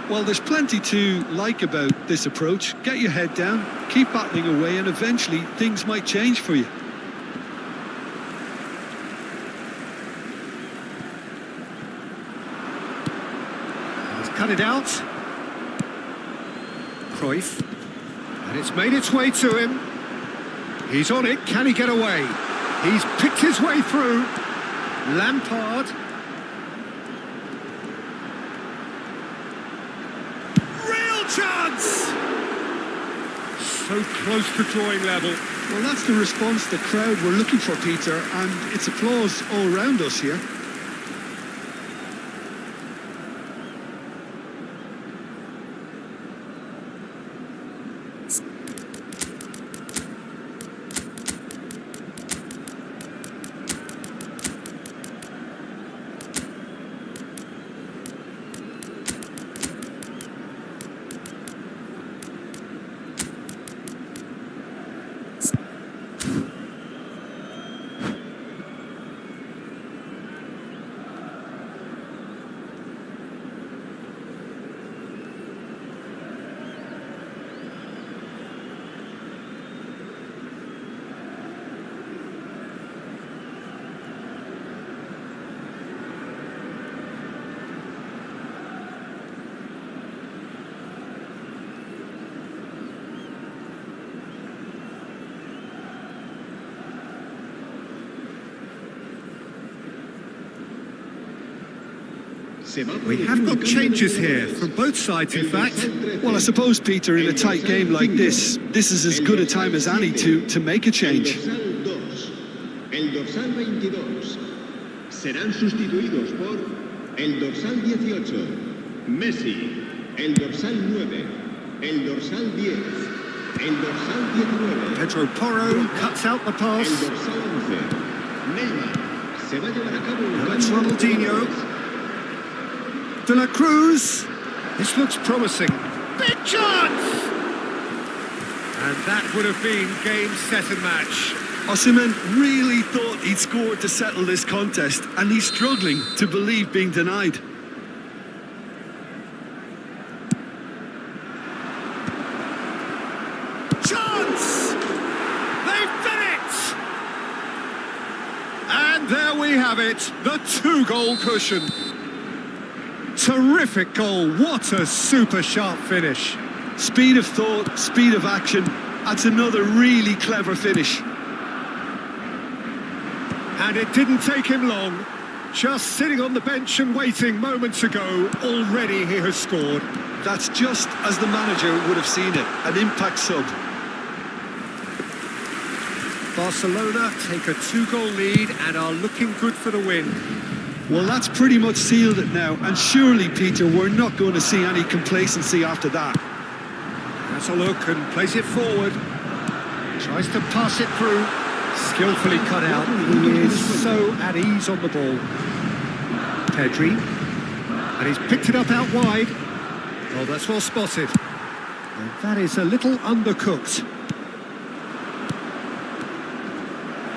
Well, there's plenty to like about this approach. Get your head down, keep battling away, and eventually things might change for you. He's cut it out. Cruyff. And it's made its way to him. He's on it. Can he get away? He's picked his way through. Lampard. Real chance! So close to drawing level. Well, that's the response the crowd were looking for, Peter, and it's applause all around us here. We have got changes here from both sides, in fact. Well, I suppose, Peter, in a tight game like this is as good a time as any to make a change. El dorsal 22 serán sustituidos por el dorsal 18, Messi, el dorsal 9, el dorsal 10, el dorsal 19, Pedro Porro cuts out the el pass. dorsal 11, Neymar. Se va a llevar a cabo un Now it's cambio de Ronaldinho. jugadores. De la Cruz. This looks promising. Big chance! And that would have been game, set and match. Osimhen really thought he'd scored to settle this contest, and he's struggling to believe being denied. Chance! They've done it! And there we have it, the two-goal cushion. Terrific goal, what a super sharp finish. Speed of thought, speed of action. That's another really clever finish. And it didn't take him long. Just sitting on the bench and waiting moments ago, already he has scored. That's just as the manager would have seen it, an impact sub. Barcelona take a two-goal lead and are looking good for the win. Well, that's pretty much sealed it now, and surely, Peter, we're not going to see any complacency after that. Has a look and plays it forward. Tries to pass it through. Skillfully cut out. He is so at ease on the ball. Pedri. And he's picked it up out wide. Oh, that's well spotted. And that is a little undercooked.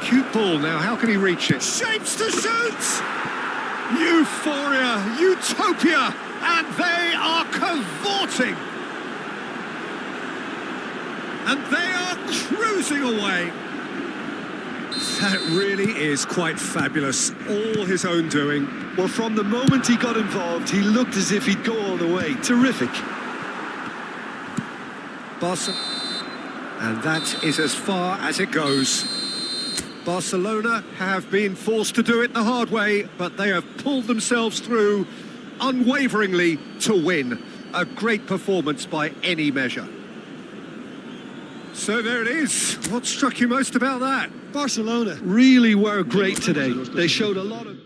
Cute ball now. How can he reach it? Shapes to shoot! Euphoria, utopia, and they are cavorting. And they are cruising away. That really is quite fabulous, all his own doing. Well, from the moment he got involved, he looked as if he'd go all the way. Terrific. Barca. And that is as far as it goes. Barcelona have been forced to do it the hard way, but they have pulled themselves through unwaveringly to win. A great performance by any measure. So there it is. What struck you most about that? Barcelona really were great today. They showed a lot of...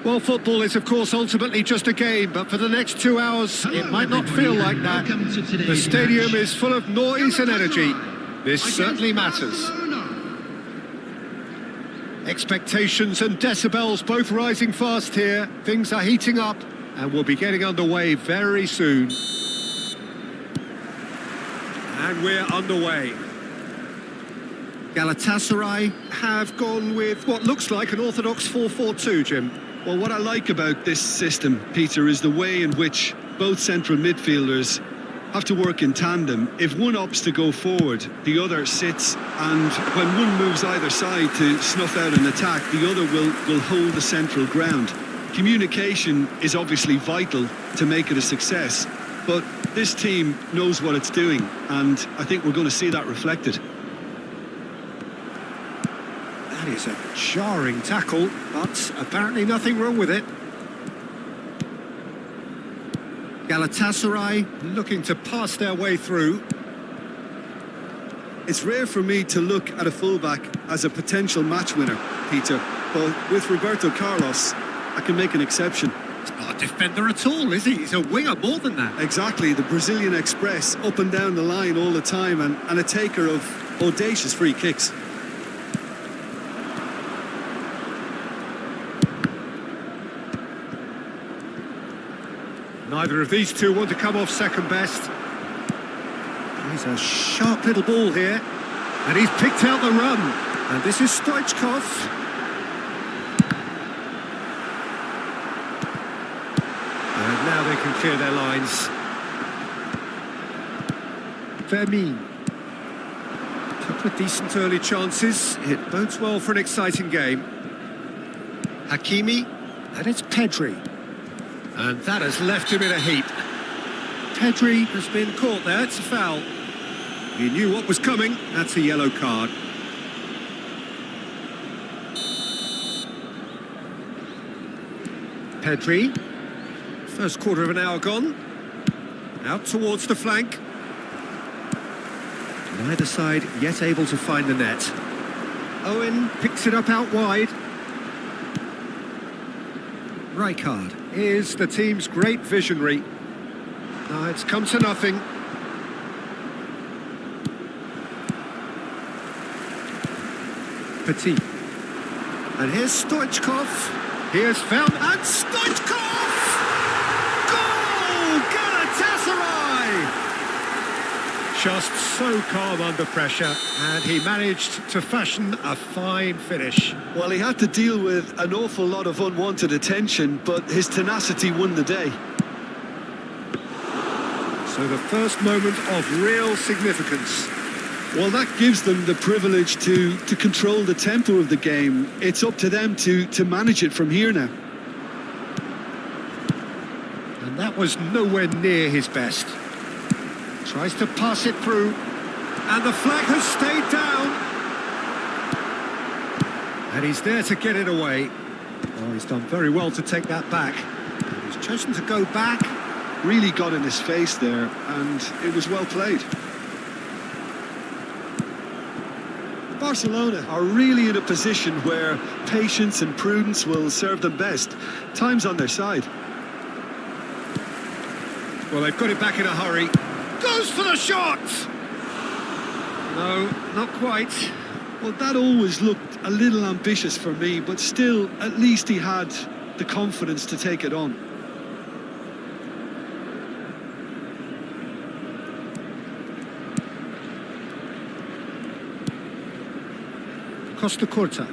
Well, football is, of course, ultimately just a game, but for the next 2 hours, it might not feel like that. The stadium is full of noise and energy. This certainly matters. Expectations and decibels both rising fast here. Things are heating up, and we'll be getting underway very soon. And we're underway. Galatasaray have gone with what looks like an orthodox 4-4-2, Jim. Well, what I like about this system, Peter, is the way in which both central midfielders have to work in tandem. If one opts to go forward, the other sits, and when one moves either side to snuff out an attack, the other will hold the central ground. Communication is obviously vital to make it a success, but this team knows what it's doing, and I think we're going to see that reflected. That is a jarring tackle, but apparently nothing wrong with it. Galatasaray looking to pass their way through. It's rare for me to look at a fullback as a potential match winner, Peter, but with Roberto Carlos, I can make an exception. He's not a defender at all, is he? He's a winger more than that. Exactly, the Brazilian Express, up and down the line all the time, and a taker of audacious free kicks. Neither of these two want to come off second best. He's a sharp little ball here, and he's picked out the run. And this is Stoichkov. And now they can clear their lines. Vermin. A couple of decent early chances. It bodes well for an exciting game. Hakimi, and it's Pedri. And that has left him in a heap. Pedri has been caught there, it's a foul. He knew what was coming, that's a yellow card. Pedri, first quarter of an hour gone. Out towards the flank. Neither side yet able to find the net. Owen picks it up out wide. Rijkaard is the team's great visionary. Now it's come to nothing. Petit. And here's Stoichkov. He has found, and Stoichkov! Goal! Galatasaray! Just so calm under pressure, and he managed to fashion a fine finish. Well, he had to deal with an awful lot of unwanted attention, but his tenacity won the day. So the first moment of real significance. Well, that gives them the privilege to control the tempo of the game. It's up to them to manage it from here now. And that was nowhere near his best. Tries to pass it through, and the flag has stayed down. And he's there to get it away. Oh, he's done very well to take that back. He's chosen to go back. Really got in his face there, and it was well played. Barcelona are really in a position where patience and prudence will serve them best. Time's on their side. Well, they've got it back in a hurry. Goes for the shot! No, not quite. Well, that always looked a little ambitious for me, but still, at least he had the confidence to take it on. Costa Curta.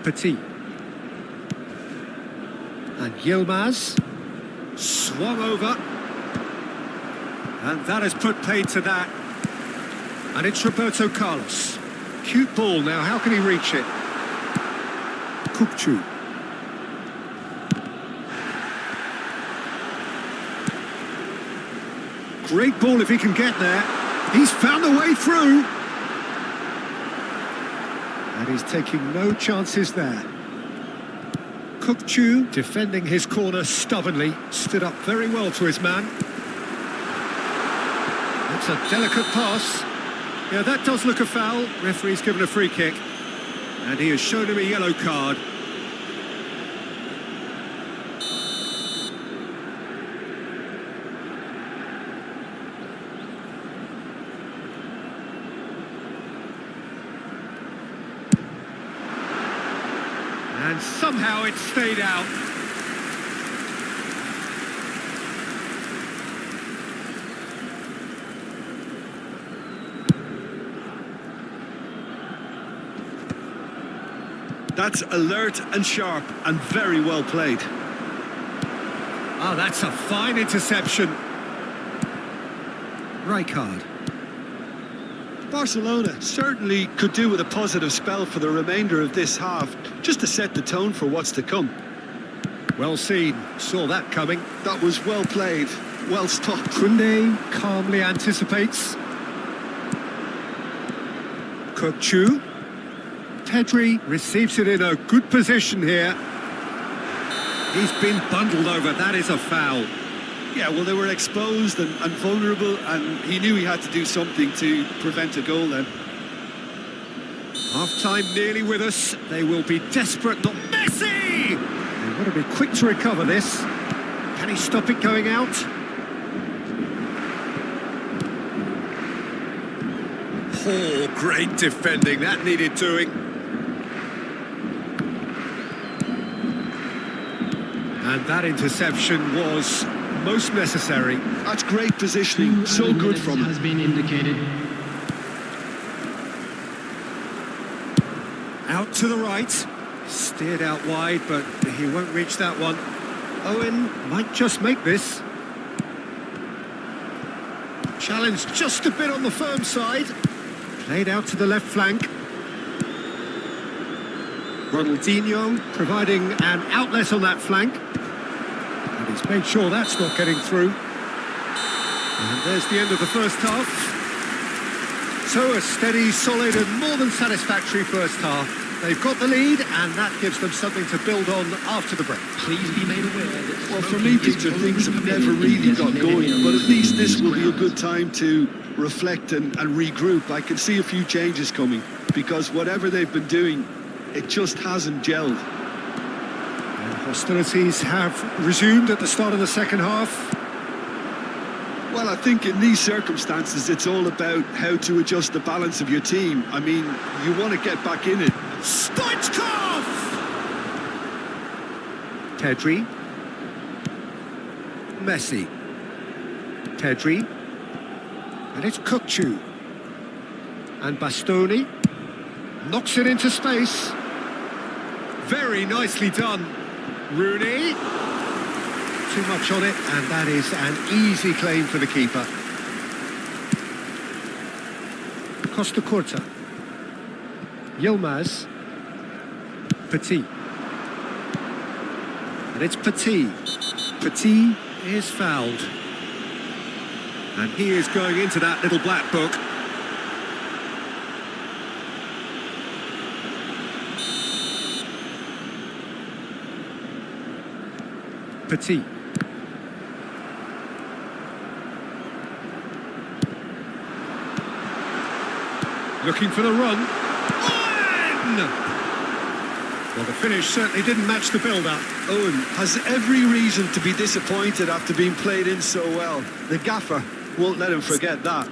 Petit. And Yilmaz. Swung over. And that has put paid to that. And it's Roberto Carlos. Cute ball now, how can he reach it? Kukçu. Great ball if he can get there. He's found a way through. And he's taking no chances there. Kukçu, defending his corner stubbornly, stood up very well to his man. That's a delicate pass. Yeah, that does look a foul. Referee's given a free kick. And he has shown him a yellow card. And somehow it stayed out. That's alert and sharp and very well played. Oh, that's a fine interception. Rijkaard. Barcelona certainly could do with a positive spell for the remainder of this half, just to set the tone for what's to come. Well seen, saw that coming. That was well played, well stopped. Koundé calmly anticipates. Kukçu. Pedri receives it in a good position here. He's been bundled over, that is a foul. Yeah, well, they were exposed and vulnerable, and he knew he had to do something to prevent a goal then. Half-time nearly with us. They will be desperate, not Messi! They want to be quick to recover this. Can he stop it going out? Oh, great defending. That needed doing. And that interception was most necessary. That's great positioning, so good from him. Has been indicated. Out to the right, steered out wide, but he won't reach that one. Owen might just make this. Challenge just a bit on the firm side. Played out to the left flank. Ronaldinho providing an outlet on that flank. And he's made sure that's not getting through. And there's the end of the first half. So a steady, solid and more than satisfactory first half. They've got the lead and that gives them something to build on after the break. Please be made aware that... Well, for me, Peter, things have never really got going, but at least this will be a good time to reflect and regroup. I can see a few changes coming, because whatever they've been doing, it just hasn't gelled. And hostilities have resumed at the start of the second half. Well, I think in these circumstances, it's all about how to adjust the balance of your team. I mean, you want to get back in it. Stoichkov! Pedri. Messi. Pedri. And it's Kukçu. And Bastoni. Knocks it into space. Very nicely done. Rooney. Too much on it, and that is an easy claim for the keeper. Costa Curta. Yilmaz. Petit. And it's Petit. Petit is fouled. And he is going into that little black book. Petit. Looking for the run. Owen! Well, the finish certainly didn't match the build-up. Owen has every reason to be disappointed after being played in so well. The gaffer won't let him forget that.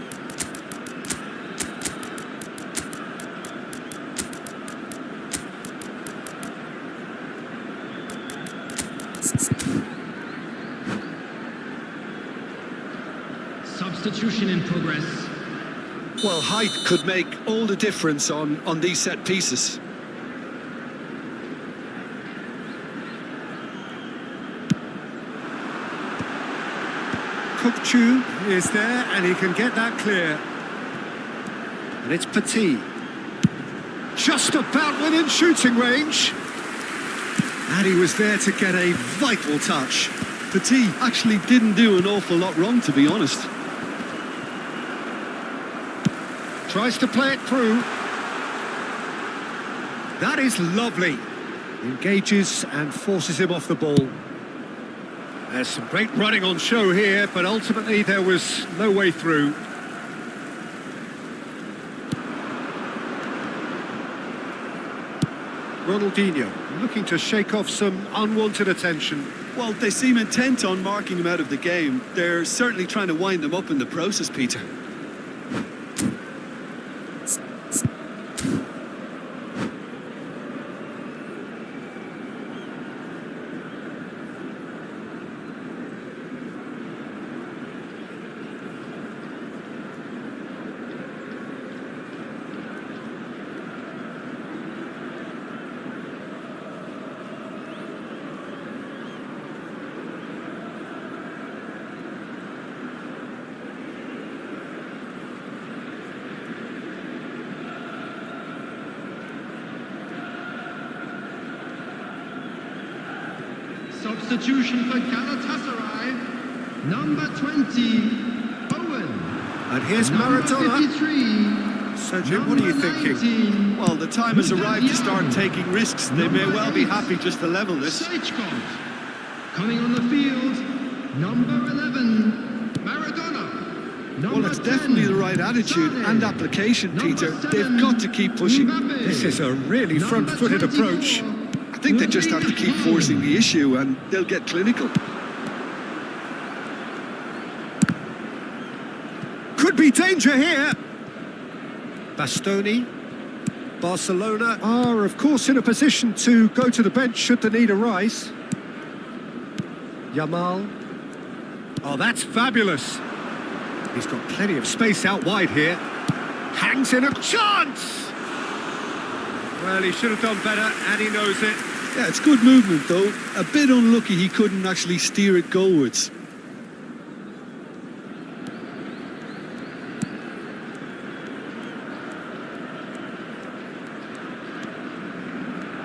Substitution in progress. Well, height could make all the difference on these set pieces. Kukçu is there, and he can get that clear. And it's Petit. Just about within shooting range. And he was there to get a vital touch. Petit actually didn't do an awful lot wrong, to be honest. Tries to play it through. That is lovely. Engages and forces him off the ball. There's some great running on show here, but ultimately there was no way through. Ronaldinho looking to shake off some unwanted attention. Well, they seem intent on marking him out of the game. They're certainly trying to wind him up in the process, Peter. Substitution for Galatasaray, number 20, Owen. And here's Number Maradona. 53, Sergio, what are you thinking? 19, Well, the time has arrived to start taking risks. They may well be happy just to level this. Stoichkov. Coming on the field, number 11, Maradona. Well, it's definitely the right attitude and application, Peter. They've got to keep pushing. This is a really front-footed approach. I think they just have to keep forcing the issue and they'll get clinical. Could be danger here. Bastoni. Barcelona are, of course, in a position to go to the bench should the need arise. Yamal. Oh, that's fabulous. He's got plenty of space out wide here. Hangs in a chance! Well, he should have done better, and he knows it. Yeah, it's good movement, though. A bit unlucky he couldn't actually steer it goalwards.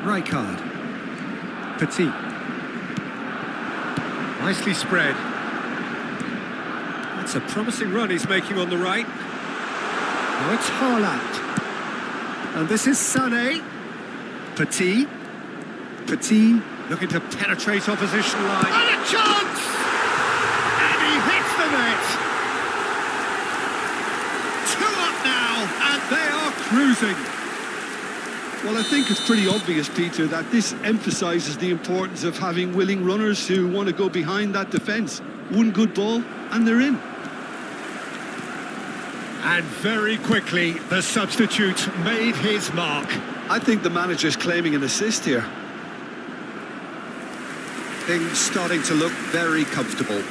Rijkaard. Petit. Nicely spread. That's a promising run he's making on the right. Now it's Haaland. And this is Sané. Petit. Petit looking to penetrate opposition line. And a chance! And he hits the net. 2 up now, and they are cruising. Well, I think it's pretty obvious, Peter, that this emphasises the importance of having willing runners who want to go behind that defence. One good ball, and they're in. And very quickly, the substitute made his mark. I think the manager's claiming an assist here. Things starting to look very comfortable.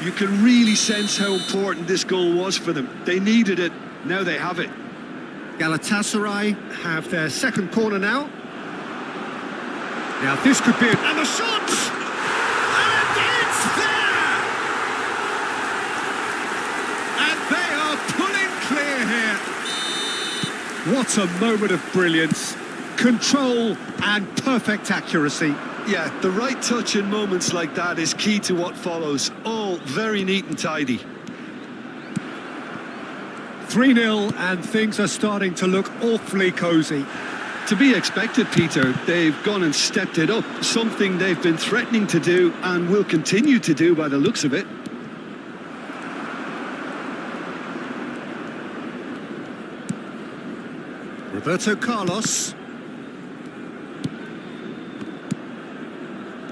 You can really sense how important this goal was for them. They needed it, now they have it. Galatasaray have their second corner now. Now this could be it. And the shot! And it's there! And they are pulling clear here. What a moment of brilliance. Control and perfect accuracy. Yeah, the right touch in moments like that is key to what follows. All very neat and tidy. 3-0 and things are starting to look awfully cosy. To be expected, Peter. They've gone and stepped it up. Something they've been threatening to do and will continue to do by the looks of it. Roberto Carlos.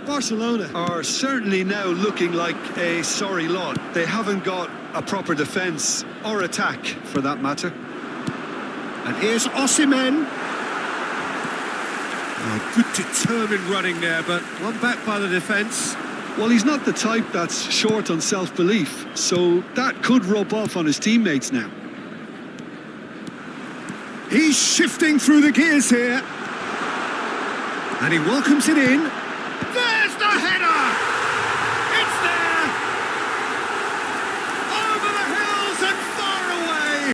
Barcelona are certainly now looking like a sorry lot. They haven't got a proper defence or attack, for that matter. And here's Osimhen. Oh, good determined running there, but one back by the defence. Well, he's not the type that's short on self-belief, so that could rub off on his teammates now. He's shifting through the gears here. And he welcomes it in. There's the header!